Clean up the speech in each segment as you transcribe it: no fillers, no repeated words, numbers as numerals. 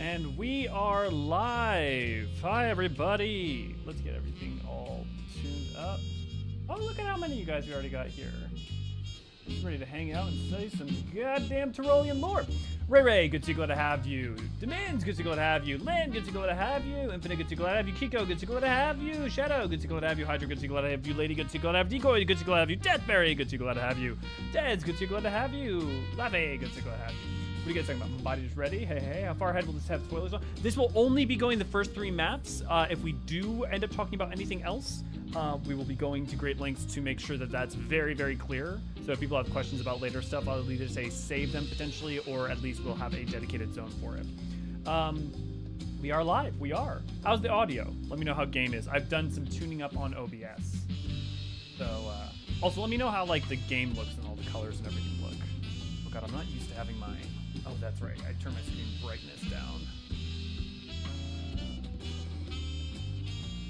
And we are live. Hi, everybody. Let's get everything all tuned up. Oh, look at how many of you guys we already got here. Just ready to hang out and say some goddamn Tyrolian lore. Ray, good to glad to have you. Demands, good to glad to have you. Land, good to glad to have you. Infinite, good to glad to have you. Kiko, good to glad to have you. Shadow, good to glad to have you. Hydra, good to glad to have you. Lady, good to glad to have you. Decoy, good to glad to have you. Deathberry, good to glad to have you. Deds, good to glad to have you. Lave, good to glad to have you. What are you guys talking about? My body's ready. Hey, how far ahead will this have spoilers on? This will only be going the first 3 maps. If we do end up talking about anything else, we will be going to great lengths to make sure that that's very, very clear. So if people have questions about later stuff, I'll either say save them potentially, or at least we'll have a dedicated zone for it. We are live. We are. How's the audio? Let me know how game is. I've done some tuning up on OBS. So also let me know how like the game looks and all the colors and everything look. Oh god, I'm not used to having my... Oh, that's right. I turned my screen brightness down.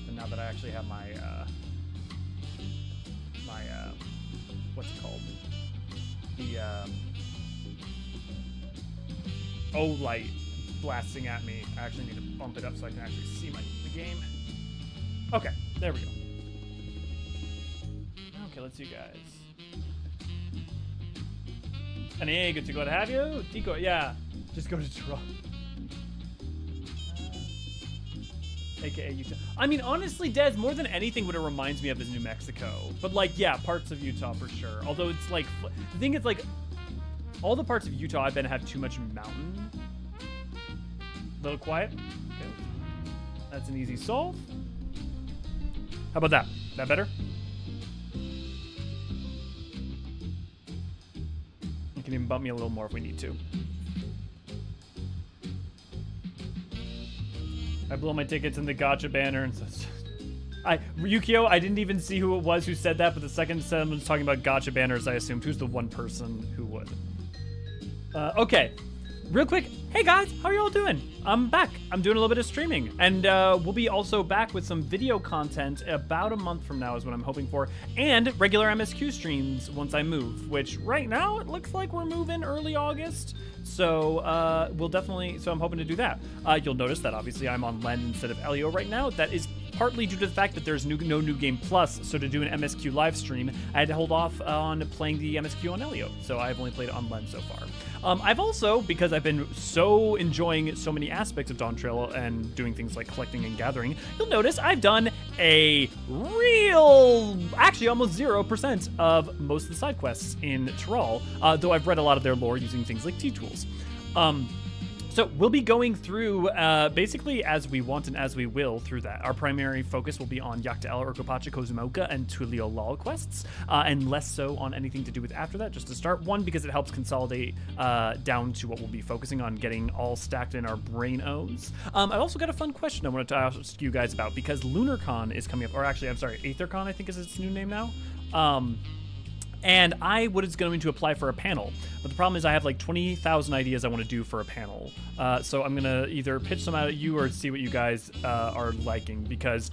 And now that I actually have my, what's it called? The, light blasting at me. I actually need to bump it up so I can actually see the game. Okay, there we go. Okay, let's see you guys. And hey, good to go to have you. Decoy, yeah. Just go to Tural. AKA Utah. I mean, honestly, Des, more than anything, what it reminds me of is New Mexico. But like, yeah, parts of Utah for sure. Although it's like, the thing is like, all the parts of Utah I've been have too much mountain. A little quiet. Okay. That's an easy solve. How about that? That better? You can even bump me a little more if we need to. I blow my tickets in the gotcha banner and so Yukio, I didn't even see who it was who said that, but the second someone was talking about gotcha banners, I assumed who's the one person who would. Okay, real quick. Hey guys, how are y'all doing? I'm back. I'm doing a little bit of streaming, and we'll be also back with some video content about a month from now is what I'm hoping for, and regular MSQ streams once I move, which right now it looks like we're moving early August. So we'll definitely, so I'm hoping to do that. You'll notice that obviously I'm on Len instead of Elio right now. That is partly due to the fact that there's no New Game Plus, so to do an MSQ live stream, I had to hold off on playing the MSQ on Elio, so I've only played it on Len so far. I've also, because I've been so enjoying so many aspects of Dawn Trail and doing things like collecting and gathering, you'll notice I've done a real, actually almost 0% of most of the side quests in Tural, though I've read a lot of their lore using things like T-Tools. So we'll be going through basically as we want and as we will through that. Our primary focus will be on Hydaelyn, Urkopacha, Kozumoka, and Tulio Lol quests, and less so on anything to do with after that, just to start. One, because it helps consolidate down to what we'll be focusing on, getting all stacked in our brain O's. I've also got a fun question I wanted to ask you guys about, because LunarCon is coming up, or actually, I'm sorry, AetherCon, I think is its new name now. And I was going to apply for a panel, but the problem is I have like 20,000 ideas I want to do for a panel. So I'm going to either pitch some out at you or see what you guys are liking, because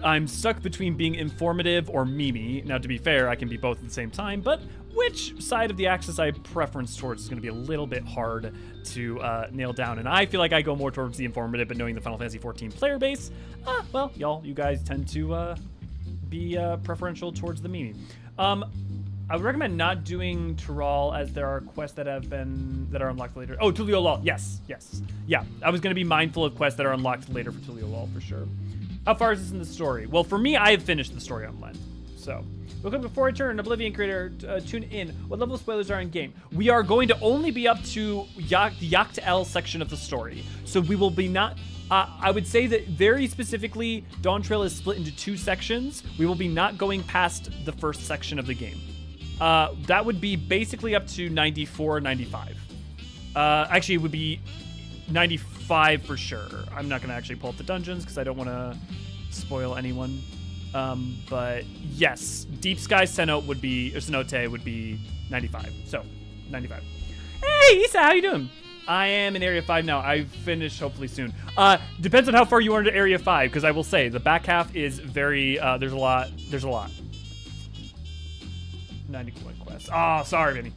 I'm stuck between being informative or memey. Now, to be fair, I can be both at the same time, but which side of the axis I preference towards is going to be a little bit hard to nail down. And I feel like I go more towards the informative, but knowing the Final Fantasy XIV player base, well, you guys tend to be preferential towards the memey. I would recommend not doing Tural, as there are quests that are unlocked later. Oh, Tulio Lol, yes. Yeah, I was gonna be mindful of quests that are unlocked later for Tulio Lol for sure. How far is this in the story? Well, for me, I have finished the story on Len. So, real quick before I turn, Oblivion creator, tune in. What level of spoilers are in game? We are going to only be up to the Hydaelyn section of the story. So we will be not... I would say that very specifically, Dawn Trail is split into 2 sections. We will be not going past the first section of the game. That would be basically up to 94, 95. Actually, it would be 95 for sure. I'm not going to actually pull up the dungeons because I don't want to spoil anyone. But yes, Deep Sky Cenote would be 95. So, 95. Hey, Issa, how you doing? I am in Area 5 now. I've finished hopefully soon. Depends on how far you are into Area 5, because I will say the back half is very, there's a lot. 91 quests. Oh, sorry, Vinny.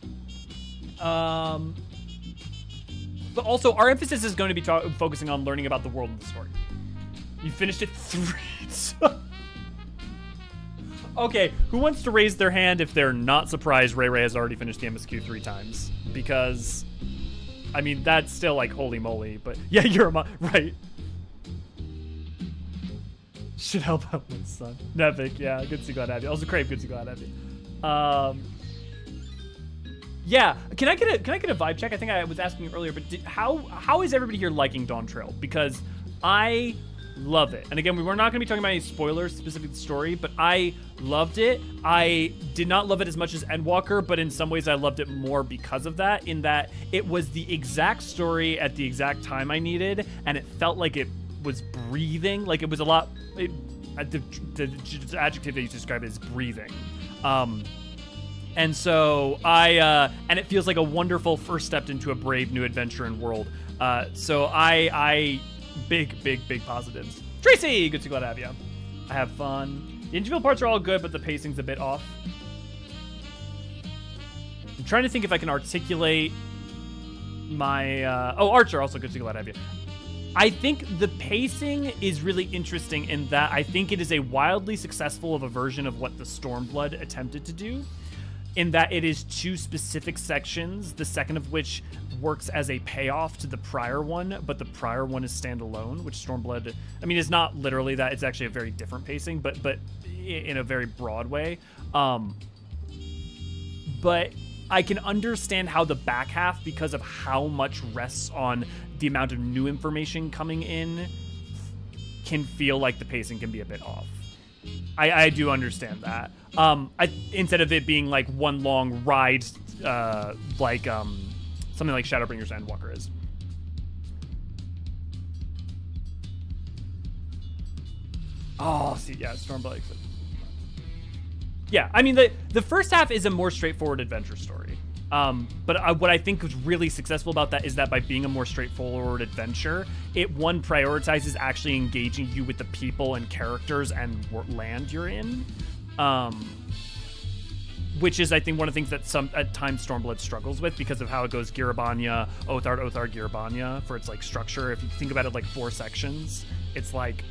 But also, our emphasis is going to be focusing on learning about the world and the story. You finished it 3. Okay, who wants to raise their hand if they're not surprised Ray has already finished the MSQ 3 times? Because, I mean, that's still like holy moly, but yeah, you're right. Should help out my son. Nevik, yeah, good to see, glad to have you. Also, Crave, good to see, glad to have you. Yeah, can I get a vibe check? I think I was asking you earlier, but how is everybody here liking Dawn Trail? Because I love it. And again, we're not going to be talking about any spoilers specific to the story, but I loved it. I did not love it as much as Endwalker, but in some ways I loved it more because of that, in that it was the exact story at the exact time I needed, and it felt like it was breathing. Like it was a lot, the adjective that you described is breathing. And so and it feels like a wonderful first step into a brave new adventure and world. So I big positives. Tracy, good to glad to have you. I have fun. The individual parts are all good, but the pacing's a bit off. I'm trying to think if I can articulate my, Archer, also good to glad to have you. I think the pacing is really interesting in that I think it is a wildly successful of a version of what the Stormblood attempted to do, in that it is 2 specific sections, the second of which works as a payoff to the prior one, but the prior one is standalone, which Stormblood, I mean, it's not literally that, it's actually a very different pacing, but in a very broad way. But I can understand how the back half, because of how much rests on the amount of new information coming in, can feel like the pacing can be a bit off. I do understand that. Instead of it being like one long ride, like something like Shadowbringers Endwalker is. Oh, see, yeah, Stormblood. Yeah, I mean, the first half is a more straightforward adventure story. But what I think was really successful about that is that by being a more straightforward adventure, it prioritizes actually engaging you with the people and characters and land you're in. Which is, I think, one of the things that at times Stormblood struggles with because of how it goes Girabanya, Othard, Girabanya for its like structure. If you think about it like 4 sections, it's like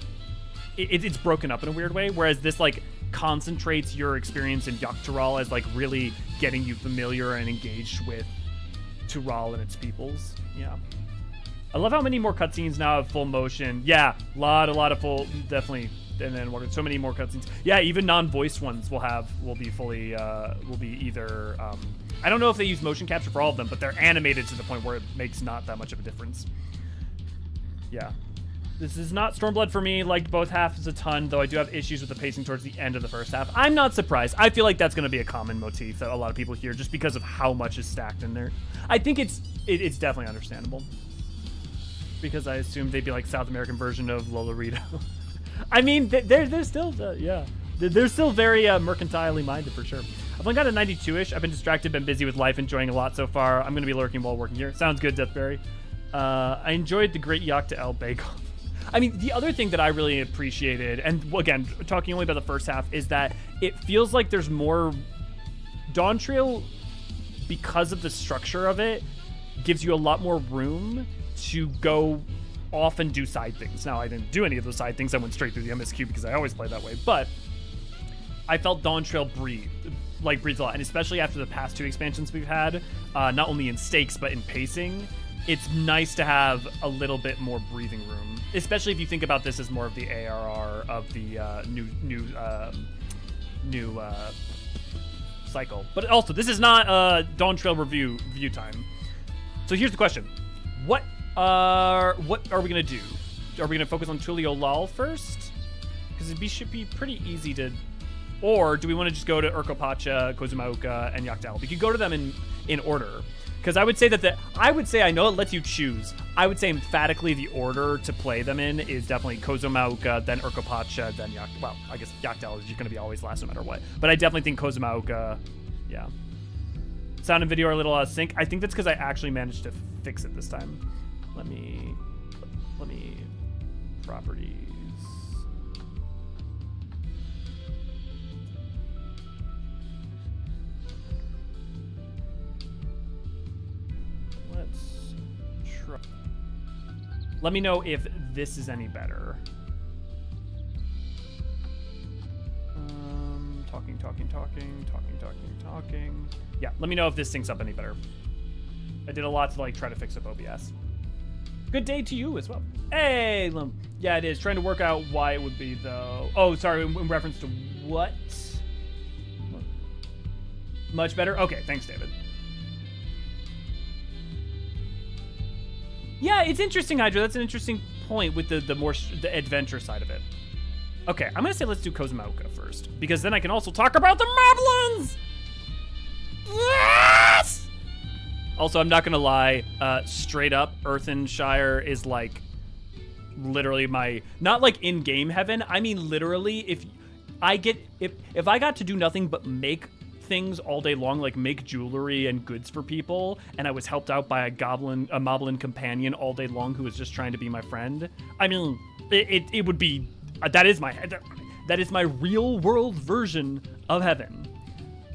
it's broken up in a weird way. Whereas this like concentrates your experience in Tural as like really getting you familiar and engaged with Tural and its peoples. Yeah. I love how many more cutscenes now have full motion. Yeah, a lot of full, definitely. And then so many more cutscenes. Yeah, even non-voiced ones will be fully, will be either, I don't know if they use motion capture for all of them, but they're animated to the point where it makes not that much of a difference. Yeah. This is not Stormblood for me. Liked both halves a ton, though I do have issues with the pacing towards the end of the first half. I'm not surprised. I feel like that's going to be a common motif that a lot of people hear just because of how much is stacked in there. I think it's definitely understandable. Because I assume they'd be like South American version of Lolorito. I mean, they're still, yeah. They're still very mercantilely minded for sure. I've only got a 92-ish. I've been distracted, been busy with life, enjoying a lot so far. I'm going to be lurking while working here. Sounds good, Deathberry. I enjoyed the Great Yacht to El Bagel. I mean, the other thing that I really appreciated, and again, talking only about the first half, is that it feels like there's more... Dawn Trail, because of the structure of it, gives you a lot more room to go off and do side things. Now, I didn't do any of those side things. I went straight through the MSQ because I always play that way. But I felt Dawn Trail breathed a lot. And especially after the past 2 expansions we've had, not only in stakes, but in pacing, it's nice to have a little bit more breathing room. Especially if you think about this as more of the ARR of the new cycle. But also, this is not Dawn Trail review time. So here's the question. What are we gonna do? Are we gonna focus on Tulio Lal first? Because it should be pretty easy to, or do we want to just go to Urkopacha, Kozumauka, and Hydaelyn? We could go to them in order. Because I would say I know it lets you choose. I would say emphatically the order to play them in is definitely Kozumauka, then Urkopacha, then Hydaelyn. Well, I guess Hydaelyn is going to be always last no matter what. But I definitely think Kozumauka, yeah. Sound and video are a little out of sync. I think that's because I actually managed to fix it this time. Let me properties. Let's try Let me know if this is any better. Talking. Yeah, let me know if this syncs up any better. I did a lot to like try to fix up OBS. Good day to you as well. Hey, yeah, it is. Trying to work out why it would be though. Oh, sorry, in reference to what? Much better? Okay, thanks, David. Yeah, it's interesting, Hydra. That's an interesting point with the adventure side of it. Okay, I'm gonna say let's do Kozumauka first, because then I can also talk about the Moblins! Yes! Also, I'm not gonna lie, straight up, Earthenshire is like literally my, not like in-game heaven, I mean literally if I got to do nothing but make things all day long, like make jewelry and goods for people, and I was helped out by a moblin companion all day long who was just trying to be my friend, I mean, it would be, that is my real world version of heaven.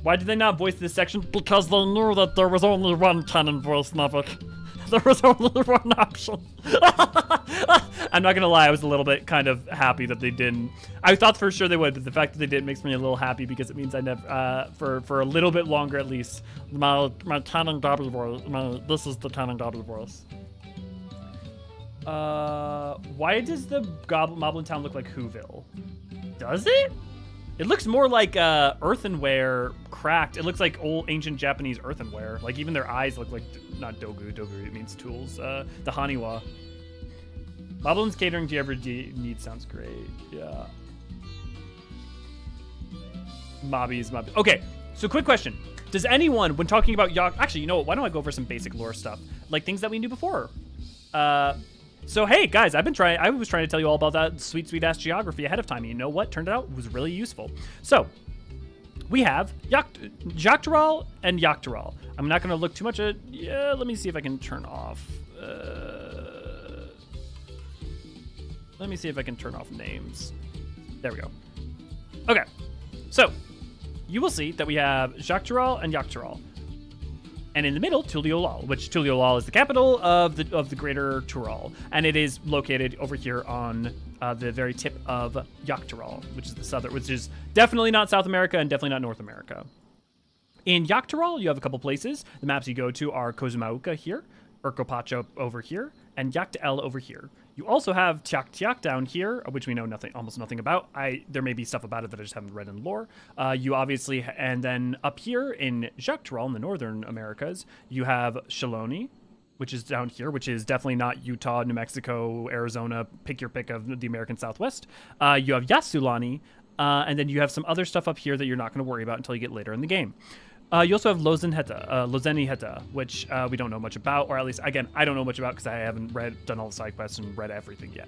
Why did they not voice this section? Because they knew that there was only one canon voice, Nevik. There was only one option. I'm not gonna lie, I was a little bit kind of happy that they didn't. I thought for sure they would, but the fact that they didn't makes me a little happy because it means I never, for a little bit longer at least, my canon Dobby voice, this is the canon Dobby voice. Why does the Moblin town look like Whoville? Does it? It looks more like earthenware cracked. It looks like old ancient Japanese earthenware. Like even their eyes look like, not dogu, it means tools. The Haniwa. Moblin's catering to every need sounds great. Yeah. Mobbies. Okay, so quick question. Does anyone, when talking about actually, you know what? Why don't I go over some basic lore stuff? Like things that we knew before. So hey guys, I was trying to tell you all about that sweet ass geography ahead of time. And you know what? Turned out it was really useful. So we have Tural and Tural. I'm not gonna look too much at, yeah, let me see if I can turn off. Let me see if I can turn off names. There we go. Okay, so you will see that we have Tural and Tural. And in the middle, Tuliolal, which Tuliolal is the capital of the greater Tural. And it is located over here on the very tip of Tural, which is the southern, which is definitely not South America and definitely not North America. In Tural, you have a couple places. The maps you go to are Kozumauka here, Urkopacha over here, and Yaktael over here. You also have Tiak down here, which we know almost nothing about. There may be stuff about it that I just haven't read in lore. You obviously, and then up here in Tural in the northern Americas, you have Shaloni, which is down here, which is definitely not Utah, New Mexico, Arizona, pick your pick of the American Southwest. You have Yasulani, and then you have some other stuff up here that you're not going to worry about until you get later in the game. You also have Lozeni Heta, which we don't know much about, or at least, again, I don't know much about because I haven't done all the side quests and read everything yet.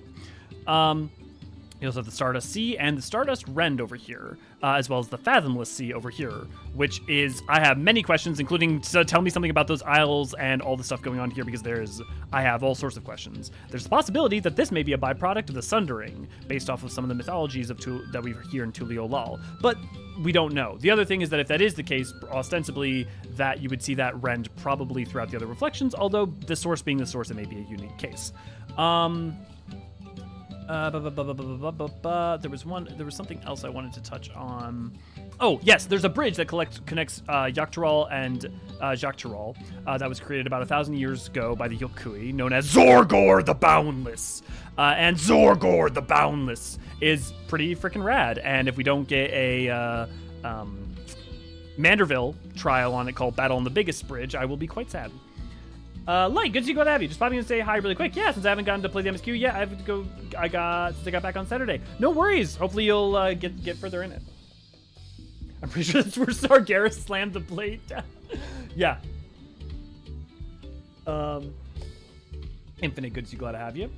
You also have the Stardust Sea and the Stardust Rend over here, as well as the Fathomless Sea over here, which is, I have many questions, including tell me something about those isles and all the stuff going on here, because I have all sorts of questions. There's the possibility that this may be a byproduct of the Sundering, based off of some of the mythologies that we hear in Tuliolal, but we don't know. The other thing is that if that is the case, ostensibly, that you would see that Rend probably throughout the other reflections, although the source being the source, it may be a unique case. There was something else I wanted to touch on. Oh, yes, there's a bridge that connects Tural and Tural that was created about 1,000 years ago by the Yokui, known as Zorgor the Boundless. And Zorgor the Boundless is pretty freaking rad. And if we don't get a Manderville trial on it called Battle on the Biggest Bridge, I will be quite sad. Light, good to see you. Glad to have you. Just popping in to say hi really quick. Yeah, since I haven't gotten to play the MSQ yet, since I got back on Saturday. No worries. Hopefully you'll get further in it. I'm pretty sure that's where Sargeras slammed the blade down. Yeah. Infinite, good to see you. Glad to have you.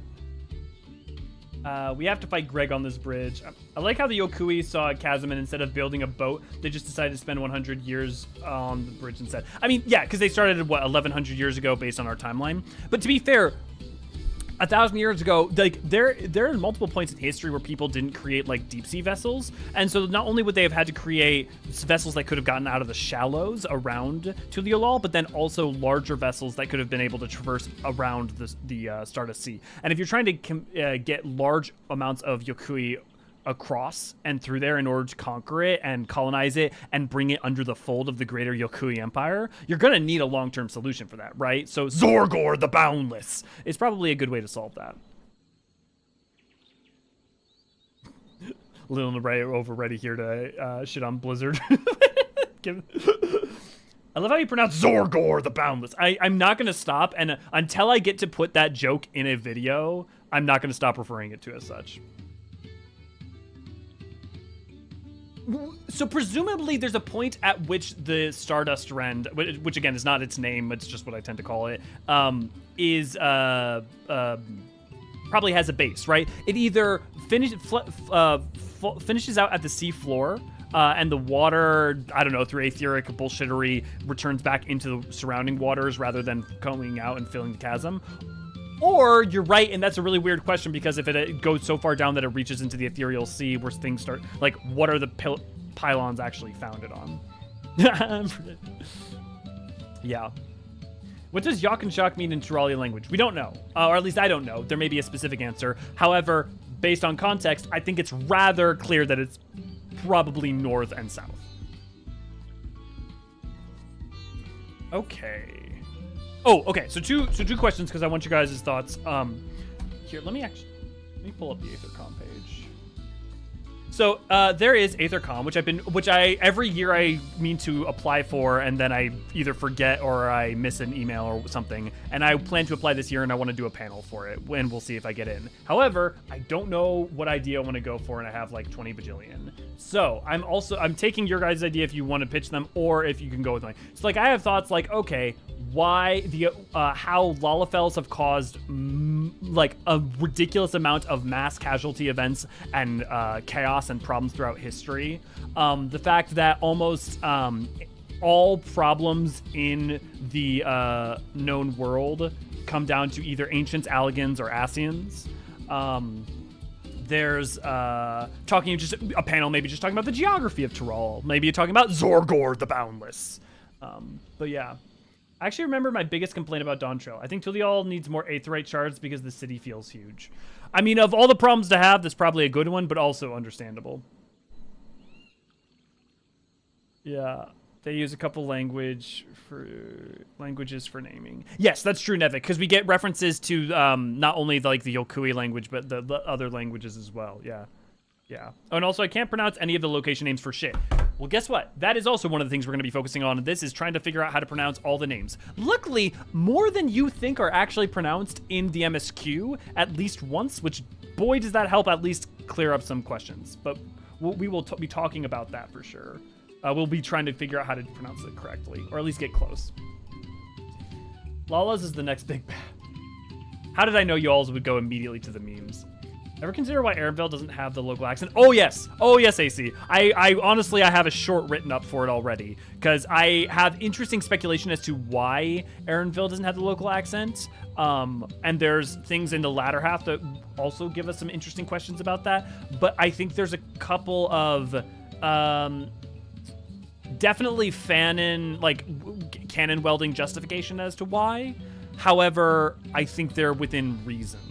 We have to fight Greg on this bridge. I like how the Yokui saw a chasm and instead of building a boat, they just decided to spend 100 years on the bridge instead. I mean, yeah, because they started, 1,100 years ago based on our timeline. But to be fair, 1,000 years ago, like there are multiple points in history where people didn't create like deep sea vessels, and so not only would they have had to create vessels that could have gotten out of the shallows around Tural, but then also larger vessels that could have been able to traverse around the Stardust Sea. And if you're trying to get large amounts of Yokui across and through there in order to conquer it and colonize it and bring it under the fold of the greater Yokui Empire, you're going to need a long-term solution for that, right? So Zorgor the Boundless is probably a good way to solve that. Lil and Ray are over ready here to shit on Blizzard. I love how you pronounce Zorgor the Boundless. I'm not going to stop, and until I get to put that joke in a video, I'm not going to stop referring it to as such. So presumably there's a point at which the Stardust Rend, which again is not its name, it's just what I tend to call it, probably has a base, right? It either finishes out at the sea floor, and the water, I don't know, through etheric bullshittery, returns back into the surrounding waters rather than coming out and filling the chasm. Or you're right, and that's a really weird question, because if it goes so far down that it reaches into the ethereal sea where things start, like, what are the pylons actually founded on? Yeah. What does Yak and Shak mean in Turali language? We don't know, or at least I don't know. There may be a specific answer. However, based on context, I think it's rather clear that it's probably north and south. Okay. Oh, okay. So two questions, because I want you guys' thoughts. Here, let me pull up the Aethercom page. So there is Aethercom, which I every year I mean to apply for, and then I either forget or I miss an email or something. And I plan to apply this year, and I want to do a panel for it, and we'll see if I get in. However, I don't know what idea I want to go for, and I have like 20 bajillion. So I'm taking your guys' idea if you want to pitch them, or if you can go with mine. So like I have thoughts like, okay, why how Lalafels have caused like a ridiculous amount of mass casualty events and chaos and problems throughout history. The fact that almost all problems in the known world come down to either ancients, Alligans, or Asians. There's talking just a panel, maybe just talking about the geography of Tural. Maybe talking about Zorgor the Boundless. But yeah. I actually remember my biggest complaint about Dawntrail. I think Tural needs more aetherite shards because the city feels huge. I mean, of all the problems to have, that's probably a good one, but also understandable. Yeah, they use a couple languages for naming. Yes, that's true, Nevik, because we get references to not only the Yokui language, but the other languages as well. Yeah. Yeah. Oh, and also I can't pronounce any of the location names for shit. Well, guess what? That is also one of the things we're going to be focusing on. This is trying to figure out how to pronounce all the names. Luckily, more than you think are actually pronounced in the MSQ at least once, which, boy, does that help at least clear up some questions. But we will be talking about that for sure. We'll be trying to figure out how to pronounce it correctly, or at least get close. Lala's is the next big bad. How did I know you all would go immediately to the memes? Ever consider why Erenville doesn't have the local accent? Oh yes, AC. I honestly, I have a short written up for it already, because I have interesting speculation as to why Erenville doesn't have the local accent. And there's things in the latter half that also give us some interesting questions about that. But I think there's a couple of definitely canon welding justification as to why. However, I think they're within reason.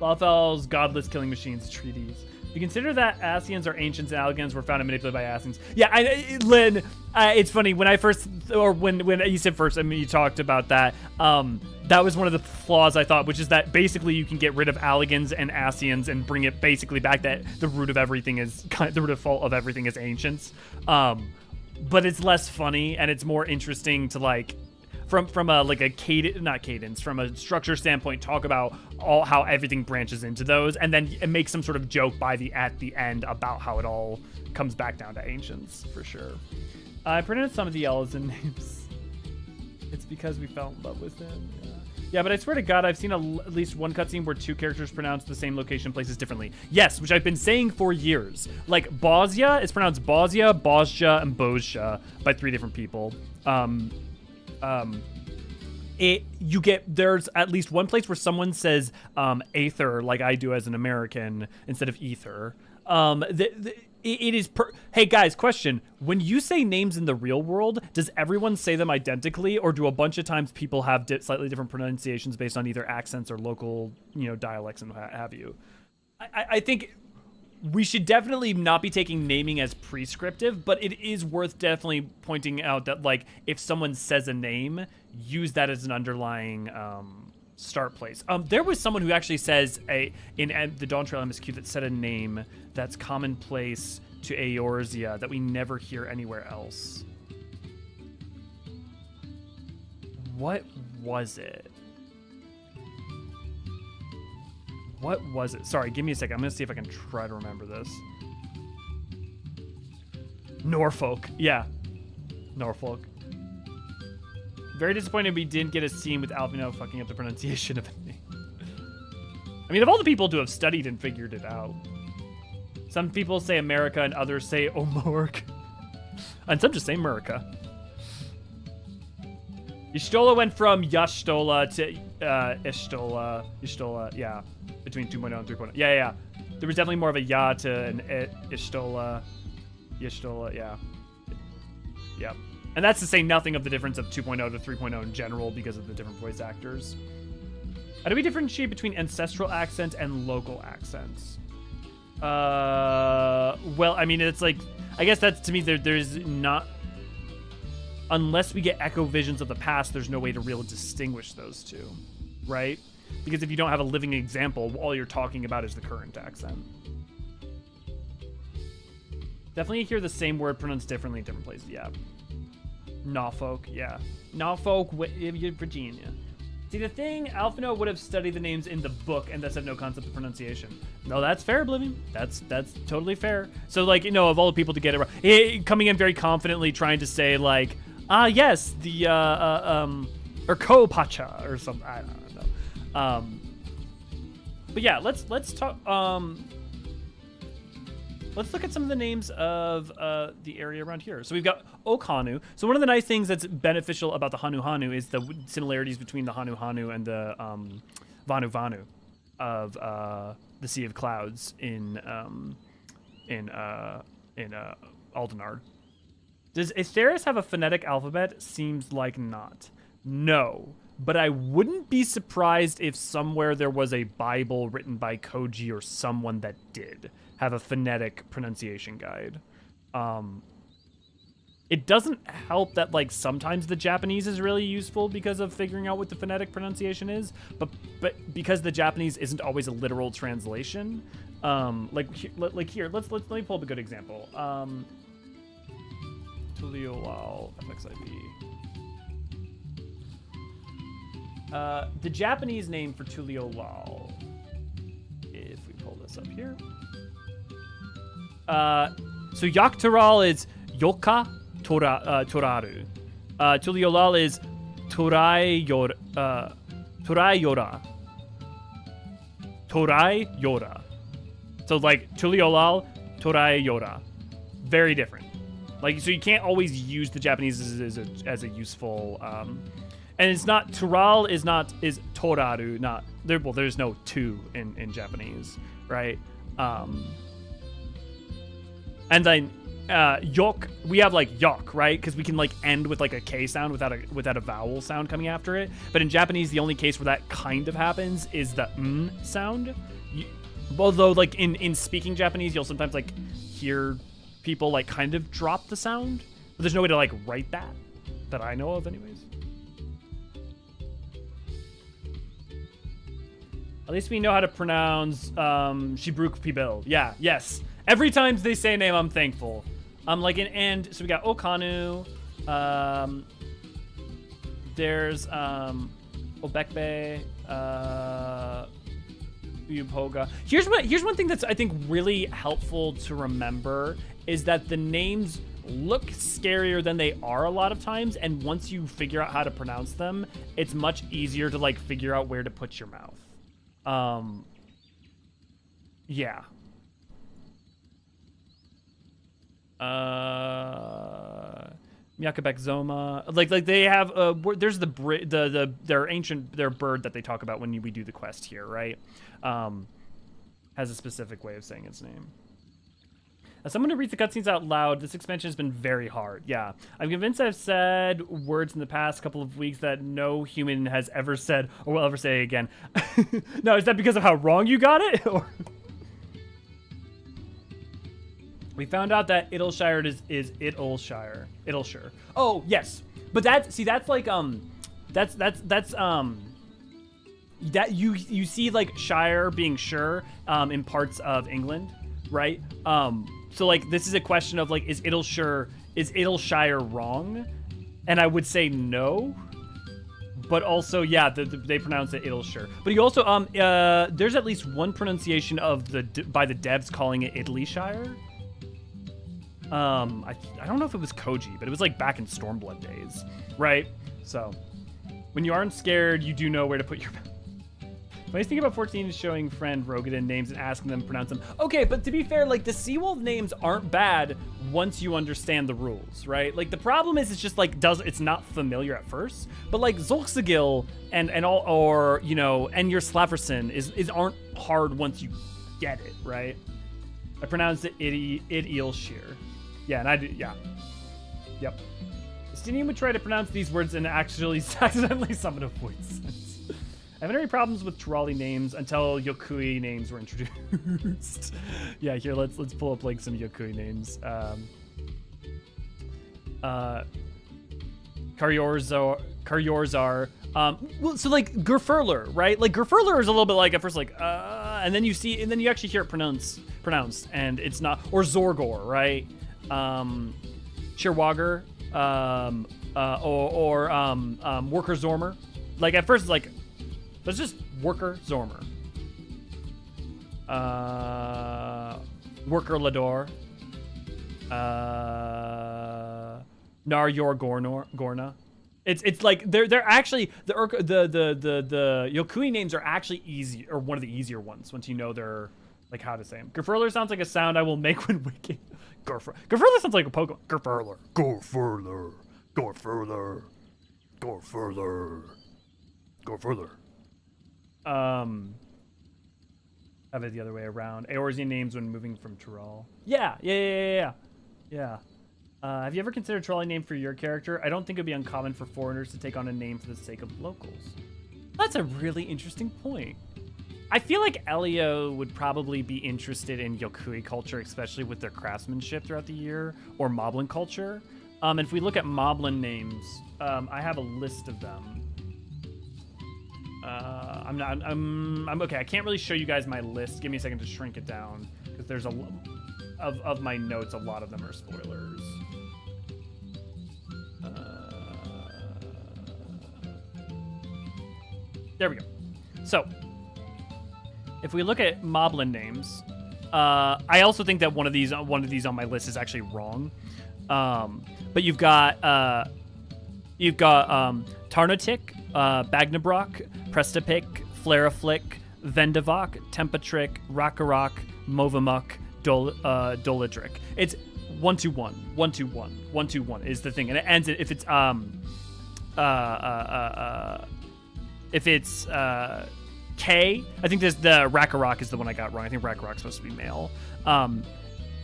Lalafel's godless killing machines treaties. You consider that Asians or ancients and Alligans were found and manipulated by Asians. Yeah, Lynn, it's funny when you said first, I mean, you talked about that. That was one of the flaws I thought, which is that basically you can get rid of Alligans and Asians and bring it basically back that the root of everything is the root of fault of everything is ancients. But it's less funny and it's more interesting to like. From a cadence, from a structure standpoint, talk about how everything branches into those, and then it makes some sort of joke at the end about how it all comes back down to ancients for sure. I printed some of the Eorzean names. It's because we fell in love with them. Yeah, but I swear to God, I've seen at least one cutscene where two characters pronounce the same location places differently. Yes, which I've been saying for years. Like Bosnia, it's pronounced Bosnia, Bosja, and Bozja by 3 different people. there's at least one place where someone says aether like I do as an American instead of ether. Hey guys, question: when you say names in the real world, does everyone say them identically, or do a bunch of times people have slightly different pronunciations based on either accents or local, dialects and what have you? I think we should definitely not be taking naming as prescriptive, but it is worth definitely pointing out that, like, if someone says a name, use that as an underlying start place. There was someone who actually says in the Dawn Trail MSQ that said a name that's commonplace to Eorzea that we never hear anywhere else. What was it? What was it? Sorry, give me a second. I'm gonna see if I can try to remember this. Norfolk. Yeah. Norfolk. Very disappointed we didn't get a scene with Alvino fucking up the pronunciation of a name. I mean, of all the people to have studied and figured it out. Some people say America and others say Omorg. And some just say America. Y'shtola went from Y'shtola to Ishtola. Y'shtola, yeah. Between 2.0 and 3.0. Yeah. There was definitely more of a Ya to an Ishtola. Y'shtola, yeah. Yep. And that's to say nothing of the difference of 2.0 to 3.0 in general because of the different voice actors. How do we differentiate between ancestral accents and local accents? Well, I mean, it's like, I guess that's, to me, there's not, unless we get echo visions of the past, there's no way to really distinguish those two, right? Because if you don't have a living example, all you're talking about is the current accent. Definitely hear the same word pronounced differently in different places, yeah. Norfolk, yeah. Norfolk, Virginia. See, the thing, Alphino would have studied the names in the book and thus have no concept of pronunciation. No, that's fair, Oblivion. That's totally fair. So, like, of all the people to get it right, coming in very confidently trying to say, like, yes, the, or Ko-Pacha, or something, I don't know. But yeah, let's talk, let's look at some of the names of the area around here. So we've got Okhanu. So one of the nice things that's beneficial about the Hanu Hanu is the similarities between the Hanu Hanu and the Vanu Vanu of the Sea of Clouds in Aldenard. Does Aetheris have a phonetic alphabet? Seems like not. No. But I wouldn't be surprised if somewhere there was a Bible written by Koji or someone that did have a phonetic pronunciation guide. It doesn't help that, like, sometimes the Japanese is really useful because of figuring out what the phonetic pronunciation is, but because the Japanese isn't always a literal translation. Like here, let me pull up a good example. Tuliolal FXIB. The Japanese name for Tuliolal, if we pull this up here. So Yaktaral is Yoka Toraru. Tuliolal is Torayora. Torayora. So, like, Tuliolal, Torayora. Very different. Like, so you can't always use the Japanese as a useful, and it's not, Tural is Toraru, not, there's no tu in Japanese, right? And then, yok, we have, like, yok, right? Because we can, like, end with, like, a K sound without a vowel sound coming after it. But in Japanese, the only case where that kind of happens is the sound. Although, like, in speaking Japanese, you'll sometimes, like, hear people, like, kind of drop the sound. But there's no way to, like, write that I know of anyways. At least we know how to pronounce Shibruk Pibil. Yeah, yes. Every time they say a name, I'm thankful. Like, and so we got Okhanu. There's Obekbe, Uyupoga. Here's one thing that's, I think, really helpful to remember is that the names look scarier than they are a lot of times, and once you figure out how to pronounce them, it's much easier to, like, figure out where to put your mouth. Yeah. Yakabek Zoma, like they have there's their ancient bird that they talk about when we do the quest here, right? Has a specific way of saying its name. As someone who reads the cutscenes out loud, this expansion has been very hard. Yeah, I'm convinced I've said words in the past couple of weeks that no human has ever said or will ever say again. No, is that because of how wrong you got it? Or we found out that Idleshire is Idleshire. Idleshire. Oh, yes. But that's like that you see like Shire being sure in parts of England, right? So like this is a question of like is Idleshire wrong? And I would say no. But also, yeah, they pronounce it Idleshire. But you also there's at least one pronunciation of by the devs calling it Idleshire. I don't know if it was Koji, but it was like back in Stormblood days, right? So when you aren't scared, you do know where to put your mouth. When I think about 14 is showing friend Rogadin names and asking them to pronounce them. Okay, but to be fair, like the Seawolf names aren't bad once you understand the rules, right? Like the problem is it's just like it's not familiar at first, but like Zolxagil and all, or you know, and your Slaverson is aren't hard once you get it, right? I pronounced it Idleshire. Yeah, and I did, yeah. Yep. Stinian would try to pronounce these words and actually accidentally summon a voice. I haven't had any problems with Turali names until Yokui names were introduced. Yeah, here, let's pull up like some Yokui names. Karyorzar. Well, so like Gerfurler, right? Like Gerfurler is a little bit like at first like and then you actually hear it pronounced, and it's not, or Zorgor, right? Shirwager, Worker Zormer. Like at first it's like, let's just Worker Zormer. Worker Lador. Nar-Yor Gorna. It's like they're actually the Yokui names are actually easy, or one of the easier ones once you know they're like how to say them. Gerfurler sounds like a sound I will make when waking. Gerfurler sounds like a Pokemon. Gerfurler. Go further. Go further. Go further. Go further. Have it the other way around. Eorzean names when moving from Tural. Yeah. Have you ever considered a trolley name for your character? I don't think it'd be uncommon for foreigners to take on a name for the sake of locals. That's a really interesting point. I feel like Elio would probably be interested in Yokui culture, especially with their craftsmanship throughout the year, or Moblin culture. And if we look at Moblin names, I have a list of them. I'm okay. I can't really show you guys my list. Give me a second to shrink it down, because there's of my notes, a lot of them are spoilers. There we go. So, if we look at Moblin names, I also think that one of these on my list is actually wrong. But you've got Tarnotic, Bagnabrock, Prestapik, Flaraflick, Vendavok, Tempatrick, Rockarok, Movamuk, Dolidric. It's 1-2-1, 1-2-1, 1-2-1 is the thing, and it ends if it's K. I think there's the Rackarok is the one I got wrong. I think Rackarok's supposed to be male.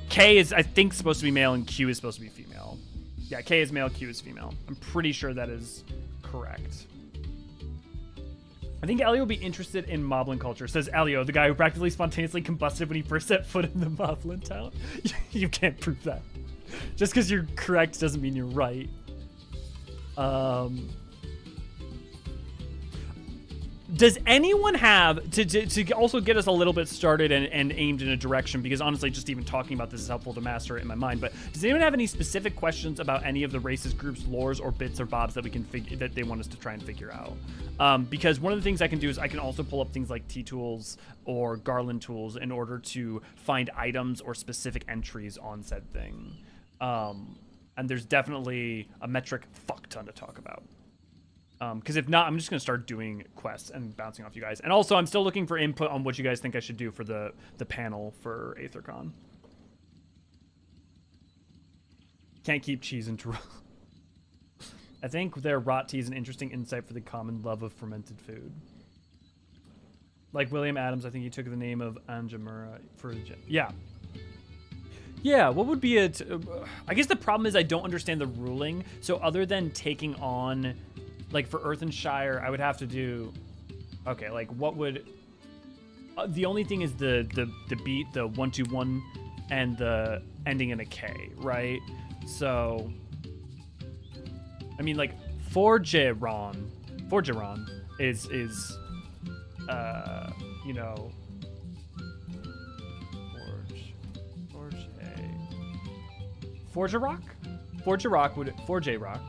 K is I think supposed to be male and Q is supposed to be female. Yeah, K is male, Q is female. I'm pretty sure that is correct. I think Elio will be interested in Moblin culture, says Elio, the guy who practically spontaneously combusted when he first set foot in the Moblin town. You can't prove that. Just because you're correct doesn't mean you're right. Does anyone have, to also get us a little bit started and aimed in a direction, because honestly, just even talking about this is helpful to master it in my mind, but does anyone have any specific questions about any of the races, groups, lores, or bits or bobs that we can that they want us to try and figure out? Because one of the things I can do is I can also pull up things like T-tools or Garland tools in order to find items or specific entries on said thing. And there's definitely a metric fuck ton to talk about. Because if not, I'm just going to start doing quests and bouncing off you guys. And also, I'm still looking for input on what you guys think I should do for the panel for AetherCon. Can't keep cheese in Tural. I think their rot tea is an interesting insight for the common love of fermented food. Like William Adams, I think he took the name of Anjamura for... Yeah. Yeah, what would be it? I guess the problem is I don't understand the ruling. So other than taking on... Like for Earthenshire, I would have to do... Okay, like what would... the only thing is the beat, the 1-2-1, and the ending in a K, right? So... I mean, like, Forgeron is you know, Forgerock would, Forgerock.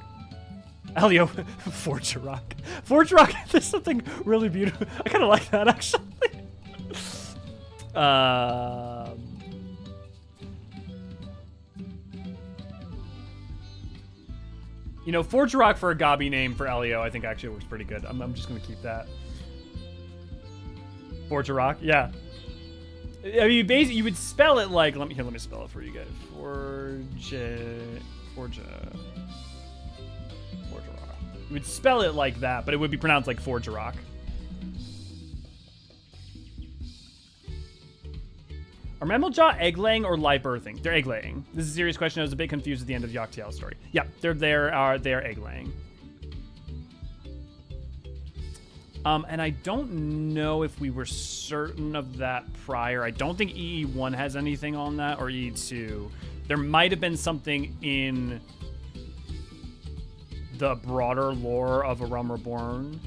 Elio, Forgerock, there's something really beautiful. I kind of like that, actually. You know, Forgerock for a gobby name for Elio, I think actually works pretty good. I'm just going to keep that. Forgerock, yeah. I mean, basically, you would spell it like... Let me spell it for you guys. Forgerock. You would spell it like that, but it would be pronounced like Forgerock. Are Mammaljaw egg-laying or live birthing? They're egg-laying. This is a serious question. I was a bit confused at the end of Yoctiel's story. Yeah, they're egg-laying. And I don't know if we were certain of that prior. I don't think EE1 has anything on that, or EE2. There might have been something in the broader lore of A Realm Reborn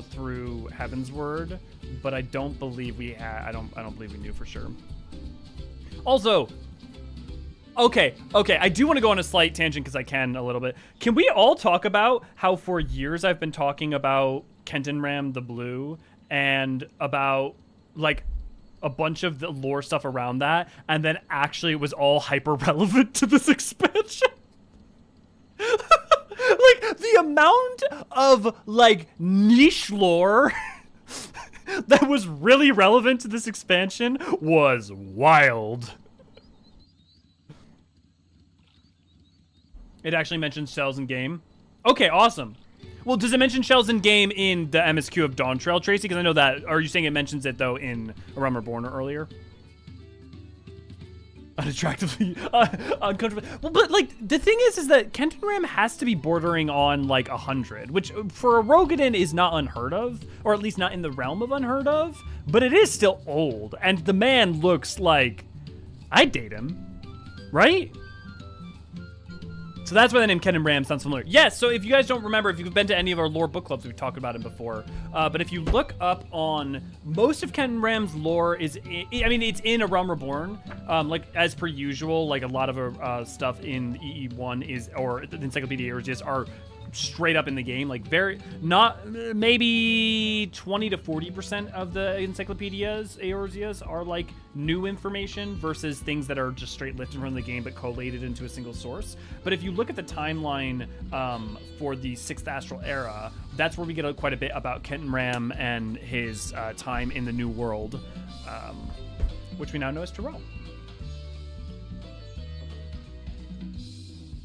through Heaven's Word, but I don't believe we had. I don't believe we knew for sure. Also, okay, I do want to go on a slight tangent because I can a little bit. Can we all talk about how for years I've been talking about Kenton Ram the Blue and about like a bunch of the lore stuff around that, and then actually it was all hyper relevant to this expansion? Like the amount of like niche lore that was really relevant to this expansion was wild. It actually mentions shells in game. Okay, awesome. Well, does it mention shells in game in the MSQ of Dawn Trail, Tracy? Because I know that. Are you saying it mentions it though in A Realm Reborn or earlier? Unattractively uncomfortable. Well, but like the thing is that Kenton Ram has to be bordering on like 100, which for a Rogadin is not unheard of, or at least not in the realm of unheard of. But it is still old, and the man looks like I'd date him, right? So that's why the name Kenton Ram sounds familiar. Yes, so if you guys don't remember, if you've been to any of our lore book clubs, we've talked about him before. But if you look up on most of Kenton Ram's lore it's in A Realm Reborn. Like as per usual, like a lot of stuff in EE1 is, or the Encyclopedia Eorzean are straight up in the game, like maybe 20 to 40% of the encyclopedias Eorzean are like new information versus things that are just straight lifted from the game but collated into a single source. But if you look at the timeline for the 6th Astral Era, that's where we get quite a bit about Kenton Ram and his time in the New World, which we now know as Tural.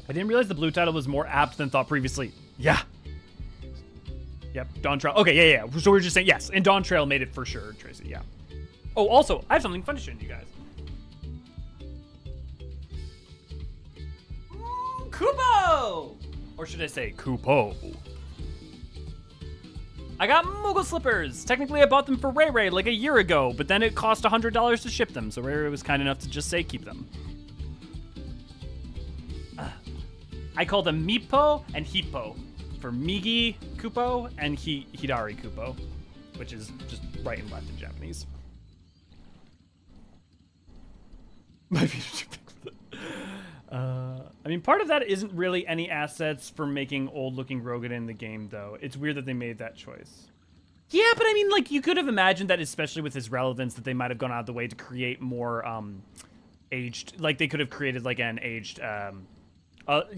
I didn't realize the blue title was more apt than thought previously. Yeah. Yep, Dawn Trail. Okay, yeah. So we're just saying, yes, and Dawn Trail made it for sure, Tracy, yeah. Oh, also, I have something fun to show you guys. Kupo! Or should I say Kupo? I got Moogle slippers. Technically, I bought them for Ray Ray like a year ago, but then it cost $100 to ship them, so Ray Ray was kind enough to just say keep them. I call them Mipo and Hippo for Migi Kupo and Hidari Kupo, which is just right and left in Japanese. My feet are too big for that. I mean, part of that isn't really any assets for making old-looking Rogan in the game, though. It's weird that they made that choice. Yeah, but I mean, like, you could have imagined that, especially with his relevance, that they might have gone out of the way to create more aged... Like, they could have created, like, an aged...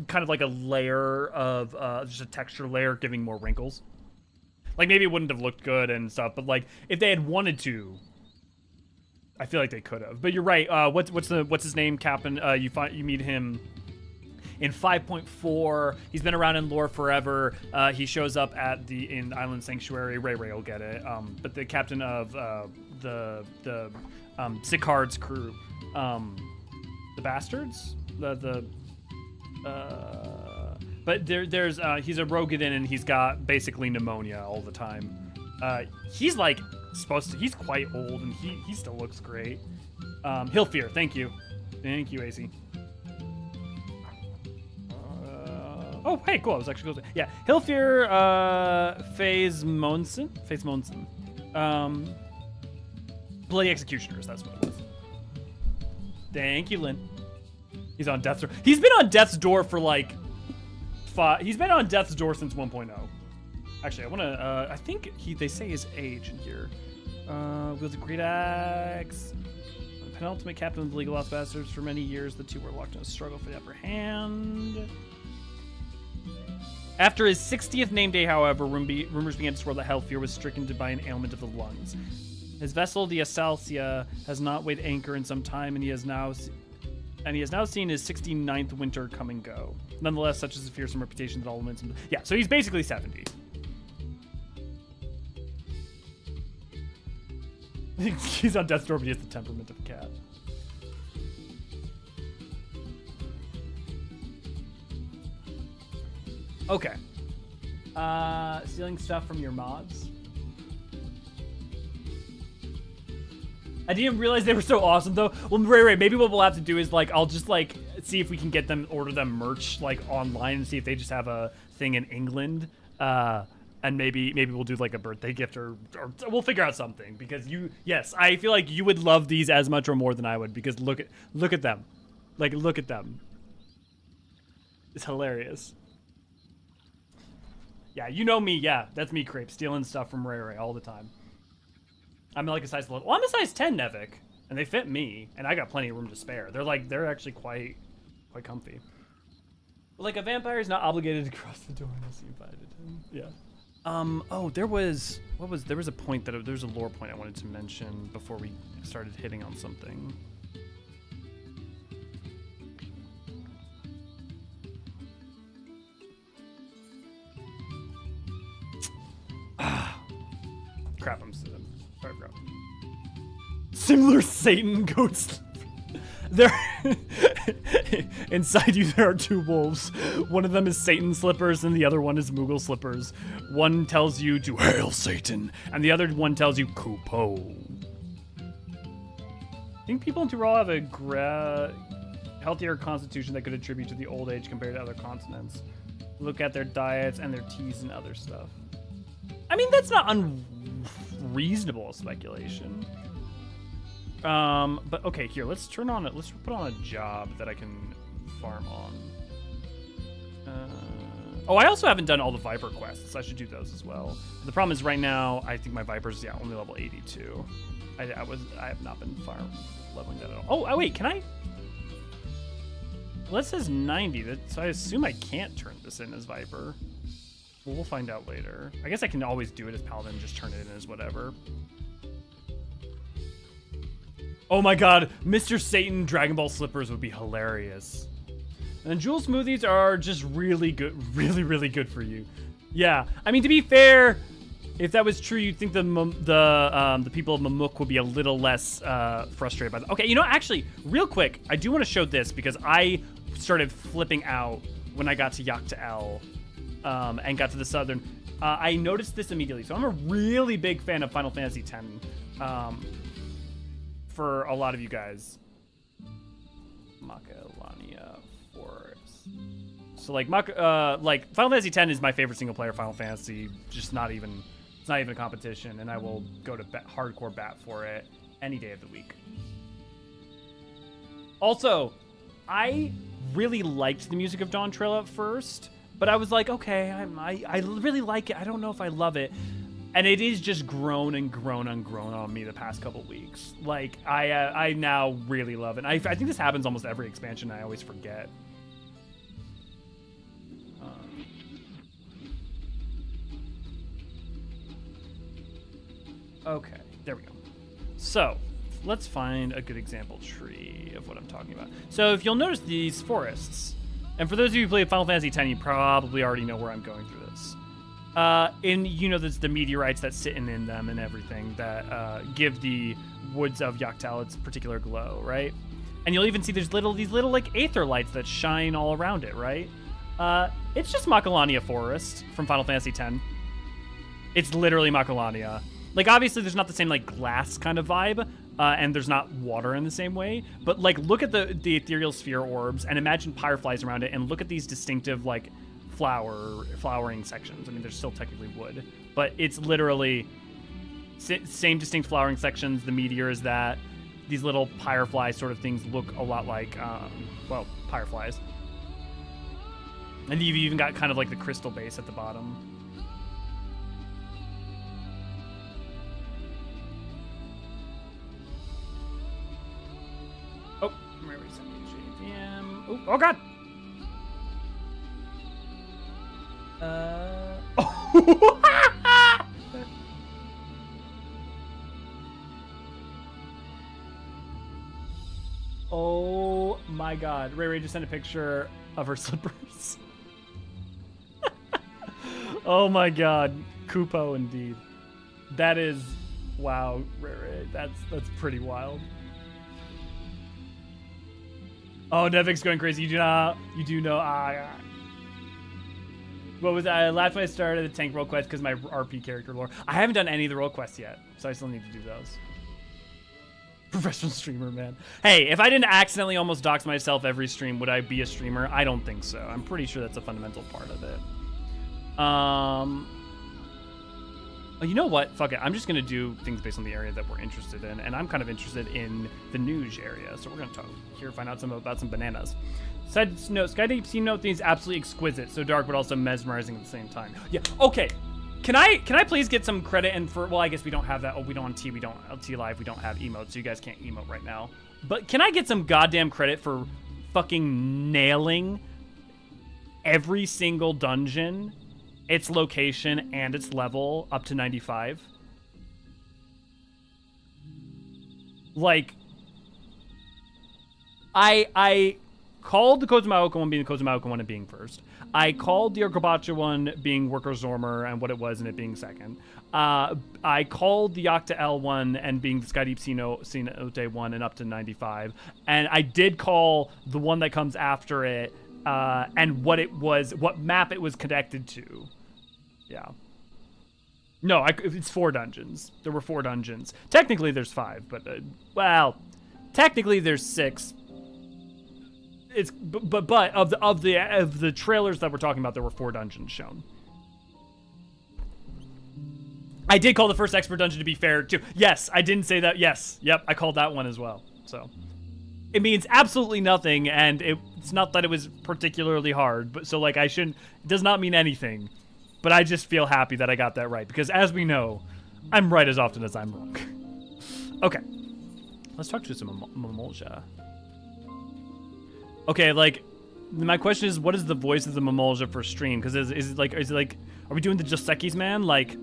kind of like a layer of just a texture layer giving more wrinkles. Like maybe it wouldn't have looked good and stuff, but like if they had wanted to, I feel like they could have. But you're right. What's his name, Captain? You meet him. in 5.4. He's been around in lore forever. He shows up in Island Sanctuary. Ray will get it. But the captain of the Sicard's crew, the Bastards, but there's he's a Rogadin, and he's got basically pneumonia all the time. He's like he's quite old, and he still looks great. Hilfir, thank you, AC. Oh, hey, cool. I was actually close. Yeah, Hilfir, Phase Monson. Bloody Executioners, that's what it was. Thank you, Lynn. He's on death's door. He's been on death's door for like he's been on death's door since 1.0. Actually, I want to, I think they say his age in here. Wields a great axe. Penultimate captain of the League of Lost Bastards. For many years, the two were locked in a struggle for the upper hand. After his 60th name day, however, rumors began to swirl that Helfir was stricken by an ailment of the lungs. His vessel, the Asalcia, has not weighed anchor in some time, and he has now seen his 69th winter come and go. Nonetheless, such is the fearsome reputation that all limits him. Yeah, so he's basically 70. He's on death's door, but he has the temperament of a cat. Okay. Stealing stuff from your mods. I didn't realize they were so awesome, though. Well, Ray, maybe what we'll have to do is, like, I'll just, like, see if we can get them, order them merch, like, online and see if they just have a thing in England. And maybe we'll do, like, a birthday gift or we'll figure out something. Because yes, I feel like you would love these as much or more than I would, because look at them. Like, look at them. It's hilarious. Yeah, you know me. Yeah, that's me, Crepe, stealing stuff from Ray all the time. I'm like a size 11. Well, I'm a size 10 Nevik, and they fit me, and I got plenty of room to spare. They're actually quite comfy. But like, a vampire is not obligated to cross the door unless you invited him. Yeah. Oh, there was a point there's a lore point I wanted to mention before we started hitting on something. Crap, I'm sorry, bro. Similar Satan goats. There, inside you there are two wolves. One of them is Satan slippers, and the other one is Moogle slippers. One tells you to hail Satan, and the other one tells you Kupo. I think people in Tural have a healthier constitution that could attribute to the old age compared to other continents. Look at their diets and their teas and other stuff. I mean, that's not unreasonable speculation. But okay, here, let's put on a job that I can farm on. Oh, I also haven't done all the Viper quests. I should do those as well. The problem is right now, I think my Viper's, only level 82. I have not been leveling that at all. Oh, wait, can I? Well, it says 90, so I assume I can't turn this in as Viper. Well, we'll find out later. I guess I can always do it as Paladin and just turn it in as whatever. Oh my god, Mr. Satan Dragon Ball slippers would be hilarious. And then Jewel smoothies are just really good, really good for you. Yeah, I mean, to be fair, if that was true, you'd think the people of Mamuk would be a little less frustrated by that. Okay, actually, real quick, I do want to show this because I started flipping out when I got to Yak'ta'el and got to the southern. I noticed this immediately. So I'm a really big fan of Final Fantasy X. For a lot of you guys. Macalania Forest. So like Final Fantasy X is my favorite single player Final Fantasy. Just it's not even a competition, and I will go to hardcore bat for it any day of the week. Also, I really liked the music of Dawn Trail at first, but I was like, okay, I really like it. I don't know if I love it. And it is just grown and grown and grown on me the past couple weeks. Like, I now really love it. I think this happens almost every expansion. I always forget. Okay, there we go. So, let's find a good example tree of what I'm talking about. So, if you'll notice these forests, And for those of you who played Final Fantasy X, you probably already know where I'm going through this. There's the meteorites that sit in them and everything that give the woods of Yoctel its particular glow, right? And you'll even see these little like aether lights that shine all around it, right? It's just Macalania Forest from Final Fantasy X. It's literally Macalania. Like, obviously, there's not the same, like, glass kind of vibe, and there's not water in the same way, but, like, look at the ethereal sphere orbs and imagine fireflies around it, and look at these distinctive, like, flowering sections. I mean, there's still technically wood, but it's literally same distinct flowering sections. The meteor is that. These little firefly sort of things look a lot like, fireflies. And you've even got kind of like the crystal base at the bottom. Oh, where is that? Oh God! Oh my God! Ray just sent a picture of her slippers. Oh my God, Kupo indeed. That is, wow, Ray. That's pretty wild. Oh, Nevik's going crazy. You do know. What was I laughed when I started the tank role quest because my RP character lore. I haven't done any of the role quests yet, so I still need to do those. Professional streamer, man. Hey, if I didn't accidentally almost dox myself every stream, would I be a streamer? I don't think so. I'm pretty sure that's a fundamental part of it. You know what? Fuck it. I'm just going to do things based on the area that we're interested in, and I'm kind of interested in the Nuge area, so we're going to talk here, find out about some bananas. Side note, Skydeep Sea Note thing is absolutely exquisite, so dark but also mesmerizing at the same time. Yeah, okay. Can I please get some credit and for, well, I guess we don't have that. Oh, we don't on T, we don't on T Live, we don't have emotes, so you guys can't emote right now. But can I get some goddamn credit for fucking nailing every single dungeon, its location, and its level up to 95? Like, I called the Kozumaoka one being the Kozumaoka one and being first. I called the Urkobacha one being Worker Zormer and what it was and it being second. I called the Yocta one and being the Skydeep Sinote one and up to 95. And I did call the one that comes after it and what it was, what map it was connected to. Yeah. No, it's 4 dungeons. There were 4 dungeons. Technically, there's 5, but well, technically there's 6. It's but of the trailers that we're talking about, there were 4 dungeons shown. I did call the first expert dungeon to be fair too. Yes, I didn't say that. Yes, yep, I called that one as well. So it means absolutely nothing, and it's not that it was particularly hard. But so like it does not mean anything. But I just feel happy that I got that right because as we know, I'm right as often as I'm wrong. Okay, let's talk to some Mamolja. Okay, like, my question is, what is the voice of the Mamolja for stream? Because is it like, are we doing the Josekis, man? Like,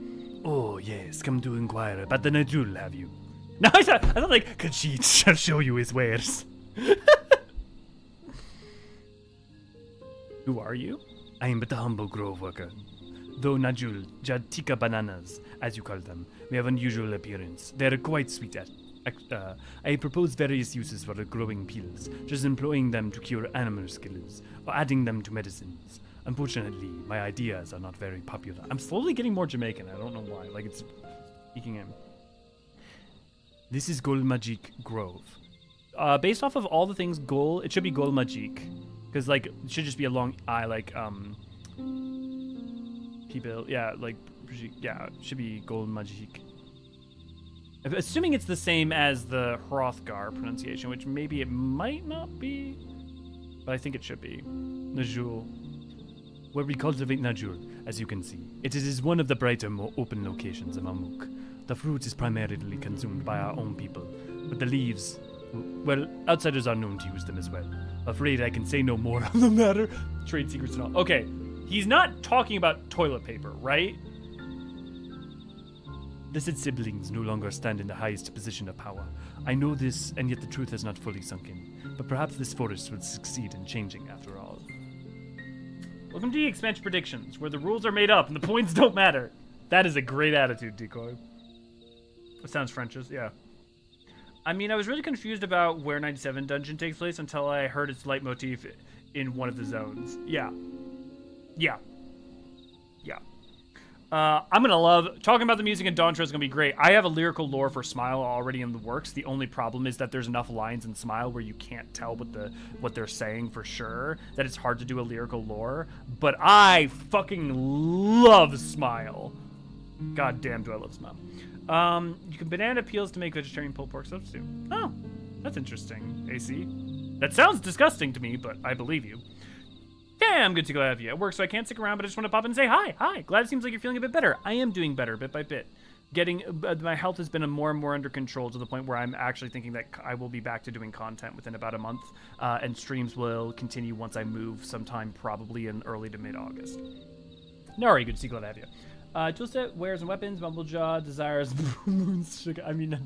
oh, yes, come to inquire about the Najul, have you? No, I thought like, Khajiit shall show you his wares. Who are you? I am but a humble grove worker. Though Najul, Jadtika bananas, as you call them, may have unusual appearance. They are quite sweet I propose various uses for the growing peels, just employing them to cure animal skills, or adding them to medicines. Unfortunately, my ideas are not very popular. I'm slowly getting more Jamaican, I don't know why, like it's peeking in. This is Gol Majik Grove. Based off of all the things Gol, it should be Gol Majik, because like, it should just be a long I, like, people, yeah, like, yeah, it should be Gol Majik. Assuming it's the same as the Hrothgar pronunciation, which maybe it might not be, but I think it should be. Najul. Where we cultivate Najul, as you can see. It is one of the brighter, more open locations of Amuk. The fruit is primarily consumed by our own people, but the leaves, well, outsiders are known to use them as well. Afraid I can say no more on the matter. Trade secrets and all. Okay, he's not talking about toilet paper, right? The said siblings no longer stand in the highest position of power. I know this, and yet the truth has not fully sunk in. But perhaps this forest would succeed in changing after all. Welcome to the expansion predictions, where the rules are made up and the points don't matter. That is a great attitude, Decoy. That sounds Frenchish, yeah. I mean, I was really confused about where 97 dungeon takes place until I heard its leitmotif in one of the zones. Yeah. Yeah. Yeah. I'm gonna love talking about the music in Dawntrail is gonna be great. I have a lyrical lore for Smile already in the works. The only problem is that there's enough lines in Smile where you can't tell what they're saying for sure. That it's hard to do a lyrical lore. But I fucking love Smile. God damn, do I love Smile. You can banana peels to make vegetarian pulled pork substitute. Oh, that's interesting. AC. That sounds disgusting to me, but I believe you. Damn, good to go have you at work, so I can't stick around, but I just want to pop in and say hi. Hi. Glad it seems like you're feeling a bit better. I am doing better, bit by bit. My health has been more and more under control to the point where I'm actually thinking that I will be back to doing content within about a month, and streams will continue once I move sometime probably in early to mid-August. Nori, good to see, glad to have you. Toolset, wares and weapons, Mumblejaw, desires, sugar. I mean,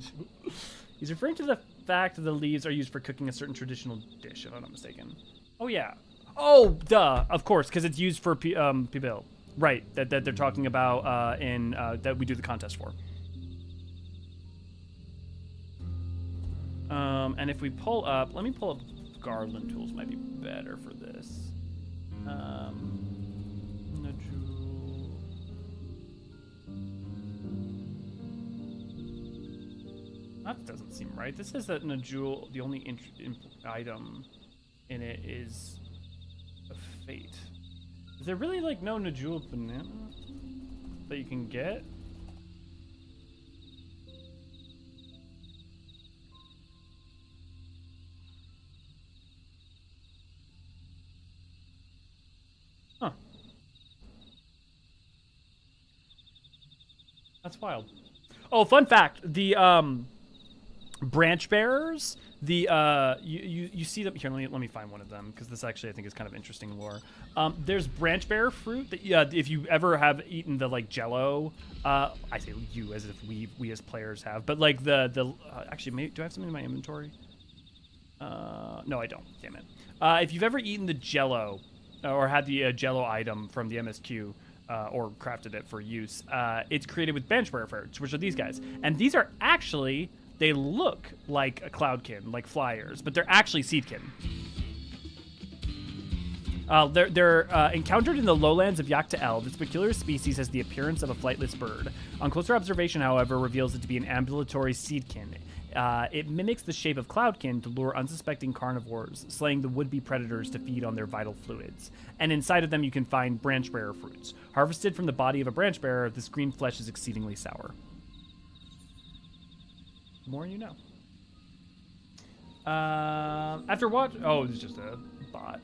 he's referring to the fact that the leaves are used for cooking a certain traditional dish, if I'm not mistaken. Oh, yeah. Oh, duh, of course, because it's used for Pibil. Right, that they're talking about that we do the contest for. And if we pull up, let me pull up Garland tools, might be better for this. That doesn't seem right. This says that Najul, the only item in it is a fate. Is there really like no Najul banana that you can get? Huh. That's wild. Oh, fun fact, the branch bearers, you see them here. Let me find one of them, because this actually I think is kind of interesting lore. There's branch bearer fruit that if you ever have eaten the like Jello, I say you as if we as players have, but like actually, do I have something in my inventory? No, I don't. Damn it. If you've ever eaten the Jello or had the Jello item from the MSQ. Or crafted it for use. It's created with branch bearer fruits, which are these guys, and these are actually, they look like a cloudkin, like flyers, but they're actually seedkin. They're encountered in the lowlands of Yaktael. This peculiar species has the appearance of a flightless bird. On closer observation, however, reveals it to be an ambulatory seedkin. It mimics the shape of cloudkin to lure unsuspecting carnivores, slaying the would-be predators to feed on their vital fluids. And inside of them, you can find branch bearer fruits. Harvested from the body of a branch bearer, this green flesh is exceedingly sour. The more you know. After what? Oh, it's just a bot.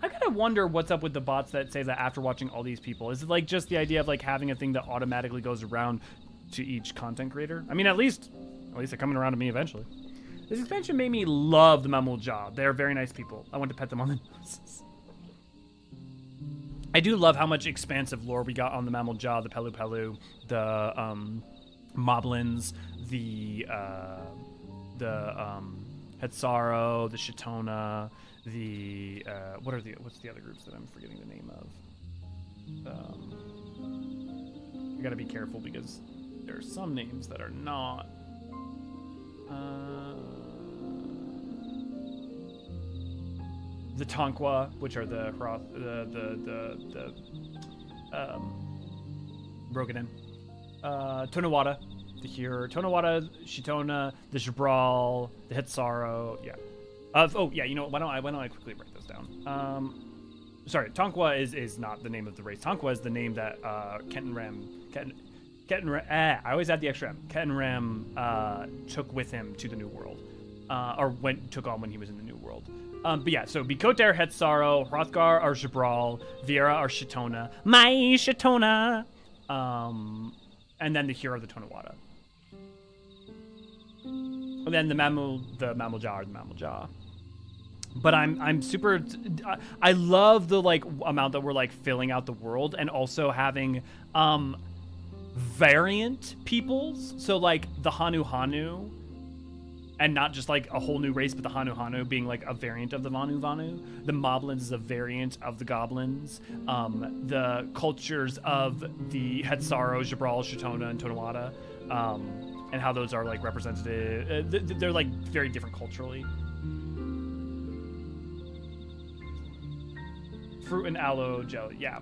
I kind of wonder what's up with the bots that say that after watching all these people. Is it like just the idea of like having a thing that automatically goes around to each content creator? I mean, at least they're coming around to me eventually. This expansion made me love the Mumblejaw. They're very nice people. I want to pet them on the noses. I do love how much expansive lore we got on the Mumblejaw, the Pelu Pelu, the Moblins, the Hetsaro, the Shitona, the what's the other groups that I'm forgetting the name of? I gotta be careful because there are some names that are not. The Tonqua, which are the Roganin, Tonawada, the Here, Tonawada, Shitona, the Jabral, the Hitsaro, yeah. Oh yeah, you know, why don't I quickly break those down? Sorry, Tonqua is not the name of the race. Tonqua is the name that Ketenram, I always add the extra M. Ketenram took with him to the New World, or took on when he was in the New World. But yeah, so Bikoter, Hetsaro, Hrothgar, or Jabral, Viera, or Shitona, my Shitona, and then the hero of the Tonawada. And then the Mumblejaw, or the Mumblejaw. But I'm super, I love the like amount that we're like filling out the world and also having variant peoples. So like the Hanu And not just like a whole new race, but the Hanu Hanu being like a variant of the Vanu Vanu. The Moblins is a variant of the Goblins. The cultures of the Hetzaro, Jabral, Shatona, and Tonawada, and how those are like represented. They're like very different culturally. Fruit and aloe jelly, yeah.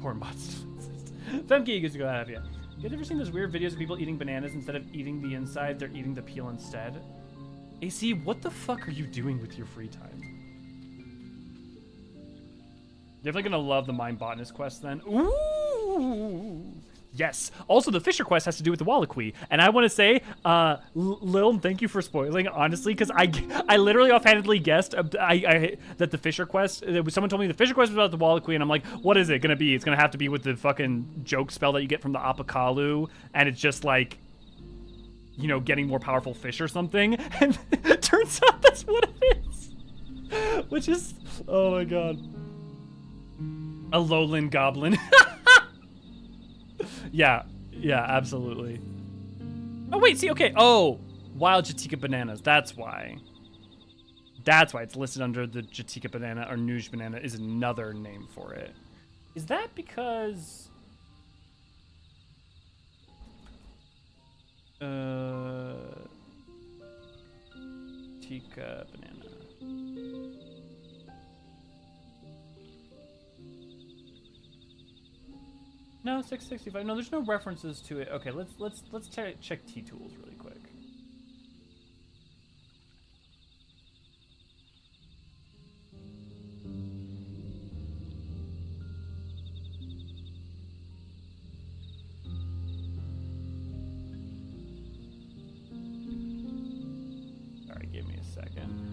Porn bots. Femke, good to go have you. You guys ever seen those weird videos of people eating bananas instead of eating the inside, they're eating the peel instead? AC, what the fuck are you doing with your free time? You're definitely gonna love the Mind Botanist quest then. Ooh! Yes. Also, the Fisher quest has to do with the Wallaquee. And I want to say, Lil, thank you for spoiling, honestly, because I literally offhandedly guessed that the Fisher quest, someone told me the Fisher quest was about the Wallaquee, and I'm like, what is it going to be? It's going to have to be with the fucking joke spell that you get from the Apakalu, and it's just like, you know, getting more powerful fish or something. And it turns out that's what it is. Which is, oh my god. A lowland goblin. Yeah, absolutely. Oh, wait, see, okay. Oh, wild Jatika bananas. That's why. That's why it's listed under the Jatika banana, or Nuge banana is another name for it. Is that because... Tika banana. No, 665. No, there's no references to it. Okay, let's check T-Tools really quick. Sorry, give me a second.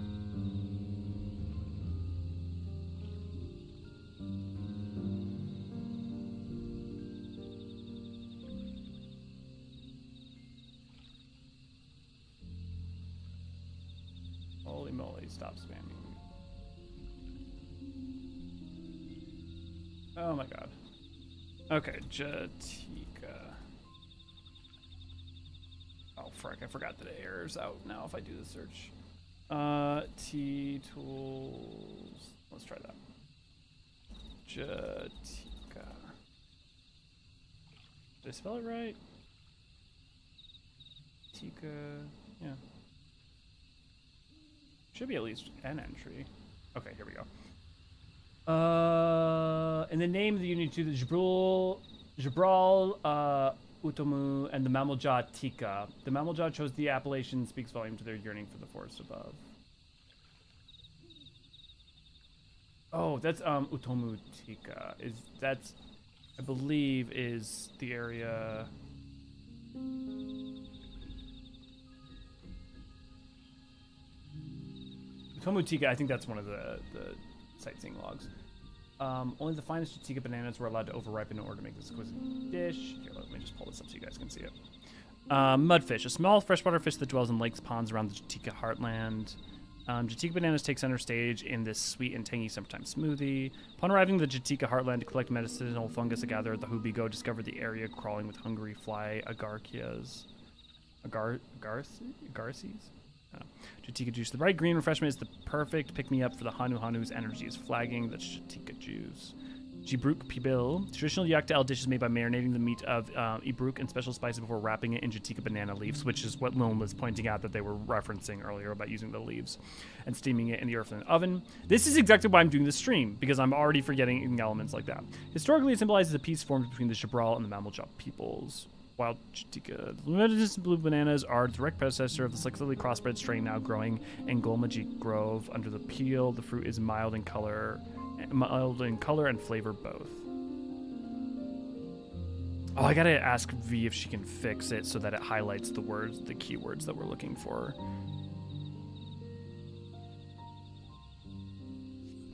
Holy moly, stop spamming. Oh my god. Okay, Jatika. Oh frick, I forgot that it errors out now if I do the search. T-Tools. Let's try that. Jatika. Did I spell it right? Tika. Yeah. Should be at least an entry. Okay, here we go. In the name of the Unity to the Jabral, Utomu, and the Mamelja Tika. The Mamelja chose the appellation, speaks volume to their yearning for the forest above. Oh, that's Utomu Tika. That's I believe is the area. Tomutika, I think that's one of the sightseeing logs. Only the finest Jatika bananas were allowed to overripen in order to make this exquisite dish. Here, let me just pull this up so you guys can see it. Mudfish, a small freshwater fish that dwells in lakes, ponds around the Jatika heartland. Jatika bananas take center stage in this sweet and tangy summertime smoothie. Upon arriving in the Jatika heartland to collect medicinal fungus to gather, the Hubigo discovered the area crawling with hungry fly agarcias. Agarcies? Jatika juice. The bright green refreshment is the perfect pick-me-up for the Hanu Hanu's energy is flagging. That's Jatika juice. Jibruk Pibil. Traditional Yakta dish is made by marinating the meat of Ibruk and special spices before wrapping it in Jatika banana leaves, which is what Lilm was pointing out that they were referencing earlier about using the leaves, and steaming it in the earthen oven. This is exactly why I'm doing this stream, because I'm already forgetting elements like that. Historically, it symbolizes a peace formed between the Jabral and the Mamelja peoples. Wild Jatika. The limited blue bananas are the direct predecessor of the selectively crossbred strain now growing in Golmaji Grove. Under the peel, the fruit is mild in color and flavor both. Oh, I gotta ask V if she can fix it so that it highlights the words, the keywords that we're looking for.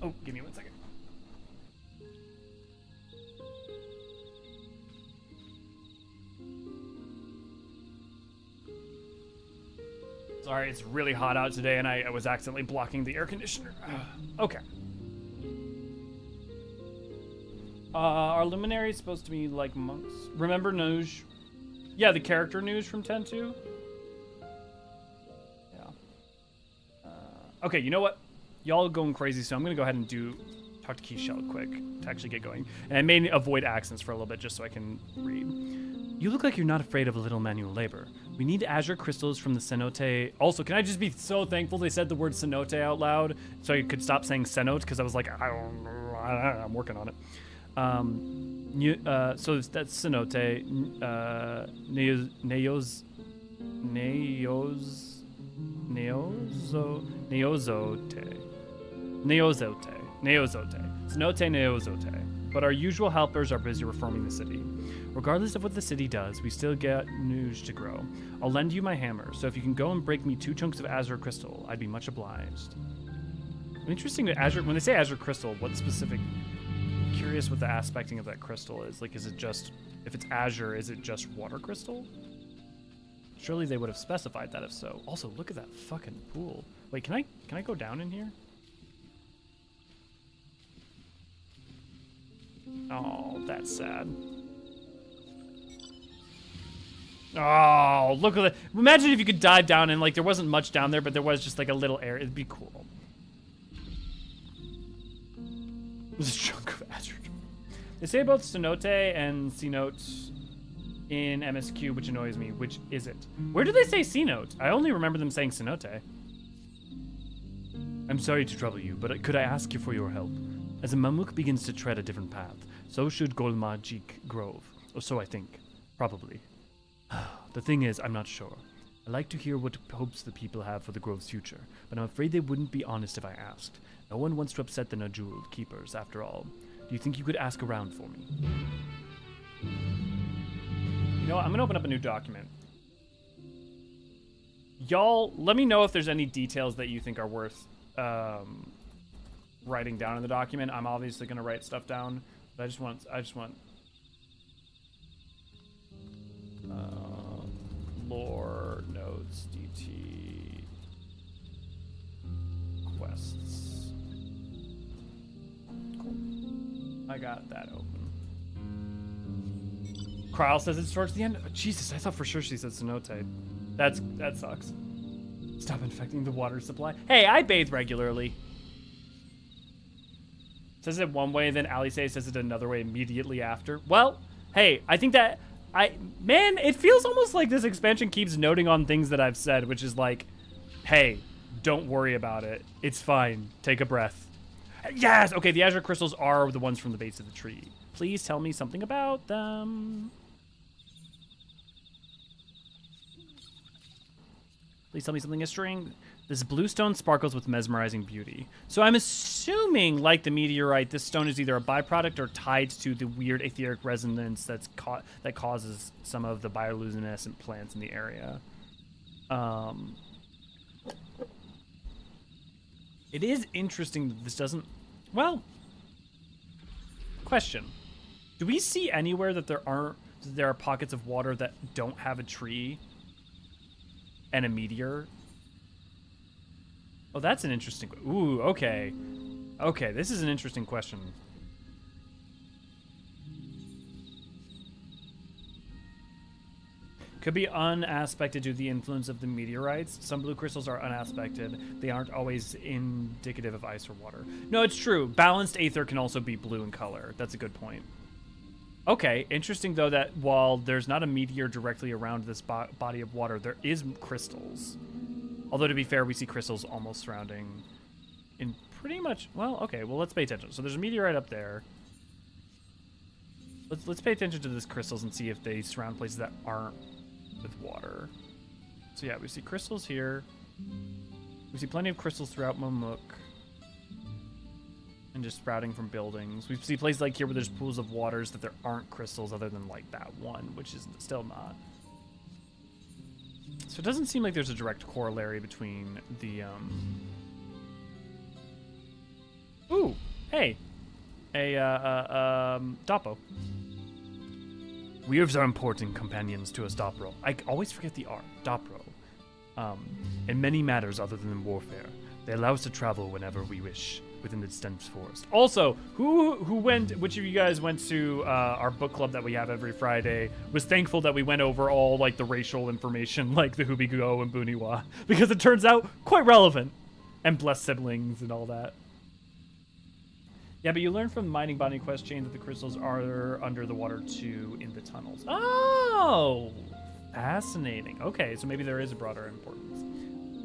Oh, give me 1 second. Sorry, it's really hot out today, and I was accidentally blocking the air conditioner. Okay. Are luminaries supposed to be like monks? Remember Nuge? Yeah, the character Nuge from 10-2? Yeah, Okay, you know what? Y'all are going crazy, so I'm gonna go ahead and talk to Keishel quick to actually get going. And I may avoid accents for a little bit just so I can read. You look like you're not afraid of a little manual labor. We need azure crystals from the cenote. Also, can I just be so thankful they said the word cenote out loud so I could stop saying cenote, because I was like, I'm working on it. So that's cenote. Cenote neozote. But our usual helpers are busy reforming the city. Regardless of what the city does, we still get news to grow. I'll lend you my hammer, so if you can go and break me 2 chunks of azure crystal, I'd be much obliged. Interesting that azure, when they say azure crystal, what specific, curious what the aspecting of that crystal is. Like, is it just, if it's azure, is it just water crystal? Surely they would have specified that if so. Also, look at that fucking pool. Wait, can I go down in here? Oh, that's sad. Oh, look at that. Imagine if you could dive down and, like, there wasn't much down there, but there was just, like, a little area. It'd be cool. There's a chunk of azure. They say both cenote and cenote in MSQ, which annoys me. Which is it? Where do they say cenote? I only remember them saying cenote. I'm sorry to trouble you, but could I ask you for your help? As a Mamuk begins to tread a different path, so should Golmajik Grove. Or so I think. Probably. The thing is, I'm not sure. I like to hear what hopes the people have for the Grove's future, but I'm afraid they wouldn't be honest if I asked. No one wants to upset the Najul keepers, after all. Do you think you could ask around for me? You know what? I'm gonna open up a new document. Y'all, let me know if there's any details that you think are worth writing down in the document. I'm obviously gonna write stuff down, but I just want lore notes, DT quests. Cool. I got that open. Krile says it's towards the end. Oh, Jesus, I thought for sure she said cenote. That sucks. Stop infecting the water supply. Hey, I bathe regularly. Says it one way, then Alice says it another way immediately after. Well, hey, I think that man, it feels almost like this expansion keeps noting on things that I've said, which is like, hey, don't worry about it. It's fine. Take a breath. Yes! Okay, the azure crystals are the ones from the base of the tree. Please tell me something about them. Please tell me something is string. This blue stone sparkles with mesmerizing beauty. So I'm assuming, like the meteorite, this stone is either a byproduct or tied to the weird etheric resonance that causes some of the bioluminescent plants in the area. It is interesting that this doesn't... Well, question. Do we see anywhere that there are pockets of water that don't have a tree and a meteor? Oh, that's an interesting... Ooh, okay. Okay, this is an interesting question. Could be unaspected due to the influence of the meteorites. Some blue crystals are unaspected. They aren't always indicative of ice or water. No, it's true. Balanced aether can also be blue in color. That's a good point. Okay, interesting though that while there's not a meteor directly around this body of water, there is crystals. Although to be fair, we see crystals almost surrounding in pretty much... Well, okay, well let's pay attention. So there's a meteorite up there. Let's pay attention to these crystals and see if they surround places that aren't with water. So yeah, we see crystals here. We see plenty of crystals throughout Mamuk. And just sprouting from buildings. We see places like here where there's pools of waters that there aren't crystals other than like that one, which is still not. So it doesn't seem like there's a direct corollary between the, Ooh, hey. Doppo. Weirves are important companions to us, Dopro. I always forget the R, Dopro. In many matters other than warfare. They allow us to travel whenever we wish within the dense forest. Also, which of you guys went to our book club that we have every Friday, was thankful that we went over all like the racial information like the Hubigo and Buniwa, because it turns out quite relevant. And blessed siblings and all that. Yeah, but you learn from the mining botany quest chain that the crystals are under the water too in the tunnels. Oh, fascinating. Okay, so maybe there is a broader importance.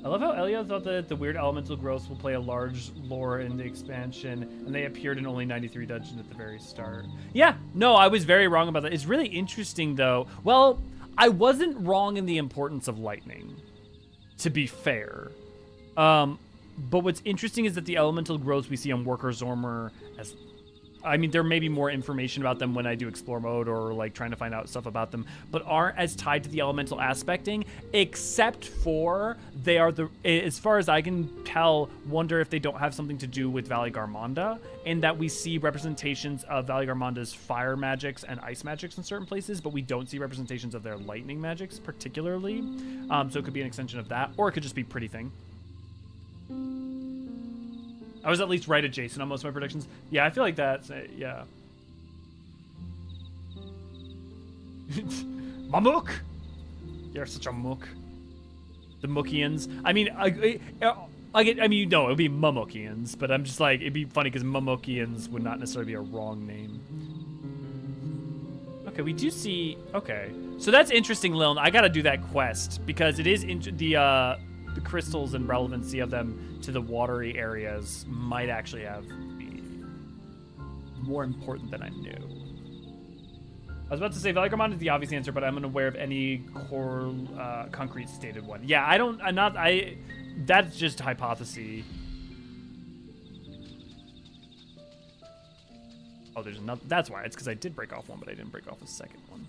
I love how Elia thought that the weird elemental growths will play a large lore in the expansion, and they appeared in only 93 dungeons at the very start. Yeah, no, I was very wrong about that. It's really interesting, though. Well, I wasn't wrong in the importance of lightning, to be fair. But what's interesting is that the elemental growths we see on Worker Zormer, I mean, there may be more information about them when I do explore mode or like trying to find out stuff about them, but aren't as tied to the elemental aspecting, except for they are as far as I can tell, wonder if they don't have something to do with Valley Garmonda, in that we see representations of Valley Garmonda's fire magics and ice magics in certain places, but we don't see representations of their lightning magics particularly. So it could be an extension of that, or it could just be pretty thing. I was at least right adjacent on most of my predictions. Yeah, I feel like that's, yeah. Mamuk! You're such a mook. The Mookians. I mean, it would be Mamokians, but I'm just like, it'd be funny because Mamokians would not necessarily be a wrong name. Okay, we do see, okay. So that's interesting, Liln. I gotta do that quest because it is the crystals and relevancy of them to the watery areas might actually be more important than I knew. I was about to say Valley Garmonda is the obvious answer, but I'm unaware of any core concrete stated one. Yeah, that's just hypothesis. Oh, there's another, that's why. It's because I did break off one, but I didn't break off a second one.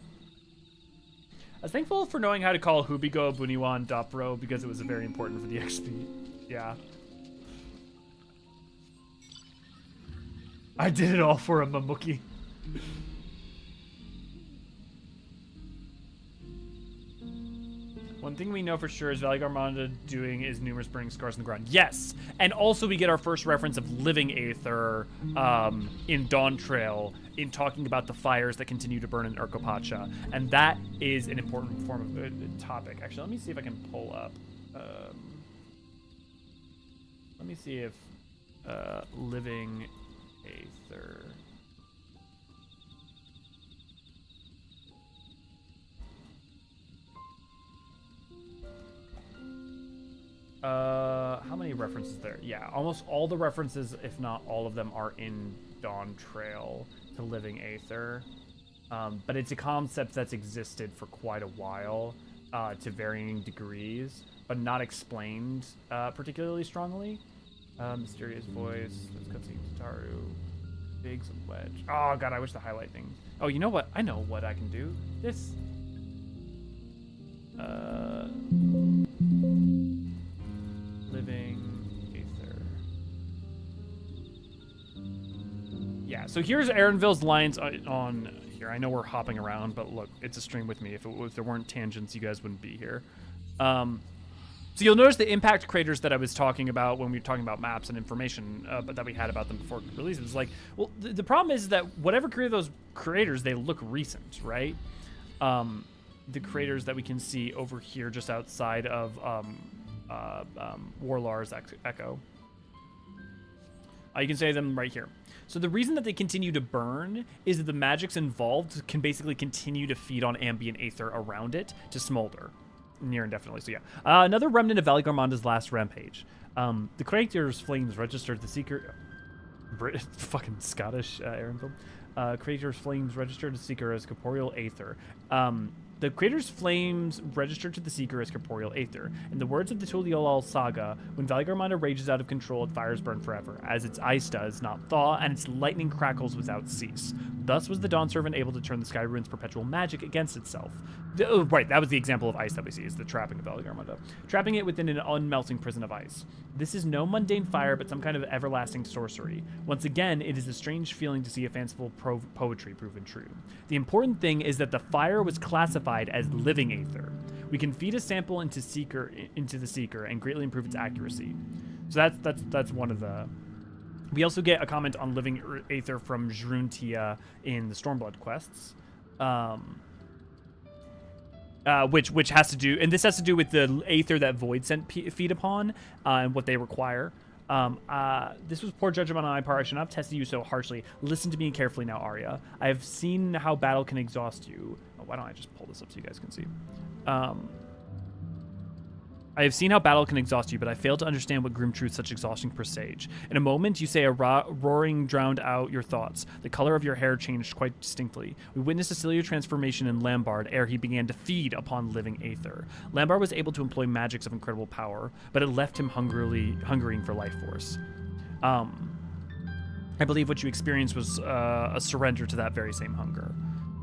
I was thankful for knowing how to call Hubigo, Buniwa, and Dopro because it was very important for the XP. Yeah. I did it all for a Mamuki. One thing we know for sure is Valley Garmonda doing is numerous burning scars in the ground. Yes! And also we get our first reference of living aether in Dawn Trail in talking about the fires that continue to burn in Urkopacha. And that is an important form of topic. Actually, let me see if I can pull up. Let me see if living aether... how many references there? Yeah, almost all the references, if not all of them, are in Dawn Trail to living aether. But it's a concept that's existed for quite a while to varying degrees, but not explained particularly strongly. Mysterious voice, this cutscene Taru, Biggs and Wedge. Oh god, I wish the highlight thing. Oh, you know what? I know what I can do. This. Living aether. Yeah, so here's Aaronville's lines on here. I know we're hopping around, but look, it's a stream with me. If there weren't tangents, you guys wouldn't be here. So you'll notice the impact craters that I was talking about when we were talking about maps and information but that we had about them before release. It's like, well, the problem is that whatever created those craters, they look recent, right? The craters that we can see over here just outside of Warlar's Echo. You can say them right here. So the reason that they continue to burn is that the magics involved can basically continue to feed on ambient aether around it to smolder near indefinitely. So yeah, another remnant of Valley Garmonda's last rampage. The Creator's flames registered the Seeker... fucking Scottish, Aaronville. Creator's flames registered the Seeker as corporeal aether. The Creator's flames registered to the Seeker as corporeal aether. In the words of the Tural saga, when Valley Garmonda rages out of control, its fires burn forever, as its ice does not thaw, and its lightning crackles without cease. Thus was the Dawn Servant able to turn the Sky Rune's perpetual magic against itself. Right, that was the example of ice that we see, is the trapping of Valley Garmonda. Trapping it within an unmelting prison of ice. This is no mundane fire, but some kind of everlasting sorcery. Once again, it is a strange feeling to see a fanciful poetry proven true. The important thing is that the fire was classified as living aether. We can feed a sample into the Seeker and greatly improve its accuracy. So that's one of the... We also get a comment on living aether from Jruntia in the Stormblood quests. which has to do, and this has to do with the aether that Void sent feed upon, and what they require. This was poor judgment on my part. I should not have tested you so harshly. Listen to me carefully now, Arya. I have seen how battle can exhaust you. Oh, why don't I just pull this up so you guys can see? I have seen how battle can exhaust you, but I fail to understand what grim truth such exhaustion presage. In a moment, you say a roaring drowned out your thoughts. The color of your hair changed quite distinctly. We witnessed a cellular transformation in Lambard ere he began to feed upon living aether. Lambard was able to employ magics of incredible power, but it left him hungering for life force. I believe what you experienced was a surrender to that very same hunger.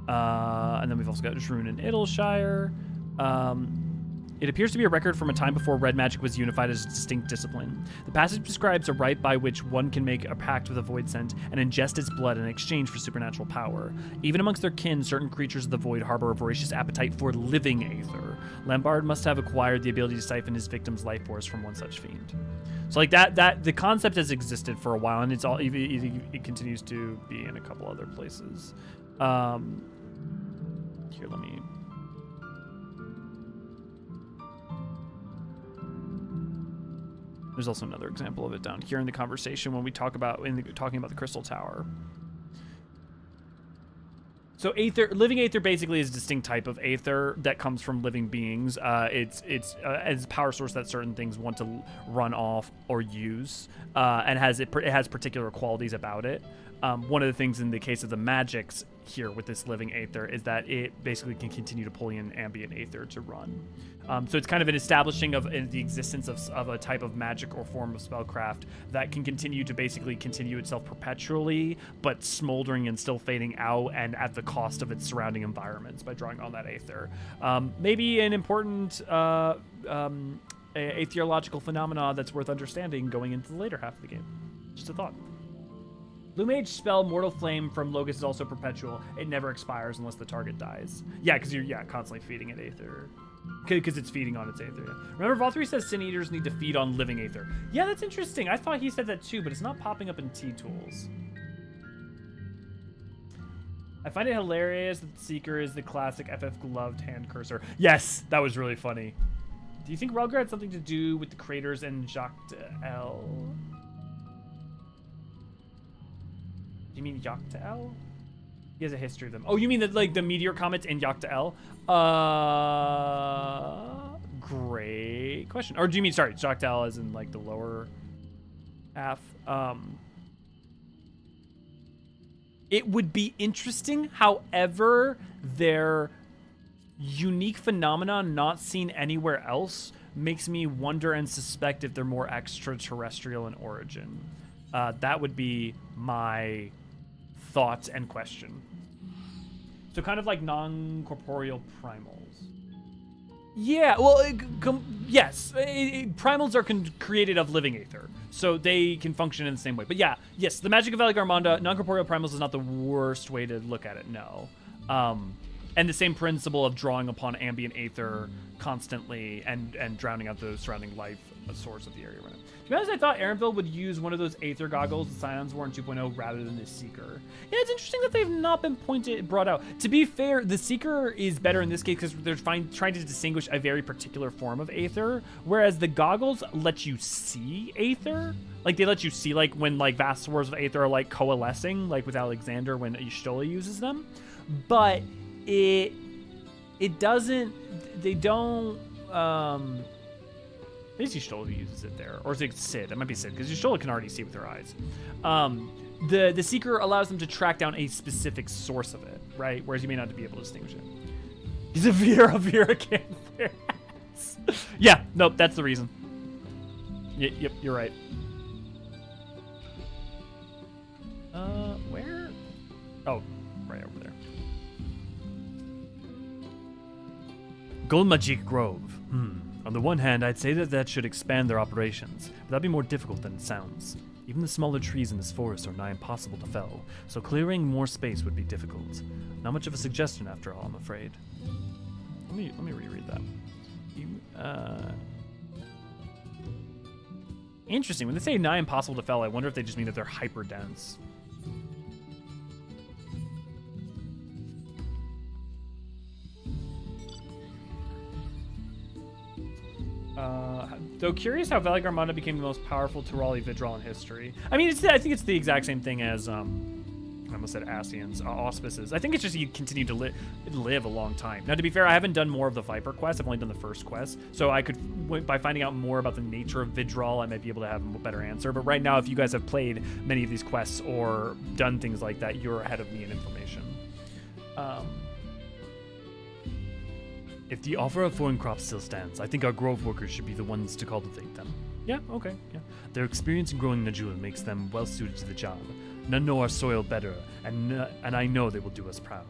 And then we've also got Shroon and Idleshire. It appears to be a record from a time before red magic was unified as a distinct discipline. The passage describes a rite by which one can make a pact with a void scent and ingest its blood in exchange for supernatural power. Even amongst their kin, certain creatures of the void harbor a voracious appetite for living aether. Lambard must have acquired the ability to siphon his victim's life force from one such fiend. So like that the concept has existed for a while, and it's all it continues to be in a couple other places. Here, let me. There's also another example of it down here in the conversation when we talk about talking about the Crystal Tower. So living aether basically is a distinct type of aether that comes from living beings. It's as a power source that certain things want to run off or use, and it has particular qualities about it. One of the things in the case of the magics here with this living aether is that it basically can continue to pull in ambient aether to run. So it's kind of an establishing of the existence of a type of magic or form of spellcraft that can continue to basically continue itself perpetually, but smoldering and still fading out, and at the cost of its surrounding environments by drawing on that aether. Maybe an important aetherological phenomena that's worth understanding going into the later half of the game. Just a thought. Blue Mage spell Mortal Flame from Logos is also perpetual. It never expires unless the target dies. Yeah, because you're constantly feeding it aether. Because it's feeding on its aether. Yeah. Remember, Valtteri says Sin Eaters need to feed on living aether. Yeah, that's interesting. I thought he said that too, but it's not popping up in T-Tools. I find it hilarious that the Seeker is the classic FF gloved hand cursor. Yes, that was really funny. Do you think Relgar had something to do with the craters and Jacques-L? Do you mean Yocta-El? He has a history of them. Oh, you mean the meteor comets in Yocta-El? Great question. Or do you mean, sorry, Jacques-El as in like the lower half? It would be interesting. However, their unique phenomenon not seen anywhere else makes me wonder and suspect if they're more extraterrestrial in origin. That would be my thoughts and question. So kind of like non-corporeal primals. Yeah, well, yes. Primals are created of living aether, so they can function in the same way. But yeah, yes, the magic of Valigarmonda, non-corporeal primals is not the worst way to look at it, no. And the same principle of drawing upon ambient aether constantly and drowning out the surrounding life source of the area. Right? To be honest, I thought Erenville would use one of those aether goggles the Scions wore in 2.0 rather than the Seeker. Yeah, it's interesting that they've not been brought out. To be fair, the Seeker is better in this case because they're trying to distinguish a very particular form of aether, whereas the goggles let you see aether. Like, they let you see, like, when, like, vast swords of aether are, like, coalescing, like with Alexander when Y'shtola uses them. But it doesn't, they don't, it's Y'shtola who uses it there, or is it Sid? It might be Sid, because Y'shtola can already see with her eyes. The Seeker allows them to track down a specific source of it, right? Whereas you may not be able to distinguish it. He's a Vera cancer. Yeah, nope, that's the reason. Yep, you're right. Where? Oh, right over there. Gold Magic Grove. On the one hand, I'd say that should expand their operations, but that'd be more difficult than it sounds. Even the smaller trees in this forest are nigh impossible to fell, so clearing more space would be difficult. Not much of a suggestion after all, I'm afraid. Let me reread that. Interesting. When they say nigh impossible to fell, I wonder if they just mean that they're hyper dense. Though curious how Valley Garmanda became the most powerful Turali Vidral in history. I mean, I think it's the exact same thing as, I almost said Ascians, auspices. I think it's just you continue to live a long time. Now, to be fair, I haven't done more of the Viper quest. I've only done the first quest. So I could, by finding out more about the nature of Vidral, I might be able to have a better answer. But right now, if you guys have played many of these quests or done things like that, you're ahead of me in information. If the offer of foreign crops still stands, I think our grove workers should be the ones to cultivate them. Yeah, okay, yeah. Their experience in growing Najul makes them well suited to the job. None know our soil better, and I know they will do us proud.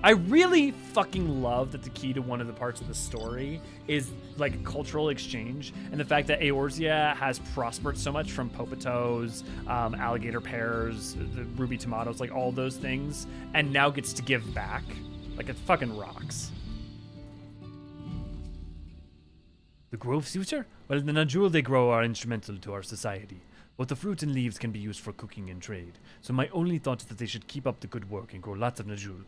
I really fucking love that the key to one of the parts of the story is like cultural exchange, and the fact that Eorzea has prospered so much from popetos, alligator pears, the ruby tomatoes, like all those things, and now gets to give back. Like, it fucking rocks. The grove's future? Well, the Najul they grow are instrumental to our society. Both the fruit and leaves can be used for cooking and trade. So my only thought is that they should keep up the good work and grow lots of Najul.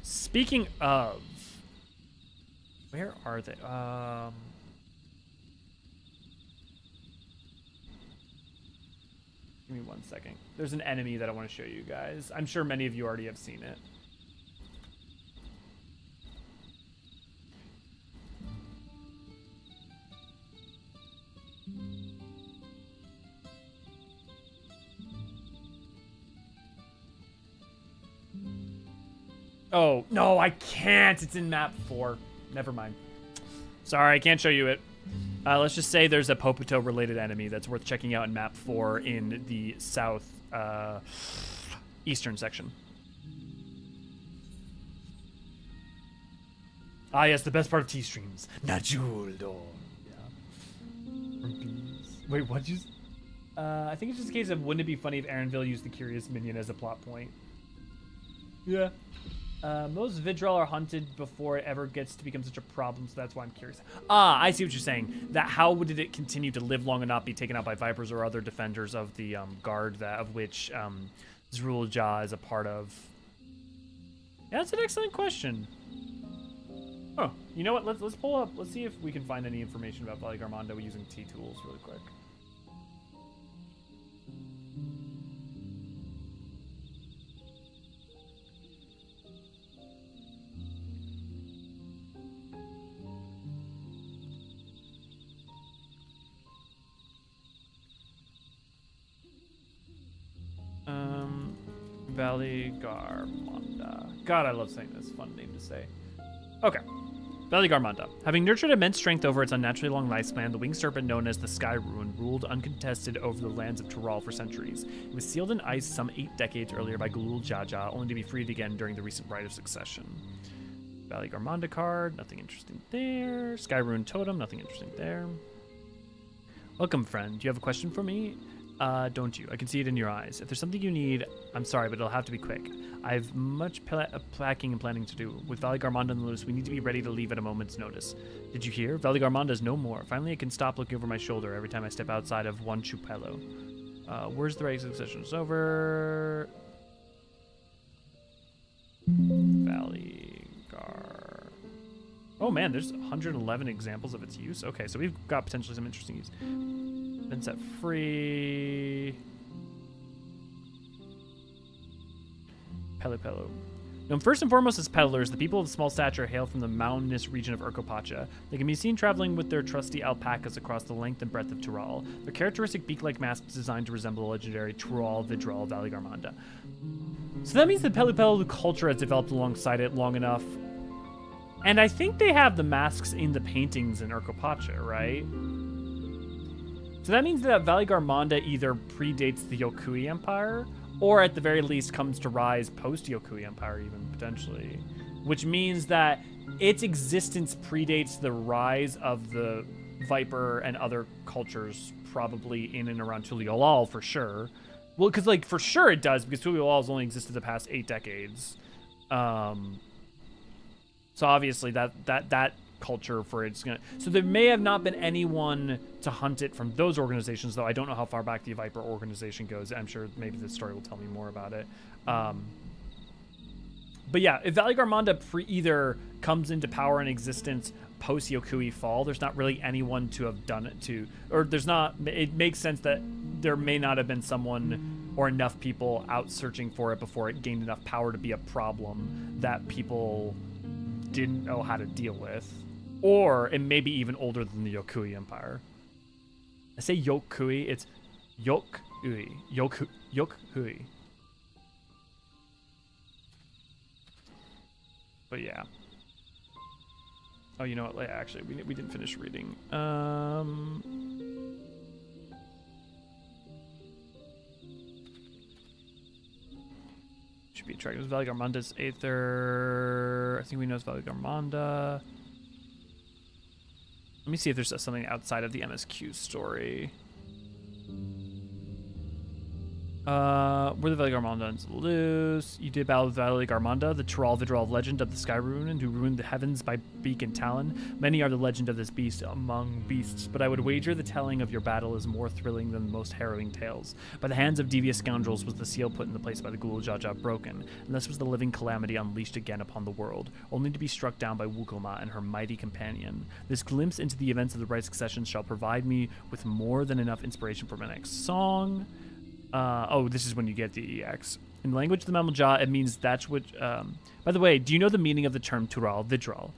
Speaking of... Where are they? Give me 1 second. There's an enemy that I want to show you guys. I'm sure many of you already have seen it. Oh, no, I can't. It's in map 4. Never mind. Sorry, I can't show you it. Let's just say there's a Popeto-related enemy that's worth checking out in map 4 in the south eastern section. Ah, yes, the best part of T-streams. Najul door. Yeah. Wait, what'd you... I think it's just a case of wouldn't it be funny if Erenville used the Curious Minion as a plot point? Yeah. Most Vidral are hunted before it ever gets to become such a problem, so that's why I'm curious. Ah, I see what you're saying. That how did it continue to live long and not be taken out by Vipers or other defenders of the guard that of which Zrul Ja is a part of? Yeah, that's an excellent question. Oh, you know what? Let's pull up. Let's see if we can find any information about Valley Garmanda using T-tools really quick. Valley Garmanda. God, I love saying this. Fun name to say. Okay. Valley Garmanda. Having nurtured immense strength over its unnaturally long lifespan, the winged serpent known as the Sky Ruin ruled uncontested over the lands of Tural for centuries. It was sealed in ice some 8 decades earlier by Gulul Jaja, only to be freed again during the recent Rite of Succession. Valley Garmanda card. Nothing interesting there. Sky Ruin totem. Nothing interesting there. Welcome, friend. Do you have a question for me? Don't you? I can see it in your eyes. If there's something you need, I'm sorry, but it'll have to be quick. I have much packing and planning to do. With Valley Garmanda on the loose, we need to be ready to leave at a moment's notice. Did you hear? Valley Garmanda is no more. Finally, I can stop looking over my shoulder every time I step outside of one Chupello. Where's the right succession? It's over. Valley Gar. Oh man, there's 111 examples of its use. Okay, so we've got potentially some interesting use. Been set free. Pelipello. Known first and foremost as peddlers, the people of small stature hail from the mountainous region of Urkopacha. They can be seen traveling with their trusty alpacas across the length and breadth of Tural. Their characteristic beak-like masks designed to resemble the legendary Tural Vidral Valley Garmanda. So that means the Pelipello culture has developed alongside it long enough. And I think they have the masks in the paintings in Urkopacha, right? So that means that Valley Garmanda either predates the Yokui Empire, or at the very least comes to rise post-Yokui Empire even, potentially. Which means that its existence predates the rise of the Viper and other cultures, probably in and around Tuliolal for sure. Well, because, like, for sure it does, because Tuliolal has only existed the past 8 decades. So obviously that culture for it's gonna, so there may have not been anyone to hunt it from those organizations, though I don't know how far back the Viper organization goes. I'm sure maybe the story will tell me more about it. But yeah, if Valley Garmonda either comes into power and existence post Yokui fall, there's not really anyone to have done it to, or there's not. It makes sense that there may not have been someone or enough people out searching for it before it gained enough power to be a problem that people didn't know how to deal with, or it may be even older than the Yokui Empire. I say Yokui, it's Yokui. Yokui. But yeah. Oh, you know what? Actually, we didn't finish reading. Should be attractive. Valley Garmonda's Aether. I think we know it's Valley Garmonda. Let me see if there's something outside of the MSQ story. We're the Valley Garmondans loose. You did battle with Valley Garmonda, the Tural Vidral legend of the Sky Ruin, who ruined the heavens by beak and talon. Many are the legend of this beast among beasts, but I would wager the telling of your battle is more thrilling than most harrowing tales. By the hands of devious scoundrels was the seal put into place by the Ghoul Jaja broken, and this was the living calamity unleashed again upon the world, only to be struck down by Wukoma and her mighty companion. This glimpse into the events of the right succession shall provide me with more than enough inspiration for my next song. Oh, this is when you get the EX. In the language of the Mamalja, it means that's what... by the way, do you know the meaning of the term Tural, Vidral?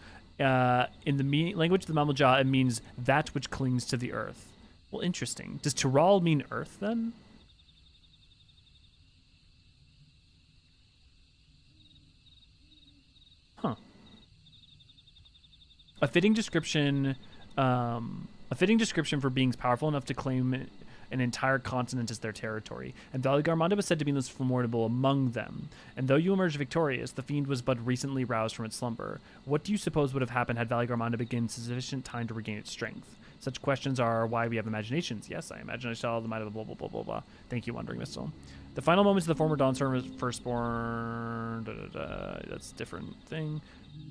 In the language of the Mamalja, it means that which clings to the earth. Well, interesting. Does Tural mean earth, then? Huh. A fitting description for beings powerful enough to claim an entire continent as their territory, and Valley Garmonda was said to be most formidable among them. And though you emerged victorious, the fiend was but recently roused from its slumber. What do you suppose would have happened had Valley Garmonda begun sufficient time to regain its strength? Such questions are why we have imaginations. Yes, I imagine I saw the might of the blah blah blah blah blah. Thank you, Wandering Missile. The final moments of the former Dawnstorm firstborn. That's a different thing.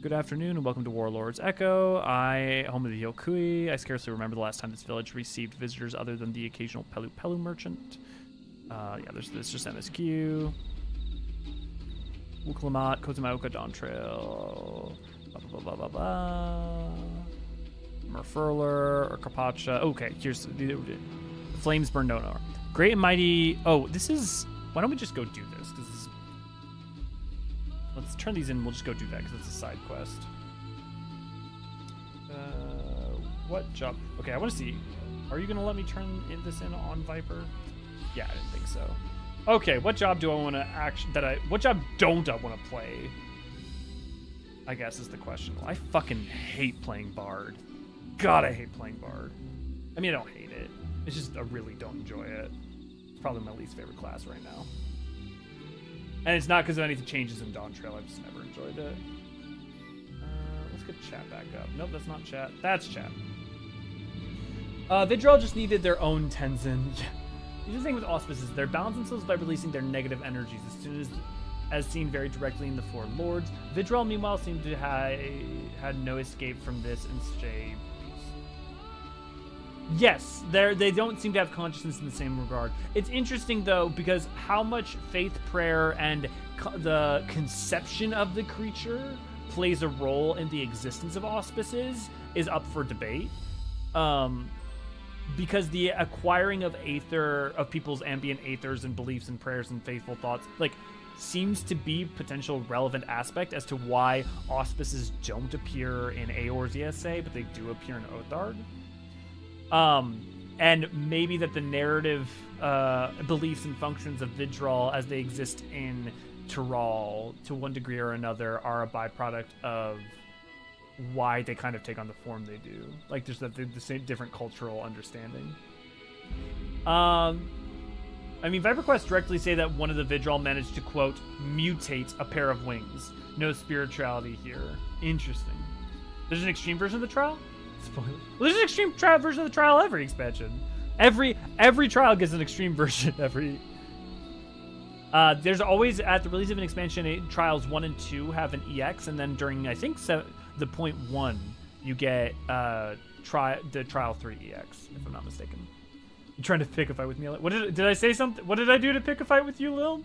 Good afternoon and welcome to Warlord's Echo. Home of the Yokui. I scarcely remember the last time this village received visitors other than the occasional Pelu Pelu merchant. Yeah, there's just MSQ. Wuklamat, Kozumaoka, Dawn Trail. Blah, blah, blah, blah, blah. Merfurler, or Carpacha. Okay, here's the Flames Burn Dono. Great and Mighty. Oh, this is... Why don't we just go do this? Because this is... Let's turn these in. We'll just go do that because it's a side quest. What job? Okay, I want to see. Are you going to let me turn this in on Viper? Yeah, I didn't think so. Okay, what job do I want to what job don't I want to play? I guess is the question. I fucking hate playing Bard. God, I hate playing Bard. I mean, I don't hate it. It's just I really don't enjoy it. It's probably my least favorite class right now. And it's not because of anything changes in Dawn Trail. I've just never enjoyed it. Let's get chat back up. Nope, that's not chat. That's chat. Vidral just needed their own Tenzin. Here's the thing with auspices. They balance themselves by releasing their negative energies as seen very directly in the Four Lords. Vidral, meanwhile, seemed to had no escape from this and stay peace. Yes, they don't seem to have consciousness in the same regard. It's interesting, though, because how much faith, prayer, and the conception of the creature plays a role in the existence of auspices is up for debate. Because the acquiring of aether, of people's ambient aethers and beliefs and prayers and faithful thoughts, seems to be potential relevant aspect as to why auspices don't appear in Eorzean, say, but they do appear in Othard. And maybe that the narrative beliefs and functions of Vidral as they exist in Tural to one degree or another are a byproduct of why they kind of take on the form they do. There's the same different cultural understanding. I mean, ViperQuest directly say that one of the Vidral managed to, quote, mutate a pair of wings. No spirituality here. Interesting. There's an extreme version of the trial? Spoiler. Well, there's an extreme version of the trial every expansion. Every trial gets an extreme version every... there's always, at the release of an expansion, trials 1 and 2 have an EX, and then during, I think, the point 1, you get the trial 3 EX, if I'm not mistaken. You trying to pick a fight with me? What did I say something? What did I do to pick a fight with you, Lil?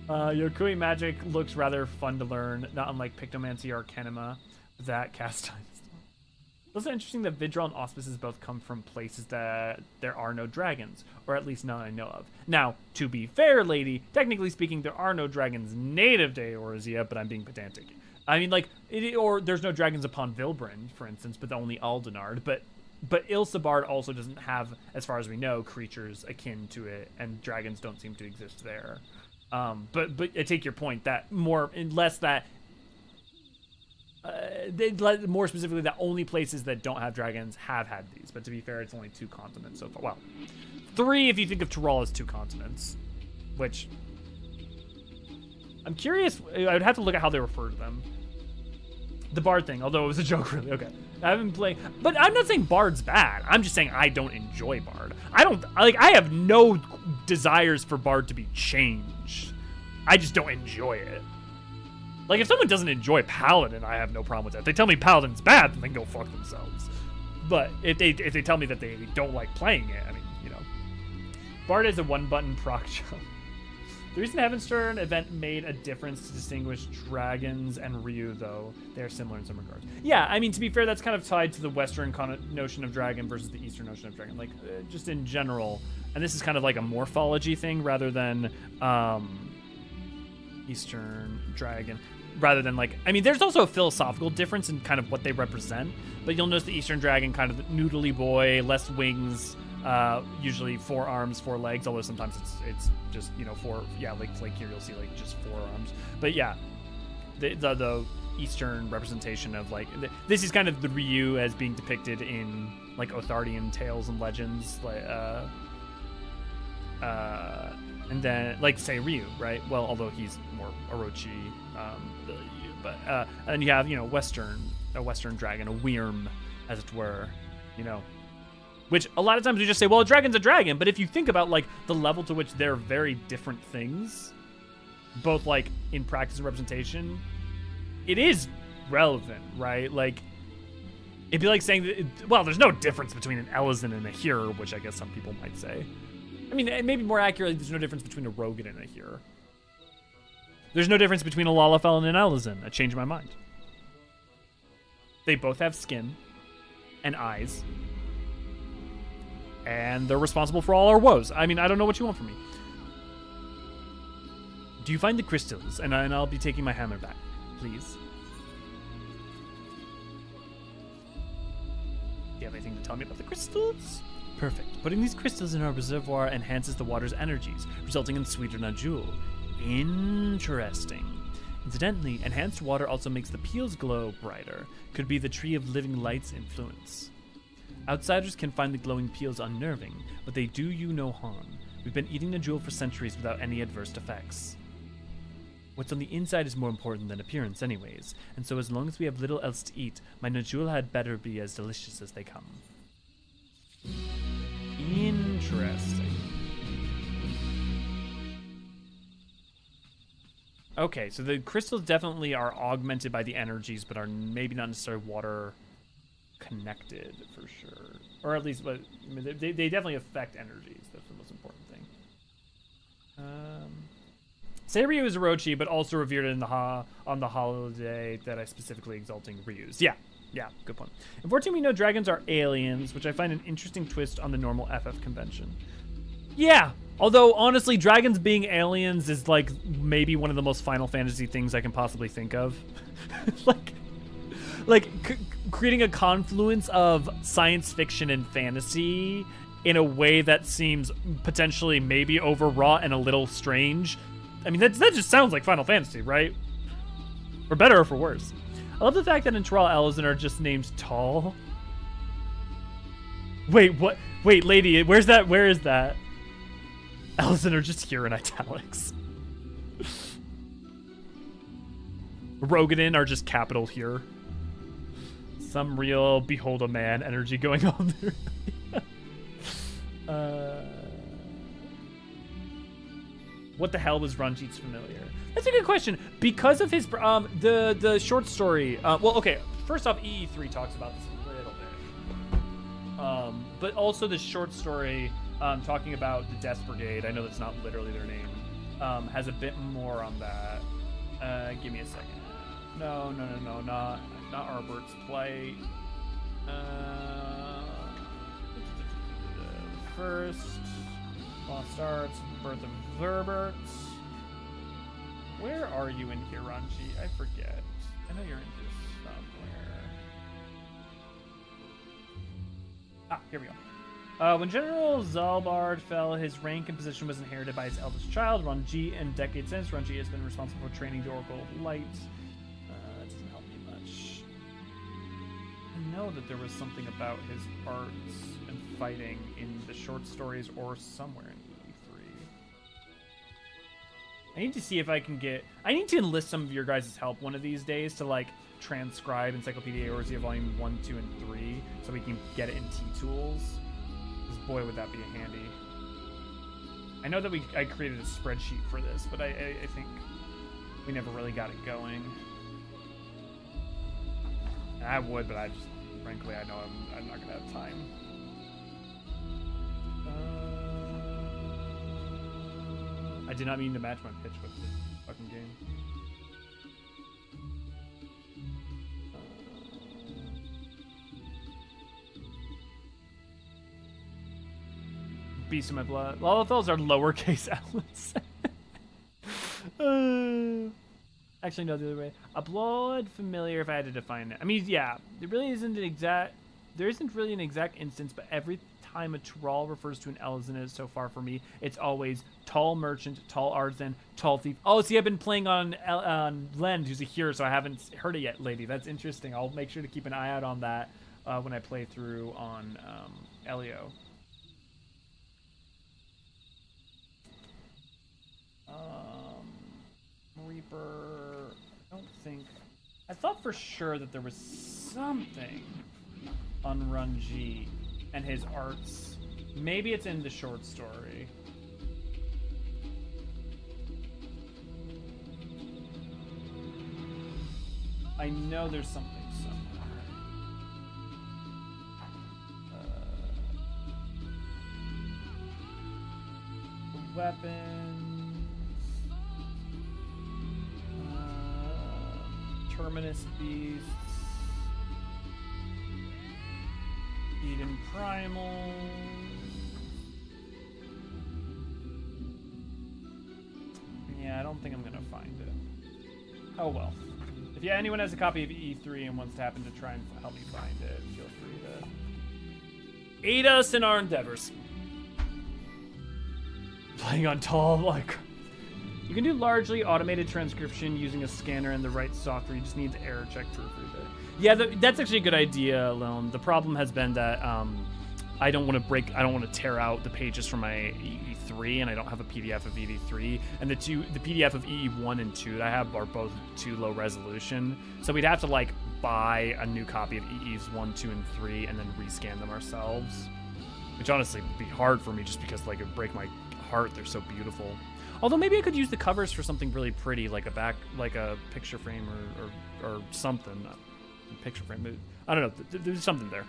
Yokui magic looks rather fun to learn, not unlike Pictomancy or Arcanima. That cast time. It's also interesting that Vidral and Auspices both come from places that there are no dragons, or at least none I know of. Now, to be fair, lady, technically speaking, there are no dragons native to Eorzea, but I'm being pedantic. I mean, like, or there's no dragons upon Vilbrand, for instance, but only Aldenard. But Ilsabard also doesn't have, as far as we know, creatures akin to it, and dragons don't seem to exist there. But I take your point that more specifically that only places that don't have dragons have had these. But to be fair, it's only 2 continents so far. Well, 3 if you think of Tural as 2 continents, which I'm curious. I would have to look at how they refer to them. The Bard thing, although it was a joke, really. Okay, I haven't played, but I'm not saying Bard's bad. I'm just saying I don't enjoy Bard. I have no desires for Bard to be changed. I just don't enjoy it. Like, if someone doesn't enjoy Paladin, I have no problem with that. If they tell me Paladin's bad, then they can go fuck themselves. But if they tell me that they don't like playing it, I mean, you know. Bard is a 1-button proc jump. The recent Heavenstern event made a difference to distinguish dragons and Ryu, though they are similar in some regards. Yeah, I mean, to be fair, that's kind of tied to the Western notion of dragon versus the Eastern notion of dragon. Like, just in general. And this is kind of like a morphology thing rather than Eastern dragon. Rather than, like, I mean, there's also a philosophical difference in kind of what they represent. But you'll notice the Eastern dragon, kind of noodly boy, less wings, usually 4 arms, 4 legs, although sometimes it's just, you know, 4, yeah, like here you'll see like just 4 arms. But yeah, the Eastern representation of, like, this is kind of the Ryu as being depicted in like Othardian tales and legends, like and then, like, say Ryu, right? Well, although he's more Orochi, but and then you have, you know, a Western dragon, a Wyrm, as it were, you know. Which a lot of times we just say, well, a dragon's a dragon, but if you think about, like, the level to which they're very different things, both, like, in practice and representation, it is relevant, right? Like, it'd be like saying that, well, there's no difference between an Eorzean and a Hero, which I guess some people might say. I mean, maybe more accurately, there's no difference between a Rogan and a Hero. There's no difference between a Lalafell and an Eorzean. I changed my mind. They both have skin and eyes. And they're responsible for all our woes. I mean, I don't know what you want from me. Do you find the crystals? And I'll be taking my hammer back, please. Do you have anything to tell me about the crystals? Perfect. Putting these crystals in our reservoir enhances the water's energies, resulting in sweeter nodule. Interesting. Incidentally, enhanced water also makes the peels glow brighter. Could be the Tree of Living Light's influence. Outsiders can find the glowing peels unnerving, but they do you no harm. We've been eating the jewel for centuries without any adverse effects. What's on the inside is more important than appearance anyways, and so as long as we have little else to eat, my nodule had better be as delicious as they come. Interesting. Okay, so the crystals definitely are augmented by the energies, but are maybe not necessarily water connected for sure, or at least, but I mean, they definitely affect energies. That's the most important thing. Say Ryu is Orochi, but also revered in on the holiday that I specifically exalting Ryu's. Yeah, good point. Unfortunately, we know dragons are aliens, which I find an interesting twist on the normal FF convention. Yeah, although honestly, dragons being aliens is like maybe one of the most Final Fantasy things I can possibly think of. Creating a confluence of science fiction and fantasy in a way that seems potentially maybe overwrought and a little strange. I mean, that just sounds like Final Fantasy, right? For better or for worse. I love the fact that in Tural, Eorzean are just named Tall. Wait, what? Wait, lady, where's that? Where is that? Eorzean are just here in italics. Roganin are just capital here. Some real behold a man energy going on there. What the hell was Ranjit's familiar? That's a good question. Because of his the short story. Well, okay. First off, EE3 talks about this a little bit. But also the short story talking about the Death Brigade. I know that's not literally their name. has a bit more on that. Give me a second. No, not Arbert's plight. First, Lost Arts, Birth of Verbert. Where are you in here, Ranji? I forget. I know you're in here somewhere. Ah, here we go. When General Zalbard fell, his rank and position was inherited by his eldest child, Ranji, and decades since, Ranji has been responsible for training the Oracle of Light. That doesn't help me much. I know that there was something about his arts and fighting in the short stories or somewhere in E3. I need to see if I can get... I need to enlist some of your guys' help one of these days to, like, transcribe Encyclopedia Eorzea Volume 1, 2, and 3 so we can get it in T-Tools. Because boy, would that be handy. I know that I created a spreadsheet for this, but I think we never really got it going. I would, but I just... Frankly, I know I'm not going to have time. I did not mean to match my pitch with this fucking game. Beast in my blood. All of those are lowercase L's. Actually, no, the other way. A blood familiar, if I had to define it. I mean, yeah, there isn't really an exact instance, but every time a Tural refers to an Eorzean so far for me, it's always tall merchant, tall artisan, tall thief. Oh, see, I've been playing on Lend, who's a hero, so I haven't heard it yet, lady. That's interesting. I'll make sure to keep an eye out on that when I play through on Elio. Reaper, I don't think... I thought for sure that there was something on Ranji and his arts. Maybe it's in the short story. I know there's something somewhere. Weapons. Terminus beasts. Eden Primal. Yeah, I don't think I'm gonna find it. Oh well. If anyone has a copy of E3 and wants to happen to try and help me find it, feel free to aid us in our endeavors. Playing on tall, like... You can do largely automated transcription using a scanner and the right software. You just need to error check to approve it. Yeah, that's actually a good idea, Lone. The problem has been that I don't want to tear out the pages from my EE3, and I don't have a PDF of EE3. And the PDF of EE1 and 2 that I have are both too low resolution. So we'd have to like buy a new copy of EEs 1, 2, and 3, and then rescan them ourselves. Which honestly would be hard for me, just because like it would break my heart. They're so beautiful. Although maybe I could use the covers for something really pretty, like a picture frame or something. Picture frame. I don't know. There's something there.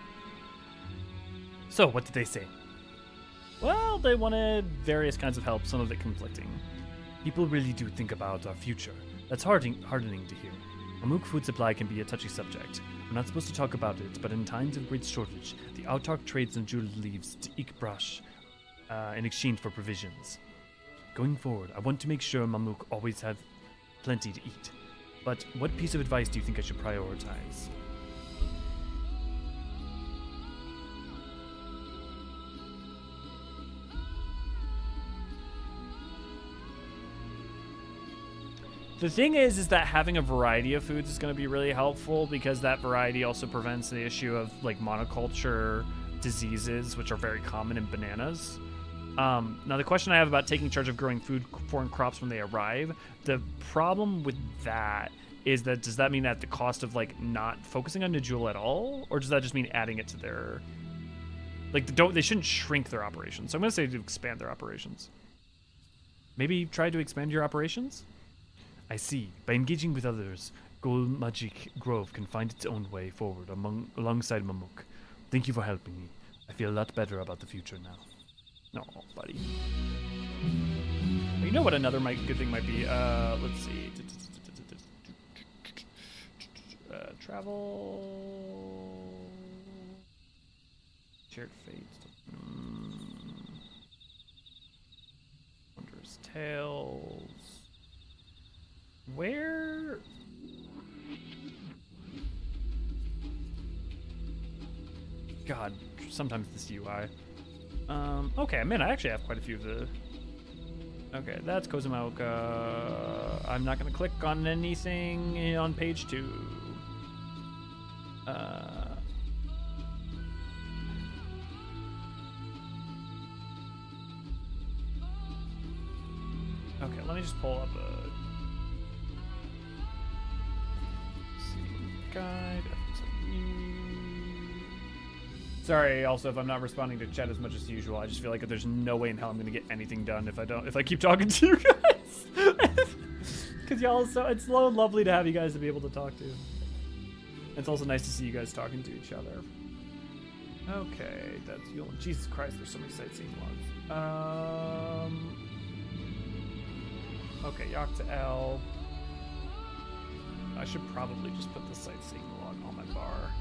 So, what did they say? Well, they wanted various kinds of help, some of it conflicting. People really do think about our future. That's hardening to hear. Amuk food supply can be a touchy subject. We're not supposed to talk about it, but in times of great shortage, the Autarch trades and jeweled leaves to Ikbrash in exchange for provisions. Going forward, I want to make sure Mamuk always have plenty to eat. But what piece of advice do you think I should prioritize? The thing is that having a variety of foods is going to be really helpful, because that variety also prevents the issue of like monoculture diseases, which are very common in bananas. Now the question I have about taking charge of growing foreign crops when they arrive, the problem with that is that, does that mean at the cost of like not focusing on Nijul at all? Or does that just mean adding it to their, like, they shouldn't shrink their operations. So I'm going to say to expand their operations. Maybe try to expand your operations? I see. By engaging with others, Gold Magic Grove can find its own way forward alongside Mamuk. Thank you for helping me. I feel a lot better about the future now. No, buddy. You know what another good thing might be? Let's see. Travel. Shared fates. Wondrous tales. Where? God, sometimes this UI. Okay, man, I actually have quite a few of the... Okay, that's Kozumaoka. I'm not going to click on anything on page 2. Okay, let me just pull up a... guide. Sorry, also, if I'm not responding to chat as much as usual. I just feel like there's no way in hell I'm gonna get anything done if I keep talking to you guys. Because y'all, it's so lovely to have you guys to be able to talk to. It's also nice to see you guys talking to each other. Okay, that's Jesus Christ. There's so many sightseeing logs. Okay, Yakta L. I should probably just put the sightseeing log on my bar.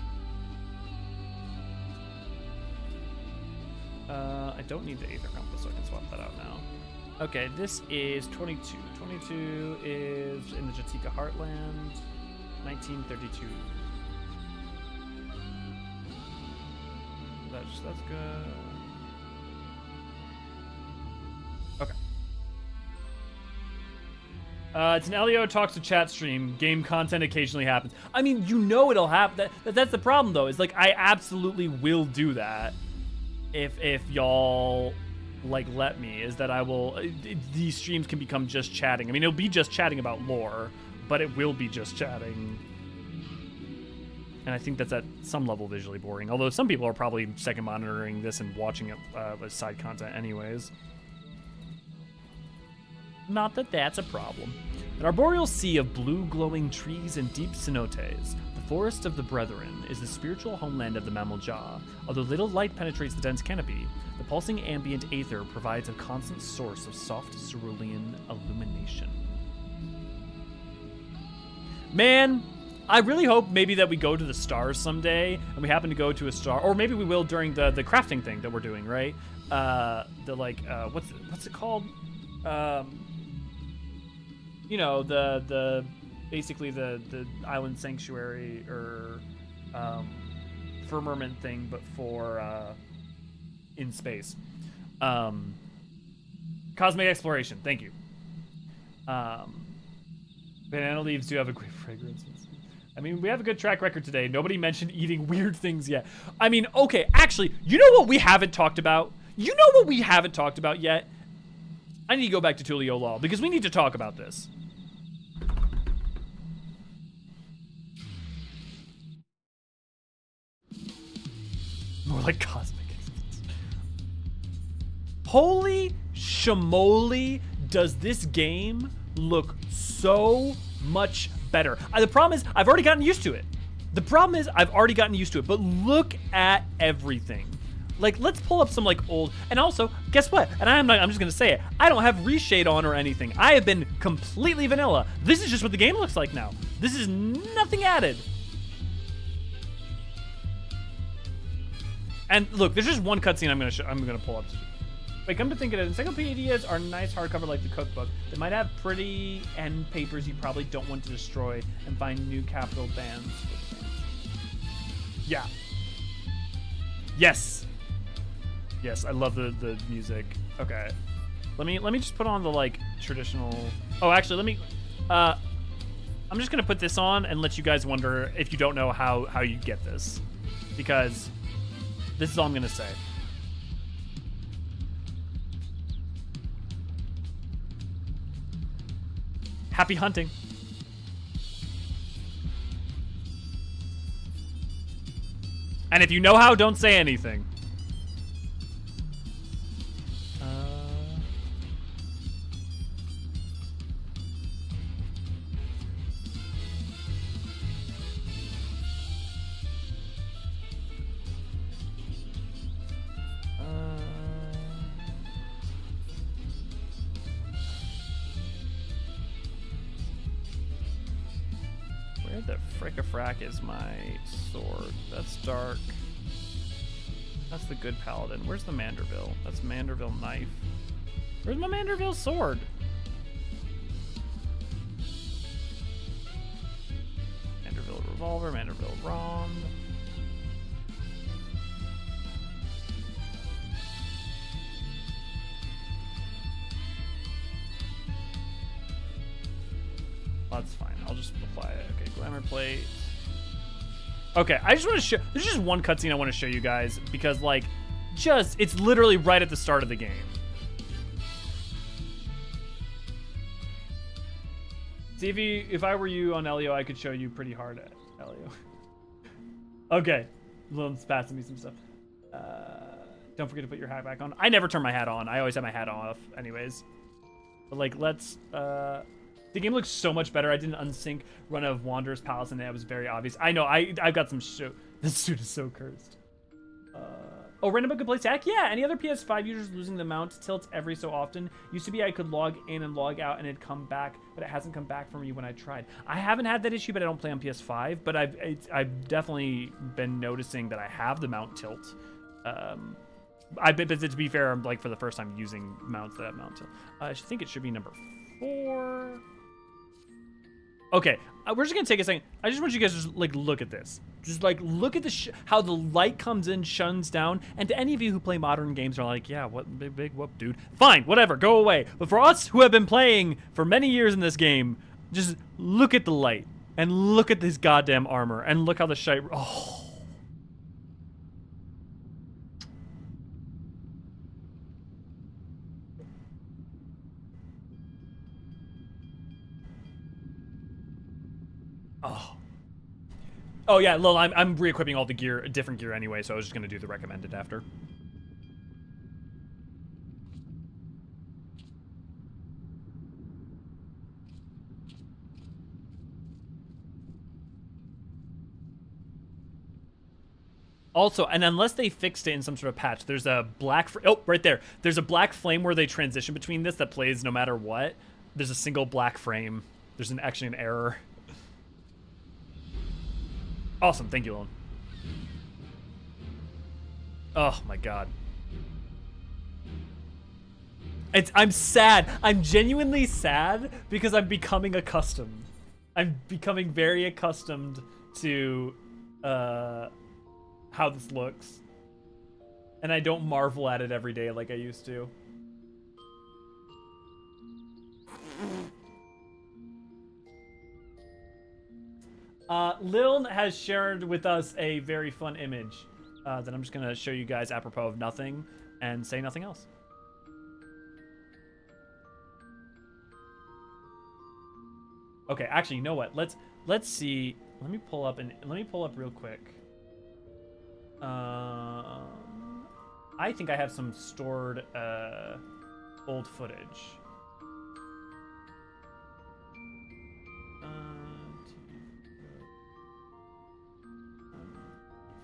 I don't need the Aether Compass, so I can swap that out now. Okay, this is 22. 22 is in the Jatika Heartland, 1932. That's good. Okay. It's an Elio talks to chat stream. Game content occasionally happens. I mean, you know it'll happen. That's the problem, though. Is like I absolutely will do that if y'all like let me. Is that I will? These streams can become just chatting. I mean, it'll be just chatting about lore, but it will be just chatting. And I think that's at some level visually boring. Although some people are probably second monitoring this and watching it as side content anyways. Not that that's a problem. An arboreal sea of blue glowing trees and deep cenotes, the forest of the Brethren is the spiritual homeland of the mammal jaw. Although little light penetrates the dense canopy, the pulsing ambient aether provides a constant source of soft cerulean illumination. Man, I really hope maybe that we go to the stars someday, and we happen to go to a star, or maybe we will during the crafting thing that we're doing, right? What's it called? You know, the basically the island sanctuary or firmament thing, but for in space. Cosmic exploration. Thank you. Banana leaves do have a great fragrance. I mean, we have a good track record today. Nobody mentioned eating weird things yet. I mean, okay, actually, you know what we haven't talked about? You know what we haven't talked about yet? I need to go back to Tulio Law because we need to talk about this. More like cosmic experience. Holy shamoli, does this game look so much better. The problem is I've already gotten used to it. But look at everything. Like, let's pull up some like old, and also, guess what? And I'm just gonna say it. I don't have reshade on or anything. I have been completely vanilla. This is just what the game looks like now. This is nothing added. And look, there's just one cutscene I'm gonna pull up. Wait, come to think of it, encyclopedias are nice hardcover like the cookbook. They might have pretty end papers you probably don't want to destroy and find new capital bands. Yeah. Yes. Yes, I love the music. Okay. Let me just put on the like traditional. Oh, actually, let me. I'm just gonna put this on and let you guys wonder if you don't know how you get this, because this is all I'm gonna say. Happy hunting. And if you know how, don't say anything. the frick-a-frack is my sword? That's dark. That's the good paladin. Where's the Manderville? That's Manderville knife. Where's my Manderville sword? Manderville revolver, Manderville rond. That's fine. I'll just apply it. Okay, glamour plate. Okay, I just want to show. There's just one cutscene I want to show you guys because, like, it's literally right at the start of the game. See, if I were you on Elio, I could show you pretty hard at Elio. Okay, Lil's passing me some stuff. Don't forget to put your hat back on. I never turn my hat on. I always have my hat off, anyways. But like, let's. The game looks so much better. I did an unsync run of Wanderer's Palace, and that was very obvious. I know. I've got some show. This suit is so cursed. Oh, random book could play tech? Yeah, any other PS5 users losing the mount tilts every so often. Used to be I could log in and log out and it'd come back, but it hasn't come back for me when I tried. I haven't had that issue, but I don't play on PS5, but I've definitely been noticing that I have the mount tilt. But to be fair, I'm like for the first time using mounts that have mount tilt. I think it should be number 4. Okay, we're just gonna take a second. I just want you guys to just like look at this. Just like look at the how the light comes in, shuns down. And to any of you who play modern games are like, yeah, what big whoop, dude. Fine, whatever, go away. But for us who have been playing for many years in this game, just look at the light and look at this goddamn armor and look how the shite. Oh. Oh yeah, Lil, I'm re-equipping all the gear, different gear anyway, so I was just gonna do the recommended after. Also, and unless they fixed it in some sort of patch, there's a black, oh, right there. There's a black flame where they transition between this that plays no matter what. There's a single black frame. There's actually an error. Awesome, thank you, Lone. Oh my god. I'm sad. I'm genuinely sad because I'm becoming accustomed. I'm becoming very accustomed to how this looks. And I don't marvel at it every day like I used to. Lil has shared with us a very fun image that I'm just going to show you guys apropos of nothing and say nothing else. Okay, actually, you know what? Let's see. Let me pull up real quick. I think I have some stored old footage.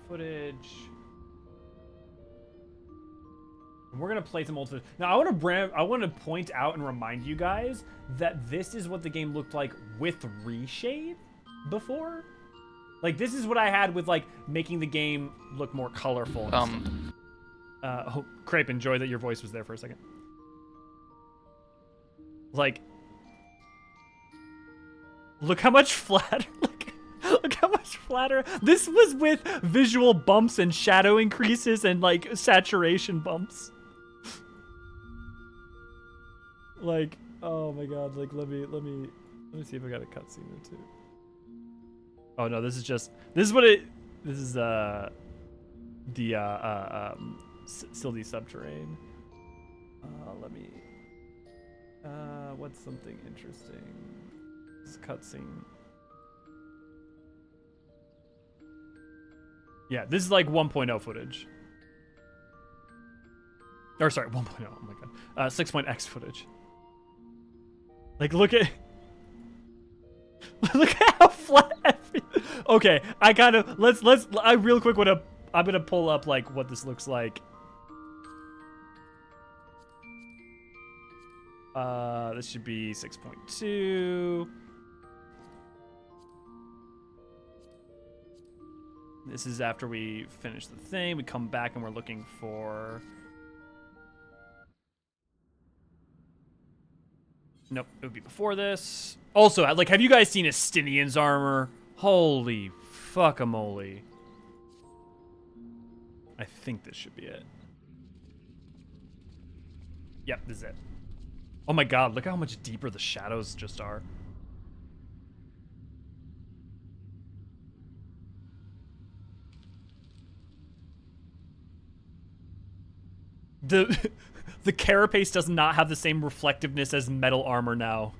Footage. And we're gonna play some old footage. Now I want to point out and remind you guys that this is what the game looked like with reshade before. Like this is what I had with like making the game look more colorful. Oh, Crepe, enjoy that your voice was there for a second. Like, look how much flatter. Look how much flatter. This was with visual bumps and shadow increases and like saturation bumps. Like, oh my god, like let me see if I got a cutscene or two. Oh no, this is the Sildy subterrane. What's something interesting? This cutscene. Yeah, this is like 1.0 footage. Or sorry, 1.0, oh my god. 6.x footage. Like, look at how flat. Okay, I kind of I real quick I'm gonna pull up like what this looks like. This should be 6.2. This is after we finish the thing. We come back and we're looking for... Nope, it would be before this. Also, like, have you guys seen Estinian's armor? Holy fuckamole. I think this should be it. Yep, this is it. Oh my god, look how much deeper the shadows just are. The carapace does not have the same reflectiveness as metal armor now.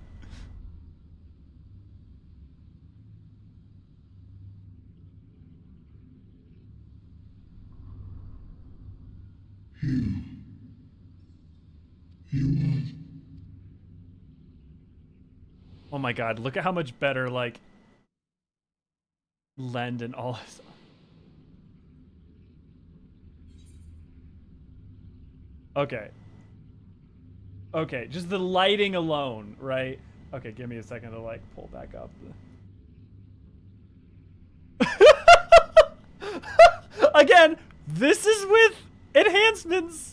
Oh my god, look at how much better, like, lend and all this. Okay. Okay, just the lighting alone, right? Okay, give me a second to, like, pull back up. Again, this is with enhancements.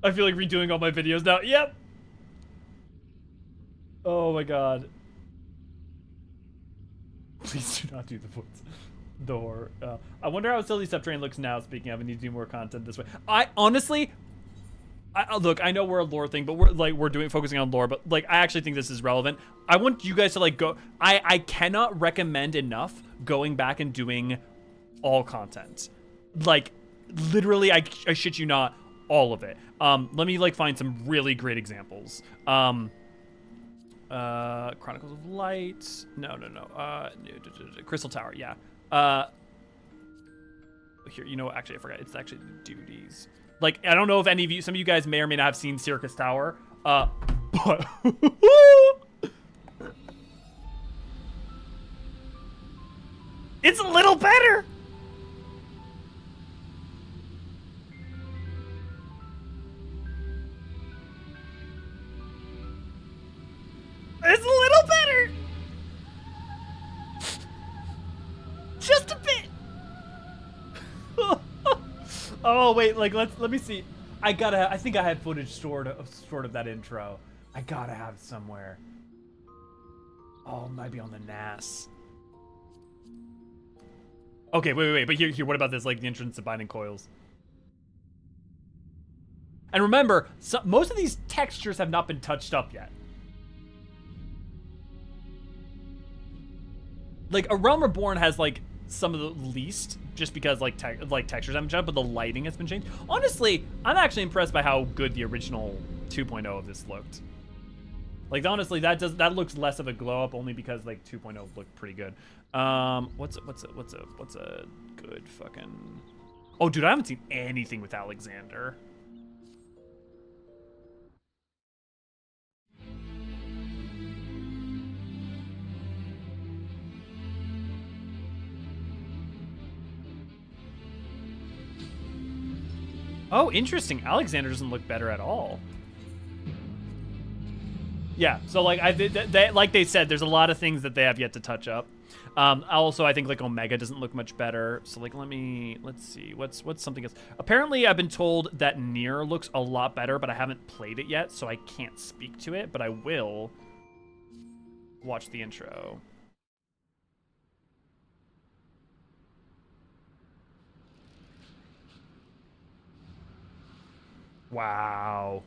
I feel like redoing all my videos now. Yep. Oh my god. Please do not do the voice. Door. I wonder how Silly Subterranean looks now. Speaking of, I need to do more content this way. I honestly, look, I know we're a lore thing, but we're doing focusing on lore, but like I actually think this is relevant. I want you guys to like go. I cannot recommend enough going back and doing all content. Like literally, I shit you not, all of it. Let me like find some really great examples. Chronicles of Light. No. Crystal Tower. Yeah. Here, you know, actually, I forgot. It's actually the duties. Like, I don't know if any of you, some of you guys may or may not have seen Circus Tower. But it's a little better. It's a little better. Just a bit. Oh wait, like let me see. I think I had footage stored of that intro. I gotta have it somewhere. Oh, it might be on the NAS. Okay, wait. But here, what about this? Like the entrance to Binding Coils. And remember, most of these textures have not been touched up yet. Like, A Realm Reborn has, like, some of the least, just because, like, textures haven't changed, but the lighting has been changed. Honestly, I'm actually impressed by how good the original 2.0 of this looked. Like, honestly, that looks less of a glow-up, only because, like, 2.0 looked pretty good. What's a good fucking... Oh, dude, I haven't seen anything with Alexander. Oh, interesting. Alexander doesn't look better at all. Yeah, so like like they said, there's a lot of things that they have yet to touch up. Also, I think like Omega doesn't look much better. So like let's see, what's something else? Apparently, I've been told that Nier looks a lot better, but I haven't played it yet, so I can't speak to it. But I will watch the intro. Wow.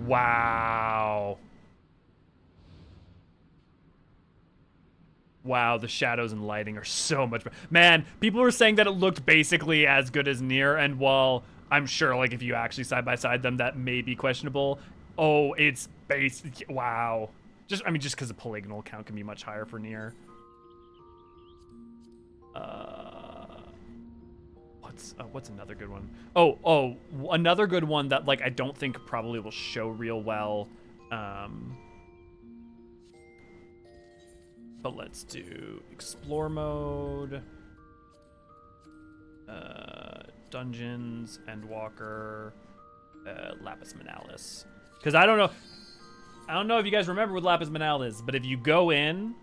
Wow. Wow, the shadows and lighting are so much better. Man, people were saying that it looked basically as good as Nier, and while I'm sure, like, if you actually side-by-side them, that may be questionable. Oh, it's wow. Just because the polygonal count can be much higher for Nier. What's another good one? Oh, another good one that like I don't think probably will show real well. But let's do explore mode. Dungeons, Endwalker, Lapis Manalis. Because I don't know if you guys remember what Lapis Manalis, but if you go in,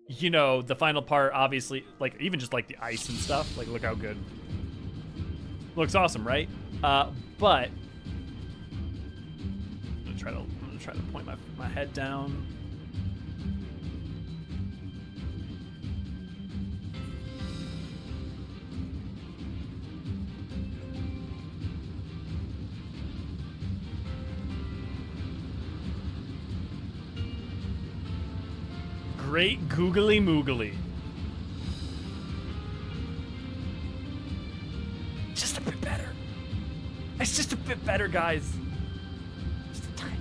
you know, the final part, obviously, like, even just, like, the ice and stuff, like, look how good. Looks awesome, right? But I'm gonna try to point my head down. Great googly moogly. Just a bit better. It's just a bit better, guys. Just a tiny.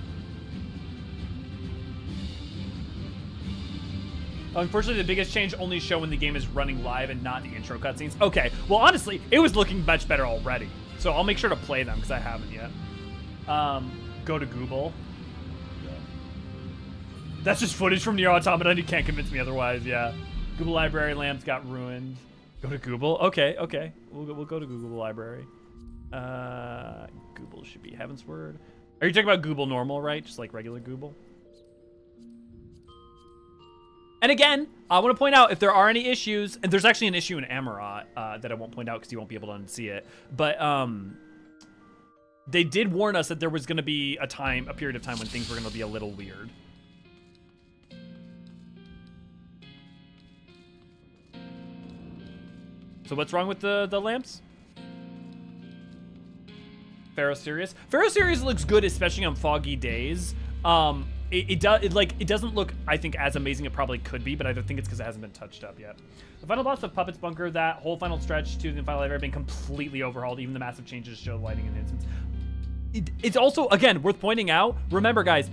Unfortunately, the biggest change only show when the game is running live and not the intro cutscenes. Okay, well, honestly, it was looking much better already. So I'll make sure to play them because I haven't yet. Go to Google. That's just footage from Nier Automata, and you can't convince me otherwise, yeah. Google Library lamps got ruined. Go to Google? Okay. We'll go to Google Library. Google should be Heavensward. Are you talking about Google normal, right? Just like regular Google? And again, I want to point out if there are any issues, and there's actually an issue in Amarat that I won't point out because you won't be able to unsee it. But they did warn us that there was going to be a period of time when things were going to be a little weird. So what's wrong with the lamps? Pharaoh Sirius. Pharaoh Sirius looks good, especially on foggy days. It doesn't look, I think, as amazing it probably could be, but I don't think it's because it hasn't been touched up yet. The final boss of Puppet's Bunker, that whole final stretch to the final library, been completely overhauled. Even the massive changes show lighting and instance. It's also, again, worth pointing out. Remember, guys,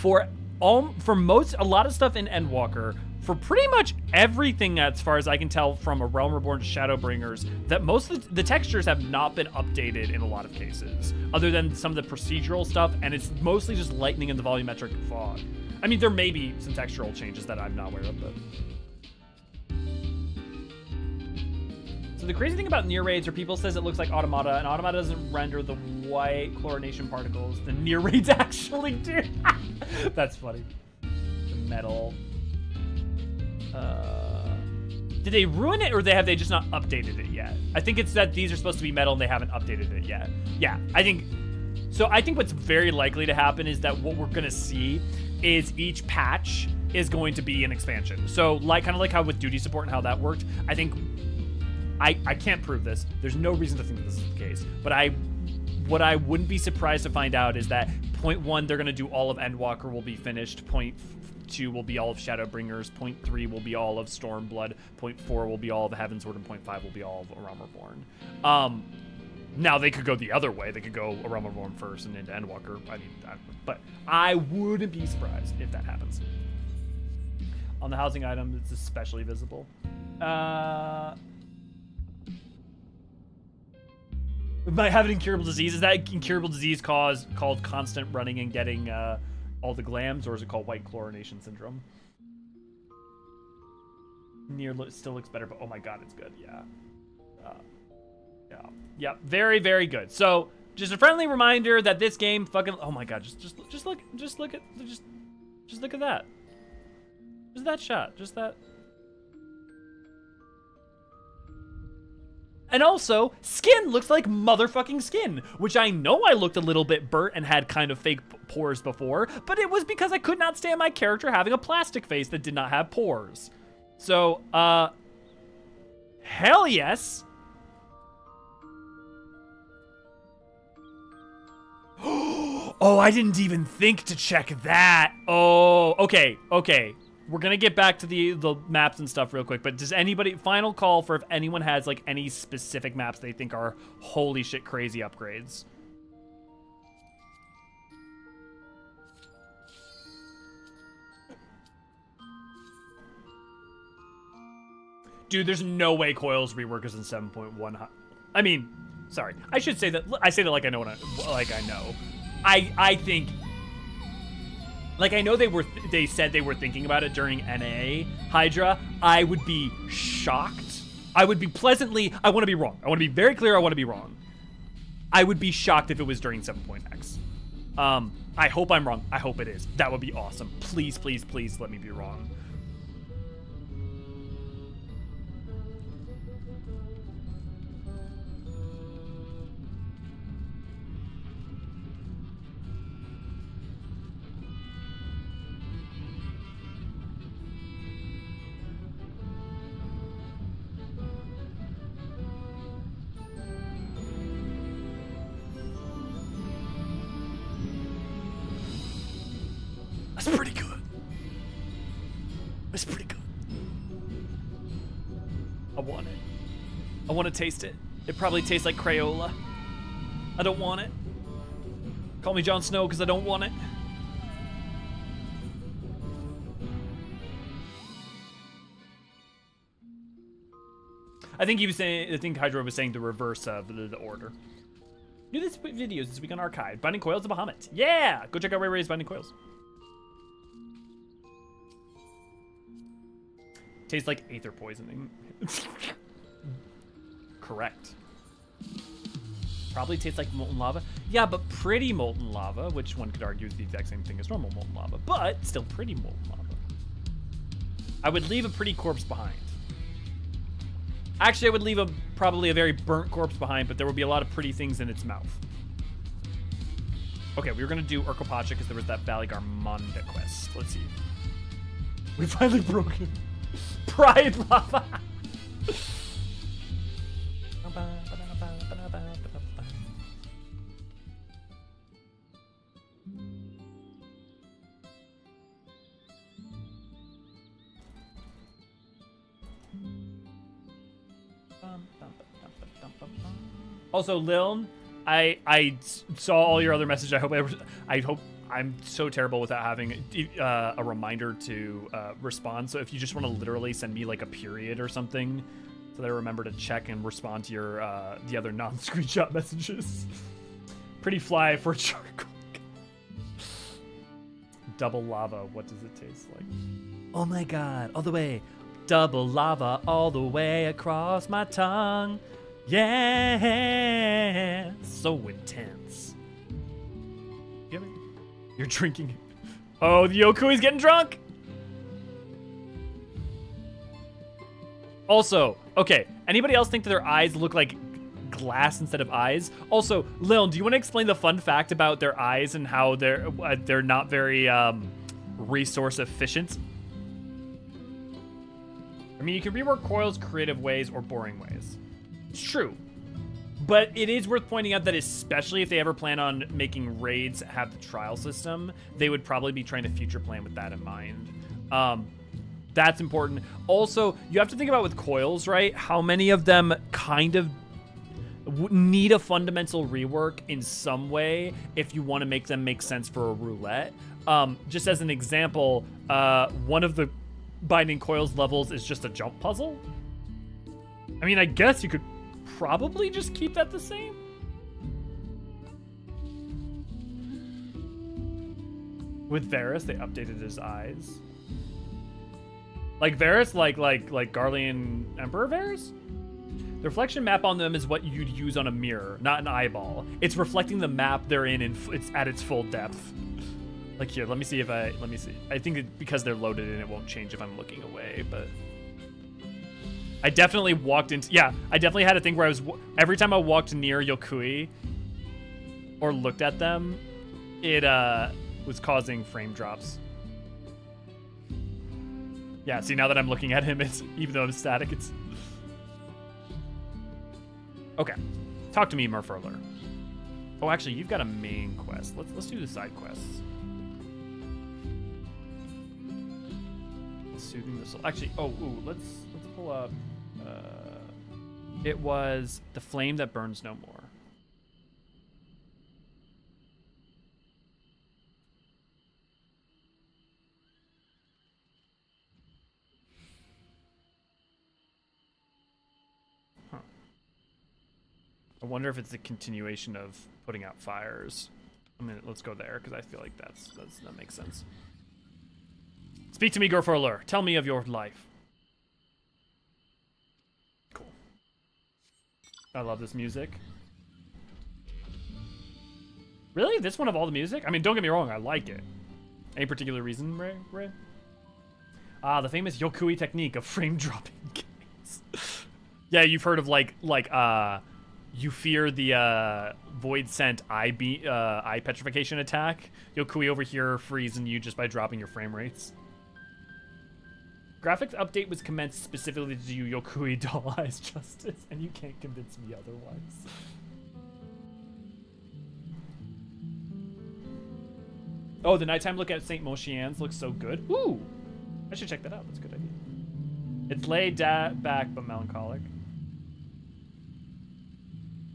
a lot of stuff in Endwalker, for pretty much everything, as far as I can tell, from A Realm Reborn to Shadowbringers, that most of the textures have not been updated in a lot of cases, other than some of the procedural stuff, and it's mostly just lightning and the volumetric fog. I mean, there may be some textural changes that I'm not aware of, but... So the crazy thing about Nier raids are people says it looks like Automata, and Automata doesn't render the white chlorination particles. The Nier raids actually do. That's funny. The metal... did they ruin it, or have they just not updated it yet? I think it's that these are supposed to be metal and they haven't updated it yet. Yeah, I think what's very likely to happen is that what we're gonna see is each patch is going to be an expansion. So kind of like how with duty support and how that worked, I think I can't prove this. There's no reason to think that this is the case, but what I wouldn't be surprised to find out is that point 1, they're gonna do all of Endwalker will be finished. Point 2 will be all of Shadowbringers. Point 3 will be all of Stormblood. Point 4 will be all of Heavensward, and point 5 will be all of A Realm Reborn. Now they could go the other way. They could go A Realm Reborn first and into Endwalker. I mean, but I wouldn't be surprised if that happens. On the housing item, it's especially visible. Might have an incurable disease. Is that incurable disease called constant running and getting all the glams, or is it called white chlorination syndrome? Nier still looks better, but oh my god, it's good. Yeah. Yeah. Very, very good. So just a friendly reminder that this game fucking, oh my god, just look at that. Just that shot. Just that. And also, skin looks like motherfucking skin, which I know I looked a little bit burnt and had kind of fake pores before, but it was because I could not stand my character having a plastic face that did not have pores. So, hell yes. Oh, I didn't even think to check that. Oh, okay. We're gonna get back to the maps and stuff real quick, but does anybody, final call for if anyone has like any specific maps they think are holy shit crazy upgrades? Dude, there's no way Coil's rework is in 7.1. I mean, sorry. I should say that, I say that like I know I know. I think Like, I know they said they were thinking about it during NA Hydra. I would be shocked. I would be pleasantly, I want to be wrong. I want to be very clear, I want to be wrong. I would be shocked if it was during 7.x. I hope I'm wrong. I hope it is. That would be awesome. Please, please, please let me be wrong. That's pretty good. That's pretty good. I want it. I want to taste it. It probably tastes like Crayola. I don't want it. Call me Jon Snow because I don't want it. I think he was saying, I think Hydra was saying the reverse of the order. New this videos this week on Archive. Binding Coils of Bahamut. Yeah! Go check out Ray Ray's Binding Coils. Tastes like aether poisoning. Correct. Probably tastes like molten lava. Yeah, but pretty molten lava, which one could argue is the exact same thing as normal molten lava, but still pretty molten lava. I would leave a pretty corpse behind. Actually, I would leave probably a very burnt corpse behind, but there would be a lot of pretty things in its mouth. Okay, we were gonna do Urkopacha because there was that Valigarmonda quest. Let's see. We finally broke it. Pride lava. Also, Liln, I saw all your other messages. I hope I'm so terrible without having a reminder to respond. So if you just want to literally send me like a period or something, so that I remember to check and respond to your the other non-screenshot messages. Pretty fly for charcoal. Double lava. What does it taste like? Oh my god! All the way. Double lava all the way across my tongue. Yeah, so intense. Give it. You're drinking it. Oh, the Yokui's getting drunk. Also, okay, anybody else think that their eyes look like glass instead of eyes? Also, Lil, do you want to explain the fun fact about their eyes and how they're not very resource efficient? I mean, you can rework coils creative ways or boring ways. It's true. But it is worth pointing out that especially if they ever plan on making raids have the trial system, they would probably be trying to future plan with that in mind. That's important. Also, you have to think about with coils, right? How many of them kind of need a fundamental rework in some way if you want to make them make sense for a roulette. Just as an example, one of the binding coils levels is just a jump puzzle. I mean, I guess you could probably just keep that the same. With Varus, they updated his eyes. Like Varus, like Garlean Emperor Varus? The reflection map on them is what you'd use on a mirror, not an eyeball. It's reflecting the map they're in and it's at its full depth. Like here, let me see. I think that because they're loaded in, it won't change if I'm looking away, but I definitely walked into, yeah, I definitely had a thing where every time I walked near Yokui or looked at them, it was causing frame drops. Yeah, see, now that I'm looking at him, it's, even though I'm static, it's... Okay, talk to me, Murfurler. Oh, actually, you've got a main quest. Let's do the side quests. Soothing the soul. Actually, let's pull up. It was the flame that burns no more. I wonder if it's a continuation of putting out fires. let's go there because I feel like that makes sense. Speak to me, Gorforlur. Tell me of your life. Cool. I love this music. Really? This one of all the music? I mean, don't get me wrong, I like it. Any particular reason, Ray? Ah, the famous Yokui technique of frame dropping games. Yeah, you've heard of you fear the void sent eye petrification attack. Yokui over here freezing you just by dropping your frame rates. Graphics update was commenced specifically to do Yokui doll eyes justice, and you can't convince me otherwise. Oh, the nighttime look at St. Moshian's looks so good. Ooh, I should check that out. That's a good idea. It's laid back but melancholic.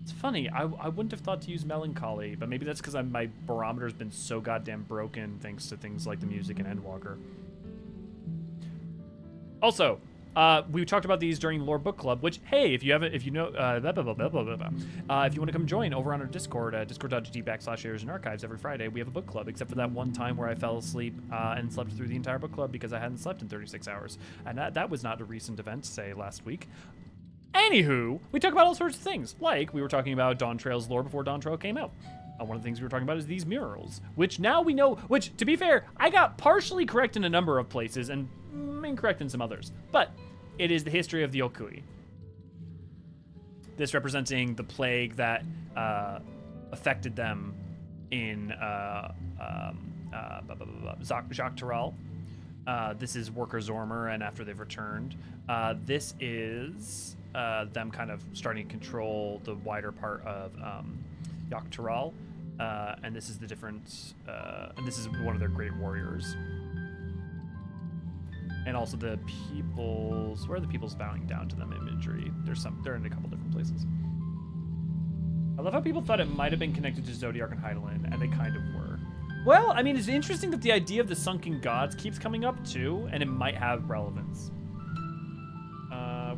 It's funny, I wouldn't have thought to use melancholy, but maybe that's because my barometer's been so goddamn broken thanks to things like the music and Endwalker. Also, we talked about these during Lore Book Club, which, hey, if you want to come join over on our Discord, discord.gg/Eorzean Archives every Friday, we have a book club, except for that one time where I fell asleep and slept through the entire book club because I hadn't slept in 36 hours. And that was not a recent event, say, last week. Anywho, we talk about all sorts of things, like we were talking about Dawn Trail's lore before Dawn Trail came out. One of the things we were talking about is these murals, which now we know, which, to be fair, I got partially correct in a number of places and incorrect in some others, but it is the history of the Yokui. This representing the plague that affected them in Jacques Tural. This is Worker Zormer, and after they've returned. This is them kind of starting to control the wider part of Jacques Tural. And this is the different, and this is one of their great warriors. And also the peoples, where are the peoples bowing down to them imagery? They're in a couple different places. I love how people thought it might have been connected to Zodiark and Hydaelyn, and they kind of were. Well, I mean, it's interesting that the idea of the sunken gods keeps coming up too, and it might have relevance.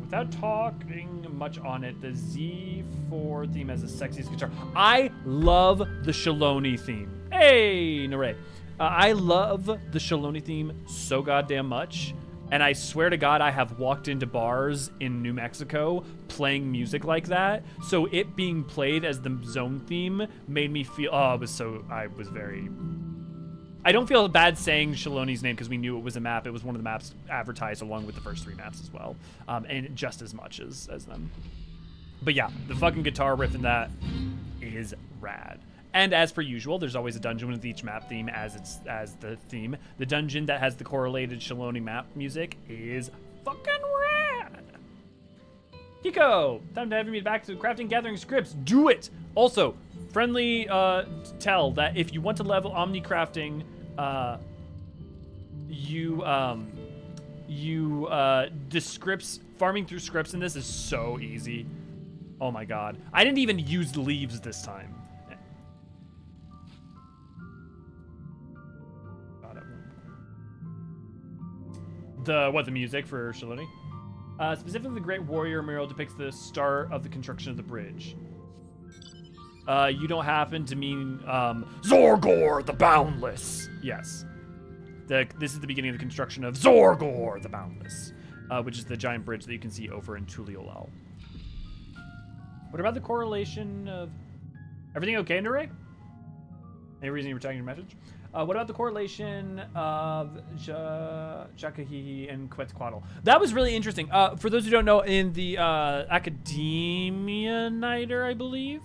Without talking much on it, the Z4 theme has the sexiest guitar. I love the Shaloni theme. Hey, Nare. I love the Shaloni theme so goddamn much. And I swear to God, I have walked into bars in New Mexico playing music like that. So it being played as the zone theme made me feel, I was very... I don't feel bad saying Shaloni's name because we knew it was a map. It was one of the maps advertised along with the first 3 maps as well. And just as much as them. But yeah, the fucking guitar riff in that is rad. And as per usual, there's always a dungeon with each map theme as the theme. The dungeon that has the correlated Shaloni map music is fucking rad. Kiko, time to have me back to crafting gathering scripts. Do it. Also, friendly tell that if you want to level Omni crafting, the scripts, farming through scripts in this is so easy. Oh my God. I didn't even use leaves this time. The music for Shaloni? Specifically, the Great Warrior mural depicts the start of the construction of the bridge. You don't happen to mean Zorgor the Boundless. Yes. This is the beginning of the construction of Zorgor the Boundless, which is the giant bridge that you can see over in Tuliolal. What about the correlation of... Everything okay, Nure? Any reason you were tagging your message? What about the correlation of Jakahihi and Quetzalcoatl? That was really interesting. For those who don't know, in the Academia Nighter, I believe,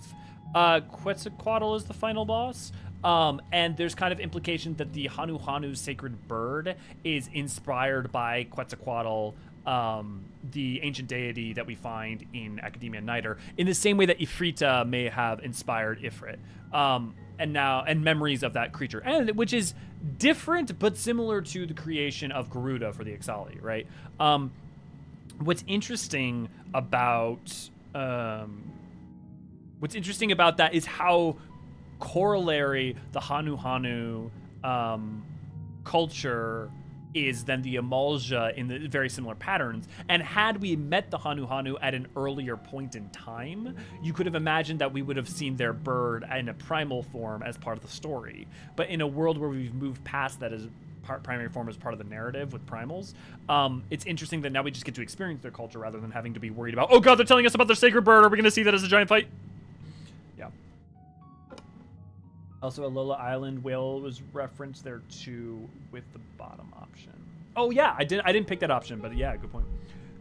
Quetzalcoatl is the final boss. And there's kind of implication that the Hanu sacred bird is inspired by Quetzalcoatl, the ancient deity that we find in Academia Nighter, in the same way that Ifrita may have inspired Ifrit. And memories of that creature, and which is different but similar to the creation of Garuda for the Ixali, right? What's interesting about that is how corollary the Hanu culture is than the Amalja in the very similar patterns. And had we met the Hanu Hanu at an earlier point in time, you could have imagined that we would have seen their bird in a primal form as part of the story. But in a world where we've moved past that as primary form as part of the narrative with primals, it's interesting that now we just get to experience their culture rather than having to be worried about, oh god, they're telling us about their sacred bird. Are we going to see that as a giant fight? Yeah. Also, Alola Island whale was referenced there too with the bottom option. Oh yeah, I didn't pick that option, but yeah, good point.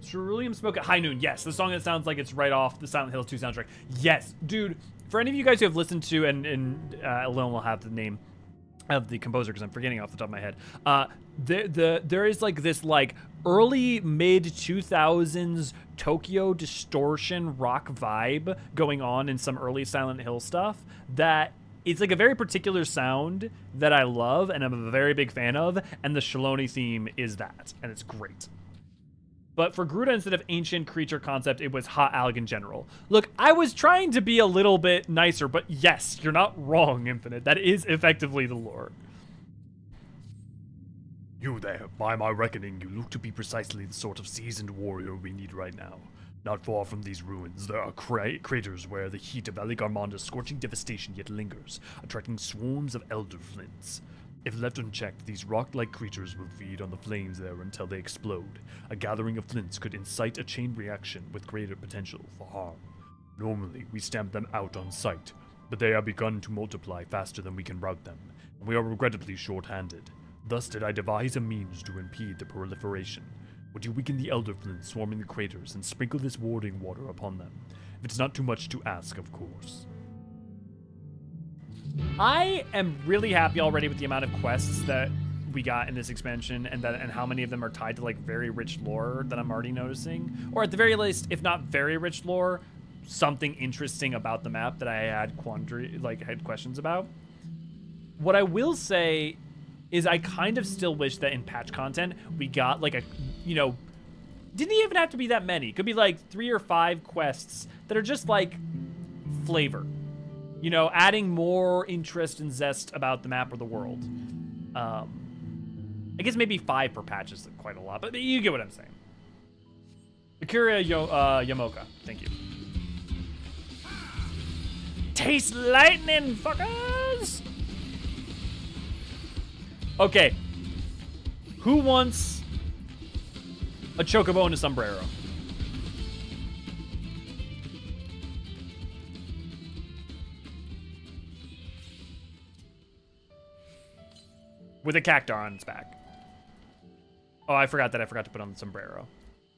Cerulean Smoke at High Noon. Yes, the song that sounds like it's right off the Silent Hills 2 soundtrack. Yes, dude. For any of you guys who have listened to, and Alone will have the name of the composer because I'm forgetting off the top of my head. There is like this like early mid 2000s Tokyo distortion rock vibe going on in some early Silent Hill stuff that it's like a very particular sound that I love and I'm a very big fan of, and the Shaloni theme is that, and it's great. But for Garuda, instead of ancient creature concept, it was hot alg in general. Look, I was trying to be a little bit nicer, but yes, you're not wrong, Infinite. That is effectively the lore. You there, by my reckoning, you look to be precisely the sort of seasoned warrior we need right now. Not far from these ruins, there are craters where the heat of Aligarmanda's scorching devastation yet lingers, attracting swarms of elder flints. If left unchecked, these rock-like creatures will feed on the flames there until they explode. A gathering of flints could incite a chain reaction with greater potential for harm. Normally, we stamp them out on sight, but they have begun to multiply faster than we can rout them, and we are regrettably short-handed. Thus did I devise a means to impede the proliferation. Would you weaken the elder flints swarming the craters and sprinkle this warding water upon them? If it's not too much to ask, of course. I am really happy already with the amount of quests that we got in this expansion and how many of them are tied to like very rich lore that I'm already noticing. Or at the very least, if not very rich lore, something interesting about the map that I had had questions about. What I will say is I kind of still wish that in patch content we got like a, didn't even have to be that many. It could be like 3 or 5 quests that are just like flavor. Adding more interest and zest about the map or the world. I guess maybe 5 per patch is quite a lot, but you get what I'm saying. Akira Yamoka, thank you. Taste lightning, fuckers! Okay. Who wants a chocobo and a sombrero? With a cactar on its back. Oh, I forgot to put on the sombrero.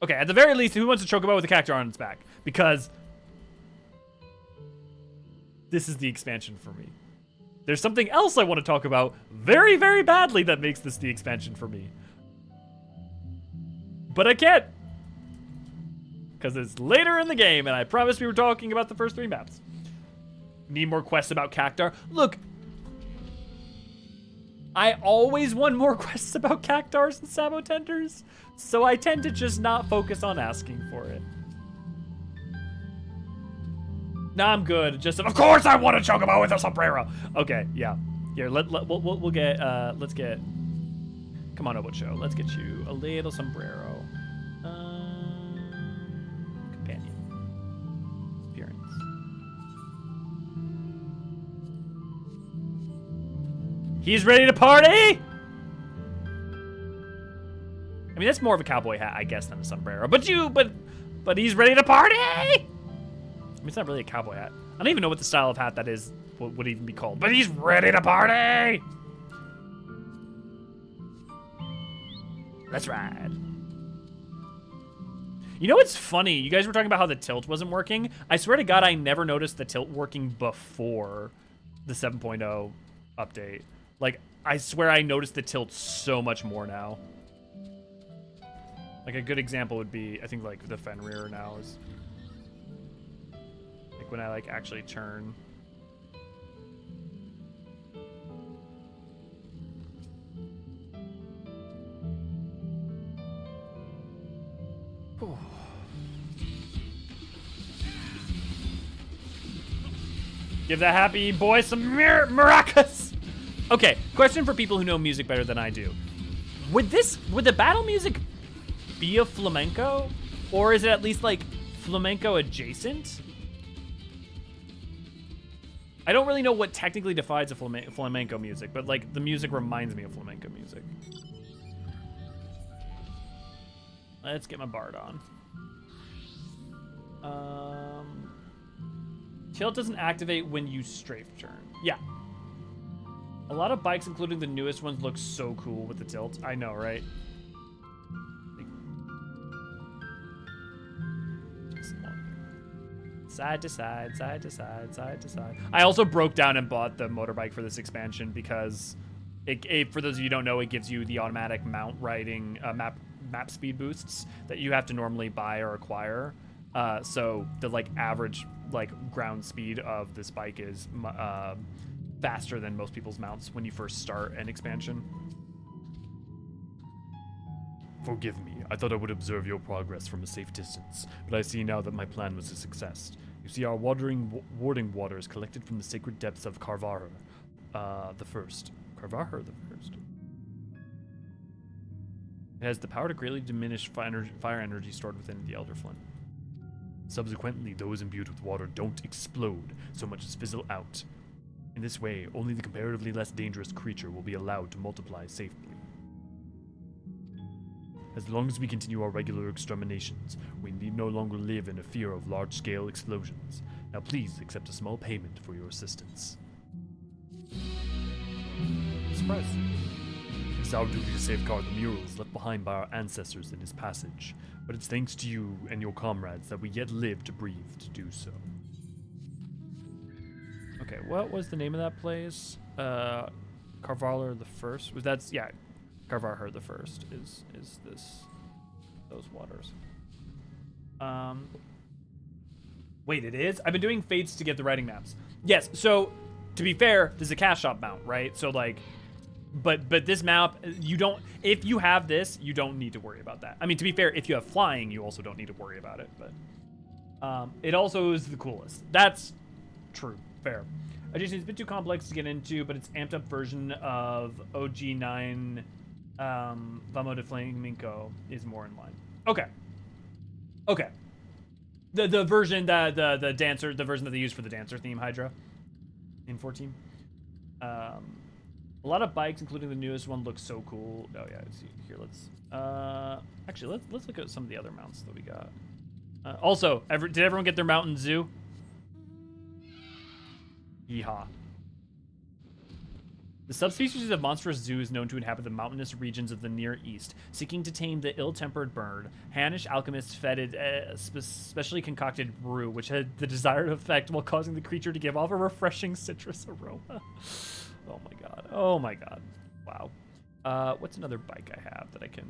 Okay, at the very least, who wants a chocobo with a cactar on its back? Because this is the expansion for me. There's something else I want to talk about very, very badly that makes this the expansion for me. But I can't. Because it's later in the game, and I promised we were talking about the first 3 maps. Need more quests about cactar? Look, I always want more quests about cactars and sabotenders, so I tend to just not focus on asking for it. Nah, I'm good. Just of course I want a chocobo with a sombrero. Okay, yeah. Here, we'll get let's get. Come on, Obocho. Let's get you a little sombrero. Companion. Appearance. He's ready to party. I mean, that's more of a cowboy hat, I guess, than a sombrero. But he's ready to party. I mean, it's not really a cowboy hat. I don't even know what the style of hat that is would even be called. But he's ready to party! Let's ride. You know what's funny? You guys were talking about how the tilt wasn't working. I swear to God, I never noticed the tilt working before the 7.0 update. Like, I swear I noticed the tilt so much more now. Like, a good example would be, I think, like, the Fenrir now is... when I like actually turn. Give that happy boy some maracas. Okay, question for people who know music better than I do. Would the battle music be a flamenco? Or is it at least like flamenco adjacent? I don't really know what technically defines a flamenco music, but like the music reminds me of flamenco music. Let's get my bard on. Tilt doesn't activate when you strafe turn. Yeah. A lot of bikes, including the newest ones, look so cool with the tilt. I know, right? Side to side, side to side, side to side. I also broke down and bought the motorbike for this expansion because, for those of you who don't know, it gives you the automatic mount riding map speed boosts that you have to normally buy or acquire. So the like average like ground speed of this bike is faster than most people's mounts when you first start an expansion. Forgive me, I thought I would observe your progress from a safe distance, but I see now that my plan was a success. You see, our warding waters collected from the sacred depths of Carvarher the First. Carvarher the First. It has the power to greatly diminish fire energy stored within the Elder Flint. Subsequently, those imbued with water don't explode so much as fizzle out. In this way, only the comparatively less dangerous creature will be allowed to multiply safely. As long as we continue our regular exterminations, we need no longer live in a fear of large-scale explosions. Now please accept a small payment for your assistance. Surprise. It is our duty to safeguard the murals left behind by our ancestors in this passage, but it's thanks to you and your comrades that we yet live to breathe to do so. Okay, what was the name of that place? Carvarher the First? Yeah, Carvarher the First is those waters. Wait, it is? I've been doing fates to get the writing maps. Yes, so to be fair, this is a cash shop mount, right? So like, but this map, if you have this, you don't need to worry about that. I mean, to be fair, if you have flying, you also don't need to worry about it, but it also is the coolest. That's true, fair. Adjacent is a bit too complex to get into, but it's amped up version of OG9 Vamo de Flamenco is more in line. Okay. The version that the version that they use for the dancer theme Hydra in 14. A lot of bikes, including the newest one, look so cool. Oh yeah, let's see here. Let's look at some of the other mounts that we got. Also, did everyone get their mountain zoo? Yeehaw. The subspecies of monstrous zoo is known to inhabit the mountainous regions of the Near East, seeking to tame the ill-tempered bird. Hannish alchemists fed a specially concocted brew, which had the desired effect while causing the creature to give off a refreshing citrus aroma. Oh my god. Wow. What's another bike I have that I can...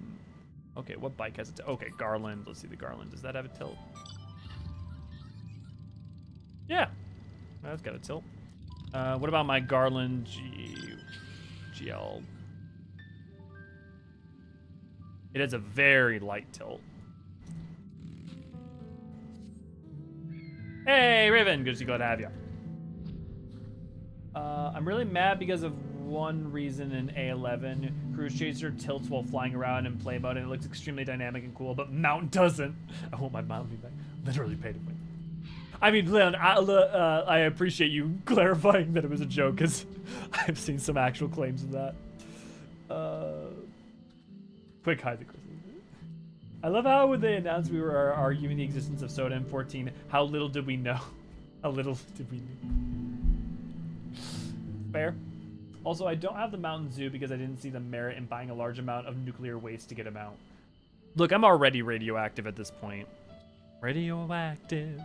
Okay, what bike has a okay, Garland. Let's see the Garland. Does that have a tilt? Yeah. That's got a tilt. What about my Garland GL? It has a very light tilt. Hey, Raven, good to see you. Glad to have you. I'm really mad because of one reason in A11. Cruise Chaser tilts while flying around in play mode, and it looks extremely dynamic and cool, but Mount doesn't. I want my Mount back. Literally paid to win. I mean, Leon, I appreciate you clarifying that it was a joke, because I've seen some actual claims of that. Quick hide the Christmas. I love how when they announced we were arguing the existence of Soda in 14, how little did we know? How little did we know? Fair. Also, I don't have the Mountain Zoo because I didn't see the merit in buying a large amount of nuclear waste to get him out. Look, I'm already radioactive at this point. Radioactive.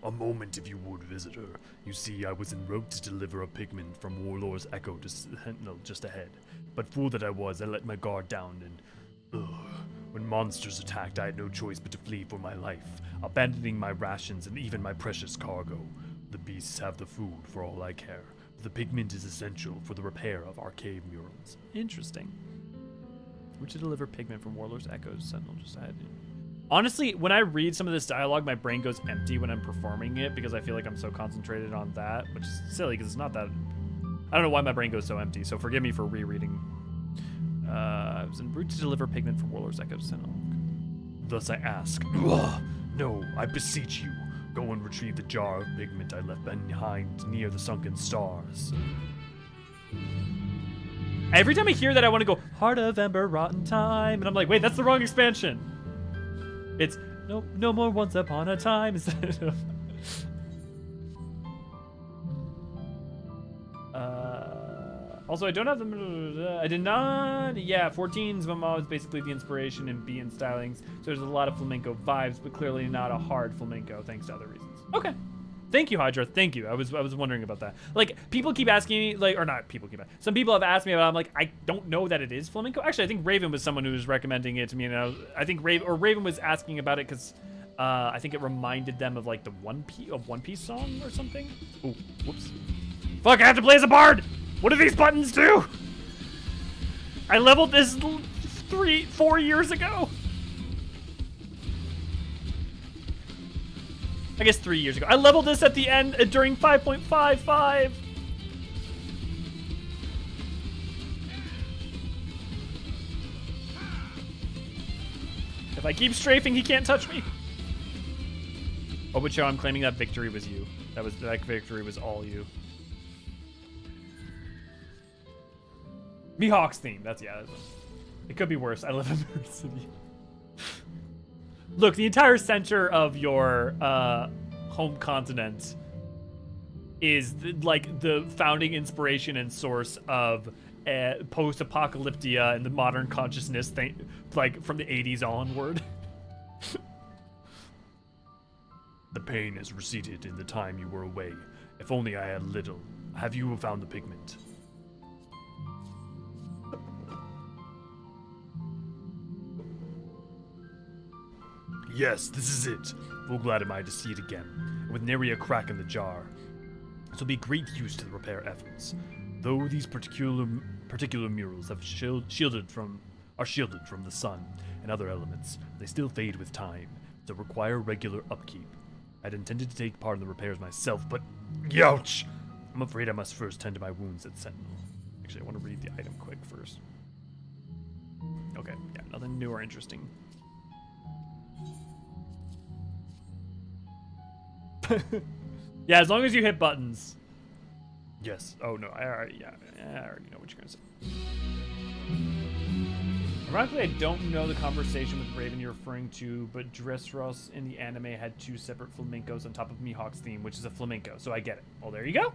A moment, if you would, visitor. You see, I was en route to deliver a pigment from Warlord's Echo to Sentinel just ahead. But fool that I was, I let my guard down and... When monsters attacked, I had no choice but to flee for my life, abandoning my rations and even my precious cargo. The beasts have the food for all I care. The pigment is essential for the repair of our cave murals. Interesting. We're to deliver pigment from Warlord's Echo to Sentinel just ahead. Honestly, when I read some of this dialogue, my brain goes empty when I'm performing it because I feel like I'm so concentrated on that, which is silly because it's not that... I don't know why my brain goes so empty, so forgive me for rereading. I was en route to deliver pigment from Warlord's Echo to Sentinel. Thus I ask. Ugh, no, I beseech you. Go and retrieve the jar of pigment I left behind near the sunken stars. Every time I hear that, I want to go, Heart of Ember, Rotten Time. And I'm like, wait, that's the wrong expansion. It's, no more Once Upon a Time. Instead of... Also, I don't have the... I did not... Yeah, 14's Mama is basically the inspiration in B and stylings. So there's a lot of flamenco vibes, but clearly not a hard flamenco, thanks to other reasons. Okay. Thank you, Hydra. Thank you. I was wondering about that. Like, people keep asking me, like, or not people keep asking. Some people have asked me about it. I'm like, I don't know that it is flamenco. Actually, I think Raven was someone who was recommending it to me, and I think Raven was asking about it because I think it reminded them of, like, the One Piece song or something. Oh, whoops. Fuck, I have to play as a bard! What do these buttons do? I leveled this 4 years ago. I guess 3 years ago. I leveled this at the end during 5.55. If I keep strafing, he can't touch me. Obucho, I'm claiming that victory was you. That victory was all you. Mihawk's theme. That's it could be worse. I live in Mirror City. Look, the entire center of your home continent is like the founding inspiration and source of post-apocalyptia and the modern consciousness thing, like from the 80s onward. The pain has receded in the time you were away. If only I had little. Have you found the pigment? Yes, this is it. Full glad am I to see it again, and with nary a crack in the jar. This will be great use to the repair efforts. Though these particular murals have shielded from the sun and other elements, they still fade with time, so require regular upkeep. I'd intended to take part in the repairs myself, but youch! I'm afraid I must first tend to my wounds at Sentinel. Actually, I want to read the item quick first. Okay, yeah, nothing new or interesting. Yeah, as long as you hit buttons. Yes. Oh no, I already know what you're gonna say. Ironically, I don't know the conversation with Raven you're referring to, but Dressrosa in the anime had 2 separate flamencos on top of Mihawk's theme, which is a flamenco, so I get it. Well, there you go.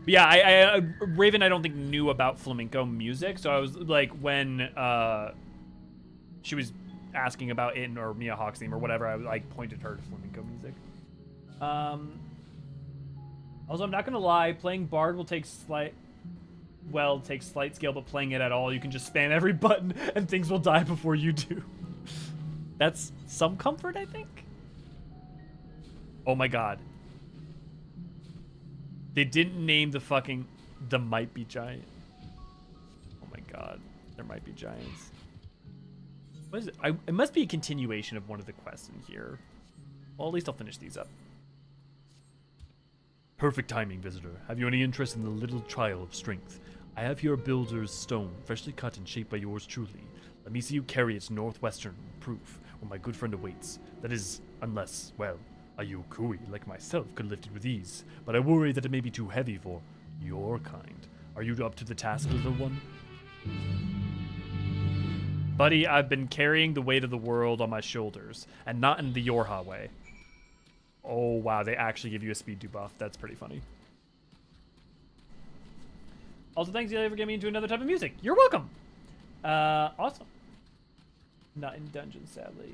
But yeah, Raven I don't think knew about flamenco music, so I was like, when she was asking about it or Mihawk's theme or whatever, I like pointed her to flamenco music. Also, I'm not gonna lie, playing Bard will take slight skill, but playing it at all, you can just spam every button and things will die before you do. That's some comfort, I think. Oh my god. They didn't name the might be giant. Oh my god. There might be giants. What is it? It must be a continuation of one of the quests in here. Well, at least I'll finish these up. Perfect timing, visitor. Have you any interest in the little trial of strength? I have here a builder's stone, freshly cut and shaped by yours truly. Let me see you carry it to northwestern proof, where my good friend awaits. That is, unless, well, a Yokui like myself could lift it with ease. But I worry that it may be too heavy for your kind. Are you up to the task, little one? Buddy, I've been carrying the weight of the world on my shoulders, and not in the Yorha way. Oh, wow, they actually give you a speed debuff. That's pretty funny. Also, thanks, Eli, for getting me into another type of music. You're welcome. Awesome. Not in dungeons, sadly.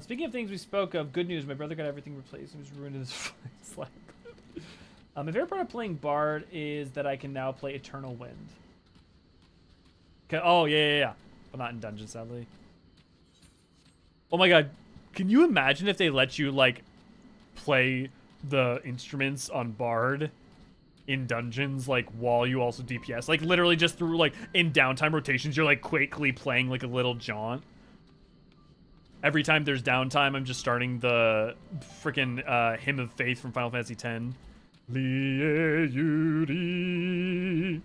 Speaking of things we spoke of, good news. My brother got everything replaced and was ruined in his slap. My favorite part of playing Bard is that I can now play Eternal Wind. Oh, yeah. But not in dungeons, sadly. Oh my god. Can you imagine if they let you, like, play the instruments on Bard in dungeons, like, while you also DPS? Like, literally just through, like, in downtime rotations, you're, like, quickly playing, like, a little jaunt. Every time there's downtime, I'm just starting the freaking Hymn of Faith from Final Fantasy X. Lie Yuri.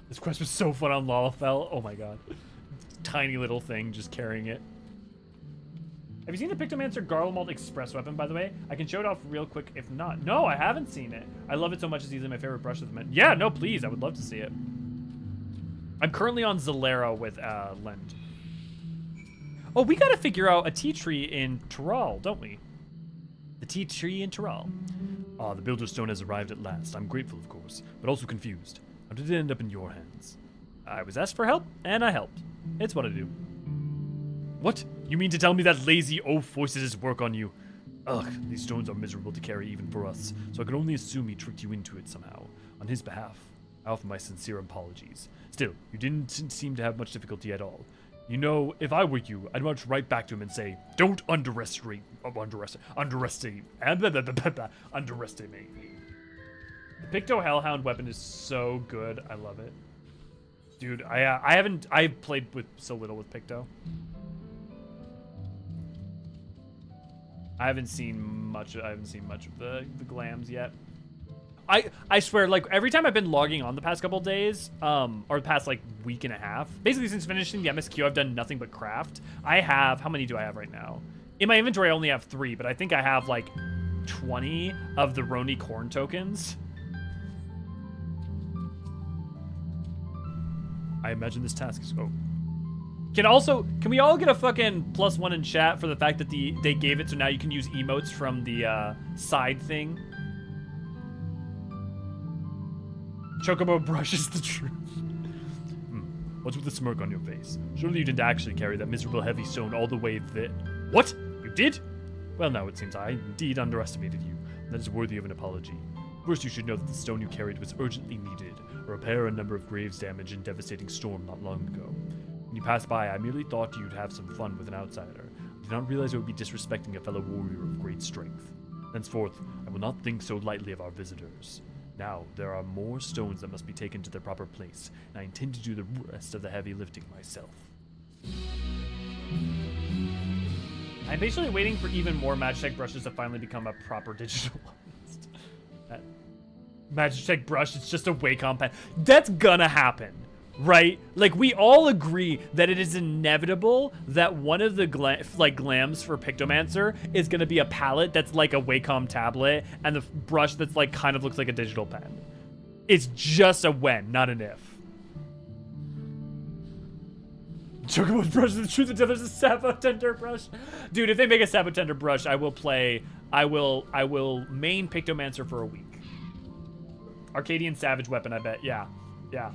This quest was so fun on Lalafell. Oh my god. Tiny little thing just carrying it. Have you seen the Pictomancer Garlemald Express weapon, by the way? I can show it off real quick if not. No, I haven't seen it. I love it so much it's easily my favorite brush of the men. Yeah, no, please. I would love to see it. I'm currently on Zalera with Lend. Oh, we gotta figure out a tea tree in Tural, don't we? The tea tree in Tural. Ah, the Builder's Stone has arrived at last. I'm grateful, of course, but also confused. How did it end up in your hands? I was asked for help, and I helped. It's what I do. What? You mean to tell me that lazy oaf forces his work on you? Ugh, these stones are miserable to carry even for us, so I can only assume he tricked you into it somehow. On his behalf, I offer my sincere apologies. Still, you didn't seem to have much difficulty at all. You know, if I were you, I'd march right back to him and say, don't underestimate me. The Picto Hellhound weapon is so good. I love it. Dude, I've played with so little with Picto. I haven't seen much of the glams yet. I swear, like, every time I've been logging on the past couple days, or the past, like, week and a half, basically since finishing the MSQ, I've done nothing but craft. How many do I have right now? In my inventory, I only have 3, but I think I have, like, 20 of the Roni corn tokens. I imagine this task is... Oh. Can we all get a fucking +1 in chat for the fact that they gave it so now you can use emotes from the side thing? Chocobo brushes the truth. What's with the smirk on your face? Surely you didn't actually carry that miserable heavy stone all the way there. What? You did? Well, now it seems I indeed underestimated you. That is worthy of an apology. First, you should know that the stone you carried was urgently needed. To repair a number of graves damage and devastating storm not long ago. When you passed by, I merely thought you'd have some fun with an outsider. I did not realize it would be disrespecting a fellow warrior of great strength. Henceforth, I will not think so lightly of our visitors. Now, there are more stones that must be taken to their proper place, and I intend to do the rest of the heavy lifting myself. I'm basically waiting for even more Magitech brushes to finally become a proper digital artist. Magitech brush, it's just a Wacom pen. That's gonna happen, right? Like, we all agree that it is inevitable that one of the glams for Pictomancer is gonna be a palette that's like a Wacom tablet, and the brush that's like kind of looks like a digital pen. It's just a when, not an if. Chocobo's brush is the truth until there's a Sapotender brush. Dude, if they make a Sapotender brush, I will main Pictomancer for a week. Arcadian Savage weapon, I bet. Yeah. Yeah.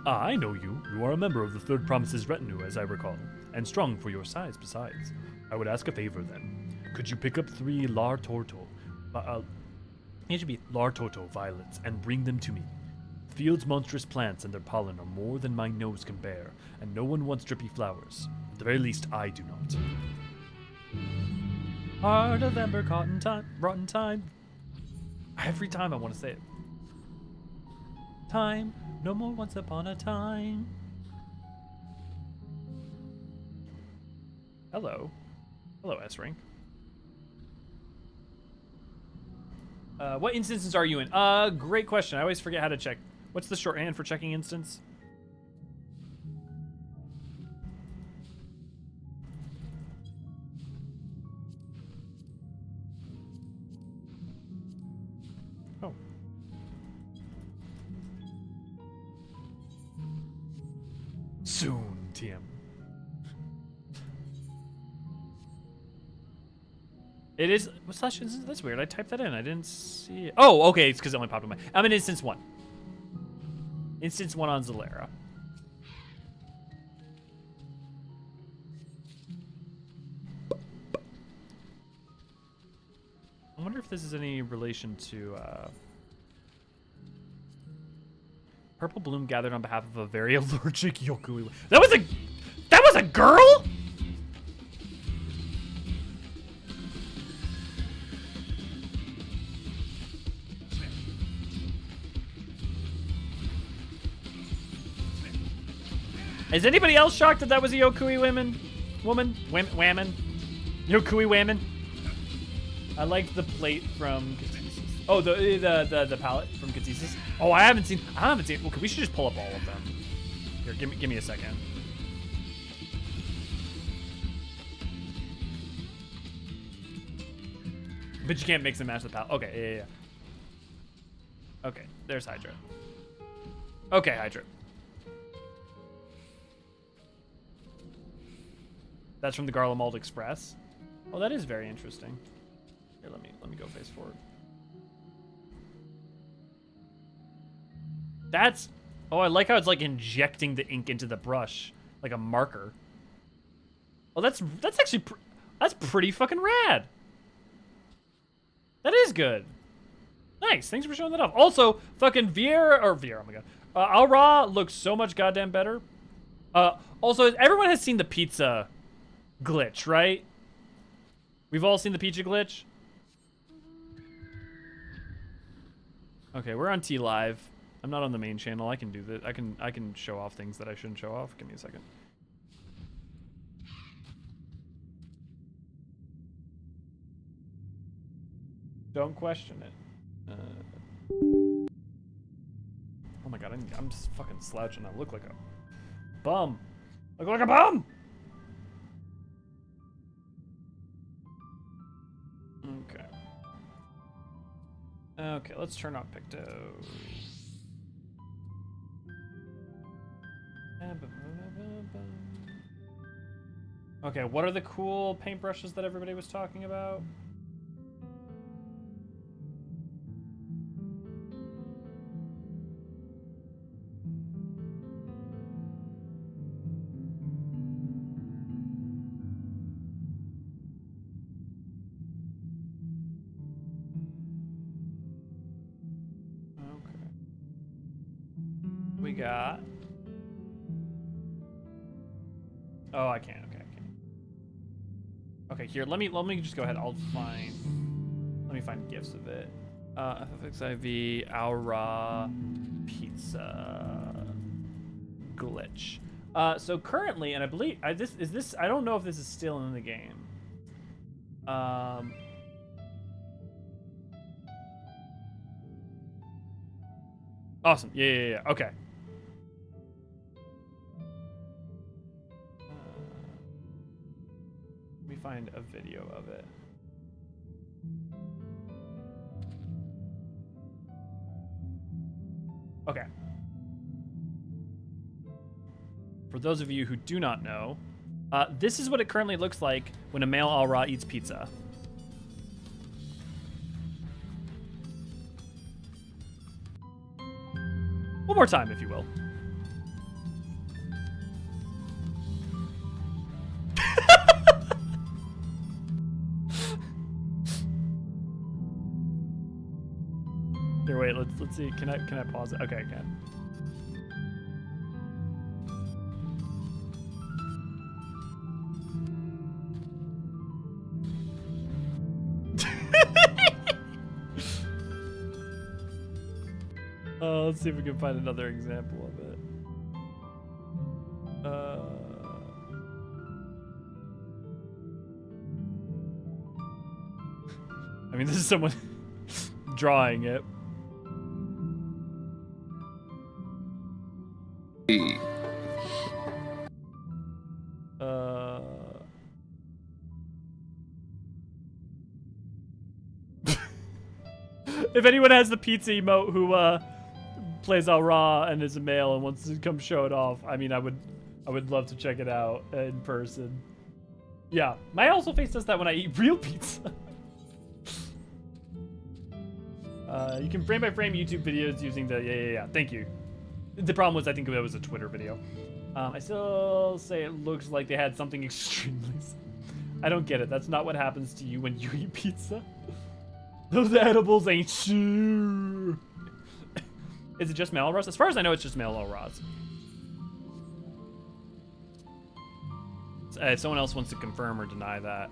Ah, I know you. You are a member of the Third Promise's retinue, as I recall. And strong for your size, besides. I would ask a favor, then. Could you pick up 3 Lar Torto violets and bring them to me? The field's monstrous plants and their pollen are more than my nose can bear, and no one wants drippy flowers. At the very least, I do not. Heart of Ember, cotton time, rotten time. Every time I want to say it. Time, no more once upon a time. Hello. Hello, S-Rank. What instances are you in? Great question. I always forget how to check. What's the shorthand for checking instance? Oh. Soon, TM. It is. What slash instance? That's weird. I typed that in. I didn't see it. Oh, okay. It's because it only popped in my. I'm in instance 1. Instance 1 on Zalera. I wonder if this is any relation to Purple Bloom gathered on behalf of a very allergic Yokui. That was a girl? Is anybody else shocked that that was a Yokui woman? Whammon? Yokui whammon? I liked the plate from Katesis. Oh, the palette from Katesis. Oh, I haven't seen. Well, we should just pull up all of them. Here, give me a second. But you can't mix and match the palette. Okay, yeah. Okay, there's Hydra. Okay, Hydra. That's from the Garlemald Express. Oh, that is very interesting. Here, let me go face forward. That's... Oh, I like how it's like injecting the ink into the brush like a marker. Oh, that's actually that's pretty fucking rad. That is good. Nice. Thanks for showing that off. Also, fucking Viera, oh my god. Al-Ra looks so much goddamn better. Also, everyone has seen the pizza glitch, right? We've all seen the pizza glitch. Okay, we're on T Live. I'm not on the main channel. I can do that. I can show off things that I shouldn't show off. Give me a second. Don't question it. Oh my god, I'm just fucking slouching. I look like a bum. I look like a bum! Okay. Okay, let's turn on Picto. Okay, what are the cool paintbrushes that everybody was talking about? Okay. We got... Oh, I can't. Okay, I can't. Okay, here. Let me just go ahead. Let me find gifs of it. FFXIV Al-Ra pizza glitch. So currently, and I believe this. I don't know if this is still in the game. Awesome. Yeah. Okay. Find a video of it. Okay. For those of you who do not know, this is what it currently looks like when a male Al-Ra eats pizza. One more time, if you will. Here, wait. Let's see. Can I pause it? Okay, I can. Let's see if we can find another example of it. I mean, this is someone drawing it. If anyone has the pizza emote who plays Al-Ra and is a male and wants to come show it off, I mean, I would love to check it out in person. Yeah, my also face does that when I eat real pizza. You can frame by frame YouTube videos using the yeah. Thank you. The problem was I think it was a Twitter video. I still say it looks like they had something extremely. I don't get it. That's not what happens to you when you eat pizza. Those edibles ain't sure. Is it just male Al-Ras? As far as I know, it's just male Al-Ras. If someone else wants to confirm or deny that,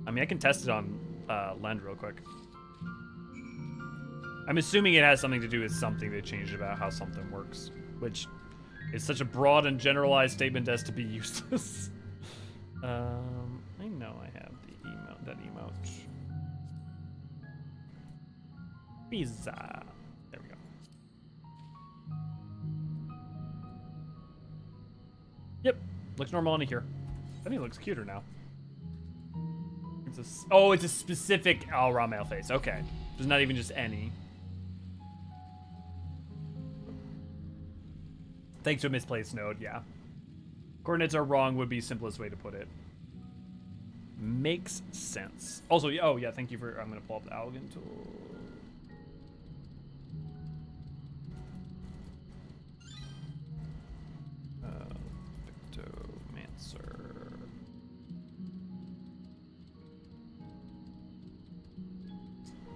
I mean, I can test it on Lend real quick. I'm assuming it has something to do with something they changed about how something works, which is such a broad and generalized statement as to be useless. I know I have the emote, that emote. Pizza. There we go. Yep, looks normal in here. I think it looks cuter now. It's a specific raw male face. Okay, there's not even just any. Thanks to a misplaced node, yeah. Coordinates are wrong would be simplest way to put it. Makes sense. Also, oh yeah, thank you for, I'm gonna pull up the Algan tool. Victomancer.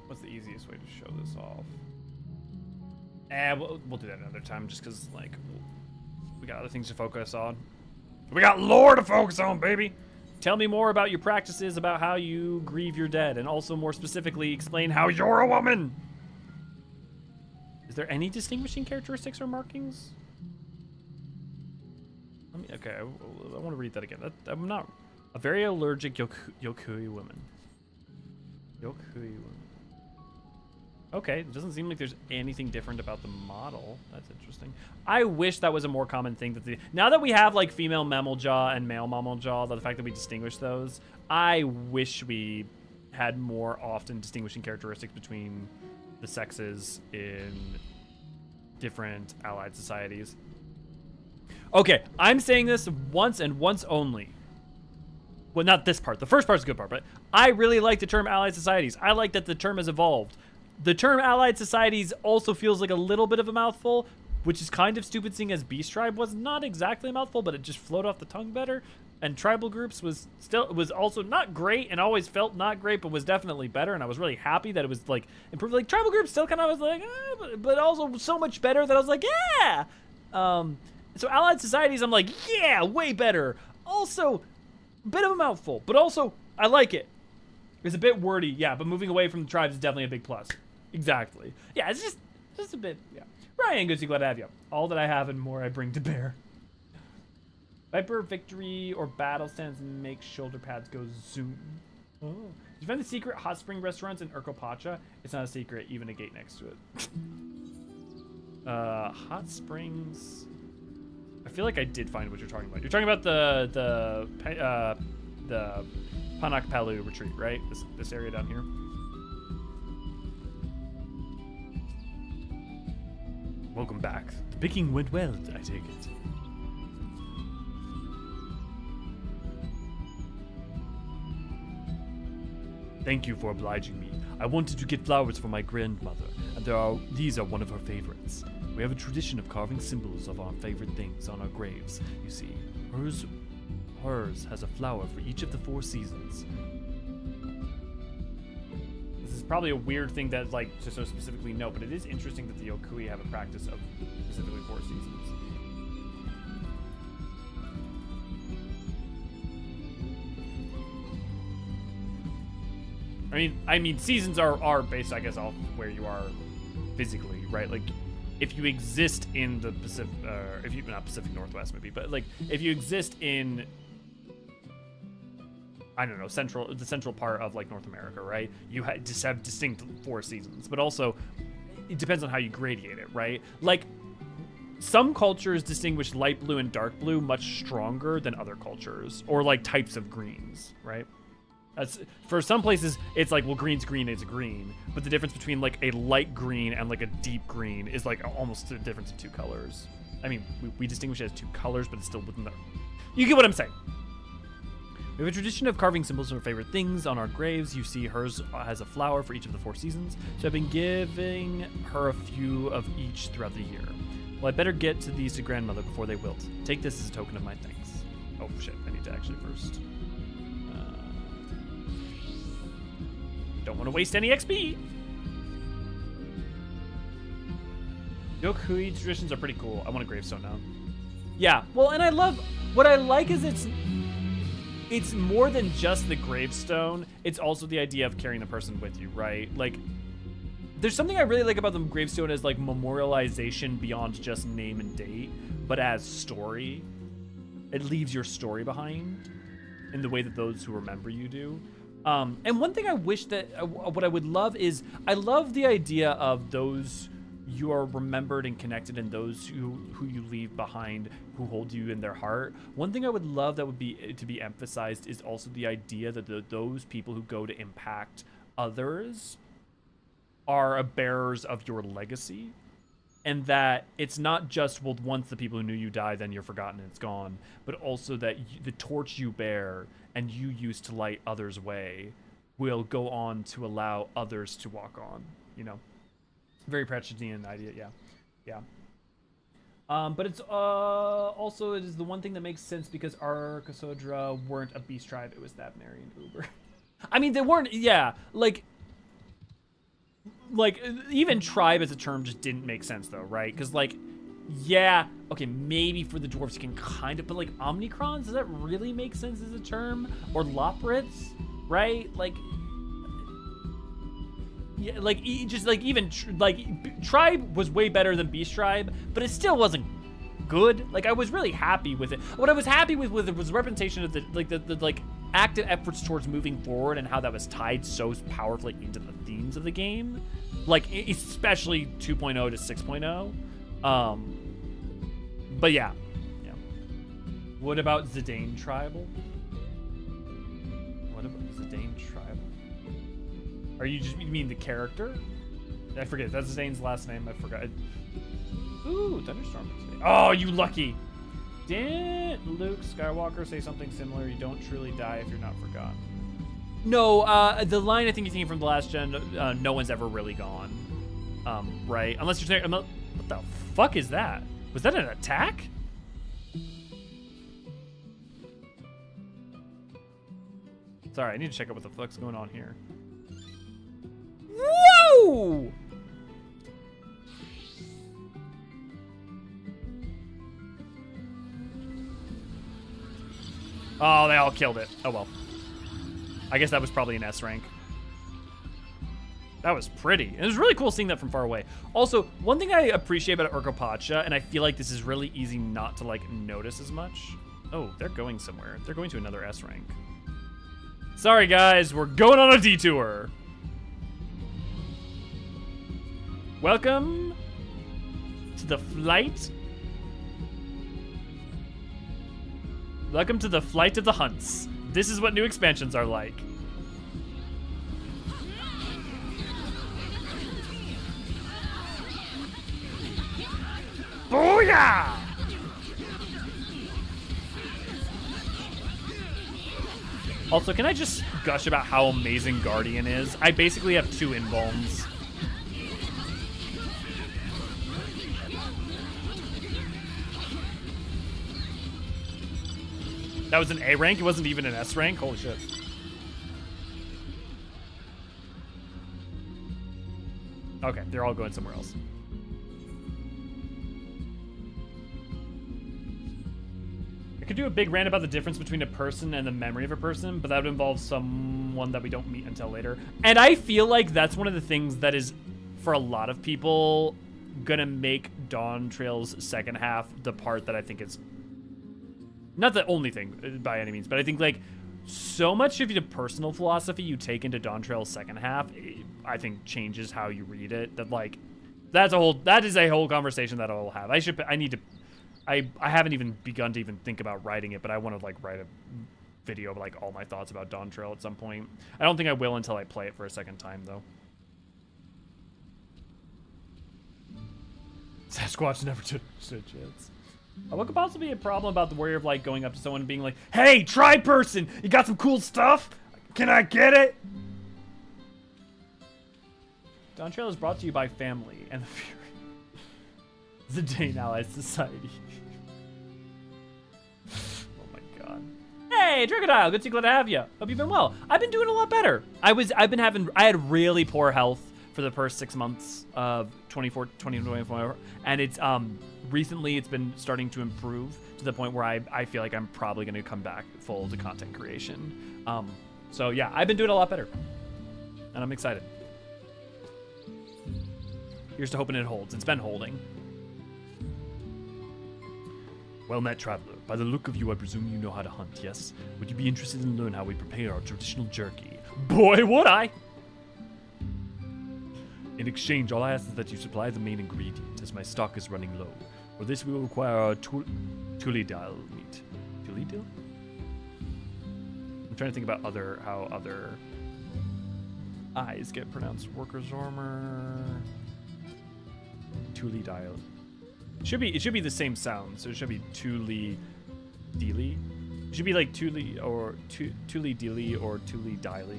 What's the easiest way to show this off? We'll do that another time just because, like, we got other things to focus on. We got lore to focus on, baby! Tell me more about your practices, about how you grieve your dead, and also more specifically explain how you're a woman! Is there any distinguishing characteristics or markings? Okay, I want to read that again. I'm not... A very allergic Yokui woman. Yokui woman. Okay, it doesn't seem like there's anything different about the model. That's interesting. I wish that was a more common thing. Now that we have like female mammal jaw and male mammal jaw, the fact that we distinguish those, I wish we had more often distinguishing characteristics between the sexes in different allied societies. Okay, I'm saying this once and once only. Well, not this part. The first part's a good part, but I really like the term allied societies. I like that the term has evolved. The term allied societies also feels like a little bit of a mouthful, which is kind of stupid seeing as Beast Tribe was not exactly a mouthful, but it just flowed off the tongue better. And tribal groups was also not great and always felt not great, but was definitely better. And I was really happy that it was like improved. Like tribal groups still kind of was like, but also so much better that I was like, yeah. So allied societies, I'm like, yeah, way better. Also, a bit of a mouthful, but also I like it. It's a bit wordy, yeah, but moving away from the tribes is definitely a big plus. Exactly. Yeah, it's just a bit, yeah. Ryan, good to glad to have you. All that I have and more I bring to bear. Viper, victory, or battle stands make shoulder pads go zoom. Oh. Did you find the secret hot spring restaurants in Urkopacha? It's not a secret, even a gate next to it. Hot springs. I feel like I did find what you're talking about. You're talking about the Panakpalu retreat, right? This area down here. Welcome back. The picking went well, I take it. Thank you for obliging me. I wanted to get flowers for my grandmother, and these are one of her favorites. We have a tradition of carving symbols of our favorite things on our graves. You see, hers has a flower for each of the 4 seasons. This is probably a weird thing that, like, to so specifically note, but it is interesting that the Yokui have a practice of specifically 4 seasons. I mean, seasons are based, I guess, off where you are physically, right? Like, if you exist in the Pacific, if you not Pacific Northwest maybe, but like if you exist in, I don't know, the central part of like North America, right? You just have distinct 4 seasons, but also it depends on how you gradiate it, right? Like some cultures distinguish light blue and dark blue much stronger than other cultures, or like types of greens, right? That's, for some places, it's like, well, green's green is green, but the difference between like a light green and like a deep green is like almost the difference of 2 colors. I mean, we distinguish it as 2 colors, but it's still within the... You get what I'm saying. We have a tradition of carving symbols of our favorite things on our graves. You see hers has a flower for each of the 4 seasons, so I've been giving her a few of each throughout the year. Well, I better get to these to grandmother before they wilt. Take this as a token of my thanks. Oh shit, I need to actually first... Don't want to waste any XP. Yokui traditions are pretty cool. I want a gravestone now. Yeah, well, and I love, what I like is it's more than just the gravestone. It's also the idea of carrying the person with you, right? Like, There's something I really like about the gravestone as like memorialization beyond just name and date, but as story. It leaves your story behind in the way that those who remember you do. And one thing I wish that, what I would love is, I love the idea of those you are remembered and connected, and those who you leave behind, who hold you in their heart. One thing I would love that would be to be emphasized is also the idea that those people who go to impact others are bearers of your legacy. And that it's not just, well, once the people who knew you die, then you're forgotten and it's gone, but also that the torch you bear and you use to light others' way will go on to allow others to walk on, you know? Very Pratchettian idea, yeah. But it's also, it is the one thing that makes sense because Archosodra weren't a beast tribe, it was Thabneri and Uber. I mean, they weren't, yeah, like even tribe as a term just didn't make sense though, right? Because like, yeah, okay, maybe for the dwarves you can kind of, but like Omnicrons, does that really make sense as a term? Or Loprits, right? Like, yeah, like just like even tribe was way better than beast tribe, but it still wasn't good. Like I was really happy with it. What I was happy with it was the representation of the active efforts towards moving forward and how that was tied so powerfully into the themes of the game, like especially 2.0 to 6.0. But yeah. What about Zidane Tribal? What about Zidane Tribal? Are you mean the character? I forget. That's Zidane's last name. I forgot. Ooh, Thunderstorm. Oh, you lucky. Didn't Luke Skywalker say something similar? You don't truly die if you're not forgotten. No, the line I think you're thinking from the last gen, no one's ever really gone. Right? Unless you're saying, what the fuck is that? Was that an attack? Sorry, I need to check out what the fuck's going on here. Whoa! Oh, they all killed it. Oh well. I guess that was probably an S rank. That was pretty. It was really cool seeing that from far away. Also, one thing I appreciate about Urkopacha, and I feel like this is really easy not to like notice as much. Oh, they're going somewhere. They're going to another S rank. Sorry guys, we're going on a detour. Welcome to the flight. Welcome to the flight of the hunts. This is what new expansions are like. Booyah! Also, can I just gush about how amazing Guardian is? I basically have 2 invulns. That was an A rank? It wasn't even an S rank? Holy shit. Okay, they're all going somewhere else. I could do a big rant about the difference between a person and the memory of a person, but that would involve someone that we don't meet until later. And I feel like that's one of the things that is, for a lot of people, gonna make Dawn Trail's second half the part that I think is not the only thing by any means, but I think like so much of the personal philosophy you take into Dawn Trail's second half, I think changes how you read it. That like, that is a whole conversation that I'll have. I haven't even begun to even think about writing it, but I want to like write a video of like all my thoughts about Dawn Trail at some point. I don't think I will until I play it for a second time though. Sasquatch never stood a chance. What could possibly be a problem about the Warrior of Light going up to someone and being like, "Hey, tribe person, you got some cool stuff? Can I get it?" Dawn Trail is brought to you by Family and the Fury. Zidane Allies Society. Oh my god. Hey, Dricodile, good to glad to have you. Hope you've been well. I've been doing a lot better. I had really poor health for the first 6 months of 2024, and it's recently it's been starting to improve to the point where I feel like I'm probably going to come back full to content creation. So yeah, I've been doing a lot better, and I'm excited. Here's to hoping it holds. It's been holding. Well met, traveler. By the look of you, I presume you know how to hunt, yes? Would you be interested in learn how we prepare our traditional jerky? Boy, would I! In exchange, all I ask is that you supply the main ingredient, as my stock is running low. For this, we will require our Tural meat. Tulidil? I'm trying to think about how other eyes get pronounced. Worker's armor. Tulidil. It should be the same sound, so it should be Tuli Dili. It should be like Tuli or Tuli Dili or Tuli Dili.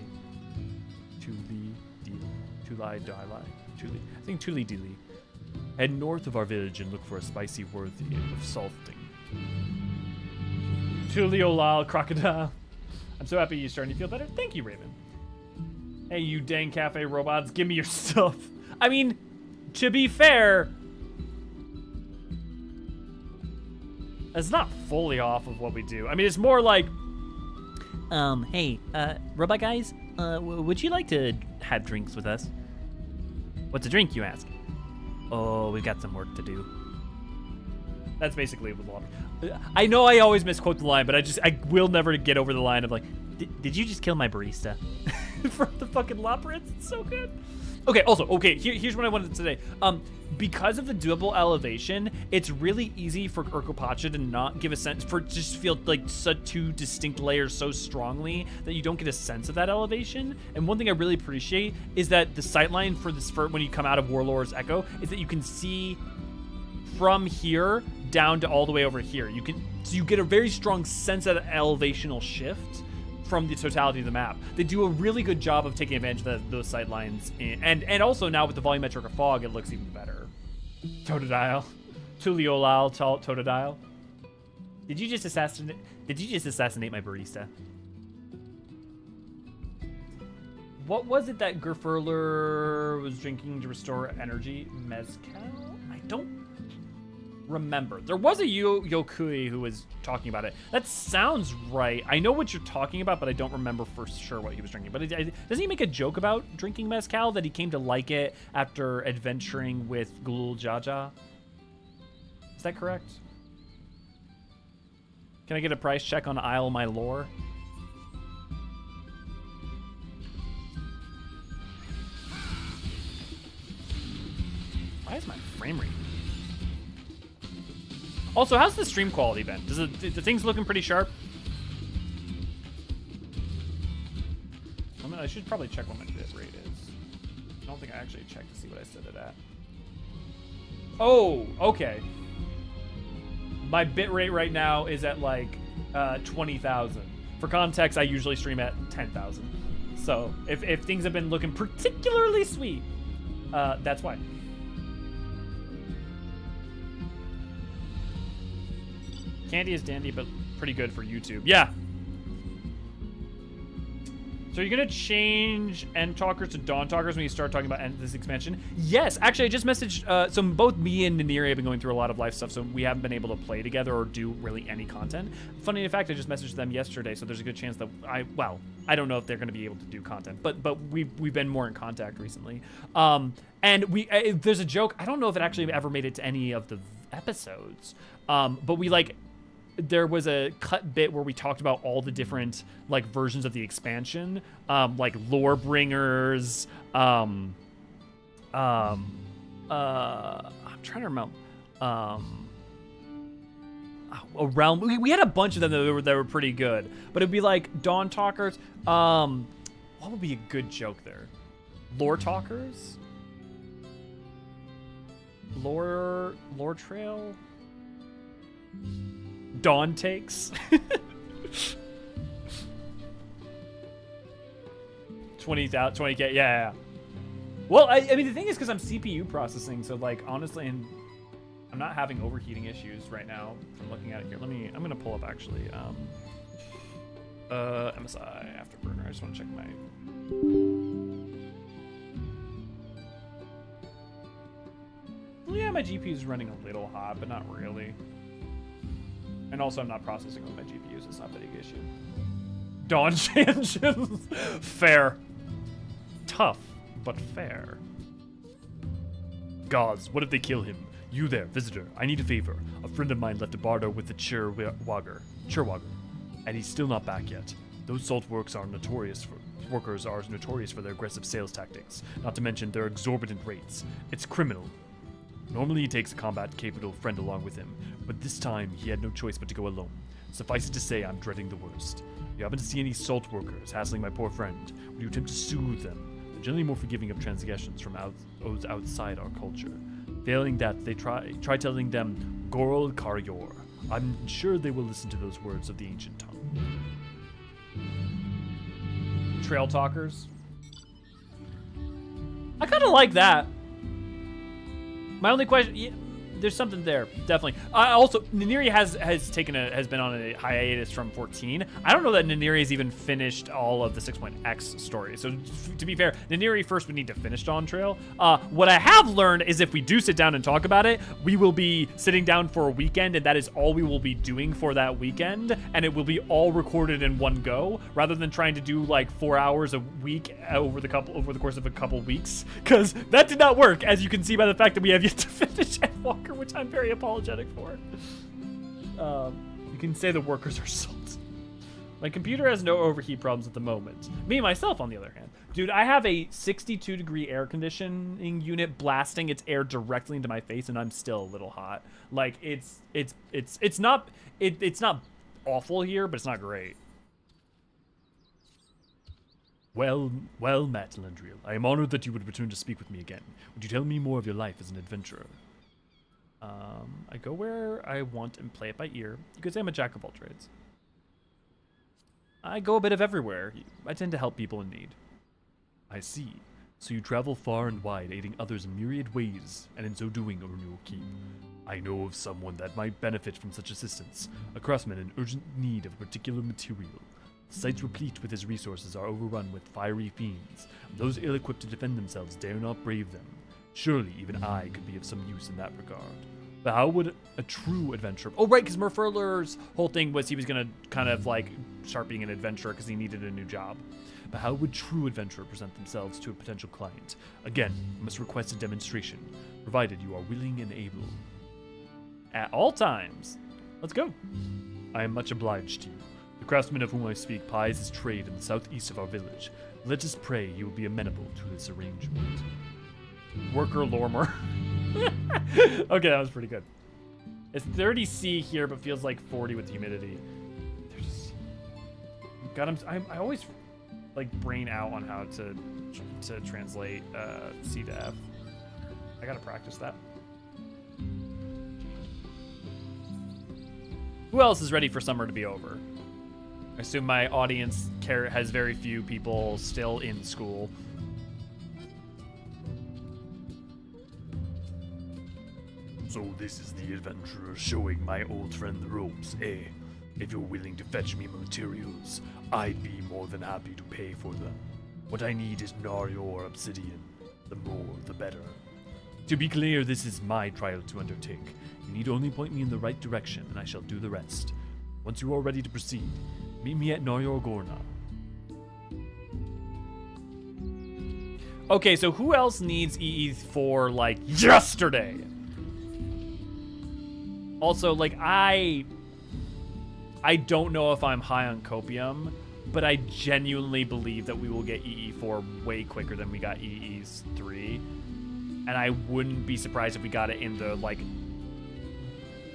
Tuli Dili. Tuli Dili. Tuli. I think Tuli Dili. Head north of our village and look for a spicy worthy of salting. Tuli Olal Crocodile. I'm so happy you're starting to feel better. Thank you, Raven. Hey, you dang cafe robots, give me your stuff. I mean, to be fair, it's not fully off of what we do. I mean, it's more like, hey, robot guys, would you like to have drinks with us? what's a drink, you ask? Oh, we've got some work to do. That's basically what the line. I know I always misquote the line, but I will never get over the line of like, Did you just kill my barista? from the fucking Loporits. It's so good. Okay, here's what I wanted to say. Because of the double elevation, it's really easy for Urkopacha to not give a sense, for it just feel like such two distinct layers so strongly that you don't get a sense of that elevation. And one thing I really appreciate is that the sightline for this, for when you come out of Warlord's Echo, is that you can see from here down to all the way over here. So you get a very strong sense of that elevational shift from the totality of the map. They do a really good job of taking advantage of those sight lines, and also now with the volumetric fog, it looks even better. Totodile, Tuliolal, Totodile. Did you just assassinate my barista? What was it that Gerfurler was drinking to restore energy? Mezcal? I don't remember. There was a Yokui who was talking about it. That sounds right. I know what you're talking about, but I don't remember for sure what he was drinking. But doesn't he make a joke about drinking mezcal, that he came to like it after adventuring with Gulul Jaja? Is that correct? Can I get a price check on Isle My Lore? Why is my frame rate? Also, how's the stream quality been? The things looking pretty sharp? I should probably check what my bit rate is. I don't think I actually checked to see what I set it at. Oh, okay. My bit rate right now is at like 20,000. For context, I usually stream at 10,000. So if things have been looking particularly sweet, that's why. Candy is dandy, but pretty good for YouTube. Yeah. So you're gonna change End Talkers to Dawn Talkers when you start talking about this expansion? Yes, actually, I just messaged. So both me and Naniri have been going through a lot of life stuff, so we haven't been able to play together or do really any content. Funny in fact, I just messaged them yesterday, so there's a good chance that I don't know if they're gonna be able to do content, but we've been more in contact recently. And there's a joke. I don't know if it actually ever made it to any of the episodes, but we like. There was a cut bit where we talked about all the different like versions of the expansion, like lore bringers. I'm trying to remember. A realm. We had a bunch of them that were pretty good, but it'd be like Dawn Talkers. What would be a good joke there? Lore Talkers. Lore Trail. Dawn Takes. 20K, yeah. Well, I mean, the thing is, because I'm CPU processing, so like, honestly, and I'm not having overheating issues right now from looking at it here. I'm gonna pull up actually, MSI Afterburner. I just want to check my... Yeah, my GPU is running a little hot, but not really. And also, I'm not processing with my GPUs. It's not a big issue. Dawn engines. Fair. Tough, but fair. Gods, what if they kill him? You there, visitor, I need a favor. A friend of mine left a bardo with the Churwagger, and he's still not back yet. Those salt workers are notorious for their aggressive sales tactics, not to mention their exorbitant rates. It's criminal. Normally he takes a combat-capable friend along with him, but this time he had no choice but to go alone. Suffice it to say, I'm dreading the worst. If you happen to see any salt workers hassling my poor friend, would you attempt to soothe them? They're generally more forgiving of transgressions from those outside our culture. Failing that, they try telling them Gorol Karyor. I'm sure they will listen to those words of the ancient tongue. Trail talkers. I kind of like that. My only question, there's something there, definitely. Also, Niniria has been on a hiatus from 14. I don't know that Niniria has even finished all of the 6.x story. So to be fair, Niniria first would need to finish Dawn Trail. What I have learned is if we do sit down and talk about it, we will be sitting down for a weekend, and that is all we will be doing for that weekend, and it will be all recorded in one go, rather than trying to do like 4 hours a week over the course of a couple weeks, because that did not work, as you can see by the fact that we have yet to finish Endwalker, which I'm very apologetic for. You can say the workers are salt. My computer has no overheat problems at the moment. Me, myself, on the other hand. Dude, I have a 62-degree air conditioning unit blasting its air directly into my face, and I'm still a little hot. Like, it's not awful here, but it's not great. Well, Matt Landriel, I am honored that you would return to speak with me again. Would you tell me more of your life as an adventurer? I go where I want and play it by ear. You could say I'm a jack of all trades. I go a bit of everywhere. I tend to help people in need. I see. So you travel far and wide, aiding others in myriad ways, and in so doing earn your keep. I know of someone that might benefit from such assistance, a craftsman in urgent need of a particular material. Sites replete with his resources are overrun with fiery fiends. Those ill-equipped to defend themselves dare not brave them. Surely even I could be of some use in that regard. But how would a true adventurer... Oh, right, because Murfurler's whole thing was he was going to kind of, like, start being an adventurer because he needed a new job. But how would true adventurer present themselves to a potential client? Again, you must request a demonstration, provided you are willing and able. At all times. Let's go. I am much obliged to you. The craftsman of whom I speak plies his trade in the southeast of our village. Let us pray he will be amenable to this arrangement. Worker Lormer. Okay, that was pretty good. It's 30C here, but feels like 40 with humidity. God, I always like brain out on how to translate C to F. I gotta practice that. Who else is ready for summer to be over? I assume my audience has very few people still in school. So this is the adventurer showing my old friend the ropes, eh? If you're willing to fetch me materials, I'd be more than happy to pay for them. What I need is Narior obsidian. The more, the better. To be clear, this is my trial to undertake. You need only point me in the right direction, and I shall do the rest. Once you are ready to proceed, meet me at Narior Gorna. Okay, so who else needs EE for, like, yesterday? Also, like, I don't know if I'm high on copium, but I genuinely believe that we will get EE4 way quicker than we got EE3. And I wouldn't be surprised if we got it in the, like,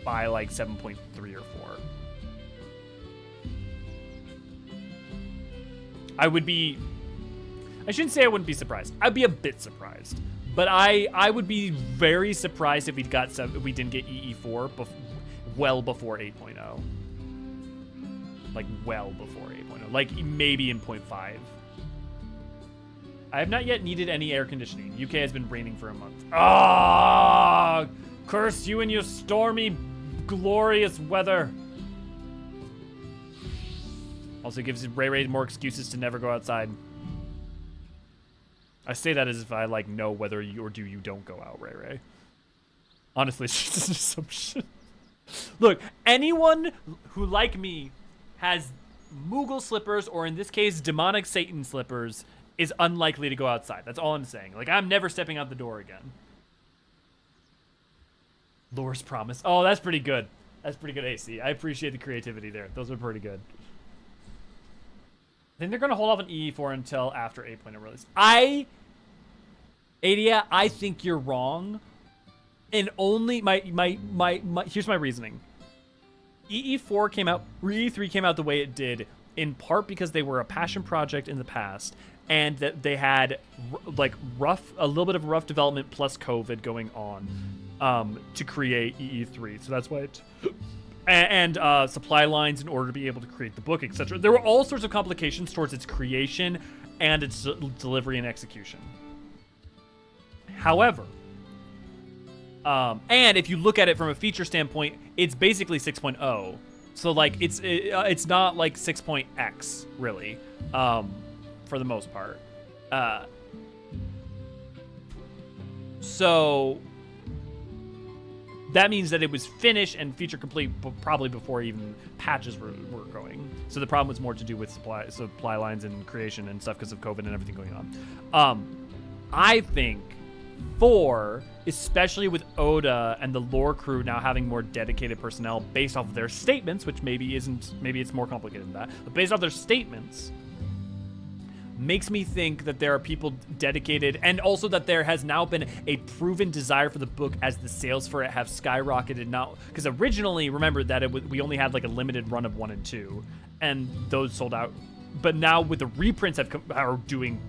by, like, 7.3 or 4. I shouldn't say I wouldn't be surprised. I'd be a bit surprised. But I would be very surprised if we didn't get EE4 well before 8.0. Like, well before 8.0. Like, maybe in 0.5. I have not yet needed any air conditioning. UK has been raining for a month. Ah! Curse you and your stormy, glorious weather. Also gives Ray Ray more excuses to never go outside. I say that as if I, like, know whether you don't go out, Ray Ray. Honestly, it's just an assumption. Look, anyone who, like me, has Moogle slippers, or in this case, demonic Satan slippers, is unlikely to go outside. That's all I'm saying. Like, I'm never stepping out the door again. Lore's Promise. Oh, that's pretty good. That's pretty good, AC. I appreciate the creativity there. Those are pretty good. I think they're going to hold off on EE4 until after 8.0 release. Adia, I think you're wrong. And only here's my reasoning. EE4 came out, EE3 came out the way it did, in part because they were a passion project in the past, and that they had like a little bit of rough development plus COVID going on to create EE3. So that's why it and supply lines in order to be able to create the book, etc. There were all sorts of complications towards its creation and its delivery and execution. However, and if you look at it from a feature standpoint, it's basically 6.0. So like it's not like 6.x really, for the most part. So that means that it was finished and feature complete probably before even patches were going. So the problem was more to do with supply lines and creation and stuff because of COVID and everything going on. I think 4, especially with Oda and the lore crew now having more dedicated personnel based off of their statements, which maybe it's more complicated than that, but based off their statements, makes me think that there are people dedicated, and also that there has now been a proven desire for the book as the sales for it have skyrocketed now. Because originally, remember that we only had like a limited run of 1 and 2, and those sold out. But now with the reprints are doing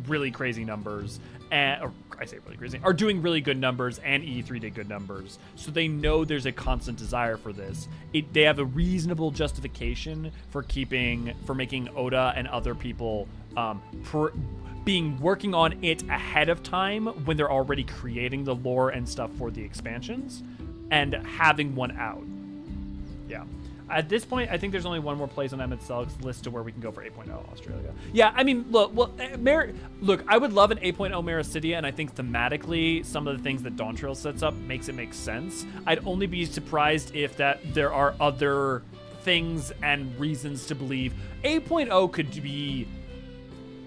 really crazy numbers, or I say really crazy, are doing really good numbers, and E3 did good numbers. So they know there's a constant desire for this. They have a reasonable justification for making Oda and other people working on it ahead of time when they're already creating the lore and stuff for the expansions and having one out. Yeah. At this point, I think there's only one more place on Emmett Selk's list to where we can go for 8.0 Australia. Yeah, I mean, look, I would love an 8.0 Meracidia, and I think thematically, some of the things that Tural sets up makes it make sense. I'd only be surprised if there are other things and reasons to believe 8.0 could be...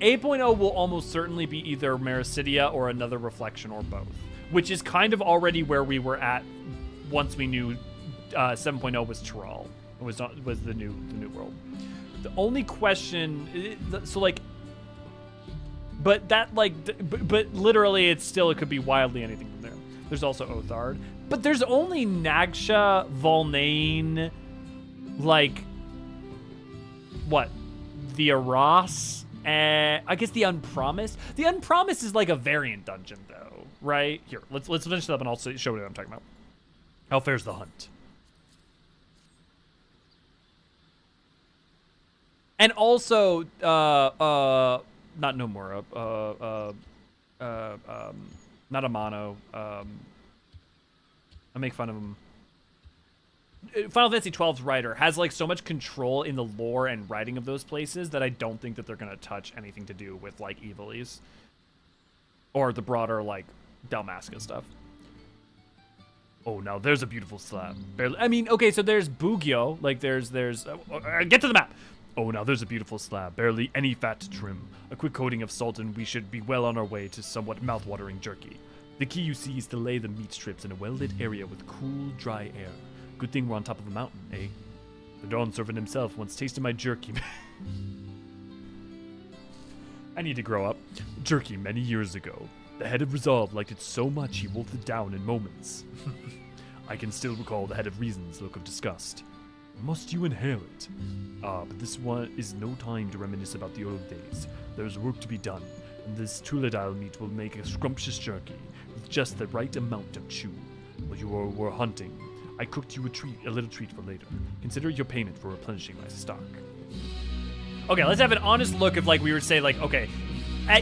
8.0 will almost certainly be either Meracidia or another Reflection or both, which is kind of already where we were at once we knew 7.0 was Tural. Was the new world. The only question, but literally it could be wildly anything from there. There's also Othard, but there's only Nagsha, Volnane, the Aras, and I guess the Unpromised. The Unpromised is like a variant dungeon though, right? Here, let's finish it up and I'll show you what I'm talking about. How fares the hunt? And also, not Nomura, not Amano. I make fun of him. Final Fantasy XII's writer has like so much control in the lore and writing of those places that I don't think that they're gonna touch anything to do with like Evilise or the broader like Dalmasca stuff. Oh, now there's a beautiful slab. Barely, I mean, okay, so there's Bugyo. Like there's get to the map. Oh, now there's a beautiful slab, barely any fat to trim. A quick coating of salt and we should be well on our way to somewhat mouth-watering jerky. The key, you see, is to lay the meat strips in a well-lit area with cool, dry air. Good thing we're on top of a mountain, eh? The Dawn Servant himself once tasted my jerky. I need to grow up. Jerky many years ago. The head of Resolve liked it so much he wolfed it down in moments. I can still recall the head of Reason's look of disgust. Must you inhale it? But this one is no time to reminisce about the old days. There's work to be done, and this Tuladile meat will make a scrumptious jerky with just the right amount of chew. While you were hunting, I cooked you a little treat for later. Consider your payment for replenishing my stock. Okay, let's have an honest look of, like, we would say, like, okay,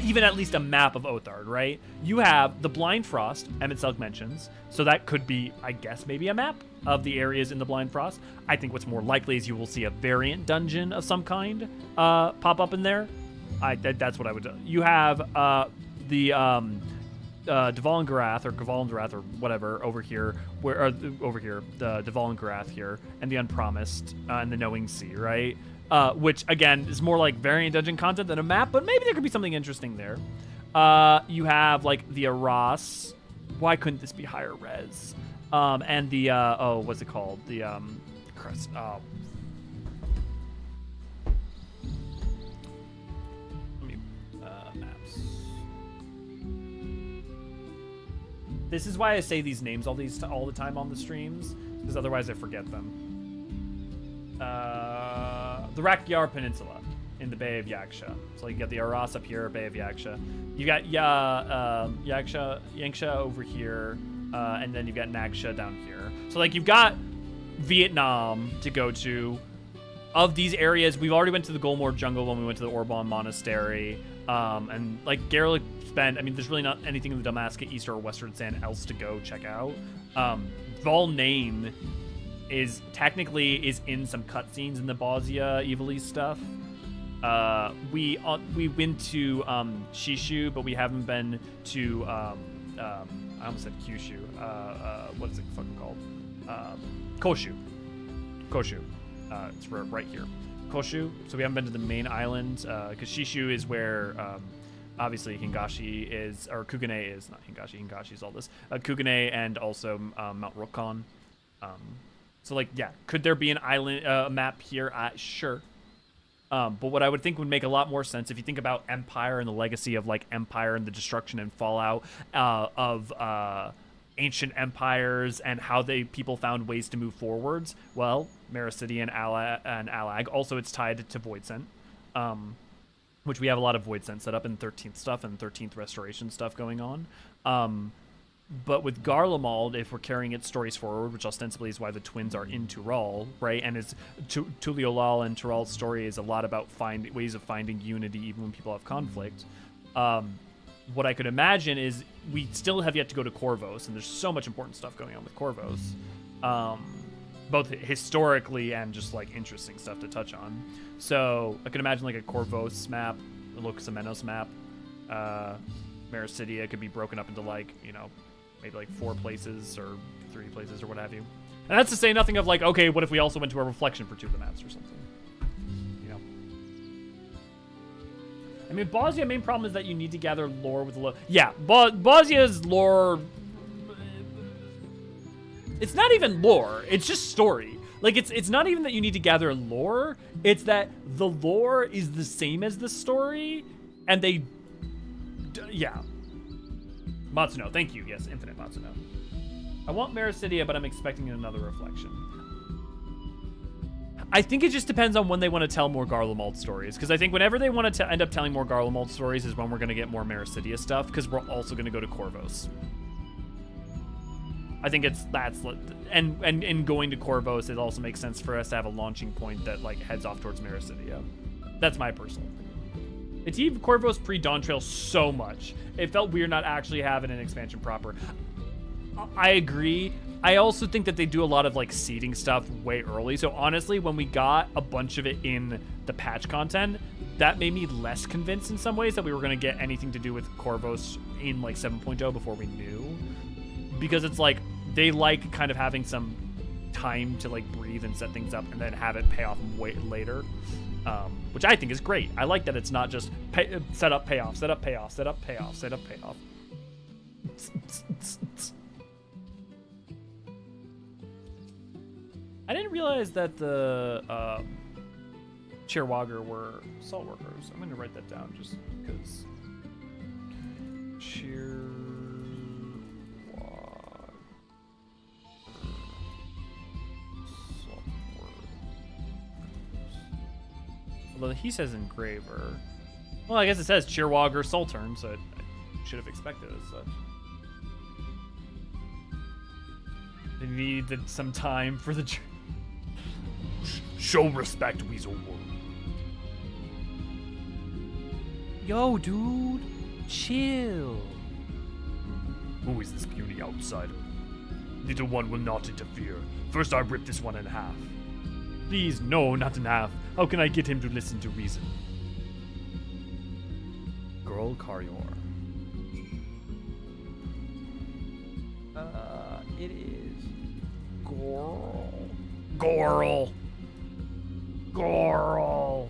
even at least a map of Othard, right? You have the Blind Frost, Emmett Selk mentions, so that could be, I guess, maybe a map of the areas in the Blind Frost. I think what's more likely is you will see a variant dungeon of some kind pop up in there. That's what I would do. You have the Dvalingarath or Gavalendarath or whatever over here, the Dvalingarath here, and the Unpromised and the Knowing Sea, right? Which again is more like variant dungeon content than a map, but maybe there could be something interesting there. You have like the Aras. Why couldn't this be higher res? And the what's it called? The crest. Let me maps. This is why I say these names all the time on the streams, because otherwise I forget them. The Rakyar Peninsula in the Bay of Yaksha. So you got the Aras up here, Bay of Yaksha. You got Yanksha over here, and then you've got Nagsha down here. So like you've got Vietnam to go to. Of these areas, we've already went to the Golmore Jungle when we went to the Orban Monastery, and like Garlic spent. I mean, there's really not anything in the Damascus, East or Western Sand else to go check out. Volnane is technically in some cutscenes in the Bosnia Evilise stuff. We went to Shishu, but we haven't been to I almost said Kyushu. What is it fucking called? Koshu. It's right here. Koshu. So we haven't been to the main island because Shishu is where obviously Hingashi is, or Kugane is, not Hingashi. Hingashi is all this. Kugane and also Mount Rokon. So like, yeah, could there be an island map here? Sure. But what I would think would make a lot more sense if you think about Empire and the legacy of like Empire and the destruction and fallout of ancient empires and how people found ways to move forwards. Well, Maricity and Alag. Also, it's tied to Voidsent, which we have a lot of Voidsent set up in 13th stuff and 13th Restoration stuff going on. But with Garlemald, if we're carrying its stories forward, which ostensibly is why the twins are in Tural, right? And it's Tuliolal and Tural's story is a lot about ways of finding unity even when people have conflict. What I could imagine is we still have yet to go to Corvos, and there's so much important stuff going on with Corvos, both historically and just like interesting stuff to touch on. So I could imagine like a Corvos map, a Loxamenos map. Maricidia could be broken up into like, you know, maybe like 4 places or 3 places or what have you. And that's to say nothing of like, okay, what if we also went to a reflection for 2 of the maps or something? You know? I mean, Bosnia, main problem is that you need to gather lore with the yeah, Bosnia's lore... It's not even lore, it's just story. Like, it's not even that you need to gather lore, it's that the lore is the same as the story, and they... yeah. Matsuno, thank you. Yes, infinite Matsuno. I want Maricidia, but I'm expecting another reflection. I think it just depends on when they want to tell more Garlemald stories, because I think whenever they want to end up telling more Garlemald stories is when we're going to get more Maricidia stuff, because we're also going to go to Corvos. I think and going to Corvos, it also makes sense for us to have a launching point that like heads off towards Maricidia. That's my personal opinion. It's even Corvos pre-Dawn Trail so much. It felt weird not actually having an expansion proper. I agree. I also think that they do a lot of like seeding stuff way early. So honestly, when we got a bunch of it in the patch content, that made me less convinced in some ways that we were going to get anything to do with Corvos in like 7.0 before we knew. Because it's like, they like kind of having some time to like breathe and set things up and then have it pay off way later. Which I think is great. I like that it's not just set up, payoff, set up, payoff, set up, payoff, set up, payoff. I didn't realize that the Cheerwagger were salt workers. I'm going to write that down just because. Although he says engraver. Well, I guess it says Cheerwagger Sultern, so I should have expected it as such. They needed some time for the... Show respect, Weasel World. Yo, dude. Chill. Who is this puny outsider? Little one will not interfere. First I rip this one in half. Please, no, not in half. How can I get him to listen to reason? Girl Caryor. It is Gorl. Gorl. Gorl.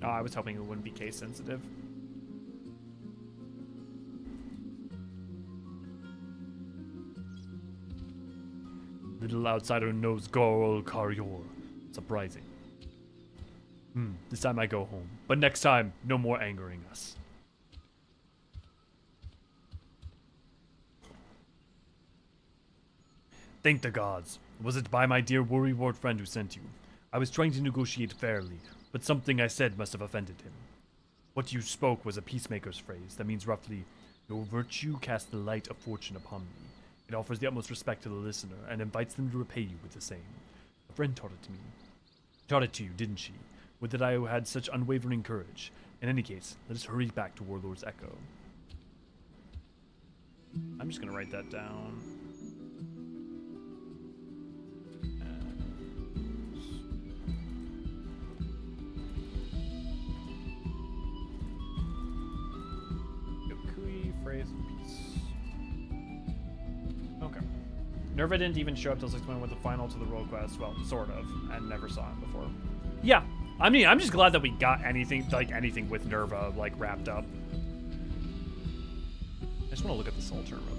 I was hoping it wouldn't be case sensitive. Little outsider knows Gorol Karyor. Surprising. This time I go home. But next time, no more angering us. Thank the gods. Was it by my dear worrywart friend who sent you? I was trying to negotiate fairly, but something I said must have offended him. What you spoke was a peacemaker's phrase that means roughly, your virtue casts the light of fortune upon me. It offers the utmost respect to the listener and invites them to repay you with the same. A friend taught it to me. Taught it to you, didn't she? Would that I had such unwavering courage. In any case, let us hurry back to Warlord's Echo. I'm just gonna write that down. Yokui, phrase, peace. Okay. Nerva didn't even show up till 6 with the final to the roll quest. Well, sort of, and never saw him before. Yeah, I mean, I'm just glad that we got anything with Nerva wrapped up. I just want to look at the soul turn real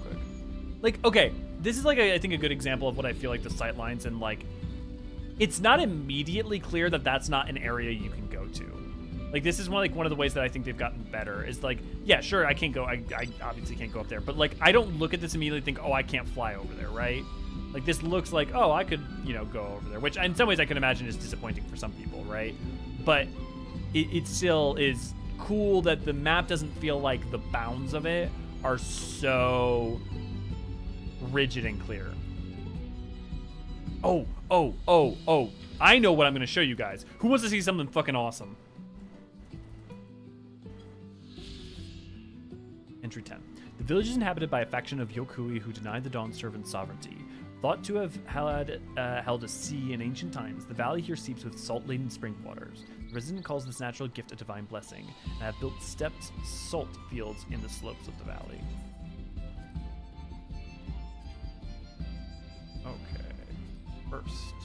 quick. Okay, this is I think a good example of what I feel like the sightlines and it's not immediately clear that that's not an area you can go to. This is one of the ways that I think they've gotten better is yeah, sure, I can't go, I obviously can't go up there, but I don't look at this immediately and think, oh, I can't fly over there, right? This looks like, oh, I could, go over there, which in some ways I can imagine is disappointing for some people, right? But it still is cool that the map doesn't feel like the bounds of it are so rigid and clear. Oh, I know what I'm going to show you guys. Who wants to see something fucking awesome? Entry 10. The village is inhabited by a faction of Yokui who denied the Dawn Servant's sovereignty. Thought to have held a sea in ancient times, the valley here seeps with salt-laden spring waters. The resident calls this natural gift a divine blessing, and have built stepped salt fields in the slopes of the valley. Okay, first.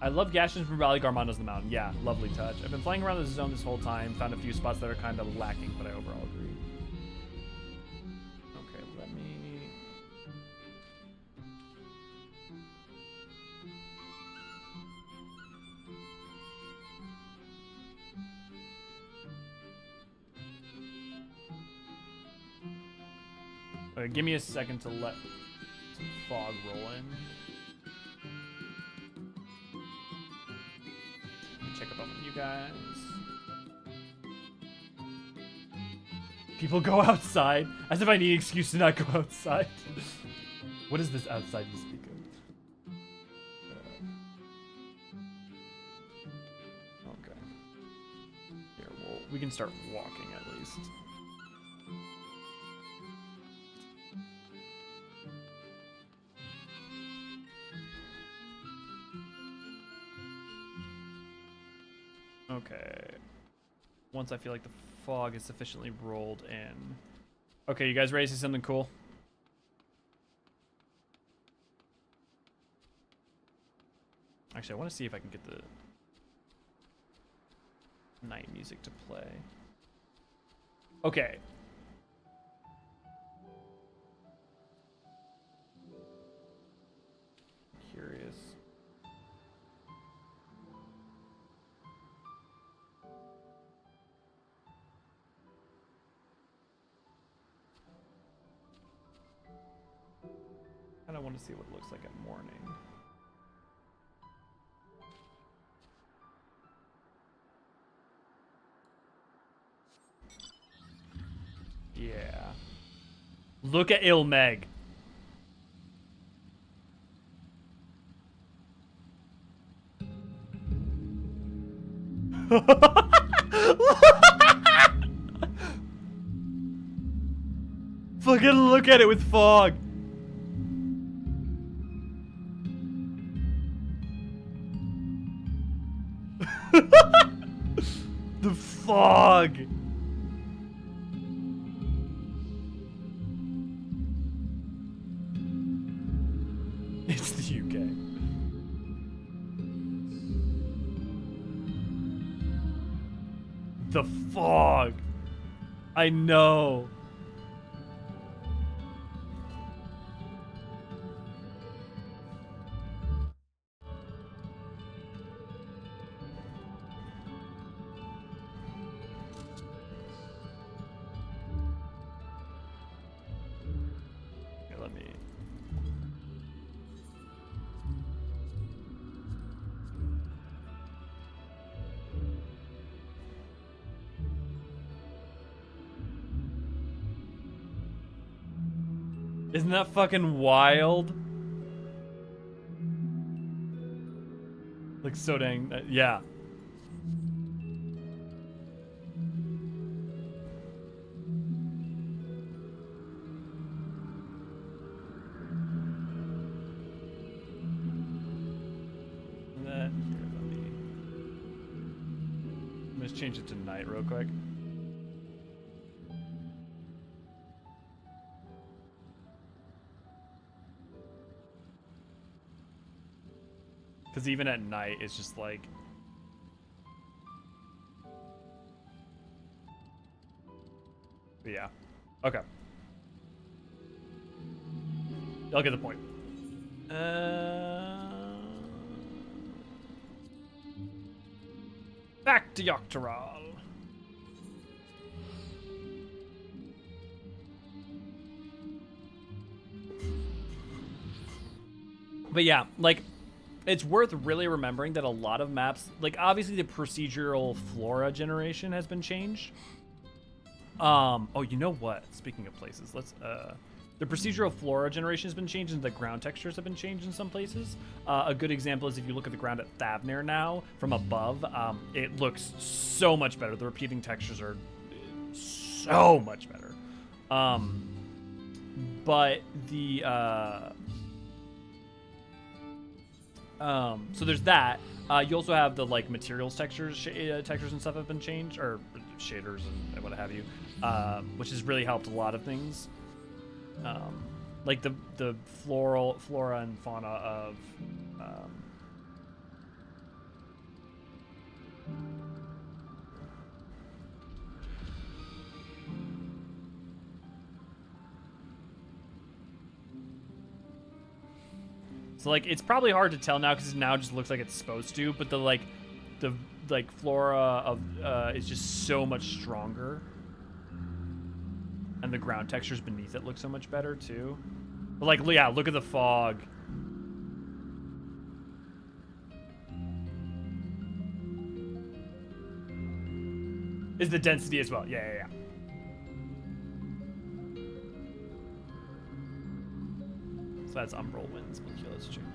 I love Gashians from Valley Garmando's the mountain. Yeah, lovely touch. I've been playing around the zone this whole time, found a few spots that are kind of lacking, but I overall agree. Okay, let me... Okay, give me a second to let some fog roll in. Check up on you guys. People go outside as if I need an excuse to not go outside. What is this outside you speak of? Okay. Here, we can start walking at least. Okay. Once I feel like the fog is sufficiently rolled in. Okay, you guys ready to see something cool? Actually, I want to see if I can get the night music to play. Okay. Curious. I want to see what it looks like at morning. Yeah. Look at Ilmeg. Fucking look at it with fog. The fog. It's the UK. the fog. I know. Here, let me. Isn't that fucking wild? Like so dang, yeah. That here, let me. I'm gonna change it to night real quick. Because even at night, it's just like... But yeah. Okay. I'll get the point. Back to Tural. But yeah, like... It's worth really remembering that a lot of maps, like obviously the procedural flora generation has been changed. Oh, you know what? Speaking of places, let's, the procedural flora generation has been changed and the ground textures have been changed in some places. A good example is if you look at the ground at Thavnir now from above, it looks so much better. The repeating textures are so much better. But the, so there's that. You also have the like materials textures, textures and stuff have been changed, or shaders and what have you, which has really helped a lot of things. Like the flora and fauna of so like it's probably hard to tell now because it now just looks like it's supposed to, but the flora of is just so much stronger, and the ground textures beneath it look so much better too. But like, yeah, look at the fog. Is the density as well? Yeah. So that's umbral winds. Let's change.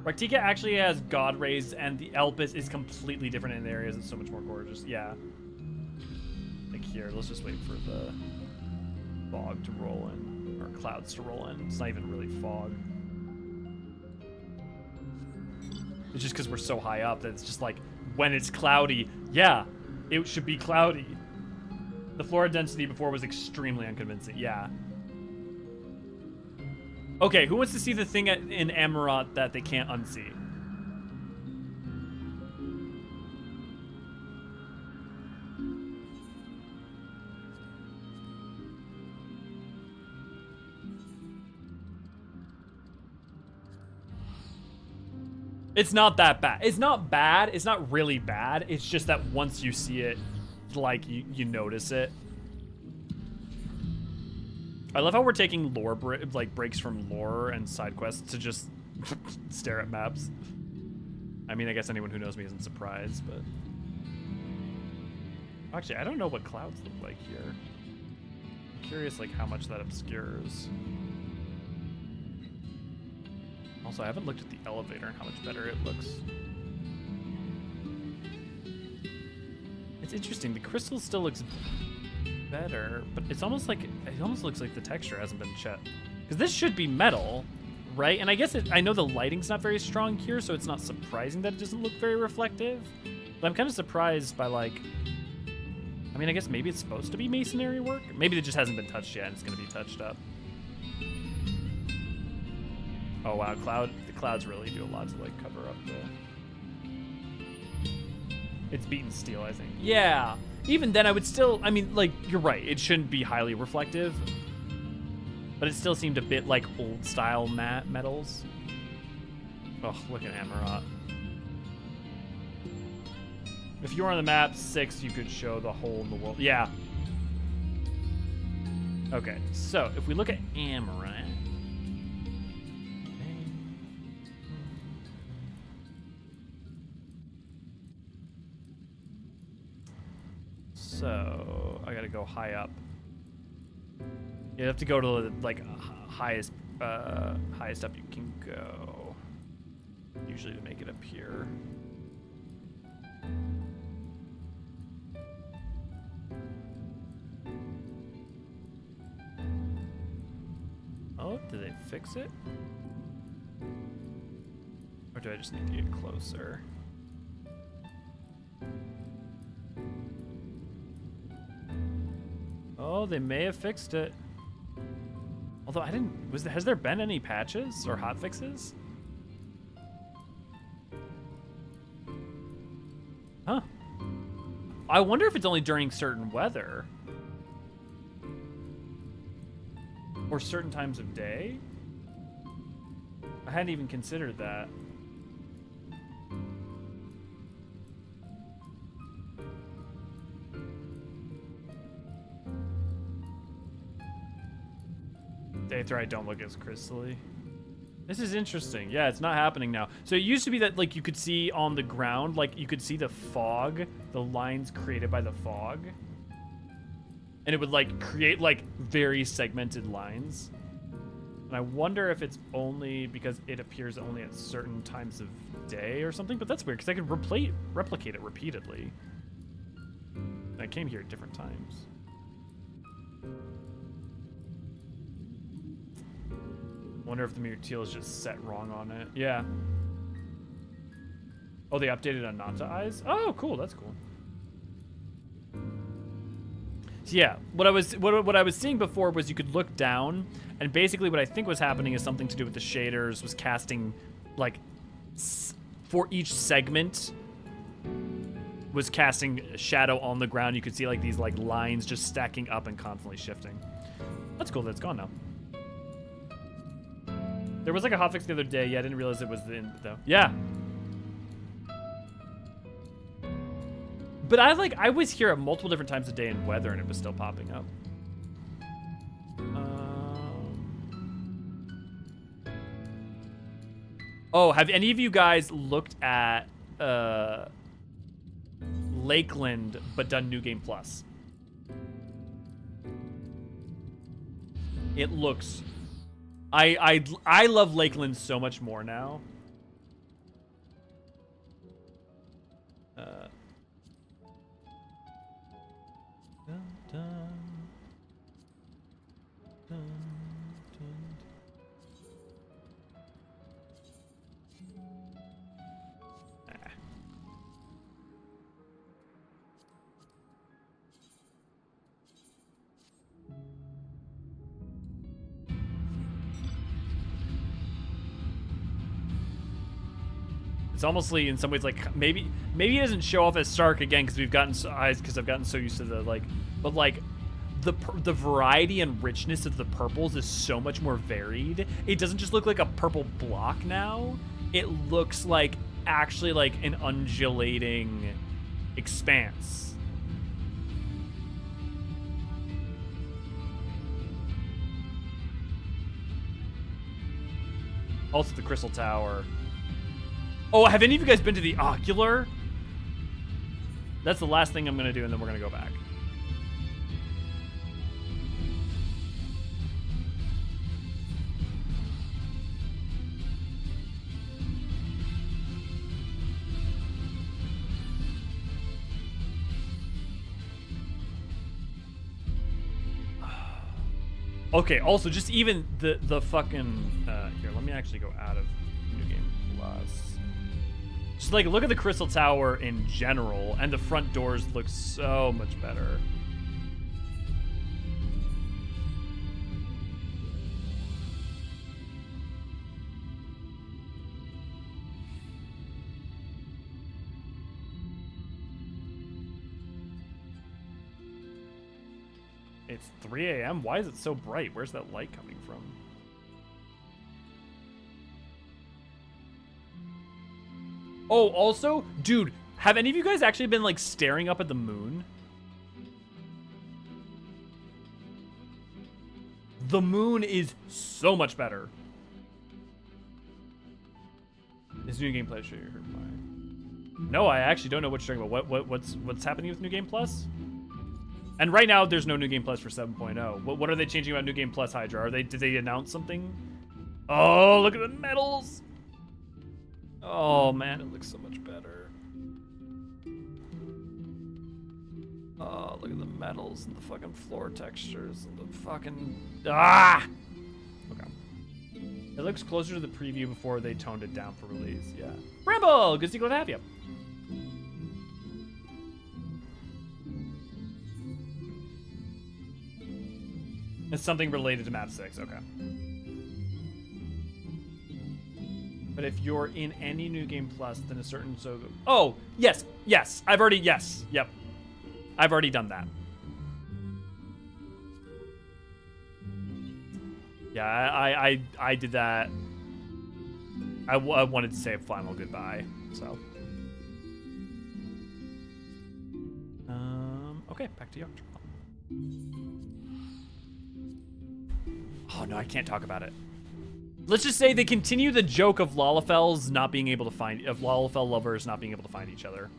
Raktika actually has god rays, and the Elpis is completely different in the areas. It's so much more gorgeous. Yeah. Like here, let's just wait for the fog to roll in, or clouds to roll in. It's not even really fog. It's just because we're so high up that it's just like, when it's cloudy, yeah, it should be cloudy. The flora density before was extremely unconvincing. Yeah. Okay, who wants to see the thing in Amaranth that they can't unsee? It's not that bad. It's not bad. It's not really bad. It's just that once you see it, like, you notice it. I love how we're taking lore breaks from lore and side quests to just stare at maps. I mean, I guess anyone who knows me isn't surprised, but actually, I don't know what clouds look like here. I'm curious, like, how much that obscures. Also, I haven't looked at the elevator and how much better it looks. It's interesting. The crystal still looks better, but it's almost like it almost looks like the texture hasn't been checked, because this should be metal, right? And I guess I know the lighting's not very strong here, so it's not surprising that it doesn't look very reflective, but I'm kind of surprised by, like, I mean, I guess maybe it's supposed to be masonry work, maybe it just hasn't been touched yet and it's going to be touched up. Oh wow, the clouds really do a lot to like cover up It's beaten steel, I think. Yeah. Even then, I would still. I mean, like, you're right. It shouldn't be highly reflective, but it still seemed a bit like old style metals. Oh, look at Amarat. If you were on the map 6, you could show the hole in the world. Yeah. Okay, so if we look at Amarat. So I gotta go high up. You have to go to like highest up you can go. Usually to make it up here. Oh, did they fix it? Or do I just need to get closer? Oh, they may have fixed it. Although I didn't. Has there been any patches or hotfixes? Huh. I wonder if it's only during certain weather. Or certain times of day? I hadn't even considered that. Day 3, I don't look as crystally. This is interesting. Yeah, it's not happening now. So it used to be that like you could see on the ground, like you could see the fog, the lines created by the fog. And it would like create like very segmented lines. And I wonder if it's only because it appears only at certain times of day or something, but that's weird because I could replicate it repeatedly. And I came here at different times. Wonder if the Mutil is just set wrong on it. Yeah. Oh, they updated on Nanta eyes? Oh, cool. That's cool. So yeah, what I was seeing before was you could look down, and basically what I think was happening is something to do with the shaders was casting, like, for each segment was casting a shadow on the ground. You could see like these like lines just stacking up and constantly shifting. That's cool. That's gone now. There was like a hotfix the other day. Yeah, I didn't realize it was in though. Yeah. But I was here at multiple different times of day and weather, and it was still popping up. Oh, have any of you guys looked at Lakeland but done New Game Plus? It looks. I love Lakeland so much more now. It's almostly in some ways like maybe it doesn't show off as stark again because we've gotten because I've gotten so used to the like, but like the variety and richness of the purples is so much more varied. It doesn't just look like a purple block now. It looks like actually like an undulating expanse. Also the Crystal Tower. Oh, have any of you guys been to the Ocular? That's the last thing I'm going to do, and then we're going to go back. Okay, also, just even the fucking... here, let me actually go out of New Game Plus. Just like look at the Crystal Tower in general, and the front doors look so much better. It's 3 a.m. Why is it so bright? Where's that light coming from? Oh, also, dude, have any of you guys actually been like staring up at the moon? The moon is so much better. Is new game plus sure you're hurt by? No, I actually don't know what you're talking about. What's happening with New Game Plus? And right now, there's no New Game Plus for 7.0. What are they changing about New Game Plus, Hydra? Did they announce something? Oh, look at the medals! Oh man, it looks so much better. Oh, look at the metals and the fucking floor textures and the fucking Okay. It looks closer to the preview before they toned it down for release. Yeah. Rambo, good to glad to have you. It's something related to map 6. Okay. But if you're in any New Game Plus, then a certain Oh, yes. I've already Yep. I've already done that. Yeah, I did that. I wanted to say a final goodbye, so. Okay, back to York. Oh no, I can't talk about it. Let's just say they continue the joke of Lalafels not being able to find, of Lalafell lovers not being able to find each other.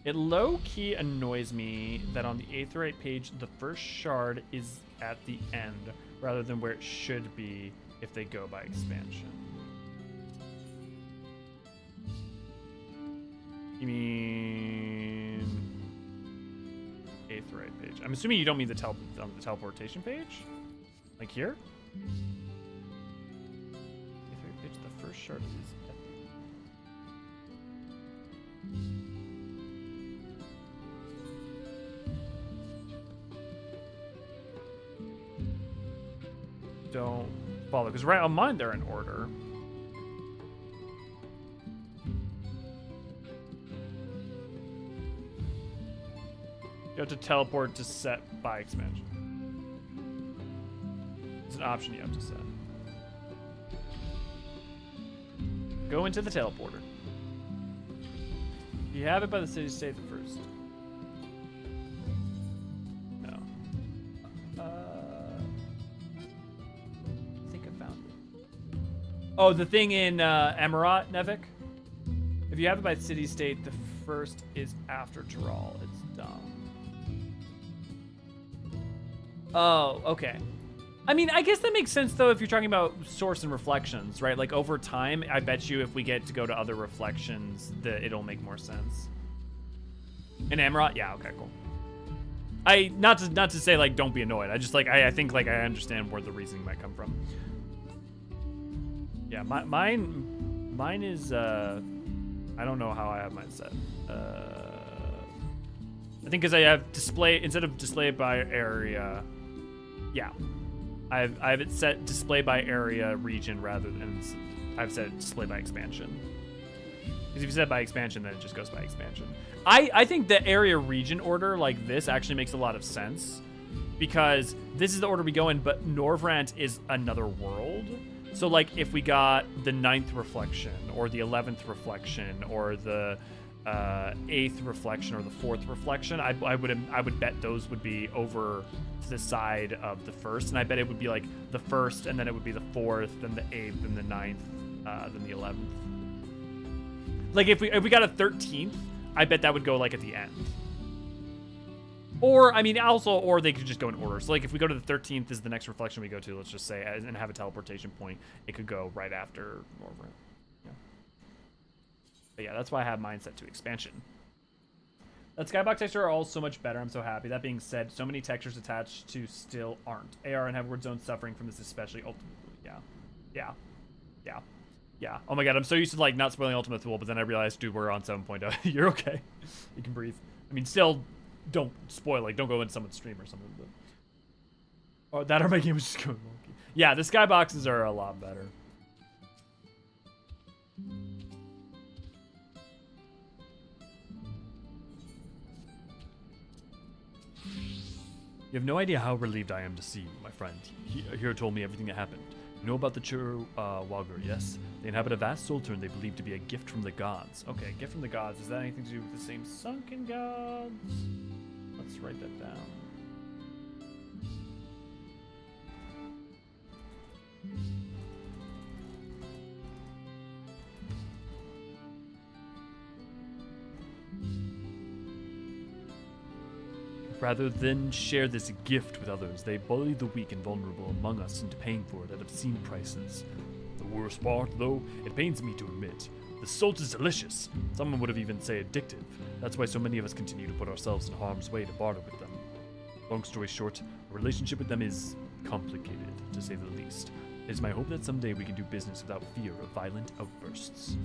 It low-key annoys me that on the Aetheryte page, the first shard is at the end, rather than where it should be if they go by expansion. You mean Aetheryte page? I'm assuming you don't mean the teleportation page? Like here? Aetheryte page, the first shard is at the don't follow, because right on mine they're in order. You have to teleport to set by expansion. It's an option you have to set. Go into the teleporter. You have it by the city state the first. No. I think I found it. Oh, the thing in Emirat, Nevik? If you have it by city state, the first is after Tural. It's dumb. Oh, okay. I mean, I guess that makes sense, though, if you're talking about source and reflections, right? Like, over time, I bet you if we get to go to other reflections, that it'll make more sense. In Emirat? Yeah, okay, cool. Not to say, like, don't be annoyed. I just, like, I think, like, I understand where the reasoning might come from. Yeah, mine is, I don't know how I have mine set. I think because I have display, instead of display by area, yeah. I have it set display by area region rather than I've set it display by expansion. Because if you set it by expansion, then it just goes by expansion. I think the area region order like this actually makes a lot of sense because this is the order we go in, but Norvrant is another world. So like if we got the 9th reflection or the 11th reflection or the 8th reflection or the 4th reflection, I would bet those would be over to the side of the first, and I bet it would be like the first, and then it would be the 4th, then the 8th, then the 9th, then the 11th. Like if we got a 13th, I bet that would go like at the end. Or I mean, also, or they could just go in order. So like if we go to the 13th is the next reflection we go to, let's just say, and have a teleportation point, it could go right after Norvrant. But yeah, that's why I have mine set to expansion. That skybox texture are all so much better. I'm so happy. That being said, so many textures attached to still aren't. AR and Heavenward Zone suffering from this, especially ultimately. Yeah. Oh my god, I'm so used to like not spoiling Ultimate Duel, but then I realized, dude, we're on 7.0. You're okay. You can breathe. I mean, still, don't spoil. Like, don't go into someone's stream or something. But... oh, that or my game was just going wonky. Yeah, the skyboxes are a lot better. You have no idea how relieved I am to see you, my friend. Hero told me everything that happened. You know about the Churwalger, yes? They inhabit a vast soul turn they believe to be a gift from the gods. Okay, gift from the gods. Is that anything to do with the same sunken gods? Let's write that down. Rather than share this gift with others, they bully the weak and vulnerable among us into paying for it at obscene prices. The worst part, though, it pains me to admit, the salt is delicious. Someone would have even say addictive. That's why so many of us continue to put ourselves in harm's way to barter with them. Long story short, our relationship with them is complicated, to say the least. It is my hope that someday we can do business without fear of violent outbursts.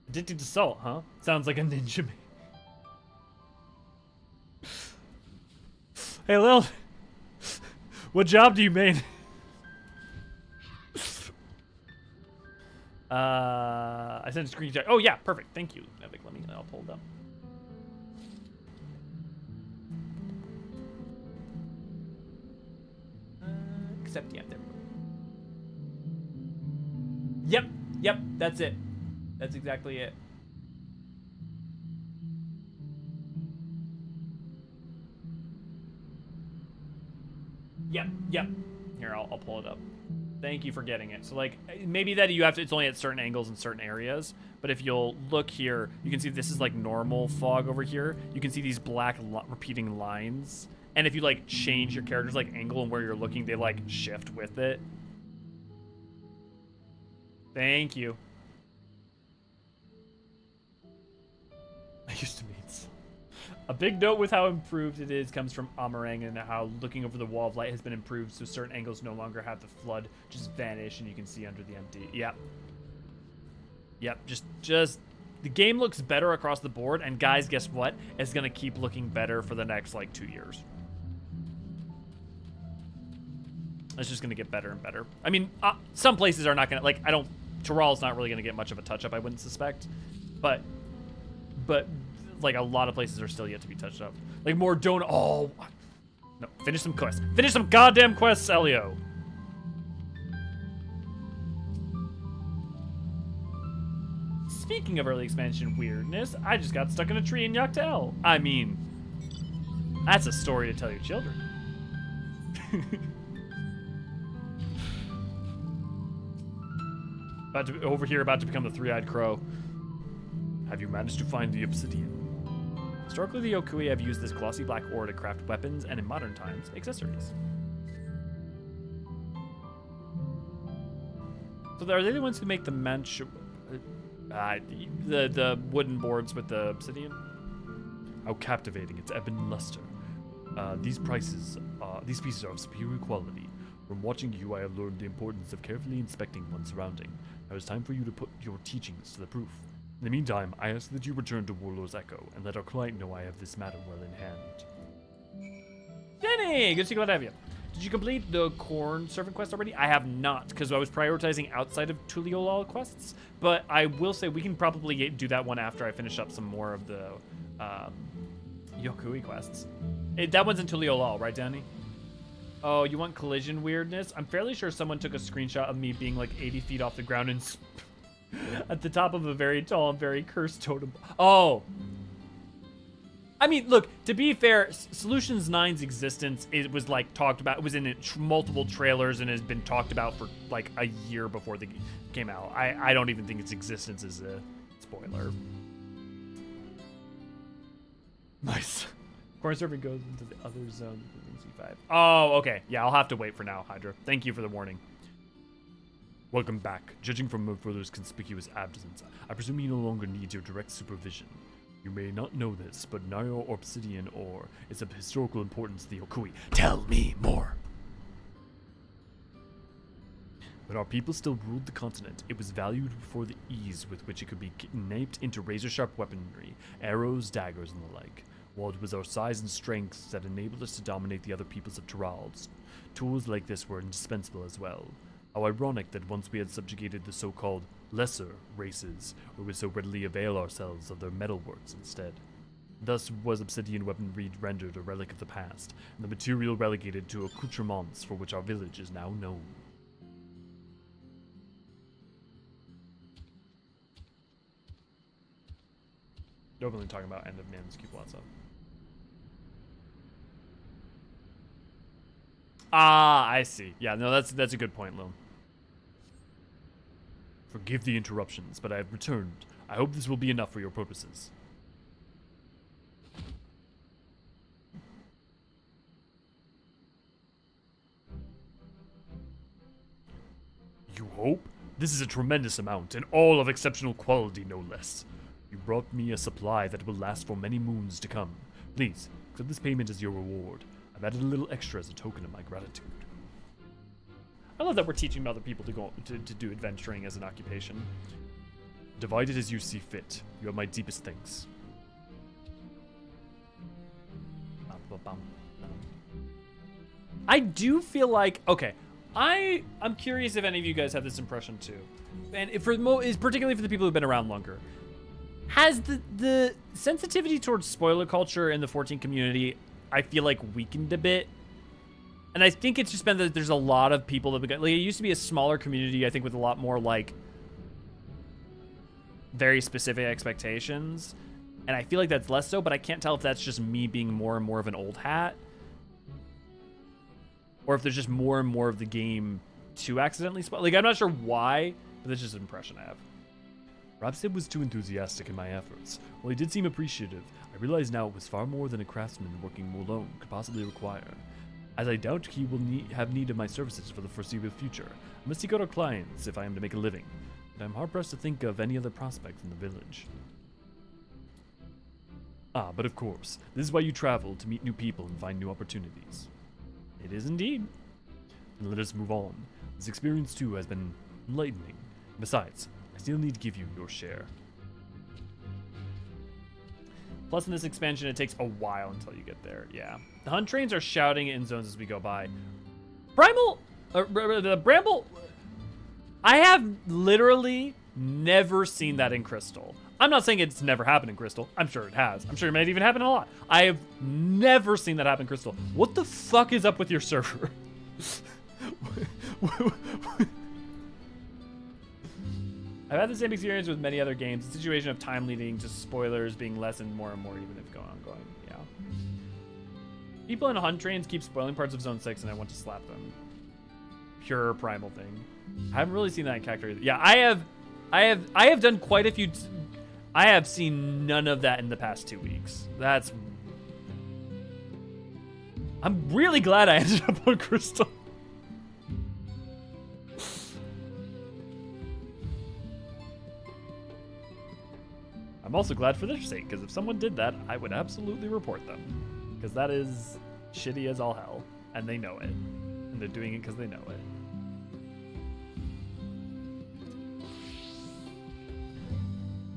Addicted to salt, huh? Sounds like a ninja. Hey, Lil. What job do you main? I sent a screenshot. Oh, yeah, perfect. Thank you, Epic. I'll pull it up. Accept, yeah, there we go. Yep, that's it. That's exactly it. Yep. Here, I'll pull it up. Thank you for getting it. So, like, maybe that you have to, it's only at certain angles in certain areas, but if you'll look here, you can see this is like normal fog over here. You can see these black repeating lines. And if you, like, change your character's, like, angle and where you're looking, they, like, shift with it. Thank you. I used to mean a big note with how improved it is comes from Amarang and how looking over the wall of light has been improved, so certain angles no longer have the flood just vanish and you can see under the empty. Yep. Just the game looks better across the board, and guys, guess what? It's gonna keep looking better for the next like 2 years. It's just gonna get better and better. I mean, some places are not gonna like. Tural's not really gonna get much of a touch up, I wouldn't suspect, but like a lot of places are still yet to be touched up. Like more don't. Oh, no! Finish some quests. Finish some goddamn quests, Elio. Speaking of early expansion weirdness, I just got stuck in a tree in Yoctel. I mean, that's a story to tell your children. Over here, about to become the three-eyed crow. Have you managed to find the obsidian? Historically, the Yokui have used this glossy black ore to craft weapons and, in modern times, accessories. So are they the ones who make the the wooden boards with the obsidian? How captivating its ebon luster. These pieces are of superior quality. From watching you, I have learned the importance of carefully inspecting one's surrounding. Now it's time for you to put your teachings to the proof. In the meantime, I ask that you return to Warlord's Echo and let our client know I have this matter well in hand. Jenny! Good to see you. Glad to have you. Did you complete the Corn Servant quest already? I have not, because I was prioritizing outside of Tuliolal quests, but I will say we can probably do that one after I finish up some more of the Yokui quests. That one's in Tuliolal, right, Danny? Oh, you want collision weirdness? I'm fairly sure someone took a screenshot of me being like 80 feet off the ground and at the top of a very tall and very cursed totem. Oh. I mean, look, to be fair, Solutions 9's existence, it was like talked about, it was in multiple trailers and has been talked about for like a year before the game came out. I don't even think its existence is a spoiler. Nice. Corn Servant goes into the other zone, including C5. Oh, okay. Yeah, I'll have to wait for now, Hydra. Thank you for the warning. Welcome back. Judging from Murfurler's conspicuous absence, I presume he no longer needs your direct supervision. You may not know this, but Nio Obsidian ore is of historical importance to the Yokui. Tell me more! When our people still ruled the continent, it was valued for the ease with which it could be naped into razor-sharp weaponry, arrows, daggers, and the like. While it was our size and strength that enabled us to dominate the other peoples of Tural, tools like this were indispensable as well. How ironic that once we had subjugated the so-called lesser races, we would so readily avail ourselves of their metalworks instead. Thus was obsidian weaponry rendered a relic of the past, and the material relegated to accoutrements for which our village is now known. Openly talking about end of Nims, keep lots of. Ah, I see. Yeah, no, that's a good point, Lil. Forgive the interruptions, but I have returned. I hope this will be enough for your purposes. You hope? This is a tremendous amount, and all of exceptional quality, no less. You brought me a supply that will last for many moons to come. Please, accept this payment as your reward. I've added a little extra as a token of my gratitude. I love that we're teaching other people to go to do adventuring as an occupation. Divide it as you see fit. You have my deepest thanks. I do feel like, okay, I'm curious if any of you guys have this impression too, and is particularly for the people who've been around longer. Has the sensitivity towards spoiler culture in the 14 community, I feel like, weakened a bit? And I think it's just been that there's a lot of people that like, it used to be a smaller community, I think, with a lot more like very specific expectations, and I feel like that's less so, but I can't tell if that's just me being more and more of an old hat, or if there's just more and more of the game to accidentally spoil. Like, I'm not sure why, but that's just an impression I have. Perhaps it was too enthusiastic in my efforts. While he did seem appreciative, I realized now it was far more than a craftsman working alone could possibly require. As I doubt he will have need of my services for the foreseeable future, I must seek out our clients if I am to make a living, and I'm hard-pressed to think of any other prospects in the village. Ah, but of course, this is why you travel, to meet new people and find new opportunities. It is indeed. Then let us move on. This experience too has been enlightening. Besides, I still need to give you your share. Plus, in this expansion, it takes a while until you get there. Yeah. The hunt trains are shouting in zones as we go by. The Bramble... I have literally never seen that in Crystal. I'm not saying it's never happened in Crystal. I'm sure it has. I'm sure it might even happen a lot. I have never seen that happen in Crystal. What the fuck is up with your server? I've had the same experience with many other games. The situation of time leading to spoilers being lessened more and more, even if going. Yeah. People in hunt trains keep spoiling parts of Zone 6, and I want to slap them. Pure primal thing. I haven't really seen that in Cactor either. Yeah, I have done quite a few. I have seen none of that in the past 2 weeks. I'm really glad I ended up on Crystal. I'm also glad for their sake, because if someone did that, I would absolutely report them. Because that is shitty as all hell, and they know it. And they're doing it because they know it.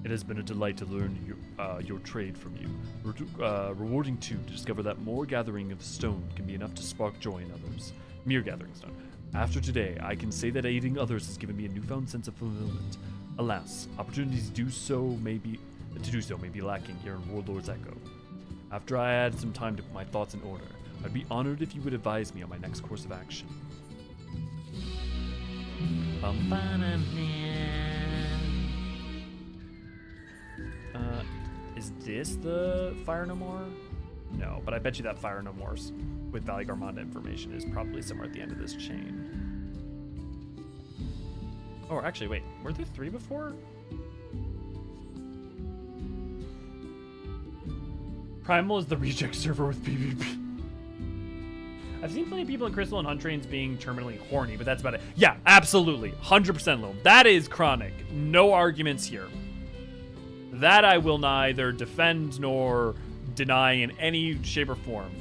It has been a delight to learn your trade from you. Rewarding too to discover that more gathering of stone can be enough to spark joy in others. Mere gathering stone. After today, I can say that aiding others has given me a newfound sense of fulfillment. Alas, opportunities to do so may be lacking here in Warlord's Echo. After I had some time to put my thoughts in order, I'd be honored if you would advise me on my next course of action. Is this the Fire No More? No, but I bet you that Fire No More's with Valley Garmonda information is probably somewhere at the end of this chain. Oh, actually, wait. Were there 3 before? Primal is the reject server with PvP. I've seen plenty of people in Crystal and Hunt Trains being terminally horny, but that's about it. Yeah, absolutely. 100% low. That is chronic. No arguments here. That I will neither defend nor deny in any shape or form.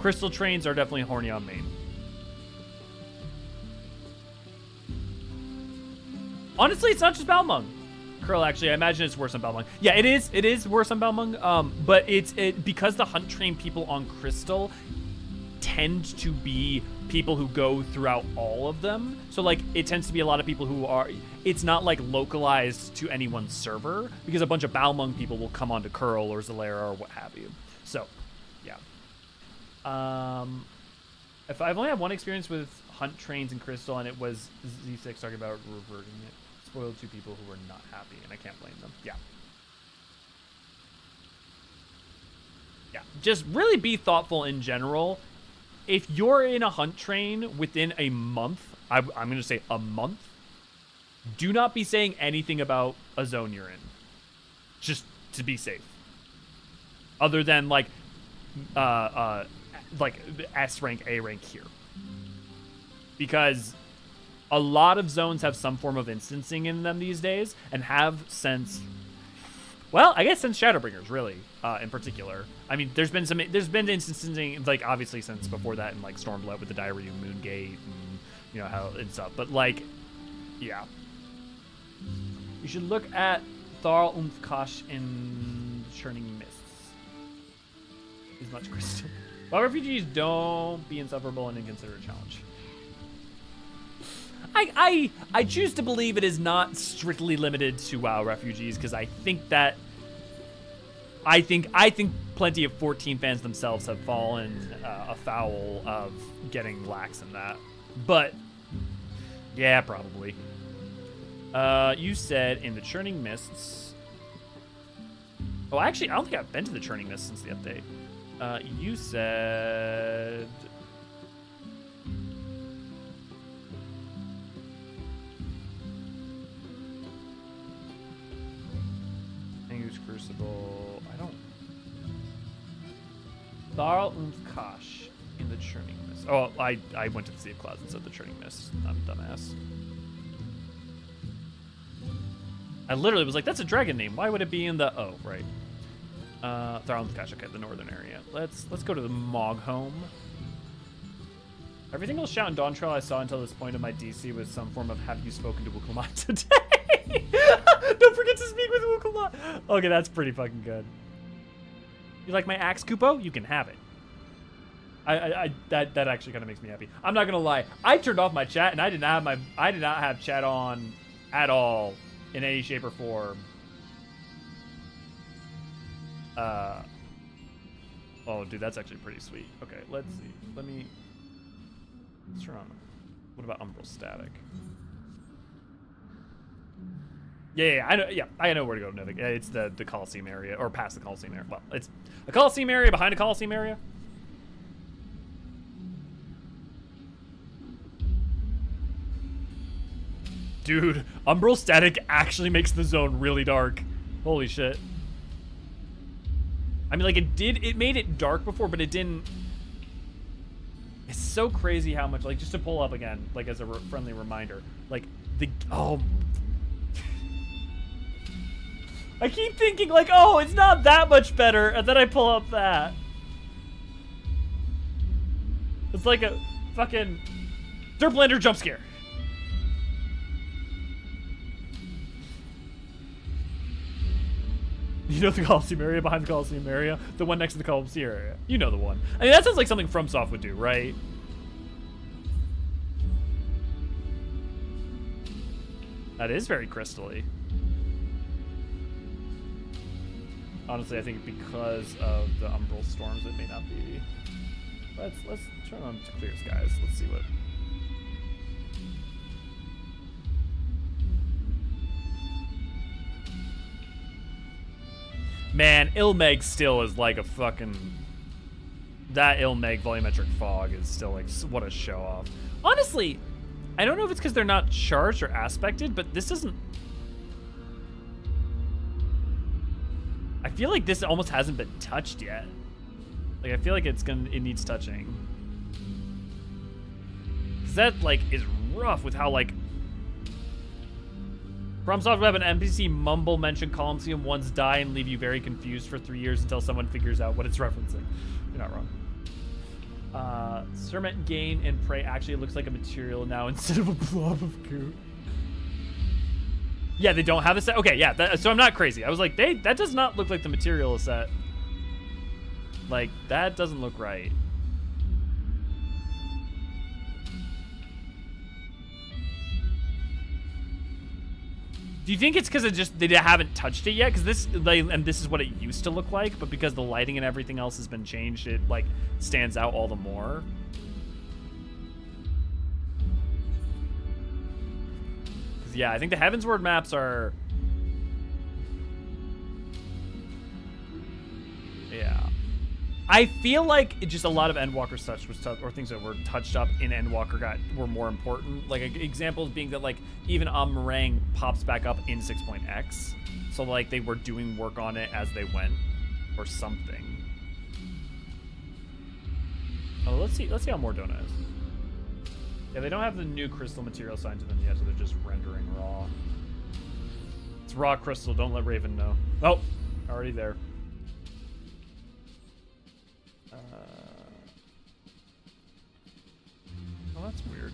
Crystal Trains are definitely horny on main. Honestly, it's not just Balmung. Curl, actually, I imagine it's worse on Balmung. Yeah, it is. It is worse on Balmung. But because the hunt train people on Crystal tend to be people who go throughout all of them. So like it tends to be a lot of people who are, it's not like localized to any one server because a bunch of Balmung people will come onto Curl or Zalera or what have you. So yeah. If I've only had one experience with hunt trains in Crystal, and it was Z6 talking about reverting it. Spoiled two people who were not happy, and I can't blame them. Yeah. Yeah, just really be thoughtful in general. If you're in a hunt train within a month, I'm going to say a month, do not be saying anything about a zone you're in. Just to be safe. Other than like S rank, A rank here. Because a lot of zones have some form of instancing in them these days, and have since, well, I guess since Shadowbringers, really, in particular. I mean, there's been instancing, like, obviously since before that in, like, Stormblood with the Diary of Moongate, and, you know, how and stuff. But, like, yeah. You should look at Tural und Kosh in Churning Mists. Is much crystal. While refugees, don't be insufferable and inconsiderate challenge. I choose to believe it is not strictly limited to WoW refugees, because I think that I think plenty of 14 fans themselves have fallen afoul of getting lax in that. But yeah, probably. You said in the Churning Mists. Oh, actually, I don't think I've been to the Churning Mists since the update. You said. Angus Crucible. I don't. Tural und Kosh in the Churning Mist. Oh, I went to the Sea of Clouds instead of the Churning Mist. I'm a dumbass. I literally was like, that's a dragon name. Why would it be in the... Oh, right. Tural und Kosh. Okay, the northern area. Let's go to the Moghome. Everything will shout in Dawntrail I saw until this point of my DC was some form of have you spoken to Wukulmat today? Don't forget to speak with Wukulmat. Okay, that's pretty fucking good. You like my axe, Kupo? You can have it. That actually kind of makes me happy. I'm not gonna lie. I turned off my chat and I did not have chat on at all in any shape or form. Oh, dude, that's actually pretty sweet. Okay, let's see. Let's turn on. What about Umbral Static? Yeah, I know. Yeah, I know where to go to Nivik. It's the Coliseum area, or past the Coliseum area. Well, it's a Coliseum area behind a Coliseum area. Dude, Umbral Static actually makes the zone really dark. Holy shit. I mean, like, it made it dark before, but it didn't. It's so crazy how much, like, just to pull up again, like, as a friendly reminder, like, I keep thinking, like, oh, it's not that much better, and then I pull up that. It's like a fucking Derplander jump scare. You know the Coliseum area behind the Coliseum area? The one next to the Coliseum area. You know the one. I mean, that sounds like something FromSoft would do, right? That is very crystally. Honestly, I think because of the Umbral Storms, it may not be. Let's turn on to clear skies. Let's see what... Man, Ilmeg still is like a fucking... That Ilmeg volumetric fog is still like, what a show off. Honestly, I don't know if it's because they're not charged or aspected, but this doesn't... I feel like this almost hasn't been touched yet. Like, I feel like it needs touching. Cause that, like, is rough with how, like... FromSoft will have an NPC mumble mention Coliseum once die and leave you very confused for 3 years until someone figures out what it's referencing. You're not wrong. Serment Gain and Prey actually looks like a material now instead of a blob of goo. Yeah, they don't have a set. Okay, yeah. So I'm not crazy. I was like, that does not look like the material set. Like, that doesn't look right. Do you think it's because they haven't touched it yet? Because this is what it used to look like, but because the lighting and everything else has been changed, it like stands out all the more. 'Cause, yeah, I think the Heavensward maps are. Yeah. I feel like just a lot of Endwalker stuff was or things that were touched up in Endwalker were more important. Like examples being that like even Meringue pops back up in 6.x, so like they were doing work on it as they went, or something. Oh, let's see how Mordona is. Yeah, they don't have the new crystal material assigned to them yet, so they're just rendering raw. It's raw crystal. Don't let Raven know. Oh, already there. Oh, that's weird.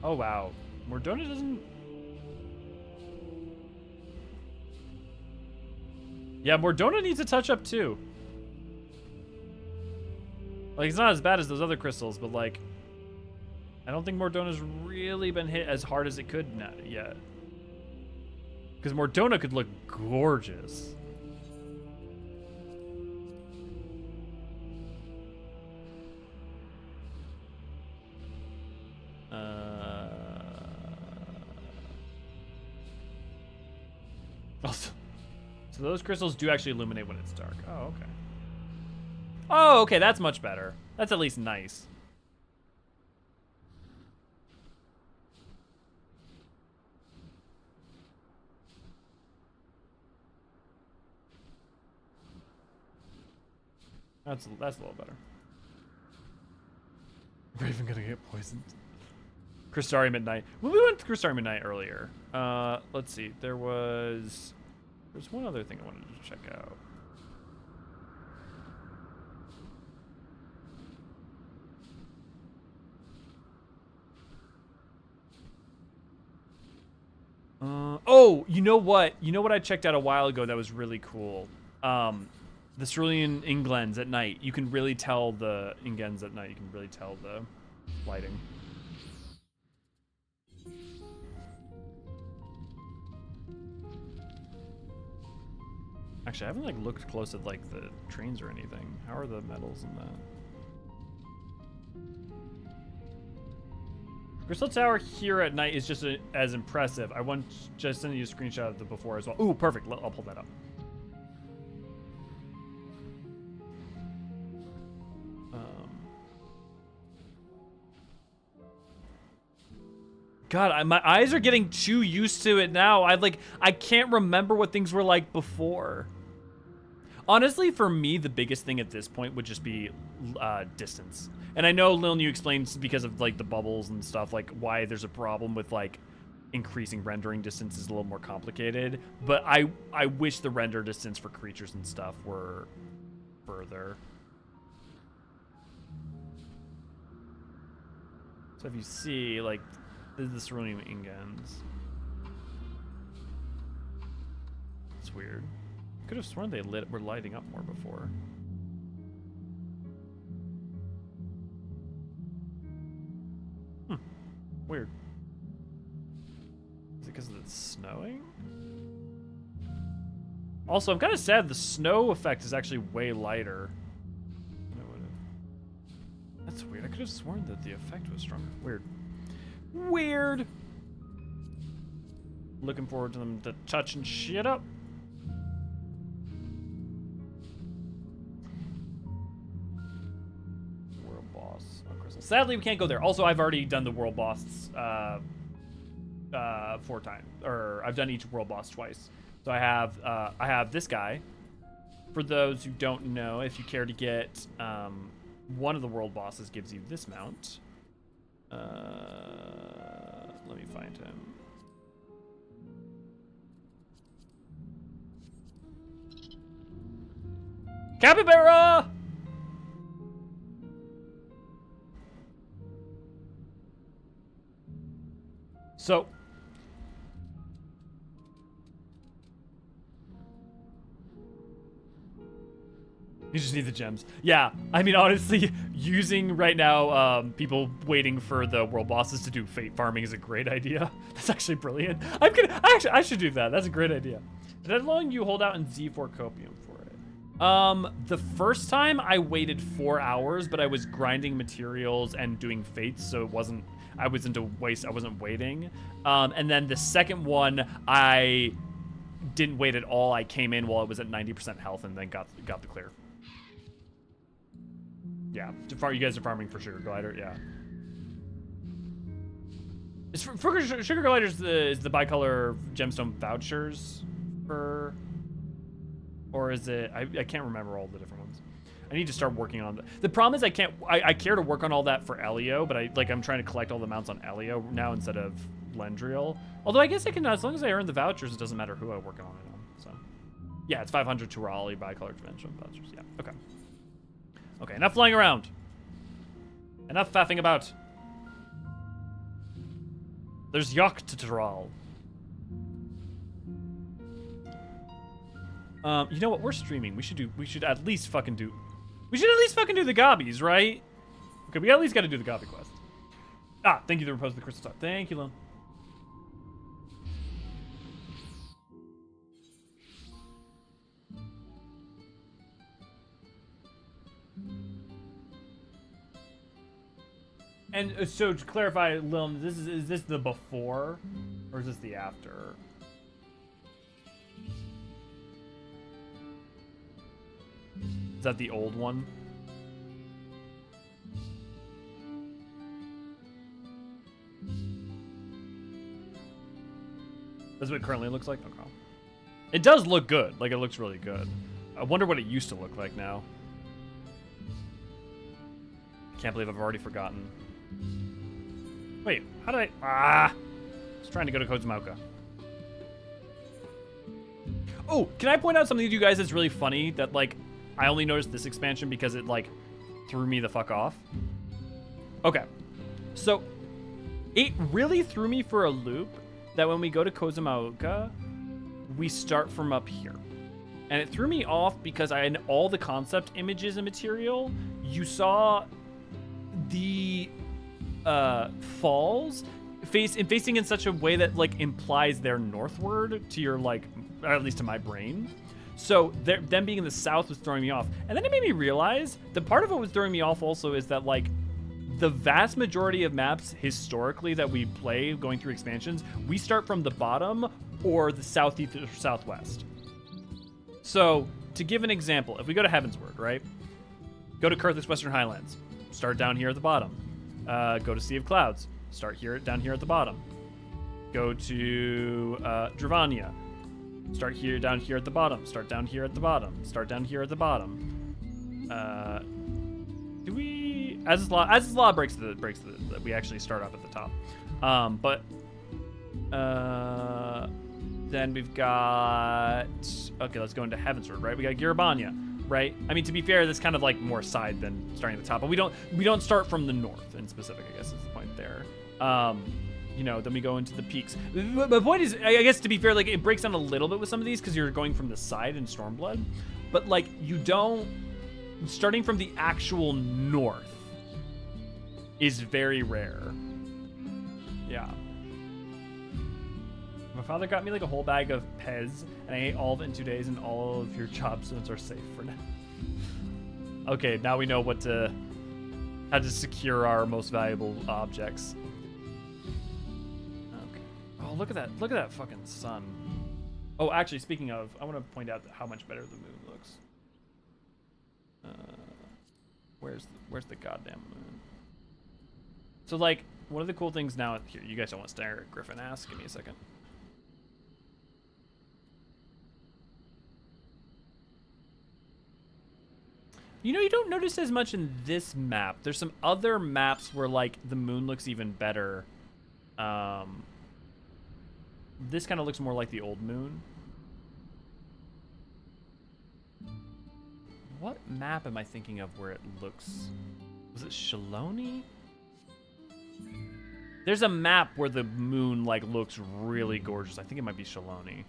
Oh, wow. Mordona doesn't... Yeah, Mordona needs a touch-up, too. Like, it's not as bad as those other crystals, but, like... I don't think Mordona's really been hit as hard as it could yet. Because Mordona could look gorgeous. Also, so those crystals do actually illuminate when it's dark. Oh, okay. Oh, okay, that's much better. That's at least nice. That's a little better. Raven gonna get poisoned. Crystarium at night. Well, we went to Crystarium at night earlier. Let's see. There's one other thing I wanted to check out. Oh, you know what? You know what I checked out a while ago that was really cool? The Cerulean Inglens at night. You can really tell the Ingens at night. You can really tell the lighting. Actually, I haven't like looked close at like the trains or anything. How are the metals in that? Crystal Tower here at night is just as impressive. I want just send you a screenshot of the before as well. Ooh, perfect. I'll pull that up. God, my eyes are getting too used to it now. I can't remember what things were like before. Honestly, for me, the biggest thing at this point would just be distance. And I know, Lil, you explained because of like the bubbles and stuff, like why there's a problem with like increasing rendering distance is a little more complicated. But I wish the render distance for creatures and stuff were further. So if you see, like, this is the Cerulean Ingens. It's weird. Could have sworn they were lighting up more before. Weird. Is it because it's snowing? Also, I'm kind of sad the snow effect is actually way lighter. That's weird. I could have sworn that the effect was stronger. Weird. Weird. Looking forward to them to touching shit up. World boss. Oh, crystal. Sadly, we can't go there. Also, I've already done the world boss 4 times, or I've done each world boss twice. So I have this guy. For those who don't know, if you care to get one of the world bosses, gives you this mount. Let me find him. Capybara! So you just need the gems. Yeah, I mean, honestly, using right now, people waiting for the world bosses to do fate farming is a great idea. That's actually brilliant. I should do that. That's a great idea. How long you hold out in Z4 copium for it? The first time I waited 4 hours, but I was grinding materials and doing fates, so it wasn't. I wasn't waiting. And then the second one, I didn't wait at all. I came in while it was at 90% health, and then got the clear. Yeah, you guys are farming for Sugar Glider, yeah. Sugar Glider is the bicolor gemstone vouchers for, or is it? I can't remember all the different ones. I need to start working on the problem is I can't. I care to work on all that for Elio, but I'm trying to collect all the mounts on Elio now instead of Lendriel. Although I guess I can, as long as I earn the vouchers, it doesn't matter who I work on it on. So, yeah, it's 500 Tural bicolor gemstone vouchers. Yeah, okay. Okay, enough flying around. Enough faffing about. There's Yok to Tural. You know what? We're streaming. We should at least fucking do the gobbies, right? Okay, we at least got to do the gobby quest. Ah, thank you for posting the crystal talk. Thank you, Lone. And so to clarify, Lil, is this the before, or is this the after? Is that the old one? That's what it currently looks like? Okay. It does look good. Like, it looks really good. I wonder what it used to look like now. Can't believe I've already forgotten. Wait, how did I was trying to go to Kozumauka. Oh, can I point out something to you guys that's really funny that, like, I only noticed this expansion because it, like, threw me the fuck off? Okay. So, it really threw me for a loop that when we go to Kozumauka, we start from up here. And it threw me off because in all the concept images and material, you saw the falls facing in such a way that, like, implies they're northward to your, like, or at least to my brain. So them being in the south was throwing me off. And then it made me realize that part of what was throwing me off also is that, like, the vast majority of maps historically that we play going through expansions, we start from the bottom or the southeast or southwest. So to give an example, if we go to Heavensward, right? Go to Kurthis Western Highlands, start down here at the bottom. Go to Sea of Clouds, start down here at the bottom. Go to Dravania, start down here at the bottom. Start down here at the bottom. Start down here at the bottom. Do we? As this law breaks we actually start off at the top. Then we've got. Okay, let's go into Heavensward, right? We got Girabanya, right? I mean, to be fair, that's kind of like more side than starting at the top, but we don't start from the north in specific. I guess is the point there. You know, then we go into the peaks. The point is, I guess, to be fair, like, it breaks down a little bit with some of these because you're going from the side in Stormblood, but, like, you don't. Starting from the actual north is very rare. Yeah. My father got me, like, a whole bag of Pez, and I ate all of it in 2 days, and all of your job zones are safe for now. Okay, now we know how to secure our most valuable objects. Okay. Oh, look at that! Look at that fucking sun. Oh, actually, speaking of, I want to point out how much better the moon looks. Where's the goddamn moon? So, like, one of the cool things now here, you guys don't want to stare at Griffin ass. Give me a second. You know, you don't notice as much in this map. There's some other maps where, like, the moon looks even better. This kind of looks more like the old moon. What map am I thinking of where it looks? Was it Shaloni? There's a map where the moon like looks really gorgeous. I think it might be Shaloni.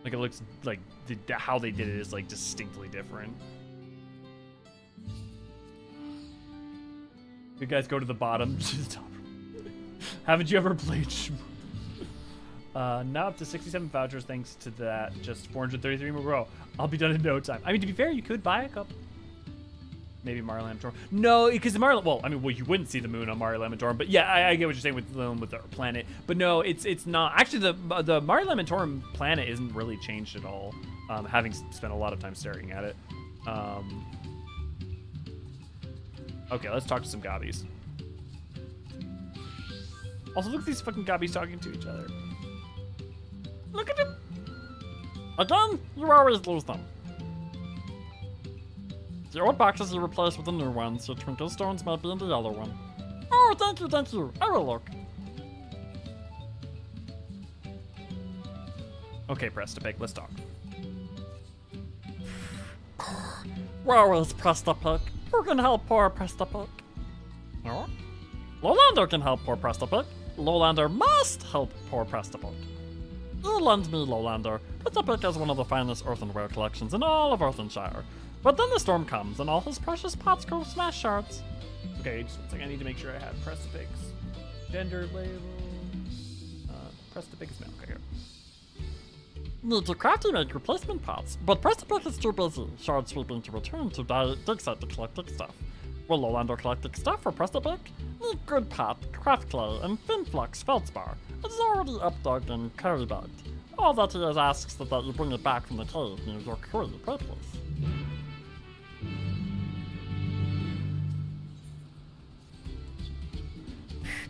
Like it looks like how they did it is like distinctly different. You guys go to the bottom. Haven't you ever played? Now up to 67 vouchers thanks to that. Just 433 more grow. I'll be done in no time. I mean, to be fair, you could buy a couple. Maybe Mario Lamentorum. No, because the Mario. Well, I mean, you wouldn't see the moon on Mario Lamentorum, but yeah, I get what you're saying with the planet. But no, it's not. Actually, the Mario Lamentorum planet isn't really changed at all. Having spent a lot of time staring at it. Okay, let's talk to some gobbies. Also, look at these fucking gobbies talking to each other. Look at them. Again, you always lose them. The old boxes you replace with the new ones. Your twinkle stones might be in the yellow one. Oh, thank you, thank you. I will look. Okay, Prestapic, let's talk. Where is Prestapic? Who can help poor Prestapic? No? Lowlander can help poor Prestapic. Lowlander must help poor Prestapic. You lend me, Lowlander. Prestapic has one of the finest earthenware collections in all of Earthenshire. But then the storm comes, and all his precious pots go smash shards. Okay, just one second. I need to make sure I have Prestapic's gender label. Prestapic is male. Okay, here. Need to crafty make replacement pots, but Prestapic is too busy shard sweeping to return to dig site to collect dig stuff. Will Lowlander collect dig stuff for Prestapic? Need good pot, craft clay, and Finflux feldspar. It's already updug and curry bagged. All that he asks is that you bring it back from the cave near your curry place.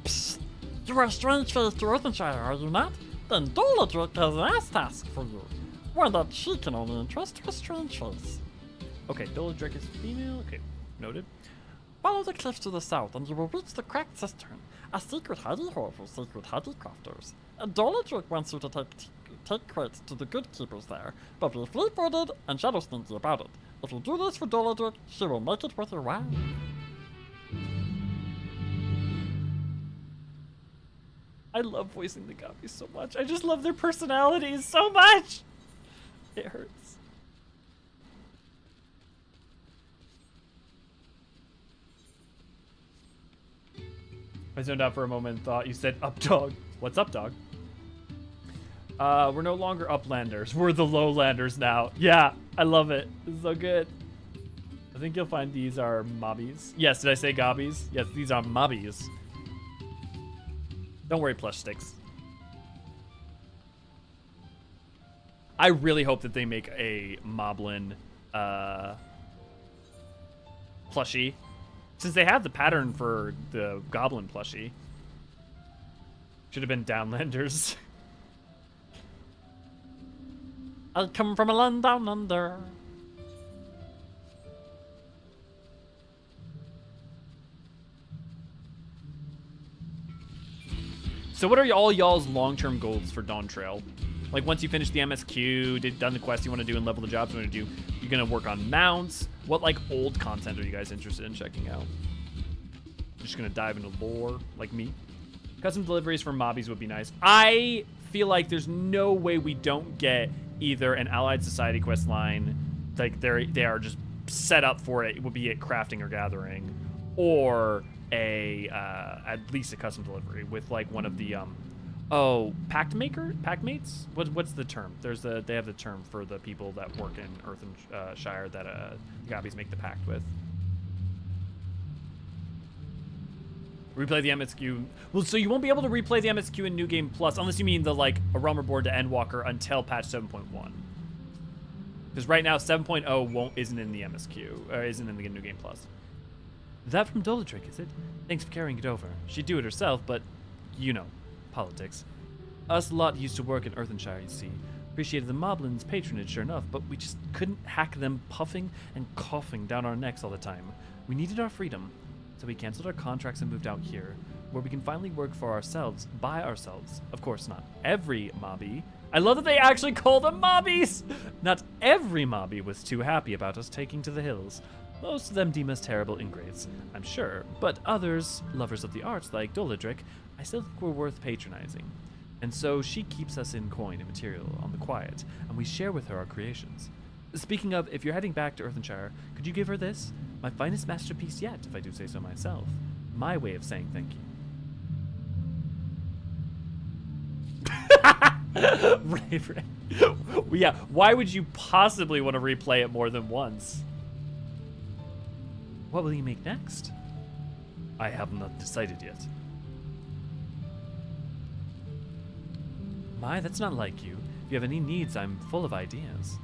Psst! You are a strange face to Earthenshire, are you not? Then Doladric has an ass task for you. One that she can only entrust to a strange face. Okay, Doladric is female. Okay, noted. Follow the cliffs to the south and you will reach the cracked cistern, a secret hidey hole for secret hidey crafters. And Doladric wants you to take crates to the good keepers there, but be fleet-footed and shadow sneaky about it. If you do this for Doladric, she will make it worth your while. I love voicing the gobbies so much. I just love their personalities so much. It hurts. I zoned out for a moment and thought you said up dog. What's up, dog? We're no longer uplanders. We're the lowlanders now. Yeah, I love it. It's so good. I think you'll find these are mobbies. Yes, did I say gobbies? Yes, these are mobbies. Don't worry, plush sticks. I really hope that they make a moblin plushie. Since they have the pattern for the goblin plushie. Should have been downlanders. I come from a land down under. So what are all y'all's long-term goals for Dawn Trail? Like once you finish the MSQ, done the quest you want to do and level the jobs you want to do, you're going to work on mounts. What like old content are you guys interested in checking out? Just going to dive into lore like me. Custom deliveries for mobbies would be nice. I feel like there's no way we don't get either an Allied Society quest line, like they are just set up for it. It would be at crafting or gathering, or a at least a custom delivery with like one of the pact mates. What's the term? They have the term for the people that work in Earthenshire that the gobbies make the pact with. Replay the MSQ. Well, so you won't be able to replay the MSQ in New Game Plus unless you mean the like A Realm Reborn to Endwalker until patch 7.1. Because right now 7.0 isn't in the MSQ, or isn't in the New Game Plus. That from Doladric, is it? Thanks for carrying it over. She'd do it herself, but you know, politics. Us lot used to work in Earthenshire, you see. Appreciated the Moblins' patronage, sure enough, but we just couldn't hack them puffing and coughing down our necks all the time. We needed our freedom. So we canceled our contracts and moved out here, where we can finally work for ourselves, by ourselves. Of course, not every mobby, I love that they actually call them mobbies! Not every mobby was too happy about us taking to the hills. Most of them deem us terrible ingrates, I'm sure, but others, lovers of the arts like Doladric, I still think we're worth patronizing. And so she keeps us in coin and material on the quiet, and we share with her our creations. Speaking of, if you're heading back to Earthenshire, could you give her this? My finest masterpiece yet, if I do say so myself. My way of saying thank you. Right. Yeah, why would you possibly want to replay it more than once? What will you make next? I have not decided yet. My, that's not like you. If you have any needs, I'm full of ideas.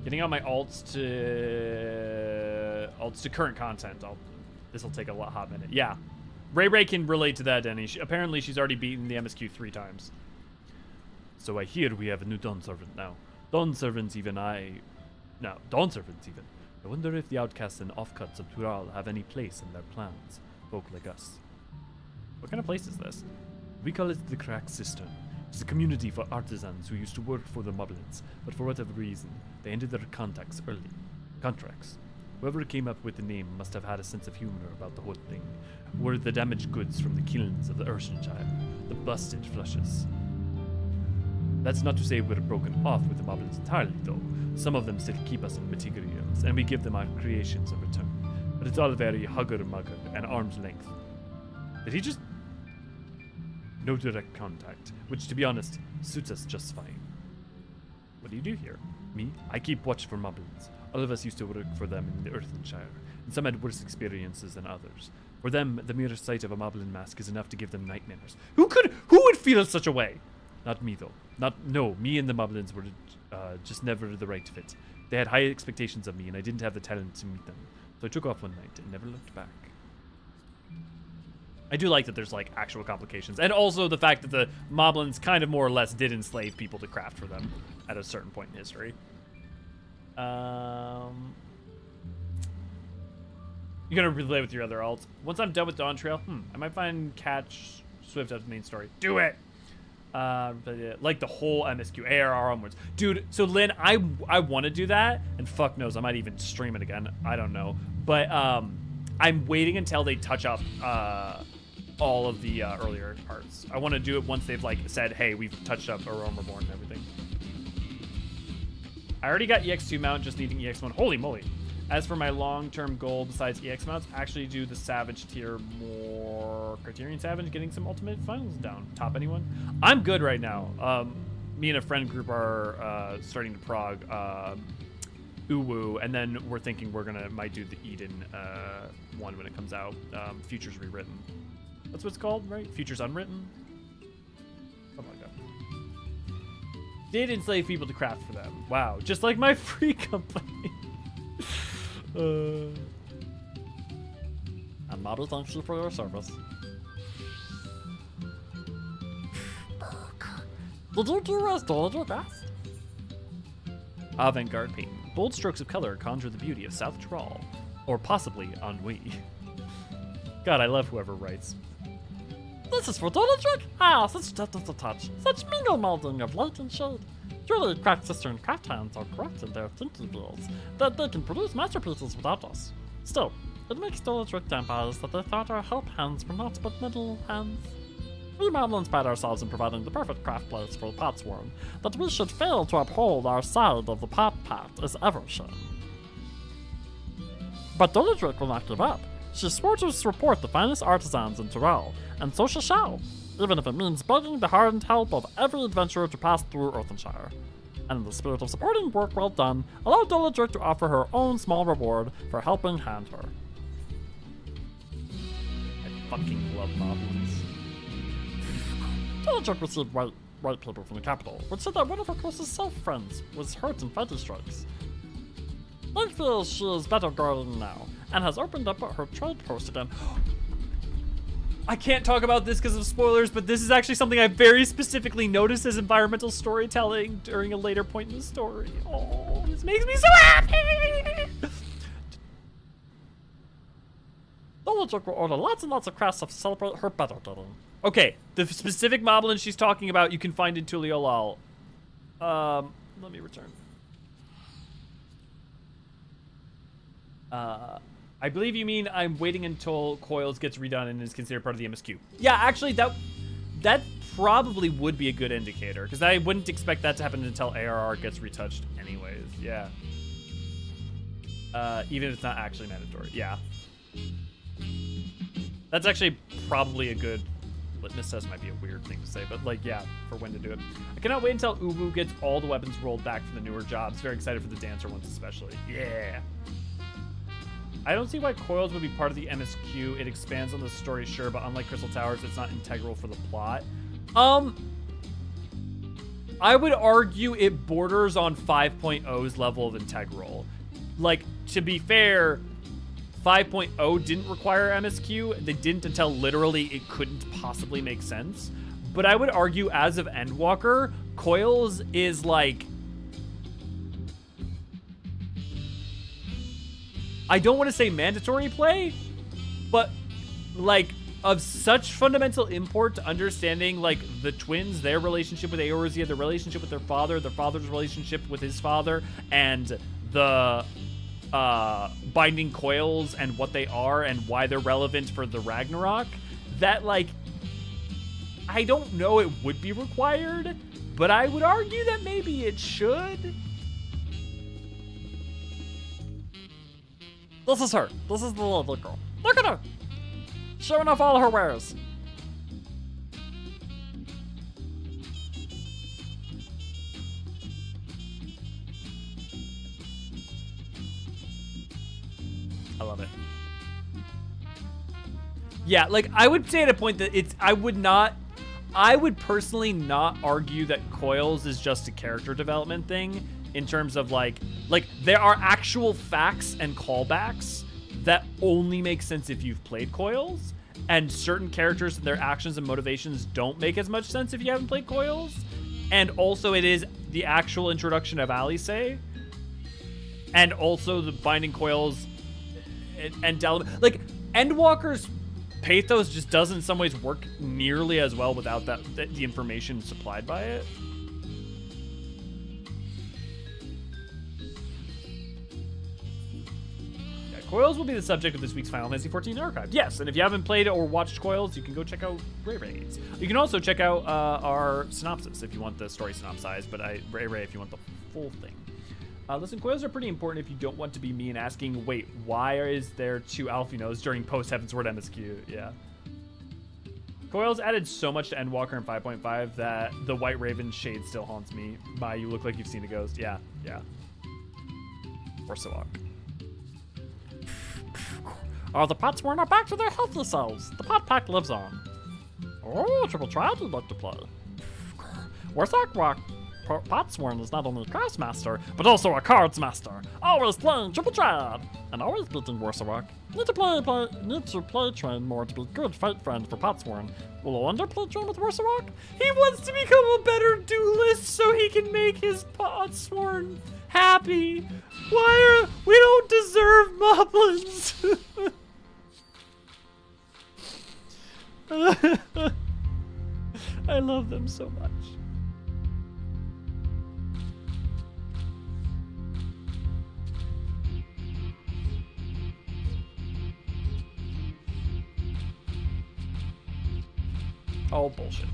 Getting out my alts to current content. This will take a hot minute. Yeah, Ray can relate to that, Denny. Apparently, she's already beaten the MSQ 3 times. So I hear we have a new Dawn Servant now. Dawn Servants even. I wonder if the outcasts and offcuts of Tural have any place in their plans. Folk like us. What kind of place is this? We call it the Crack Cistern. It's a community for artisans who used to work for the Moblins, but for whatever reason, they ended their contracts early. Whoever came up with the name must have had a sense of humor about the whole thing. We're the damaged goods from the kilns of the Eorzean, the busted flushes. That's not to say we're broken off with the Moblins entirely, though. Some of them still keep us in materials, and we give them our creations in return. But it's all very hugger-mugger and arm's length. Did he just... No direct contact, which, to be honest, suits us just fine. What do you do here? Me? I keep watch for Moblins. All of us used to work for them in the Earthenshire, and some had worse experiences than others. For them, the mere sight of a Moblin mask is enough to give them nightmares. Who would feel such a way? Not me, though. Me and the Moblins were just never the right fit. They had high expectations of me, and I didn't have the talent to meet them. So I took off one night and never looked back. I do like that there's like actual complications, and also the fact that the Moblins kind of more or less did enslave people to craft for them at a certain point in history. You're gonna relay with your other alts. Once I'm done with Dawn Trail, I might find Catch Swift as the main story. Do it. Like the whole MSQ, ARR onwards, dude. So Lynn, I want to do that, and fuck knows I might even stream it again. I don't know, but I'm waiting until they touch up all of the earlier parts. I want to do it once they've like said, hey, we've touched up Aurora Reborn and everything. I already got EX2 mount, just needing EX1. Holy moly. As for my long-term goal besides EX mounts, actually do the Savage tier more. Criterion Savage, getting some ultimate finals down. Top anyone? I'm good right now. Me and a friend group are starting to prog Uwu, and then we're thinking might do the Eden one when it comes out. Futures Rewritten. That's what it's called, right? Futures Unwritten? Something like that. Did enslave people to craft for them. Wow, just like my free company. And Mobby thanks you for your service. Did you do as told your best? Avant-garde paint. Bold strokes of color conjure the beauty of South Tural. Or possibly ennui. God, I love whoever writes. This is for Doladric? Ah, such depth of the touch, such mingle melding of light and shade. Truly, Crack Cistern craft hands are correct in their thinking fields, that they can produce masterpieces without us. Still, it makes Doladric dampers that they thought our help hands were not but middle hands. We Moblins pride ourselves in providing the perfect craft place for the Potsworn. That we should fail to uphold our side of the pot path is ever shame. But Doladric will not give up. She swore to support the finest artisans in Tural, and so she shall, even if it means begging the hardened help of every adventurer to pass through Earthenshire. And in the spirit of supporting work well done, allow Doladric to offer her own small reward for helping hand her. I fucking love Moblins. Doladric received white paper from the capital, which said that one of her closest self-friends was hurt in fighting strikes. Link feels she is better guarded now, and has opened up her trade post again. I can't talk about this because of spoilers, but this is actually something I very specifically noticed as environmental storytelling during a later point in the story. Oh, this makes me so happy! Dowager will order lots and lots of crafts to celebrate her better getting. Okay, the specific moblin she's talking about you can find in Tuliolal. Let me return. I believe you mean I'm waiting until Coils gets redone and is considered part of the MSQ. Yeah, actually, that probably would be a good indicator, because I wouldn't expect that to happen until ARR gets retouched anyways. Yeah. Even if it's not actually mandatory. Yeah. That's actually probably a good litmus test. Might be a weird thing to say, but like, yeah, for when to do it. I cannot wait until Ubu gets all the weapons rolled back from the newer jobs. Very excited for the dancer ones especially. Yeah. I don't see why Coils would be part of the MSQ. It expands on the story, sure, but unlike Crystal Towers, it's not integral for the plot. I would argue it borders on 5.0's level of integral. Like, to be fair, 5.0 didn't require MSQ. They didn't until literally it couldn't possibly make sense. But I would argue, as of Endwalker, Coils is like... I don't want to say mandatory play, but like of such fundamental import to understanding like the twins, their relationship with Eorzean, their relationship with their father's relationship with his father, and the binding coils and what they are and why they're relevant for the Ragnarok, that like I don't know it would be required, but I would argue that maybe it should. This is her. This is the lovely girl. Look at her. Showing off all her wares. I love it. Yeah, like I would say at a point that I would personally not argue that Coils is just a character development thing. In terms of like there are actual facts and callbacks that only make sense if you've played Coils, and certain characters and their actions and motivations don't make as much sense if you haven't played Coils. And also it is the actual introduction of Alice, and also the binding coils and like Endwalker's pathos just does in some ways work nearly as well without the information supplied by it. Coils will be the subject of this week's Final Fantasy XIV archive. Yes, and if you haven't played or watched Coils, you can go check out Ray Ray's. You can also check out our synopsis if you want the story synopsized, but Ray if you want the full thing. Listen, Coils are pretty important if you don't want to be me and asking, wait, why is there 2 Alfinos during post-Heavensward MSQ? Yeah. Coils added so much to Endwalker in 5.5 that the White Raven shade still haunts me. You look like you've seen a ghost. Yeah. Orsawak. The Potsworn are back to their healthy selves. The pot pack lives on. Oh, Triple Triad would like to play. Warthog Rock Potsworn is not only a craftsmaster, but also a cards master. Always playing Triple Triad and always beating Warthog. Need to play train more to be a good fight friend for Potsworn. Will Olander play train with Warthog? He wants to become a better duelist so he can make his Potsworn happy. We don't deserve moblins. I love them so much. Oh, bullshit.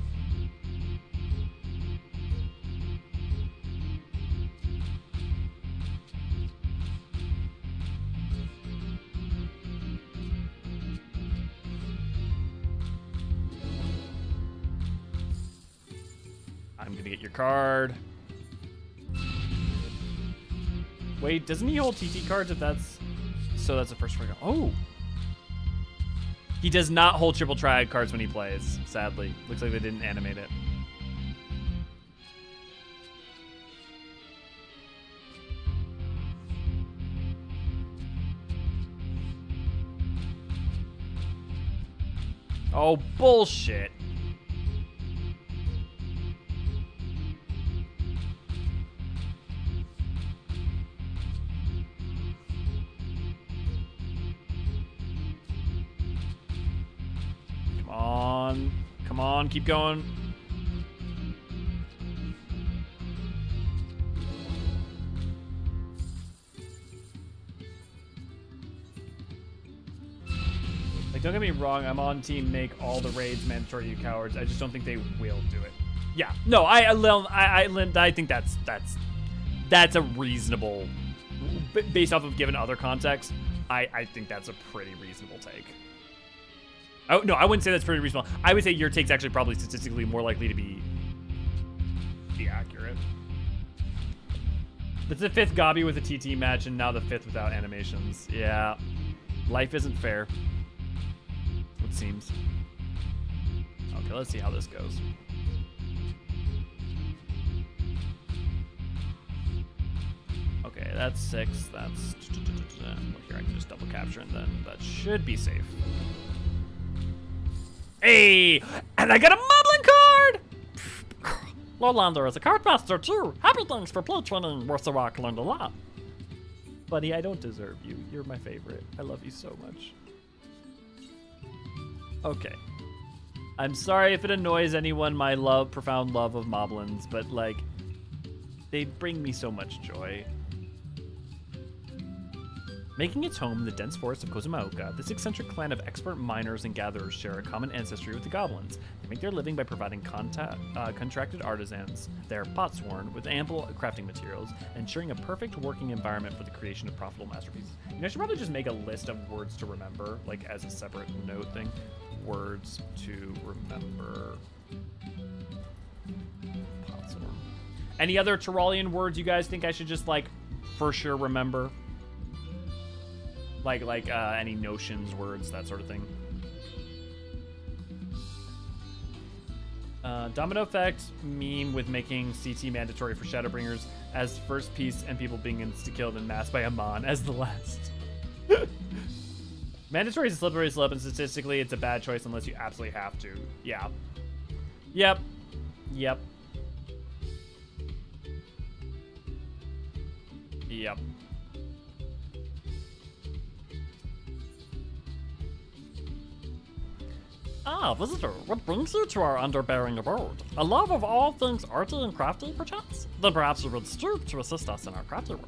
I'm gonna get your card. Wait, doesn't he hold TT cards if that's... So that's the first one. Oh! He does not hold Triple Triad cards when he plays, sadly. Looks like they didn't animate it. Oh, bullshit. on. Come on, keep going. Like, don't get me wrong, I'm on team make all the raids mandatory, you cowards. I just don't think they will do it. Yeah, no, I think that's a reasonable, based off of given other context, I think that's a pretty reasonable take. Oh, no, I wouldn't say that's pretty reasonable. I would say your take's actually probably statistically more likely to be accurate. It's the 5th Gabi with a TT match, and now the 5th without animations. Yeah, life isn't fair. It seems. Okay, let's see how this goes. Okay, that's 6. That's here. I can just double capture, and then that should be safe. Hey, and I got a Moblin card. Lowlander is a card master too. Happy thanks for play training. Warsaw learned a lot. Buddy, I don't deserve you. You're my favorite. I love you so much. Okay. I'm sorry if it annoys anyone, my profound love of Moblins, but like, they bring me so much joy. Making its home in the dense forest of Kozumaoka, this eccentric clan of expert miners and gatherers share a common ancestry with the goblins. They make their living by providing contracted artisans, their potsworn, with ample crafting materials, ensuring a perfect working environment for the creation of profitable masterpieces. You know, I should probably just make a list of words to remember, like as a separate note thing. Words to remember. Potsworn. Any other Turalian words you guys think I should just, like, for sure remember? Like any notions, words, that sort of thing. Domino effect meme with making CT mandatory for Shadowbringers as first piece and people being insta-killed en masse by Amon as the last. Mandatory is a slippery slope, and statistically it's a bad choice unless you absolutely have to. Yeah. Yep. Yep. Yep. Ah, visitor, what brings you to our underbearing abode? A love of all things arty and crafty, perchance? Then perhaps you would stoop to assist us in our crafty work.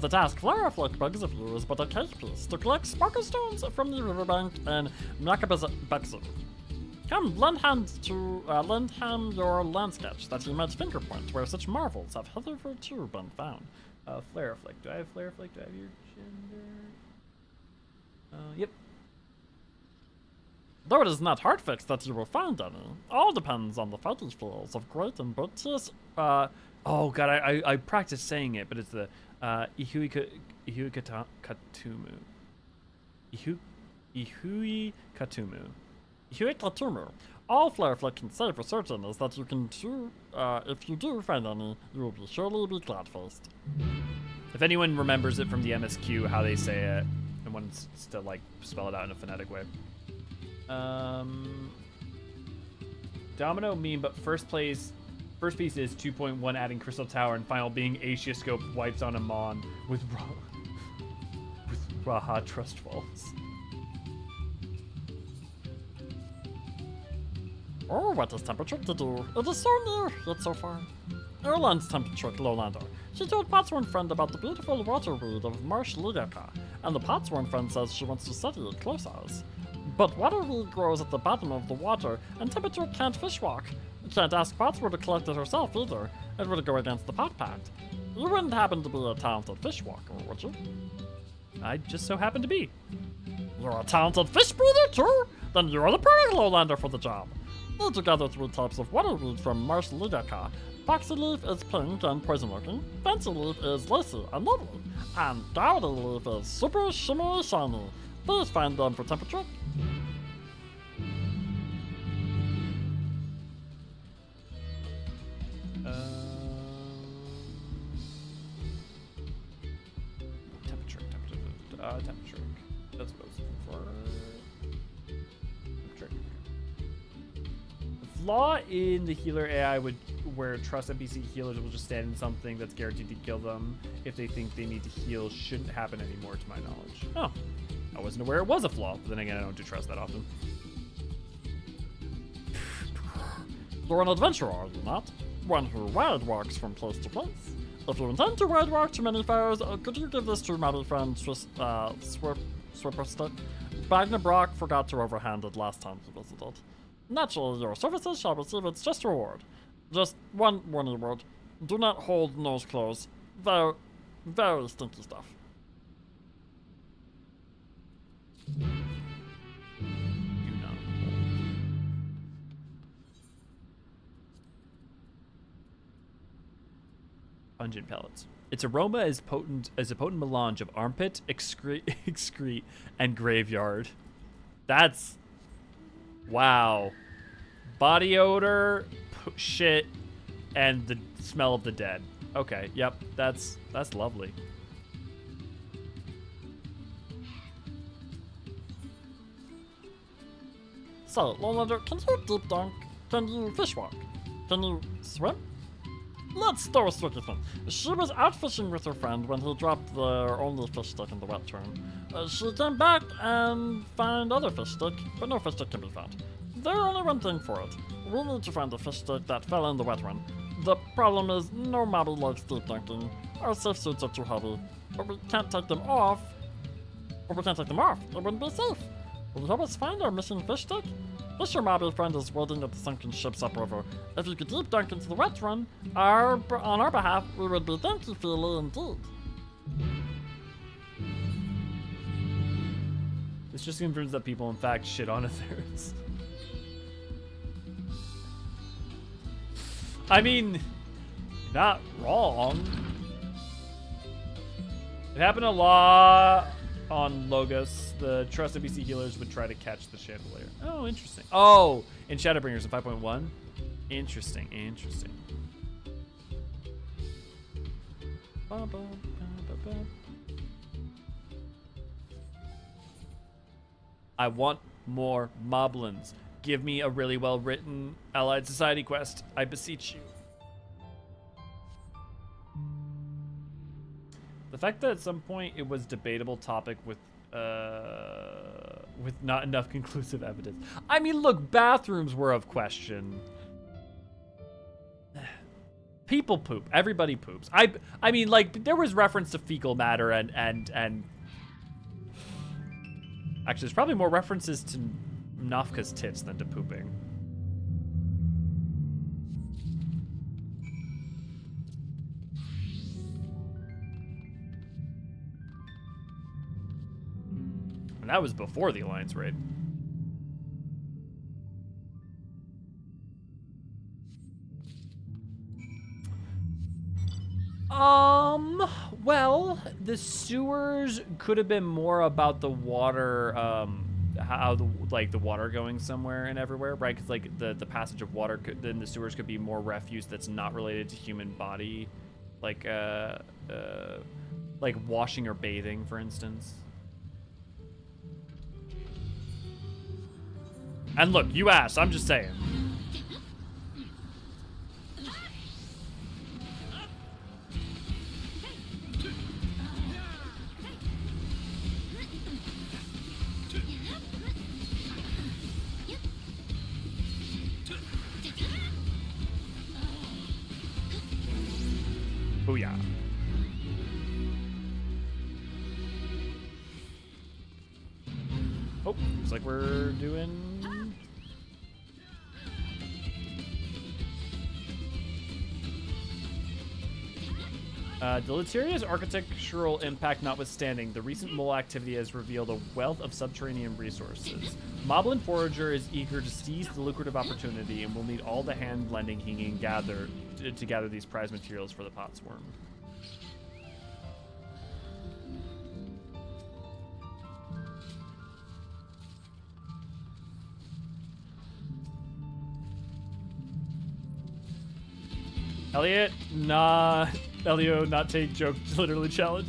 The task Flaraflick begs of you is but a cake piece to collect sparkle stones from the riverbank in Nakabeksu. Come, lend him your land sketch that he might fingerpoint where such marvels have hitherto been found. Flaraflick. Do I have Flaraflick? Do I have your gender? Yep. Though it is not hard fixed that you will find any, all depends on the fighting skills of great and beauteous. Oh god, I practiced saying it, but it's the Ihui Katumu. Ihui Katumu. Ihui Katumu. All Flareflick can say for certain is that you can do, if you do find any, you will surely be glad-faced. If anyone remembers it from the MSQ, how they say it, and wants to like spell it out in a phonetic way. Domino meme, but first piece is 2.1 adding Crystal Tower, and final being Asioscope wipes on Amon with Raha Trust Falls. Oh, what is temperature to do? It is so near, yet so far. Erland's temperature, Lowlander. She told Potsworn friend about the beautiful waterweed of Marsh Ligaka, and the Potsworn friend says she wants to study it close as. But waterweed grows at the bottom of the water, and temperature can't fishwalk. Can't ask Potsworn to collect it herself either. It would go against the Pot Pact. You wouldn't happen to be a talented fishwalker, would you? I just so happen to be. You're a talented fish breather too? Then you're the perfect Lowlander for the job. Need to gather 3 types of waterweed from Marsh Ligaka. Boxy leaf is pink and poison-looking, fancy leaf is lacy and lovely, and dowdy leaf is super shimmery shiny. Please find them for temperature. Temperature. That's what I was looking for. Temperature. The flaw in the healer AI where trust NPC healers will just stand in something that's guaranteed to kill them if they think they need to heal shouldn't happen anymore, to my knowledge. Oh, I wasn't aware it was a flaw, but then again, I don't do trust that often. You're an adventurer, are you not? One who wild walks from place to place. If you intend to wild walk to many fires, could you give this to my friend Swipperstick? Bagna Brock forgot to overhand it last time he visited. Naturally, your services shall receive its just reward. Just one warning word. Do not hold nose close. Very, very stinky stuff. Do not hold. Pungent pellets. Its aroma is potent as a potent melange of armpit, excrete, and graveyard. That's wow. Body odor, shit, and the smell of the dead. Okay, yep, that's lovely. So, Lowlander, can you deep dunk? Can you fish walk? Can you swim? Let's start with Tricky Thing. She was out fishing with her friend when he dropped their only fish stick in the wet turn. She came back and found other fish stick, but no fish stick can be found. There's only one thing for it. We need to find the fish stick that fell in the wet run. The problem is no mobby likes deep dunking. Our safe suits are too heavy, but we can't take them off. It wouldn't be safe. Will you help us find our missing fish stick? Fisher Mobby friend is waiting at the sunken ships upriver. If you could deep dunk into the wet run, on our behalf, we would be thankful indeed. This just confirms that people, in fact, shit on Aetherius. I mean, not wrong. It happened a lot on Logos. The trusted BC healers would try to catch the chandelier. Oh, interesting. Oh, in Shadowbringers in 5.1. Interesting. I want more moblins. Give me a really well-written Allied Society quest, I beseech you. The fact that at some point it was debatable topic with not enough conclusive evidence. I mean, look, bathrooms were of question. People poop. Everybody poops. I mean, like, there was reference to fecal matter and actually, there's probably more references to Nafka's tits than to pooping. And that was before the Alliance raid. Well, the sewers could have been more about the water, how the water going somewhere and everywhere, right? Because like the passage of water then the sewers could be more refuse that's not related to human body, like washing or bathing, for instance. And look, you asked. I'm just saying. Booyah. Oh, looks like we're doing... deleterious architectural impact notwithstanding, the recent mole activity has revealed a wealth of subterranean resources. Moblin Forager is eager to seize the lucrative opportunity and will need all the hand lending he can gather to gather these prize materials for the Potsworm. Elliot, nah. Elio, not take joke, literally challenge.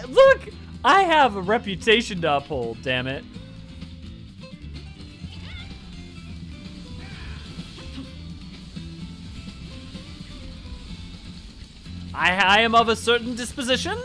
Look, I have a reputation to uphold, damn it. I am of a certain disposition.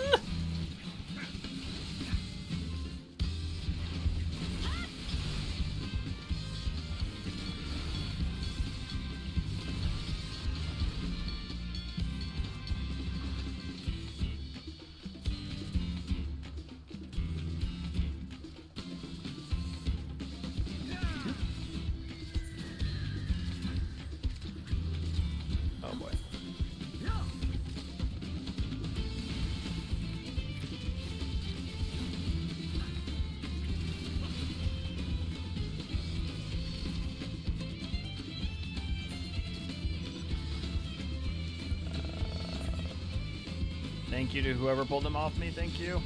Thank you to whoever pulled them off me. Thank you.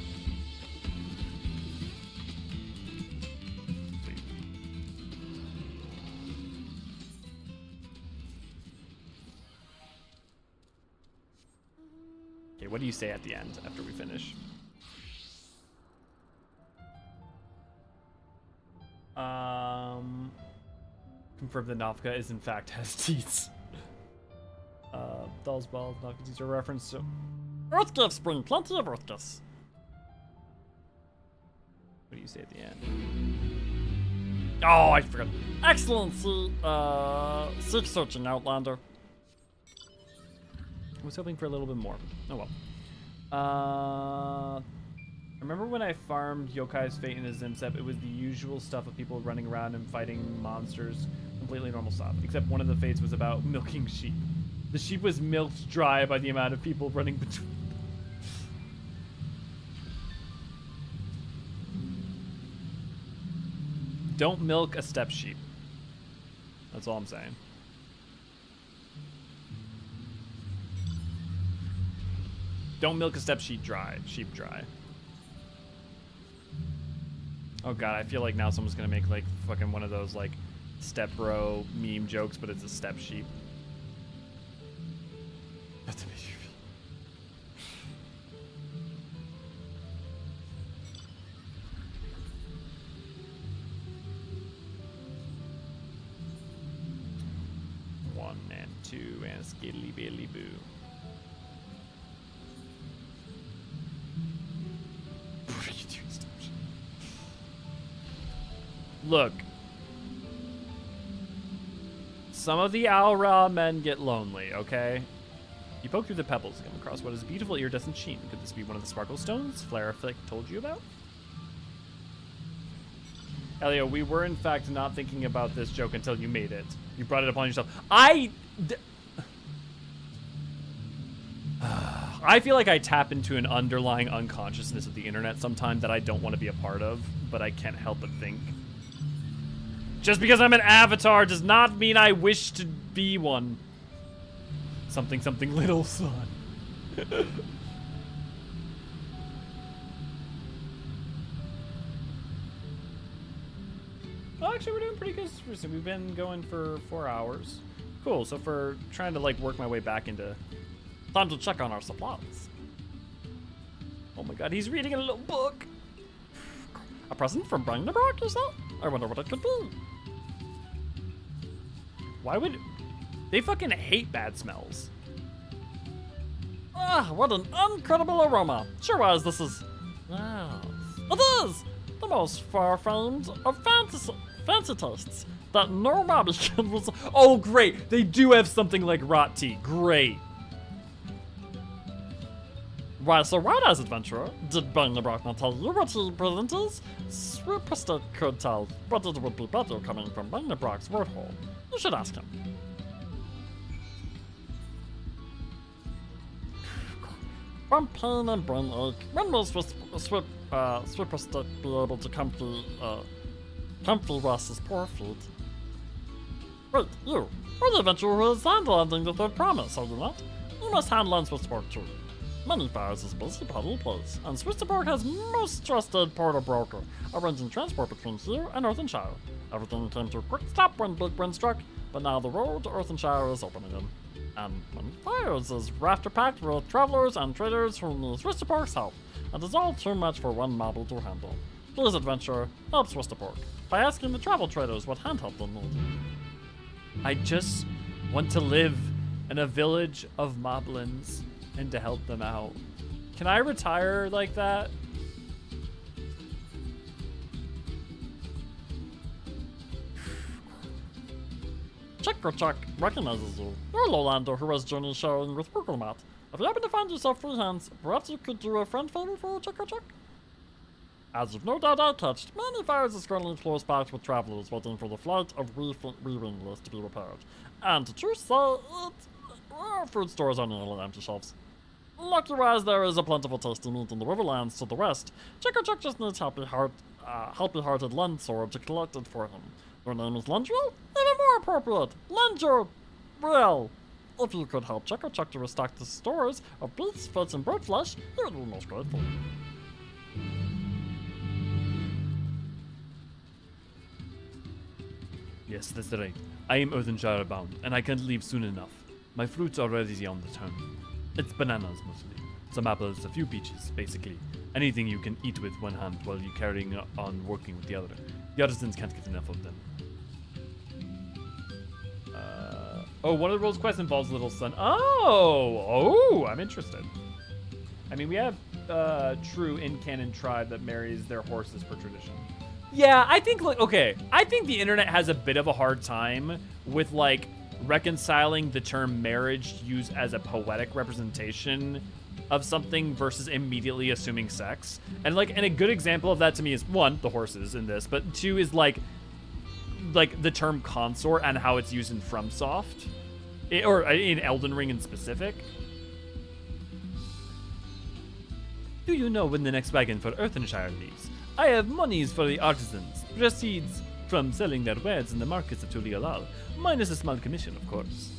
Sweet. Okay, what do you say at the end after we finish? Confirm that Navka is in fact has teeth. Doll's balls, Navka's teeth are a reference to. Earth gifts bring plenty of earth gifts. What do you say at the end? Oh, I forgot. Excellency, seek searching, Outlander. I was hoping for a little bit more. Oh well. Remember when I farmed Yokai's Fate in the Zimsep? It was the usual stuff of people running around and fighting monsters. Completely normal stuff. Except one of the fates was about milking sheep. The sheep was milked dry by the amount of people running between. Don't milk a steppe sheep. That's all I'm saying. Don't milk a steppe sheep dry. Oh god, I feel like now someone's gonna make like fucking one of those like step bro meme jokes, but it's a steppe sheep. That's amazing. One and two and skiddly billy boo. Look. Some of the Aura men get lonely, okay? You poke through the pebbles to come across what is a beautiful iridescent sheen. Could this be one of the sparkle stones Flaraflick told you about? Elio, we were in fact not thinking about this joke until you made it. You brought it upon yourself. I feel like I tap into an underlying unconsciousness of the internet sometimes that I don't want to be a part of, but I can't help but think. Just because I'm an avatar does not mean I wish to be one. Something little son. Well, actually, we're doing pretty good. We've been going for 4 hours. Cool, so for trying to like work my way back into... Time to check on our supplies. Oh my god, he's reading a little book. A present from Bragnabrock, you said? I wonder what it could be. Why would... They fucking hate bad smells. Ah, what an incredible aroma. Sure as this is... Yes, it is! The most far-famed of fancy tastes that no mobby can resist. Oh, great! They do have something like rot tea. Great. Why, so right as adventurer, did Bragnabrock not tell you what he present is? Sweetpester could tell, but it would be better coming from Bragnabrock's word hole. You should ask him. From pain and brain ache, when will Sweetpester be able to comfy rest his poor feet? Wait, you're the adventurer who is handling the third promise, are you not? You must handle Switzerborg too. Many fires is a busy puddle place, and Switzerborg has most trusted porter broker, arranging transport between here and Earthenshire. Everything came to a quick stop when Big Wind struck, but now the road to Earthenshire is open again. And many fires is rafter-packed with travelers and traders who need Switzerborg's help, and is all too much for one mobble to handle. Please, adventurer, help Switzerborg by asking the travel traders what handhelp they need. I just want to live in a village of moblins and to help them out. Can I retire like that? Check recognizes you. You're a lowlander who has journey sharing with Burgelmat. If you happen to find yourself free hands, perhaps you could do a friend favor for a check. As you've no doubt touched, many fires is currently close packed with travelers waiting for the flight of weaving list to be repaired. And to truth say, food stores are nearly empty shelves. Lucky-wise, there is a plentiful tasty meat in the Riverlands to the west. Check just needs happy-hearted Lundsword to collect it for him. Your name is Lundriel? Even more appropriate, Lundriel! If you could help Check to restock the stores of beasts, fish, and bird flesh, we would be most grateful. Yes, that's right. I am Earthenshire bound, and I can't leave soon enough. My fruits are already on the turn. It's bananas mostly. Some apples, a few peaches, basically. Anything you can eat with one hand while you're carrying on working with the other. The artisans can't get enough of them. Oh, one of the roles quests involves Little Sun. Oh, I'm interested. I mean, we have true in-canon tribe that marries their horses for tradition. Yeah, I think, like, okay, I think the internet has a bit of a hard time with, like, reconciling the term marriage used as a poetic representation of something versus immediately assuming sex. And, like, and a good example of that to me is, one, the horses in this, but two is, like the term consort and how it's used in FromSoft, or in Elden Ring in specific. Do you know when the next wagon for Earthenshire leaves? I have monies for the artisans, proceeds from selling their wares in the markets of Tural, minus a small commission, of course.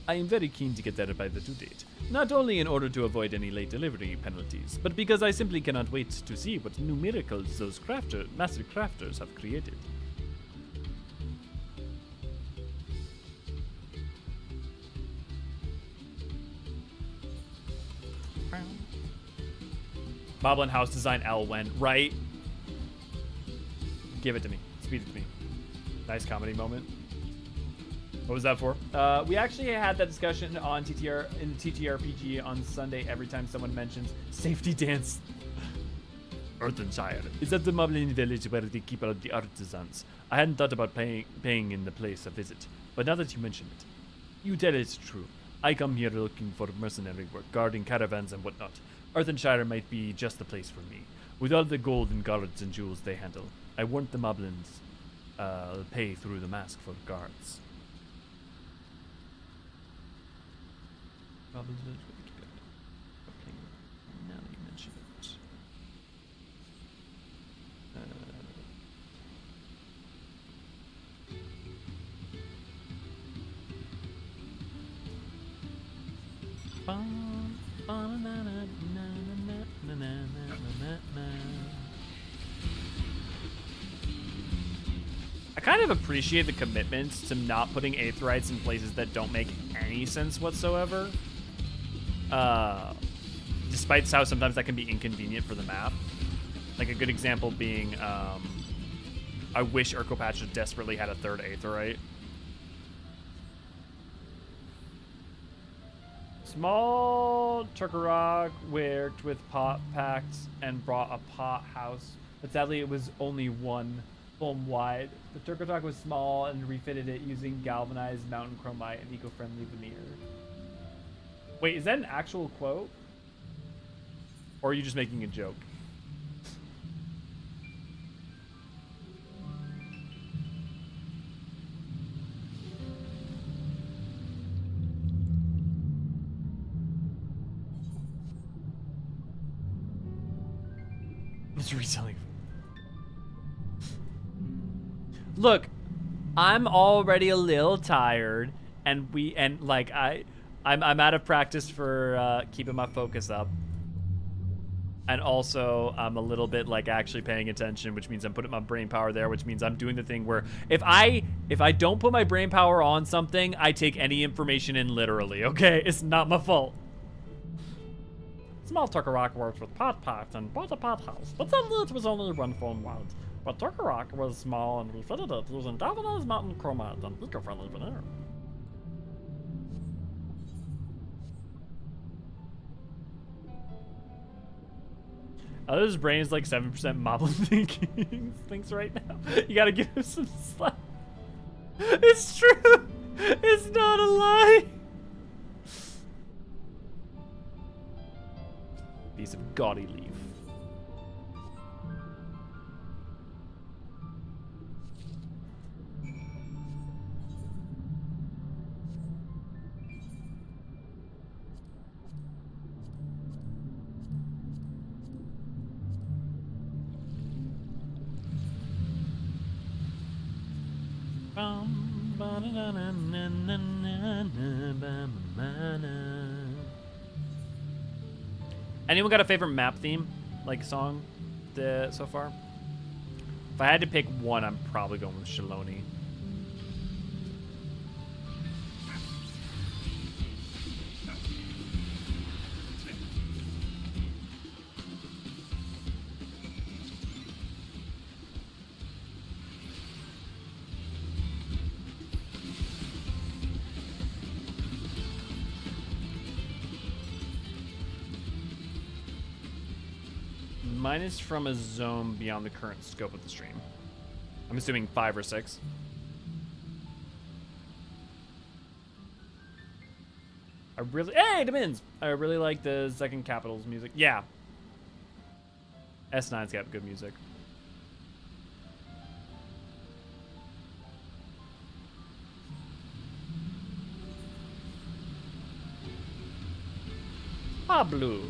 I am very keen to get there by the due date, not only in order to avoid any late delivery penalties, but because I simply cannot wait to see what new miracles those master crafters have created. Moblin house design Elwen, right? Give it to me. Speed it to me. Nice comedy moment. What was that for? We actually had that discussion on in the TTRPG on Sunday every time someone mentions safety dance. Earthenshire. Is that the Moblin village where they keep all the artisans? I hadn't thought about paying in the place a visit, but now that you mention it, you tell it's true. I come here looking for mercenary work, guarding caravans and whatnot. Earthenshire might be just the place for me. With all the gold and guards and jewels they handle, I warrant the Moblins pay through the mask for guards. Moblins village would be good. Okay, now that you mention it. I kind of appreciate the commitment to not putting aetherites in places that don't make any sense whatsoever. Despite how sometimes that can be inconvenient for the map. Like a good example being, I wish Urkopatch desperately had a third aetherite. Small Turkarog worked with pot packs and brought a pot house, but sadly it was only one foam wide. The Turkarog was small and refitted it using galvanized mountain chromite and eco-friendly veneer. Wait, is that an actual quote? Or are you just making a joke? It's reselling. Look, I'm already a little tired, and I'm out of practice for keeping my focus up, and also I'm a little bit like actually paying attention, which means I'm putting my brain power there, which means I'm doing the thing where if I don't put my brain power on something, I take any information in literally. Okay, it's not my fault. Small Turkarog worked with pot packs and bought a pot house, but sadly it was only one foam wide. But Turkarog was small and refitted it using galvanized mountain chromite and eco-friendly veneer. His brain is like 7% Moblin thinks right now. You gotta give him some slack. It's true. It's not a lie. Piece of gaudy leaf. Anyone got a favorite map theme, like song, so far? If I had to pick one, I'm probably going with Shaloni. Mine is from a zone beyond the current scope of the stream. I'm assuming 5 or 6. Hey, Demins! I really like the Second Capital's music. Yeah. S9's got good music. Pablo.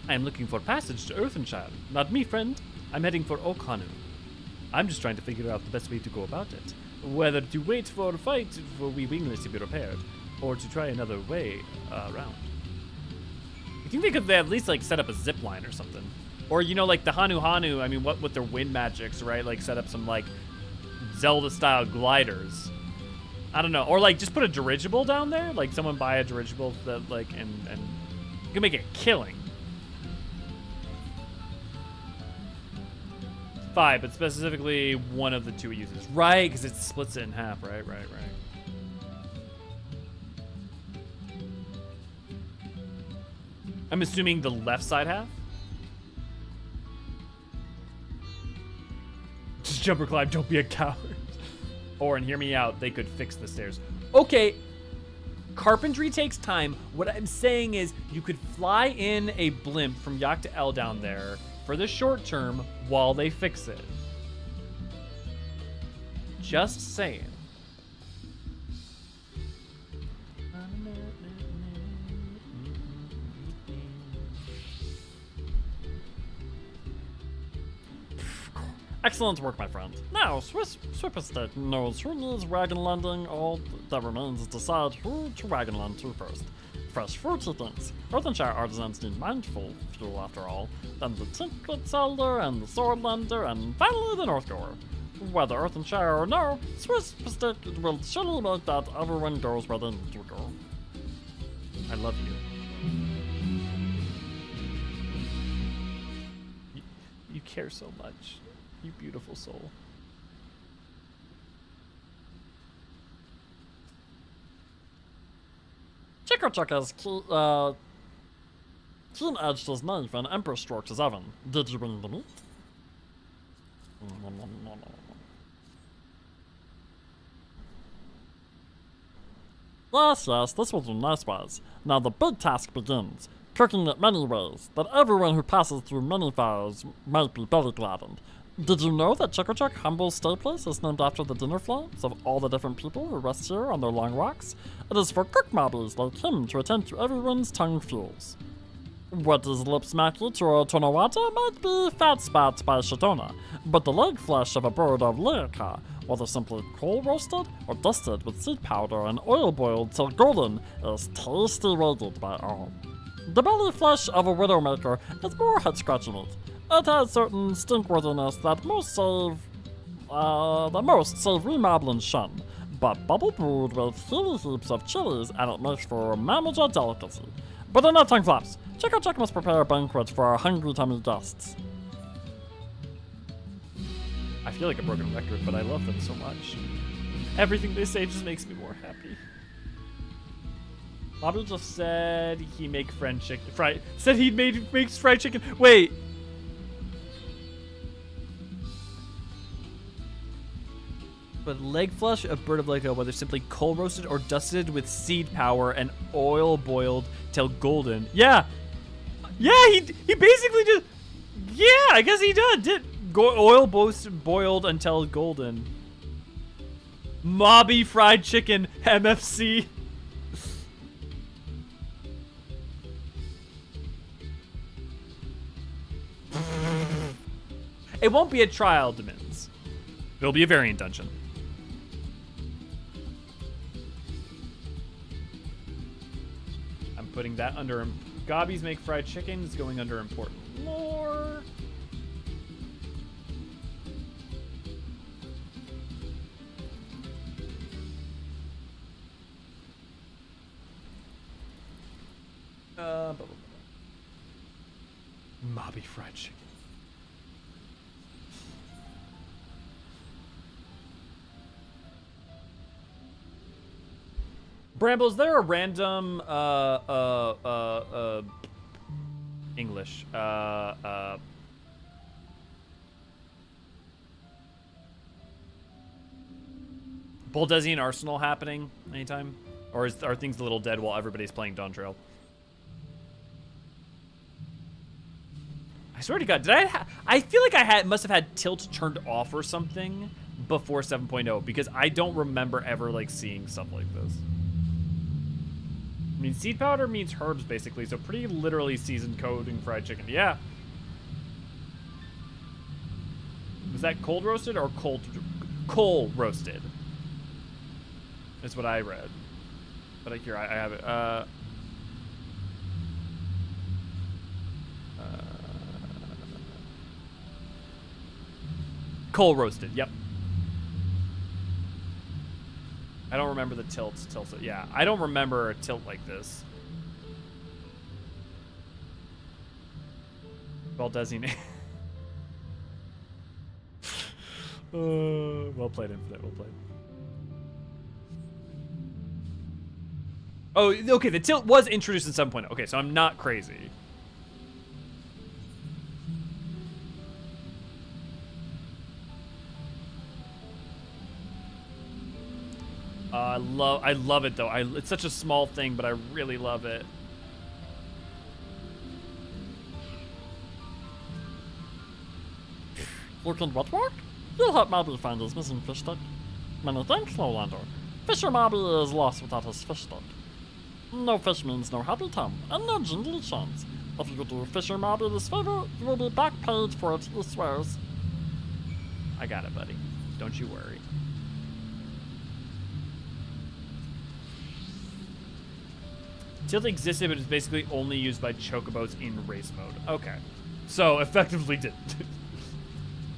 I am looking for passage to Earthenshire. Not me, friend. I'm heading for Okhanu. I'm just trying to figure out the best way to go about it. Whether to wait for a fight for we wingless to be repaired, or to try another way around. I think they could at least like set up a zip line or something. Or, you know, like the Hanu Hanu, I mean, what with their wind magics, right? Like set up some like Zelda-style gliders. I don't know. Or like just put a dirigible down there. Like someone buy a dirigible that like, and you can make a killing. 5, but specifically one of the 2 it uses. Right, because it splits it in half. Right. I'm assuming the left side half? Just jump or climb, don't be a coward. Or, and hear me out, they could fix the stairs. Okay, carpentry takes time. What I'm saying is you could fly in a blimp from Yak to El down there for the short term while they fix it. Just saying. Excellent work, my friend. Now, Swipperstate knows who needs wagon landing. All that remains is decide who to wagon land to first. Fresh fruity things. Earthenshire artisans need mindful fuel after all. Then the Tinklet Elder and the Swordlander, and finally the Northgoer. Whether Earthenshire or no, Swipperstate will surely make that everyone goes where they need to go. I love you. You care so much. You beautiful soul. Chickerchuck has keen-edged his knife and Emperor stroked his oven. Did you bring the meat? Yes, this will do nice-wise. Now the big task begins. Cooking it many ways, that everyone who passes through many fires might be belly-gladdened. Did you know that Chickerchuck Humble's stay place is named after the dinner flames of all the different people who rest here on their long walks? It is for cook mobbies like him to attend to everyone's tongue fuels. What is lipsmacky to a Tonawata might be fat spots by Shitona, but the leg flesh of a bird of Leika, whether simply coal roasted or dusted with seed powder and oil boiled till golden, is tasty rated by all. The belly flesh of a widowmaker is more head-scratching meat. It has certain stinkworthiness that most savory moblins shun, but bubble brewed with healy heaps of chilies and it makes for a mammager delicacy. But enough tongue flaps. Chickerchuck must prepare a banquet for our hungry tummy guests. I feel like a broken record, but I love them so much. Everything they say just makes me more happy. Bobby just said he make fried chicken. Said he makes fried chicken. Wait. But leg flesh of bird of Lego, whether simply coal roasted or dusted with seed power and oil boiled till golden. Yeah, he basically just. Yeah, I guess he did oil boiled until golden. Mobby fried chicken MFC. It won't be a trial, Demins. It'll be a variant dungeon. putting that under. Gobbies make fried chickens going under important lore. Blah, blah, blah. Mobby fried chicken. Bramble, is there a random English Boldezian Arsenal happening anytime? Or are things a little dead while everybody's playing Dawn Trail? I swear to God, did I feel like I must have had tilt turned off or something before 7.0 because I don't remember ever like seeing stuff like this. I mean, seed powder means herbs basically, so pretty literally seasoned coding fried chicken. Yeah. Was that cold roasted or coal roasted? That's what I read. But I have it. Coal roasted. Yep. I don't remember the tilts. Yeah, I don't remember a tilt like this. Well designated. Well played, Infinite. Well played. Oh, okay. The tilt was introduced in 7.0. Okay, so I'm not crazy. I love it though. It's such a small thing, but I really love it. Looking what work? You'll help Mobby find his missing fish stick. Many thanks, Lowlander. Fisher Mobby is lost without his fish stick. No fish means no happy time, and no jingly chance. If you do Fisher Mobby this favor, you will be back paid for it, he swears. I got it, buddy. Don't you worry. Tilt existed, but it's basically only used by chocobos in race mode. Okay. So, effectively didn't.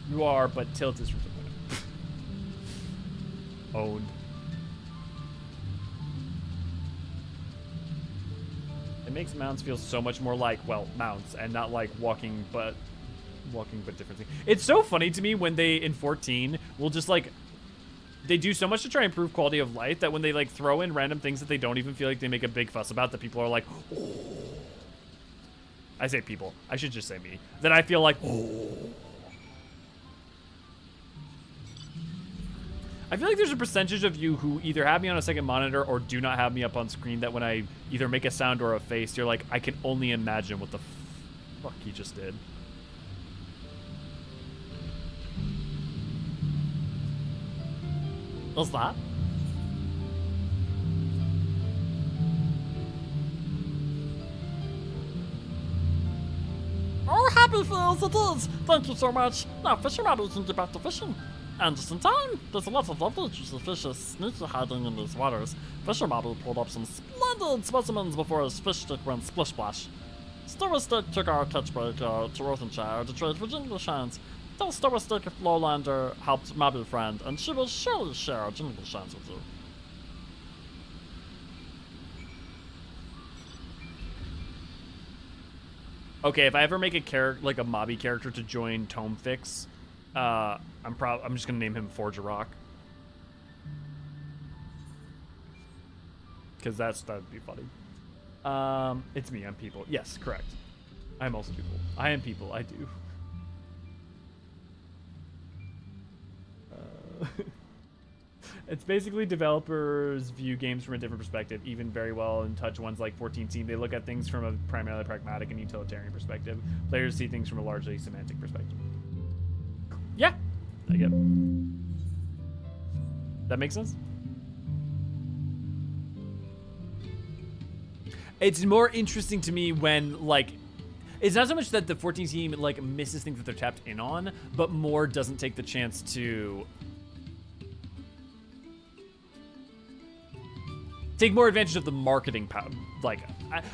You are, but tilt is from owned. It makes mounts feel so much more like, well, mounts, and not like walking but different things. It's so funny to me when they, in 14, will just like, they do so much to try and improve quality of life that when they like throw in random things that they don't even feel like they make a big fuss about, that people are like, oh. I say people. I should just say me. That I feel like, oh. I feel like there's a percentage of you who either have me on a second monitor or do not have me up on screen that when I either make a sound or a face, you're like, I can only imagine what the fuck he just did. What's that? Oh, happy feels it is! Thank you so much. Now Fisher Mobby can get back to fishing. And just in time, there's a lot of lovely juicy fishes sneaky hiding in these waters. Fisher Mobby pulled up some splendid specimens before his fish stick went splish splash. Stower Stick took our catch break to Rothenshire to trade for Jingle Shines. Tell Stower Stick if Lowlander helped Mobby friend, and she will surely share Jingle Shines with you. Okay, if I ever make a character like a Mobby character to join Tome Fix, I'm just gonna name him Forge a Rock. Cause that'd be funny. It's me, I'm people. Yes, correct. I'm also people. I am people, I do. It's basically developers view games from a different perspective, even very well in touch ones like 14 Team. They look at things from a primarily pragmatic and utilitarian perspective. Players see things from a largely semantic perspective. Yeah, I get it. That makes sense? It's more interesting to me when, like, it's not so much that the 14 team, like, misses things that they're tapped in on, but more doesn't take the chance to take more advantage of the marketing power. Like,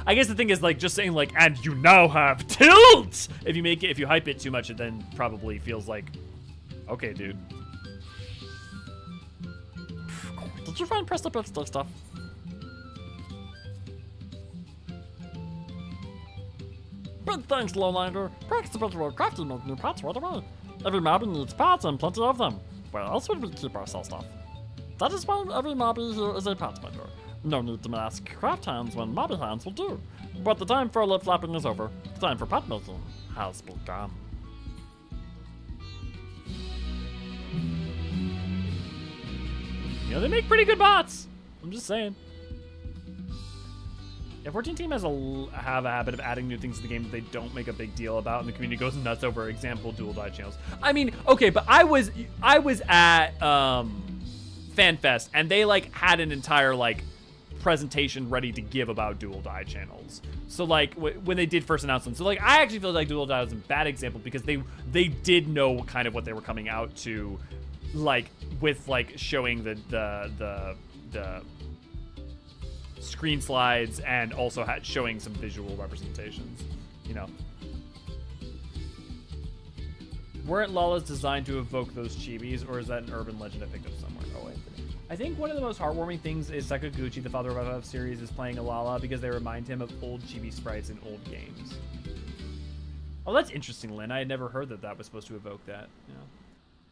I guess the thing is like just saying like, and you now have tilt. If you hype it too much, it then probably feels like, okay, dude. Did you find Prestapok's stick stuff? Big thanks, Lowlander. Prestapok will craft and make new pots right away. Every mob needs pots and plenty of them. Where else would we keep our sell stuff? That is why every mobby here is a pot maker. No need to ask craft hands when mobby hands will do. But the time for lip flapping is over. The time for pot making has begun. You know, they make pretty good bots. I'm just saying. Yeah, 14 Team have a habit of adding new things to the game that they don't make a big deal about, and the community goes nuts over. Example, dual die channels. I mean, okay, but I was at FanFest, and they like had an entire like presentation ready to give about dual die channels. So like when they did first announce them, so like I actually feel like dual die was a bad example because they did know kind of what they were coming out to, like with like showing the screen slides and also showing some visual representations, you know. Weren't Lalas designed to evoke those chibis, or is that an urban legend I picked up somewhere? Oh, wait. I think one of the most heartwarming things is Sakaguchi, the father of FF series, is playing a Lala because they remind him of old chibi sprites in old games. Oh, that's interesting, Lynn. I had never heard that was supposed to evoke that. Yeah.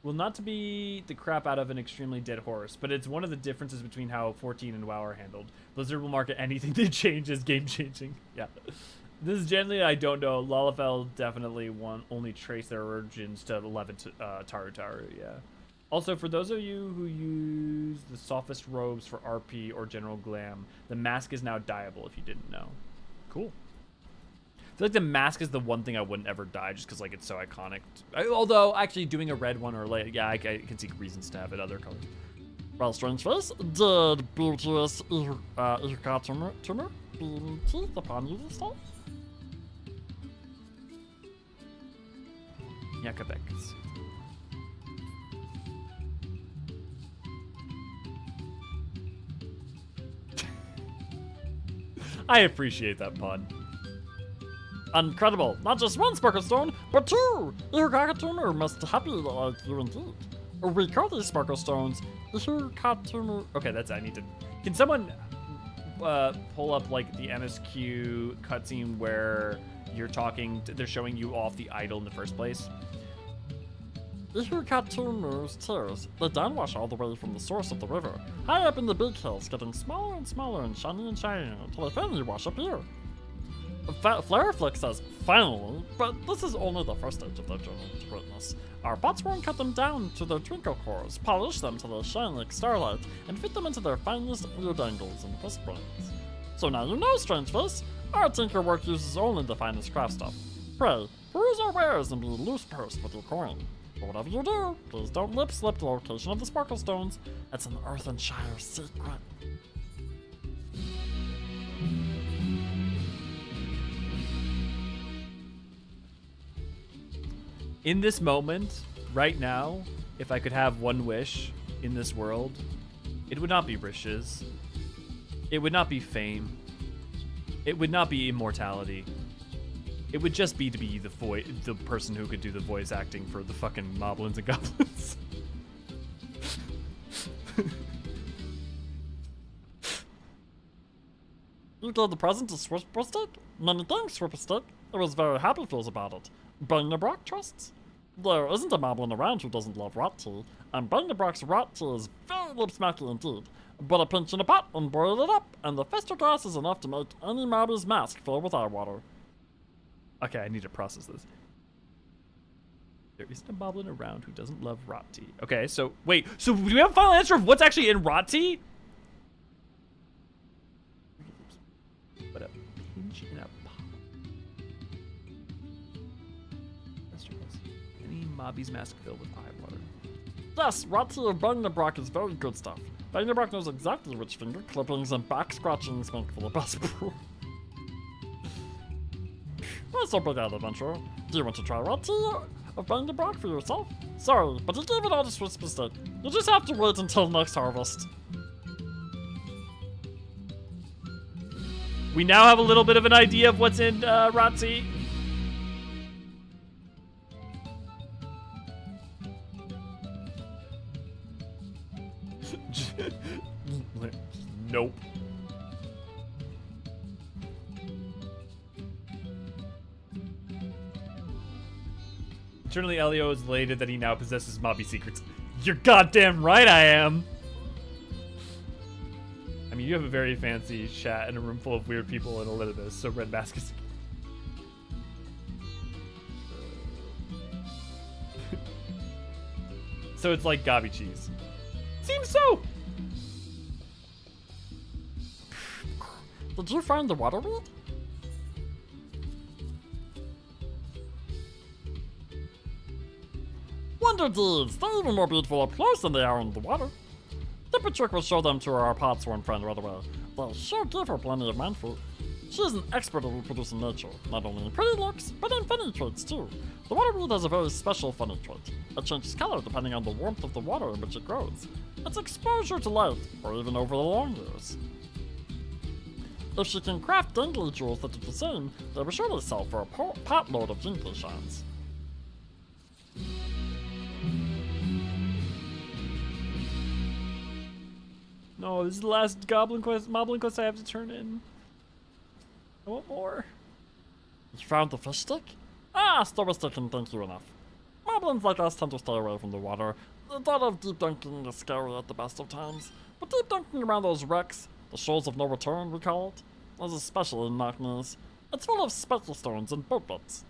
Well, not to be the crap out of an extremely dead horse, but it's one of the differences between how 14 and WoW are handled. Blizzard will market anything they change as game-changing. Yeah. This is generally, I don't know. Lalafell definitely only trace their origins to 11 Taru Taru, yeah. Also, for those of you who use the softest robes for RP or general glam, the mask is now dyeable if you didn't know. Cool. I feel like the mask is the one thing I wouldn't ever dye just because like it's so iconic. Although actually doing a red one or like, yeah, I can see reasons to have it other colors. Well, strange face, did beauteous Irka tumor beam teeth upon you this time? Yeah, Quebec. I appreciate that pun. Incredible! Not just one sparkle stone, but two! Irkakatumor must happy like you indeed. We call these sparkle stones Irkakatumor. Okay, that's I need to. Can someone pull up like the MSQ cutscene where you're talking? They're showing you off the idol in the first place. Irkakatumor's tears, they downwash all the way from the source of the river, high up in the big hills, getting smaller and smaller and shinier until they finally wash up here. Flareflick says, finally, but this is only the first stage of their journey to greatness. Our bots won't cut them down to their twinkle cores, polish them till they shine like starlight, and fit them into their finest ear dangles and wrist brains. So now you know, Strangeface, our tinker work uses only the finest craft stuff. Pray, peruse our wares and be loose-pursed with your coin. But whatever you do, please don't lip-slip the location of the sparkle stones. It's an Earthenshire secret. In this moment, right now, if I could have one wish in this world, it would not be riches. It would not be fame. It would not be immortality. It would just be to be the person who could do the voice acting for the fucking moblins and goblins. You gave the present to Swipperstick? Many thanks, Swipperstick. I was very happy feels about it. Bungnabrock trusts? There isn't a moblin around who doesn't love rot tea, and Bungnabrock's rot tea is very lip-smacky indeed. Put a pinch in a pot and boil it up, and the fester gas is enough to make any mobby's mask fill with eye water. Okay, I need to process this. There isn't a moblin around who doesn't love rot tea. Okay, so wait, so do we have a final answer of what's actually in rot tea? But a pinch in a pot. Any mobby's mask filled with eye water. Yes, rot tea of Bungnabrock is very good stuff. Bungnabrock knows exactly which finger clippings and back scratchings make for the best brew. What's so big out adventure? Do you want to try rot tea of Bungnabrock for yourself? Sorry, but you gave it all to Swipperstick. You just have to wait until next harvest. We now have a little bit of an idea of what's in Ratzi. Nope. Internally, Elio is elated that he now possesses Mobby secrets. You're goddamn right I am! I mean, you have a very fancy chat in a room full of weird people in Olympus, so red baskets. So it's like gobby cheese. Seems so! Did you find the water weed? Wonder deeds! They're even more beautiful up close than they are in the water. Trick will show them to our pot sworn friend right away. They'll sure give her plenty of man fruit. She's an expert at reproducing nature, not only in pretty looks, but in funny traits too. The water weed has a very special funny trait. It changes color depending on the warmth of the water in which it grows. It's exposure to light, or even over the long years. If she can craft dangly jewels that do the same, they will surely sell for a pot load of jinkly shines. No, this is the last moblin quest I have to turn in. I want more. You found the fish stick? Ah, Story Stick can thank you enough. Moblins like us tend to stay away from the water. The thought of deep dunking is scary at the best of times, but deep dunking around those wrecks, the shoals of no return we call it, is especially in Knocknees. It's full of speckle stones and boatlets.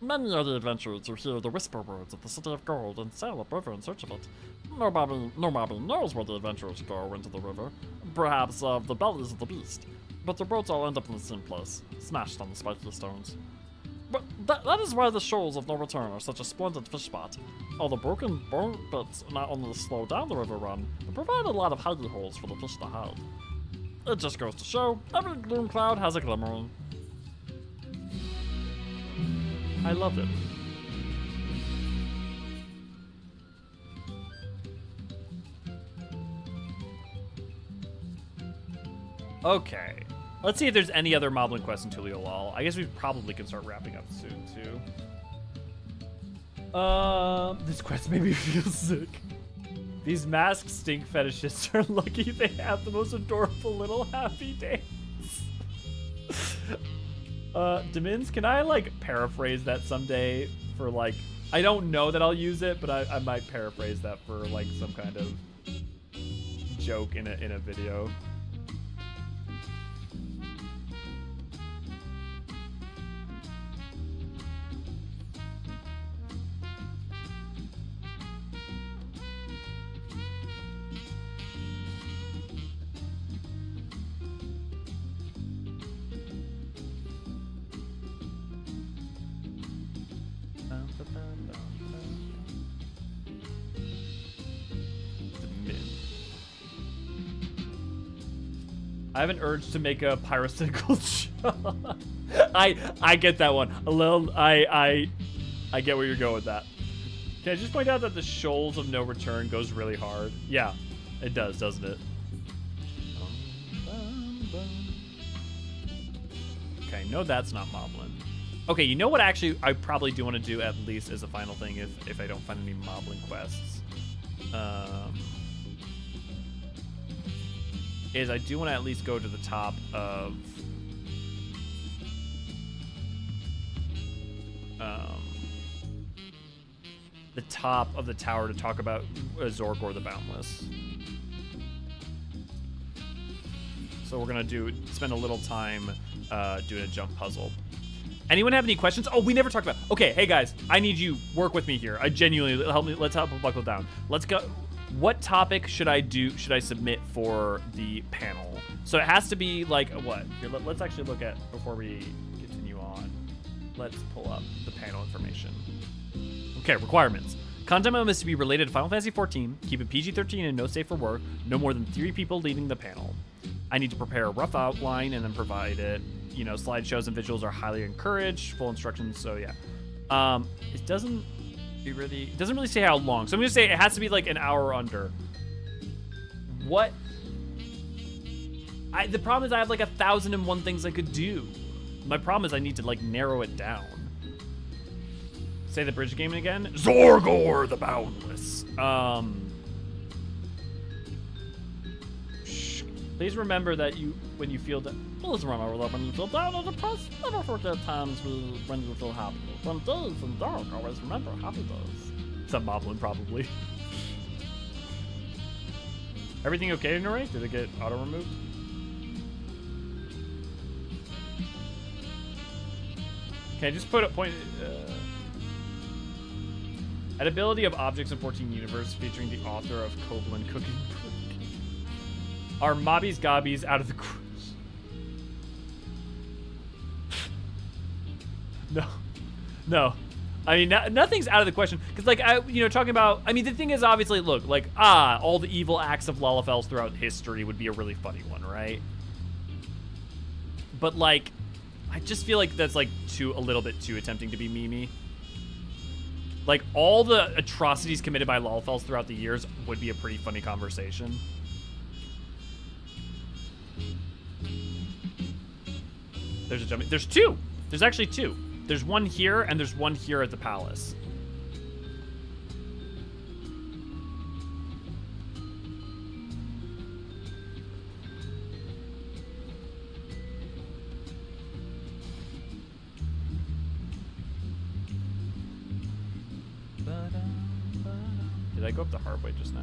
Many are the adventurers who hear the whisper words of the City of Gold and sail upriver in search of it. Nobody knows where the adventurers go into the river, perhaps of the bellies of the beast, but their boats all end up in the same place, smashed on the spiky stones. But that is why the shoals of no return are such a splendid fish spot. All the broken bone bits not only slow down the river run, but provide a lot of hidey holes for the fish to hide. It just goes to show, every gloom cloud has a glimmering. I love it. Okay. Let's see if there's any other moblin quests in Tural. I guess we probably can start wrapping up soon, too. This quest made me feel sick. These masked stink fetishists are lucky they have the most adorable little happy dance. Demins, can I, like, paraphrase that someday for, like... I don't know that I'll use it, but I might paraphrase that for, like, some kind of joke in a video. I have an urge to make a pyrocynical shot. I get that one. A little I get where you're going with that. Can I just point out that the shoals of no return goes really hard? Yeah, it does, doesn't it? Okay, no, that's not moblin. Okay, you know what actually I probably do want to do at least as a final thing if I don't find any moblin quests. Is I do want to at least go to the top of the tower to talk about Zorgor the Boundless. So we're gonna spend a little time doing a jump puzzle. Anyone have any questions? Oh, we never talked about. Okay, hey guys, I need you work with me here. I genuinely let's help buckle down. Let's go. What topic should I submit for the panel? So it has to be like what? Here, let's actually look at before we continue on. Let's pull up the panel information. Okay, requirements. Content must be related to Final Fantasy XIV, keep it PG-13 and no safe for work, no more than 3 people leading the panel. I need to prepare a rough outline and then provide it. You know, slideshows and visuals are highly encouraged, full instructions, so yeah. It doesn't really say how long, so I'm gonna say it has to be like an hour or under. What The problem is I have like 1,001 things I could do. My problem is I need to like narrow it down. Say the bridge game again. Zorgor the Boundless. Please remember that when you feel that. Please remember that when you feel down or depressed, never forget times when you feel happy. When days and dark, always remember happy days. Some moblin probably. Everything okay in array? Did it get auto removed? Okay, just put a point. Edibility of objects in 14 universe featuring the author of Coblin Cooking Book. Are Mobbies Gobbies out of the cruise? No. I mean, nothing's out of the question. Because, like, talking about... I mean, the thing is, obviously, look, like, all the evil acts of Lalafels throughout history would be a really funny one, right? But, like, I just feel like that's, like, a little bit too attempting to be memey. Like, all the atrocities committed by Lalafels throughout the years would be a pretty funny conversation. There's a jumping... There's two! There's actually two. There's one here, and there's one here at the palace. Did I go up the hard way just now?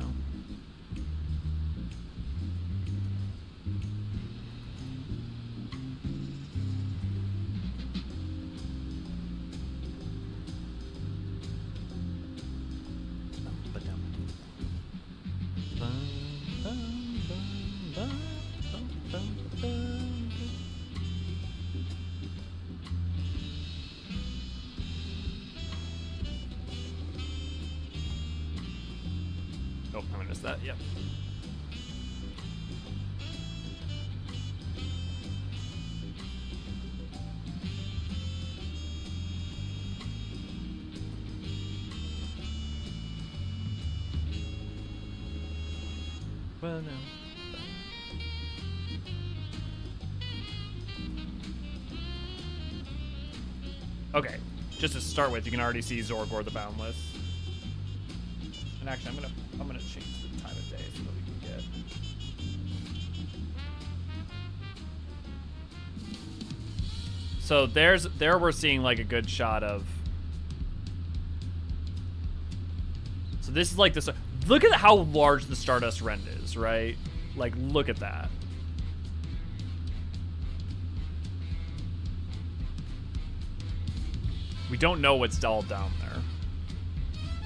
Oh, I missed that. Yep. Well, no. Okay, just to start with, you can already see Zorgor the Boundless. And actually, I'm gonna change the time of day so that we can get. So there we're seeing like a good shot of. So this is like this. Look at how large the Stardust Rend is, right? Like, look at that. We don't know what's all down there.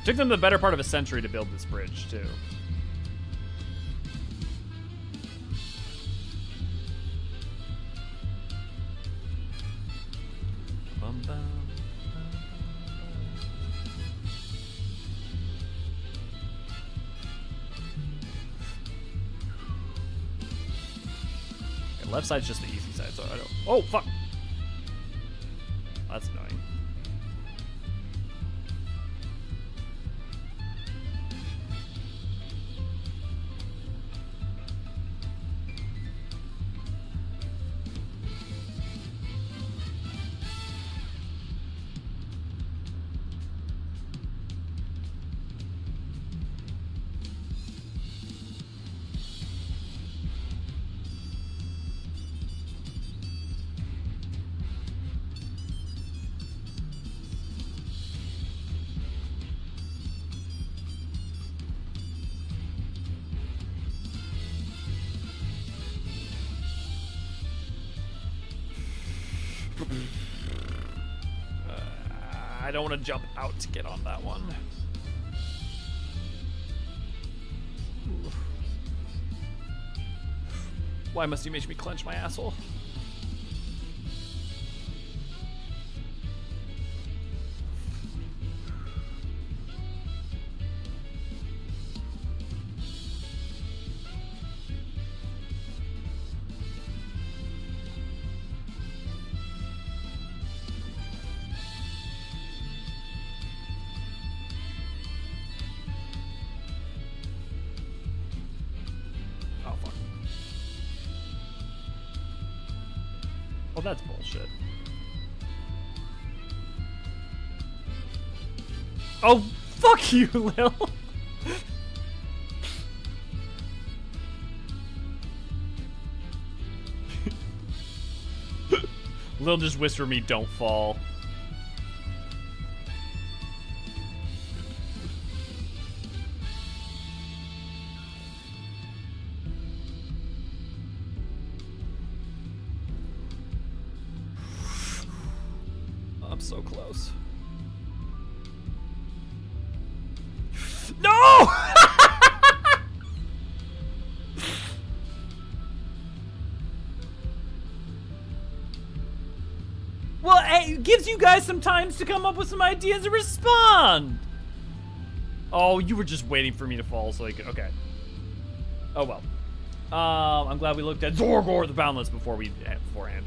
Took them the better part of a century to build this bridge, too. Bum, bum, bum, okay, left side's just the easy side, so I don't... Oh, fuck! That's annoying. I don't want to jump out to get on that one. Ooh. Why must you make me clench my asshole? Oh, that's bullshit. Oh, fuck you, Lil. Lil just whisper me, don't fall. I'm so close. No! Well, hey, it gives you guys some time to come up with some ideas and respond. Oh, you were just waiting for me to fall so you could. Okay. Oh well. I'm glad we looked at Zorgor the Boundless beforehand.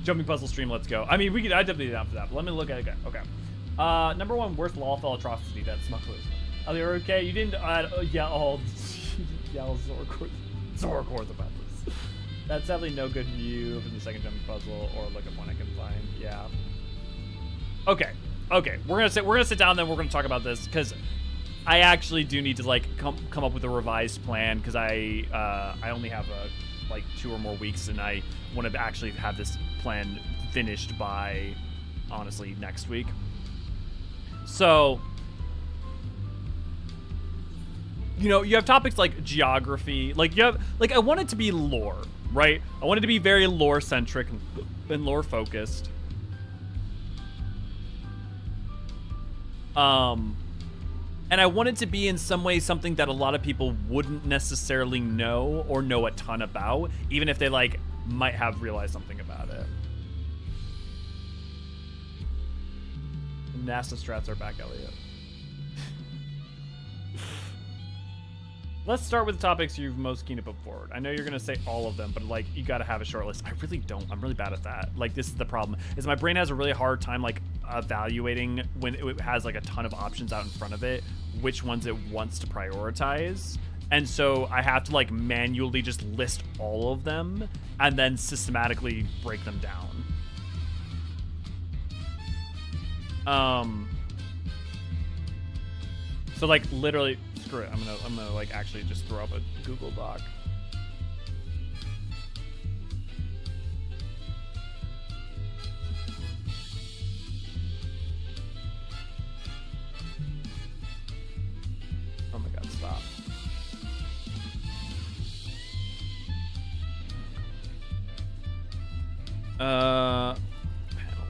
Jumping puzzle stream, let's go. I mean, I'd definitely be down for that, but let me look at it again. Okay. Number 1, worst lawful atrocity, that's smugglers. Are they okay? You didn't add, yeah, Zorgor the Boundless. That's sadly no good view from the second jumping puzzle or look at one I can find. Yeah. Okay. We're gonna sit down, then we're gonna talk about this because I actually do need to like come up with a revised plan because I only have like 2 or more weeks and I want to actually have this plan finished by honestly next week. So, you know, you have topics like geography, like you have, like I want it to be lore, right? I want it to be very lore centric and lore focused. And I want it to be in some way something that a lot of people wouldn't necessarily know or know a ton about, even if they like might have realized something about it. NASA strats are back, Elliot. Let's start with the topics you're most keen to put forward. I know you're gonna say all of them, but like you gotta have a short list. I really don't. I'm really bad at that. Like this is the problem, is my brain has a really hard time like evaluating when it has like a ton of options out in front of it, which ones it wants to prioritize. And so I have to like manually just list all of them and then systematically break them down. So like literally, screw it. I'm gonna like actually just throw up a Google Doc. Oh my God, stop. Panel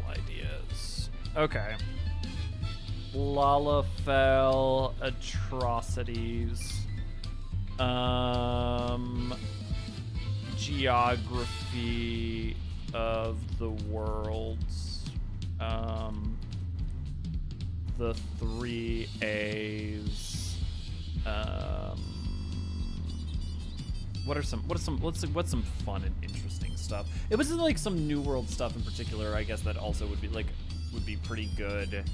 ideas. Okay. Lalafell atrocities. Geography of the worlds. The 3 A's. What's some fun and interesting stuff? It was like some New World stuff in particular, I guess, that also would be pretty good.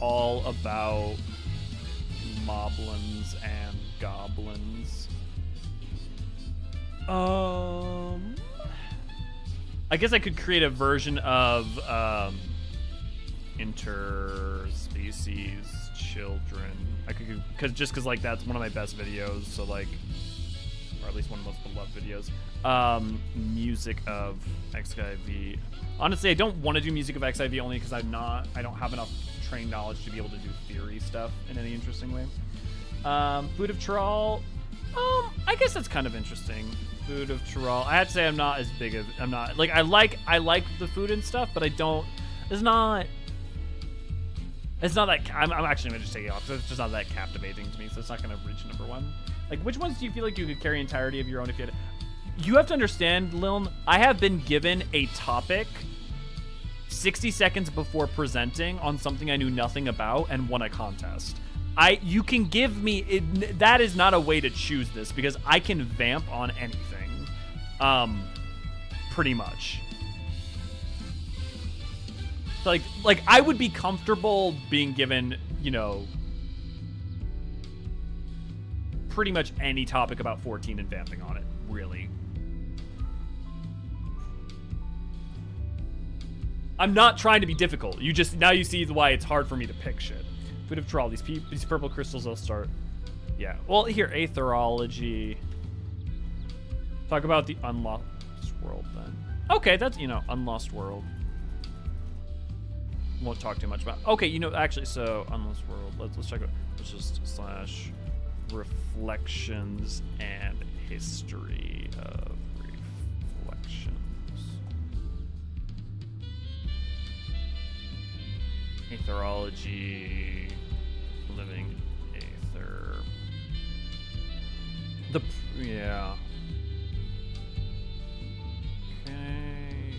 All about moblins and goblins. I guess I could create a version of interspecies children. I could, cause like that's one of my best videos. So like, or at least one of the most beloved videos. Music of XIV. Honestly, I don't want to do music of XIV only because I don't have enough trained knowledge to be able to do theory stuff in any interesting way. Food of Tural. I guess that's kind of interesting. Food of Tural. I have to say I'm not like I like the food and stuff, but I don't. It's not that. I'm actually gonna just take it off. It's just not that captivating to me, so it's not gonna reach number 1. Like, which ones do you feel like you could carry entirety of your own if you had? You have to understand, Liln, I have been given a topic 60 seconds before presenting on something I knew nothing about and won a contest. You can give me it, that is not a way to choose this because I can vamp on anything, pretty much. So like I would be comfortable being given, you know, pretty much any topic about 14 and vamping on it, really. I'm not trying to be difficult. You just, now you see why it's hard for me to pick shit. Food of Tural, these purple crystals, I'll start. Yeah, well, here, aetherology. Talk about the Unlost World, then. Okay, that's, you know, Unlost World. Won't talk too much about. Okay, you know, actually, so Unlost World. Let's check it. Let's just slash reflections and history of reflections. Aetherology, living aether. Yeah. Okay.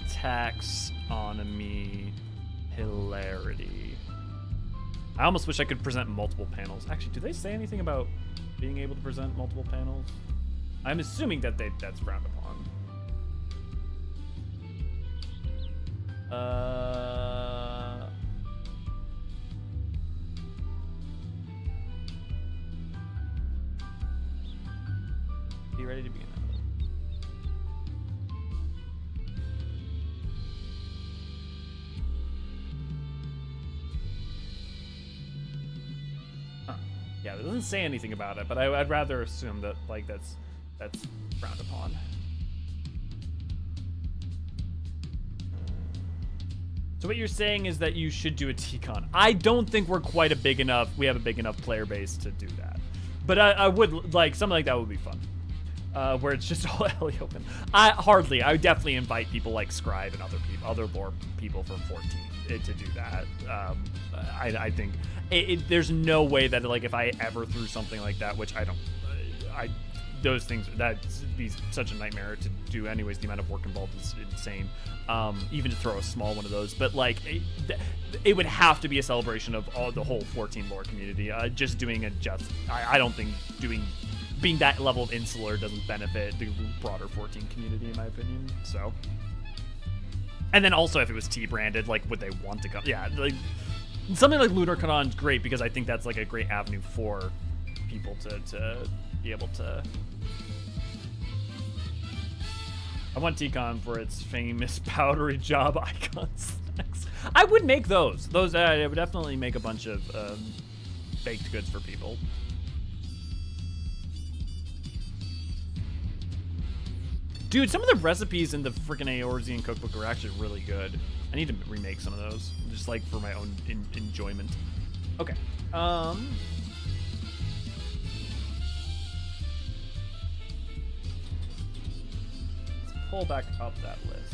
Taxonomy, hilarity. I almost wish I could present multiple panels. Actually, do they say anything about being able to present multiple panels? I'm assuming that that's frowned upon. Be ready to begin. Yeah, it doesn't say anything about it, but I'd rather assume that like that's frowned upon. So what you're saying is that you should do a TCon. I don't think we're quite we have a big enough player base to do that. But I would like something like that would be fun. Where it's just all heli open. I would definitely invite people like Scribe and other lore people from 14 to do that. I think there's no way that like if I ever threw something like that, which I don't, those things, that'd be such a nightmare to do anyways. The amount of work involved is insane. Even to throw a small one of those, but like it would have to be a celebration of the whole 14 lore community. Just doing I don't think being that level of insular doesn't benefit the broader 14 community, in my opinion. So, and then also if it was T-branded, like would they want to come? Yeah, like something like Lunar Canon's great because I think that's like a great avenue for people to be able to. I want TCon for its famous powdery job icons. I would make those. I would definitely make a bunch of baked goods for people. Dude, some of the recipes in the freaking Eorzean cookbook are actually really good. I need to remake some of those, just like for my own enjoyment. Okay. Let's pull back up that list.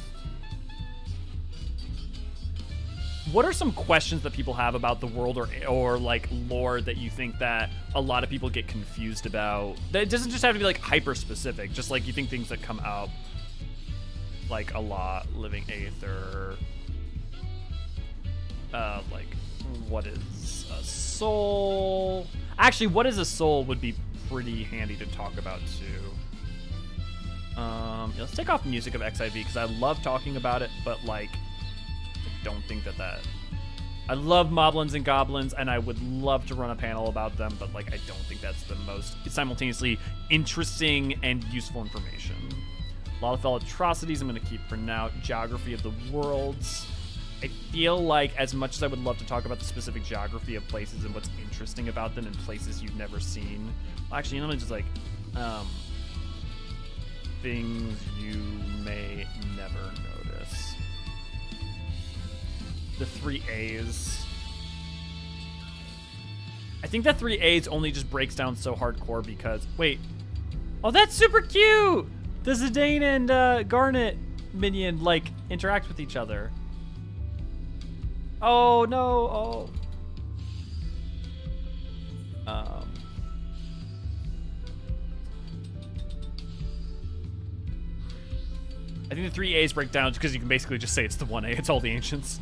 What are some questions that people have about the world or like lore that you think that a lot of people get confused about? That doesn't just have to be like hyper specific, just like you think things that come out like a lot. Living aether, like what is a soul? Actually, what is a soul would be pretty handy to talk about too. Let's take off music of XIV because I love talking about it, but like I don't think that I love moblins and goblins and I would love to run a panel about them, but like I don't think that's the most simultaneously interesting and useful information. A lot of fellow atrocities I'm going to keep for now. Geography of the worlds. I feel like as much as I would love to talk about the specific geography of places and what's interesting about them and places you've never seen. Well, actually, you know, just like things you may never notice. The 3 A's. I think that 3 A's only just breaks down so hardcore because wait. Oh, that's super cute! The Zidane and Garnet minion like interact with each other. Oh no! Oh. I think the 3 A's break down because you can basically just say it's the 1 A. It's all the ancients.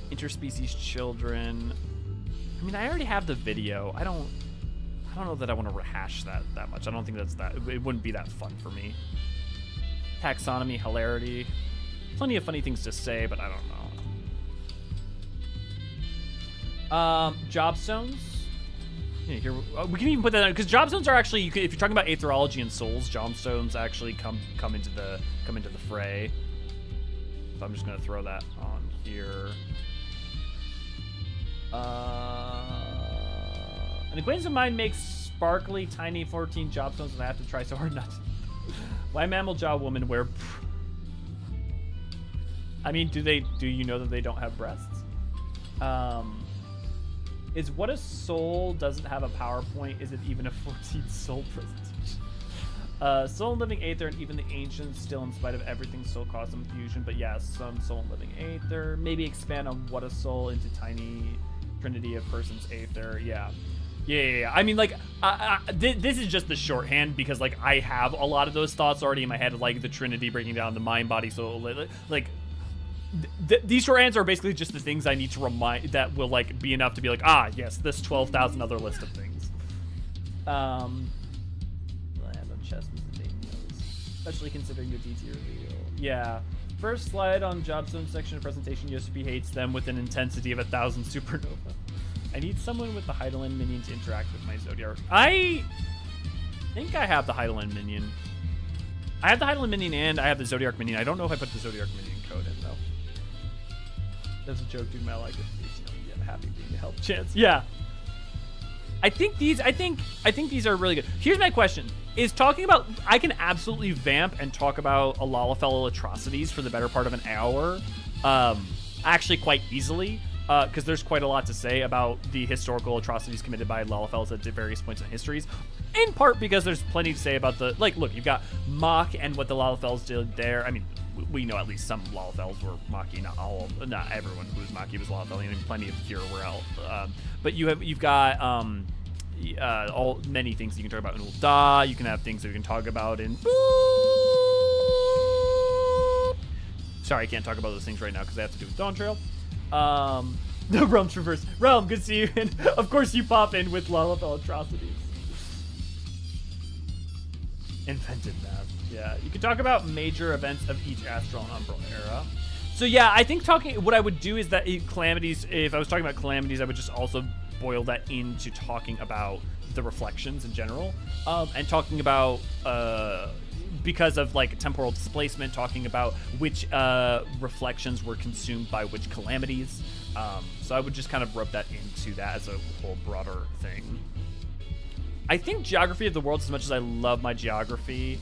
Interspecies children. I mean, I already have the video. I don't know that I want to rehash that much. I don't think it wouldn't be that fun for me. Taxonomy, hilarity. Plenty of funny things to say, but I don't know. Job stones. Yeah, here we can even put that on because job stones are actually if you're talking about aetherology and souls, job stones actually come into the fray. So I'm just gonna throw that on here. An acquaintance of mine makes sparkly, tiny 14 job stones, and I have to try so hard not to. Why mammal jaw women wear? I mean, do you know that they don't have breasts? Is what a soul doesn't have a PowerPoint? Is it even a 14 soul presentation? Soul and living aether, and even the ancients, still in spite of everything, soul caused some fusion. But yeah, some soul and living aether. Maybe expand on what a soul into tiny trinity of persons aether. Yeah. I mean, like, this is just the shorthand because, like, I have a lot of those thoughts already in my head, like the trinity breaking down the mind, body, soul. Like, these shorthands are basically just the things I need to remind that will, like, be enough to be like, yes, this 12,000 other list of things. Land on chest with the name knows, especially considering your DT reveal. Yeah. First slide on Jobstone section of presentation. USP hates them with an intensity of 1,000 supernova. I need someone with the Hydaelyn minion to interact with my Zodiac. I think I have the Hydaelyn minion. I have the Hydaelyn minion and I have the Zodiac minion. I don't know if I put the Zodiac minion code in though. That's a joke, dude. I like it. You get happy being a help chance. Yeah. I think these are really good. Here's my question. Is talking about I can absolutely vamp and talk about a Lalafell atrocities for the better part of an hour. Actually quite easily. Because there's quite a lot to say about the historical atrocities committed by Lalafells at various points in histories. In part because there's plenty to say about the, like, look, you've got Mach and what the Lalafells did there. I mean, we know at least some Lalafells were Machi, not everyone who was Machi was Lalafellian, and plenty of Kira were out. But you've got many things you can talk about in Ul'dah. You can have things that you can talk about in. Sorry, I can't talk about those things right now because they have to do with Dawn Trail. No, Realm Traverse. Realm, good to see you. And of course you pop in with Lalafell atrocities. Invented math. Yeah, you can talk about major events of each Astral and Umbral era. So yeah, I think what I would do is that calamities, if I was talking about calamities, I would just also boil that into talking about the reflections in general. And talking about, because of like temporal displacement, talking about which reflections were consumed by which calamities. So I would just kind of rope that into that as a whole broader thing. I think geography of the world, as much as I love my geography,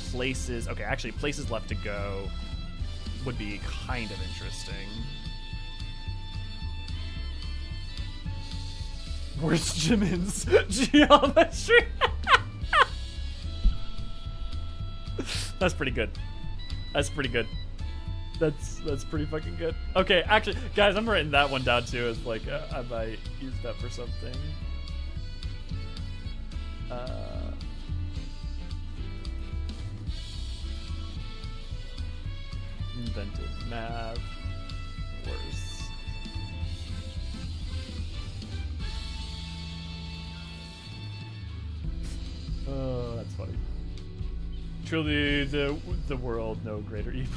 places, okay, actually places left to go would be kind of interesting. Worst Jimin's geometry. That's pretty good. That's pretty good. That's pretty fucking good. Okay, actually, guys, I'm writing that one down too. As like, I might use that for something. Invented math. Worse. Oh, that's funny. Truly, the world, no greater evil.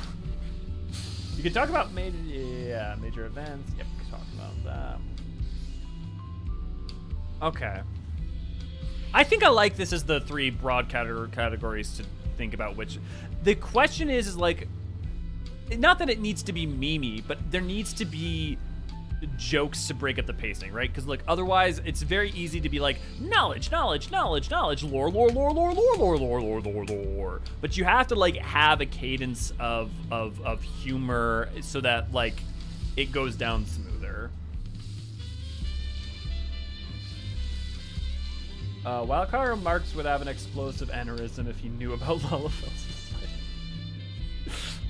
You can talk about major events. Yep, we can talk about that. Okay. I think I like this as the three broad categories to think about. Which, the question is like, not that it needs to be memey, but there needs to be jokes to break up the pacing, right? Because like otherwise it's very easy to be like knowledge, lore, but you have to like have a cadence of humor so that like it goes down smoother. Wildcard Marx would have an explosive aneurysm if he knew about Lalafell's society.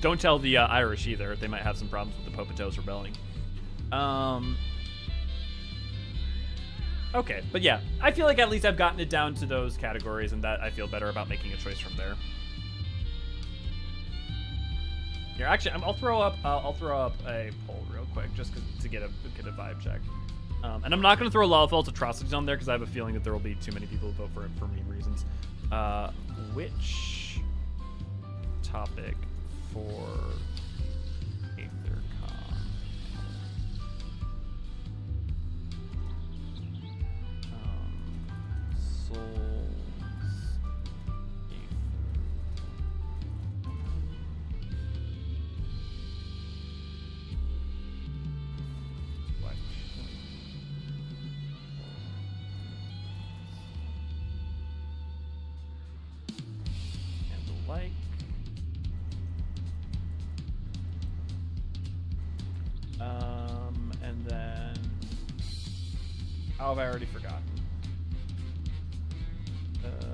Don't tell the Irish either. They might have some problems with the Popitos rebelling. Okay, but yeah, I feel like at least I've gotten it down to those categories, and that I feel better about making a choice from there. Here, actually, I'll throw up a poll real quick just to get a vibe check. And I'm not going to throw Lalafell's atrocities on there because I have a feeling that there will be too many people who vote for it for meme reasons. Which topic for AetherCon? Souls, and the like. And then, how have I already forgotten?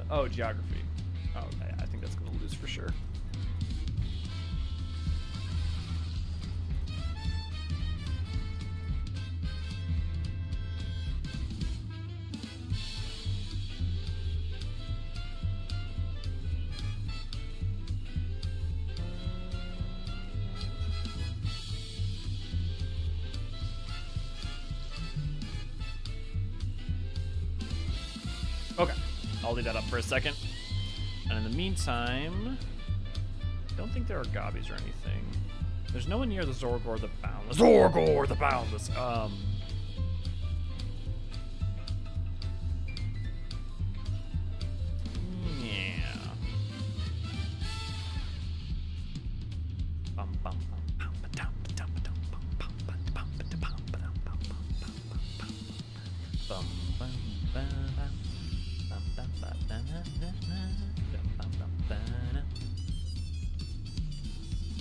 Oh, geography. Oh, okay, I think that's gonna lose for sure. Okay, I'll leave that up for a second. And in the meantime, I don't think there are gobbies or anything. There's no one near the Zorgor the Boundless. Zorgor the Boundless! Yeah. Bum, bum, bum, bum, ba-dum, ba-dum, ba-dum, bum, bum, ba-dum, ba-dum, ba-dum, bum, bum, bum, bum, bum, bum, bum, ba-dum.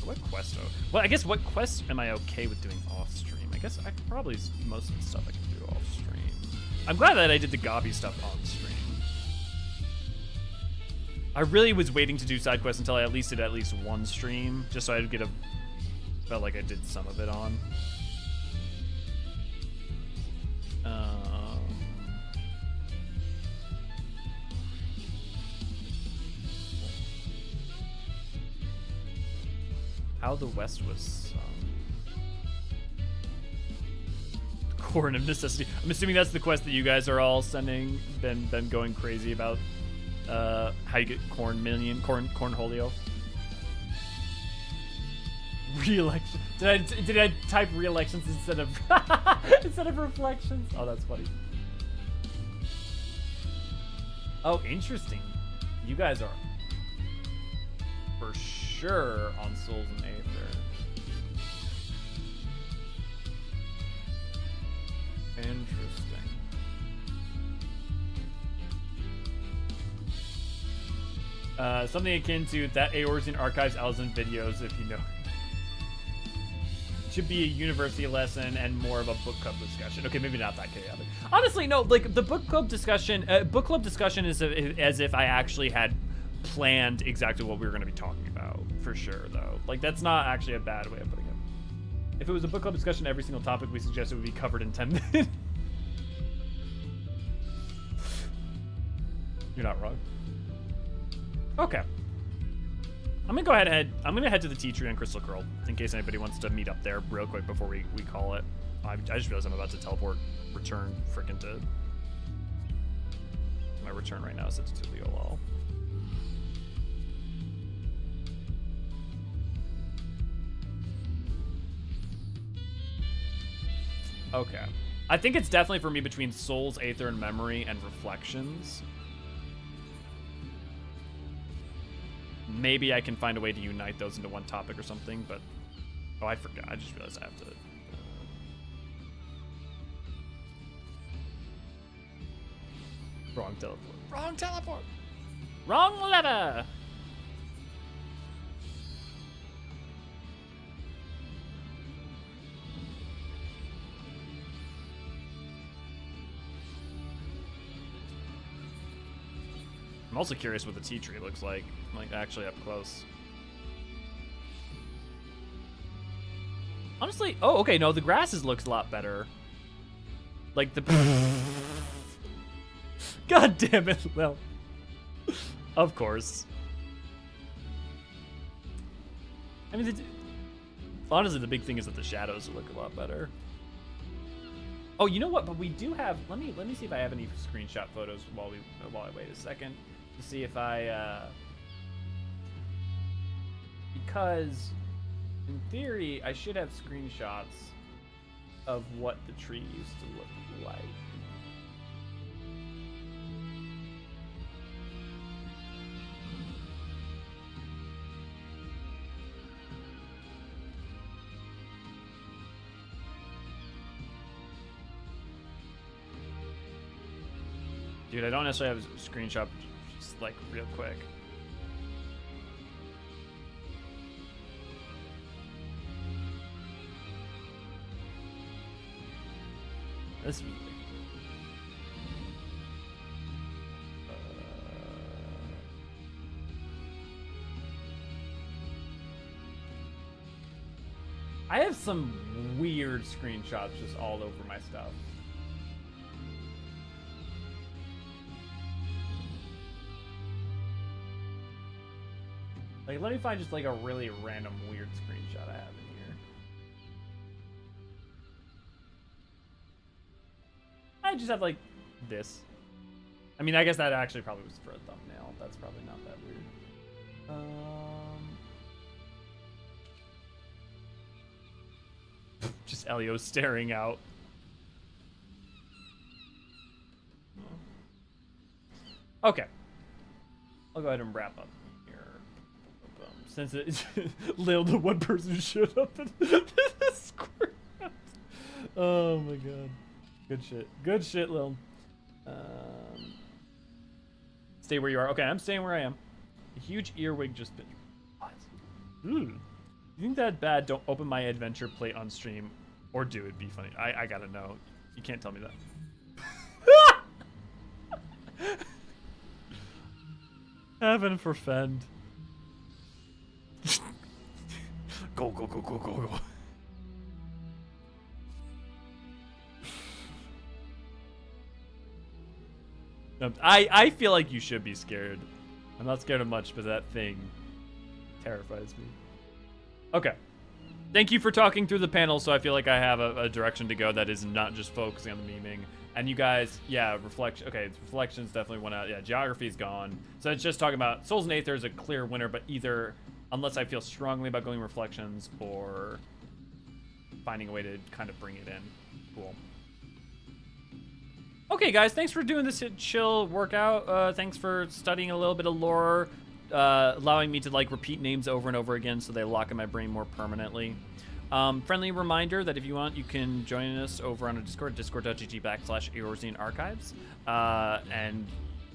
What quest? Well, I guess what quest am I okay with doing off stream? I guess I could probably most of the stuff I can do off stream. I'm glad that I did the gobby stuff on stream. I really was waiting to do side quests until I at least did at least one stream, just so I'd get felt like I did some of it on. How the West was sung. Corn of Necessity. I'm assuming that's the quest that you guys are all sending, been going crazy about. How you get cornholio. Re-election. Did I type re-elections instead of instead of reflections? Oh, that's funny. Oh, interesting. You guys are for sure on Souls and Aether. Interesting. Something akin to that Eorzean archives Elzen videos, if you know. Should be a university lesson and more of a book club discussion. Okay, maybe not that chaotic. Honestly, no. Like the book club discussion is as if I actually had planned exactly what we were going to be talking about, for sure, though. Like, that's not actually a bad way of putting it. If it was a book club discussion, every single topic we suggested would be covered in 10 minutes. You're not wrong. Okay. I'm gonna head to the tea tree on Crystal Curl, in case anybody wants to meet up there real quick before we call it. I just realized I'm about to return frickin' to... My return right now is set to Tural. Okay. I think it's definitely for me between Souls, Aether, and Memory, and Reflections. Maybe I can find a way to unite those into one topic or something, but... Oh, I forgot. I just realized I have to... Wrong teleport. Wrong teleport! Wrong lever! I'm also curious what the tea tree looks like actually up close. Honestly, oh, okay, no, the grasses looks a lot better. Like the... God damn it, well. Of course. I mean, honestly, the big thing is that the shadows look a lot better. Oh, you know what? But we do have... Let me see if I have any screenshot photos while I wait a second. to see if I, because in theory, I should have screenshots of what the tree used to look like. Dude, I don't necessarily have a screenshot, just like real quick. This I have some weird screenshots just all over my stuff. Like, let me find just like a really random weird screenshot I have in here. I just have like this. I mean, I guess that actually probably was for a thumbnail. That's probably not that weird. Just Elio staring out. Okay. I'll go ahead and wrap up here. Since it's Lil, the one person who showed up in this square. Oh my god. Good shit. Good shit, Lil. Stay where you are. Okay, I'm staying where I am. A huge earwig just bit. What? You think that bad? Don't open my adventure plate on stream. Or do. It'd be funny. I gotta know. You can't tell me that. Heaven forfend. Go, go, go, go, go, go. I feel like you should be scared. I'm not scared of much, but that thing terrifies me. Okay. Thank you for talking through the panel, so I feel like I have a direction to go that is not just focusing on the memeing. And you guys, yeah, reflection. Okay, reflections definitely went out. Yeah, geography's gone. So it's just talking about Souls and Aether is a clear winner, but either, unless I feel strongly about going reflections or finding a way to kind of bring it in. Cool. Okay, guys, thanks for doing this chill workout. Thanks for studying a little bit of lore, allowing me to like repeat names over and over again so they lock in my brain more permanently. Friendly reminder that if you want, you can join us over on a Discord, discord.gg/Eorzean archives. And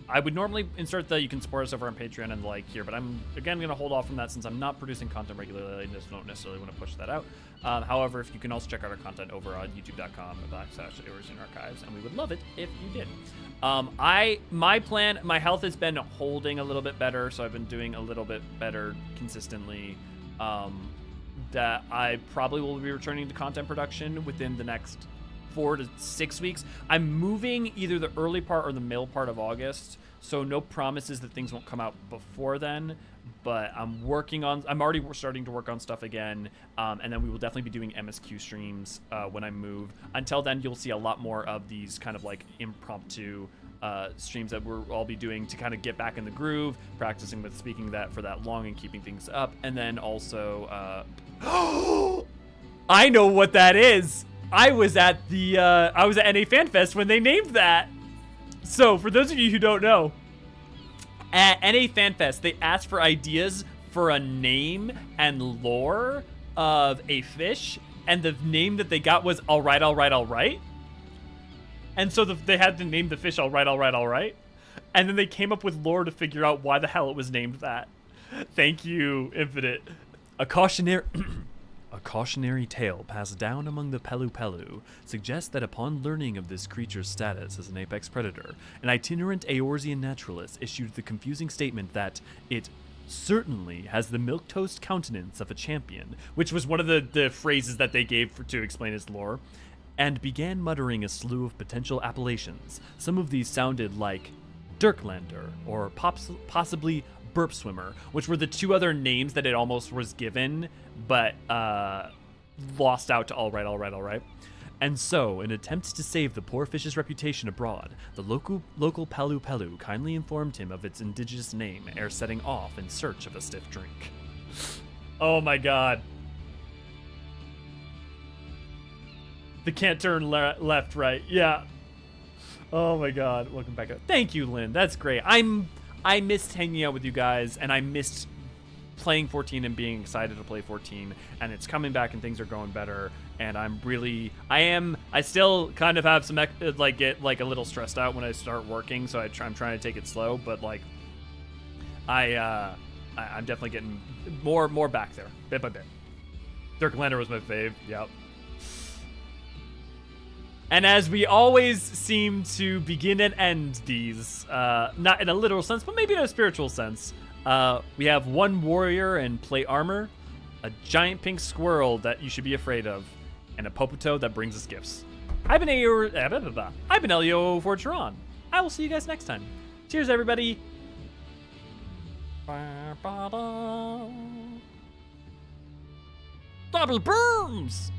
I would normally insert the you can support us over on Patreon and the like here, but I'm again going to hold off from that since I'm not producing content regularly. I just don't necessarily want to push that out. However, if you can also check out our content over on youtube.com/Eorzean archives, and we would love it if you did. My plan, my health has been holding a little bit better, so I've been doing a little bit better consistently. That I probably will be returning to content production within the next 4 to 6 weeks. I'm moving either the early part or the middle part of August, so no promises that things won't come out before then, but I'm already starting to work on stuff again, and then we will definitely be doing MSQ streams when I move. Until then, you'll see a lot more of these kind of like impromptu streams that I'll be doing to kind of get back in the groove, practicing with speaking that for that long and keeping things up, and then also I know what that is. I was at NA FanFest when they named that. So for those of you who don't know, at NA FanFest they asked for ideas for a name and lore of a fish, and the name that they got was All Right, All Right, All Right. And so they had to name the fish All Right, All Right, All Right. And then they came up with lore to figure out why the hell it was named that. Thank you, Infinite. A cautionary tale passed down among the Pelu Pelu suggests that upon learning of this creature's status as an apex predator, an itinerant Eorzean naturalist issued the confusing statement that it certainly has the milquetoast countenance of a champion, which was one of the phrases that they gave to explain his lore, and began muttering a slew of potential appellations. Some of these sounded like Dirklander or possibly Burp Swimmer, which were the two other names that it almost was given, but lost out to All Right, All Right, All Right. And so, in attempts to save the poor fish's reputation abroad, the local Palu Pelu kindly informed him of its indigenous name ere setting off in search of a stiff drink. Oh my god. The can't turn left, right. Yeah. Oh my god. Welcome back up. Thank you, Lynn. That's great. I missed hanging out with you guys, and I missed playing 14 and being excited to play 14, and it's coming back and things are going better, and I still kind of have some get like a little stressed out when I start working, so I'm trying to take it slow, but like I'm definitely getting more back there bit by bit. Dirk Lander was my fave. Yep. And as we always seem to begin and end these, not in a literal sense, but maybe in a spiritual sense, we have one warrior in plate armor, a giant pink squirrel that you should be afraid of, and a Poputo that brings us gifts. I've been Elio for Turan. I will see you guys next time. Cheers, everybody. Bobby Burns!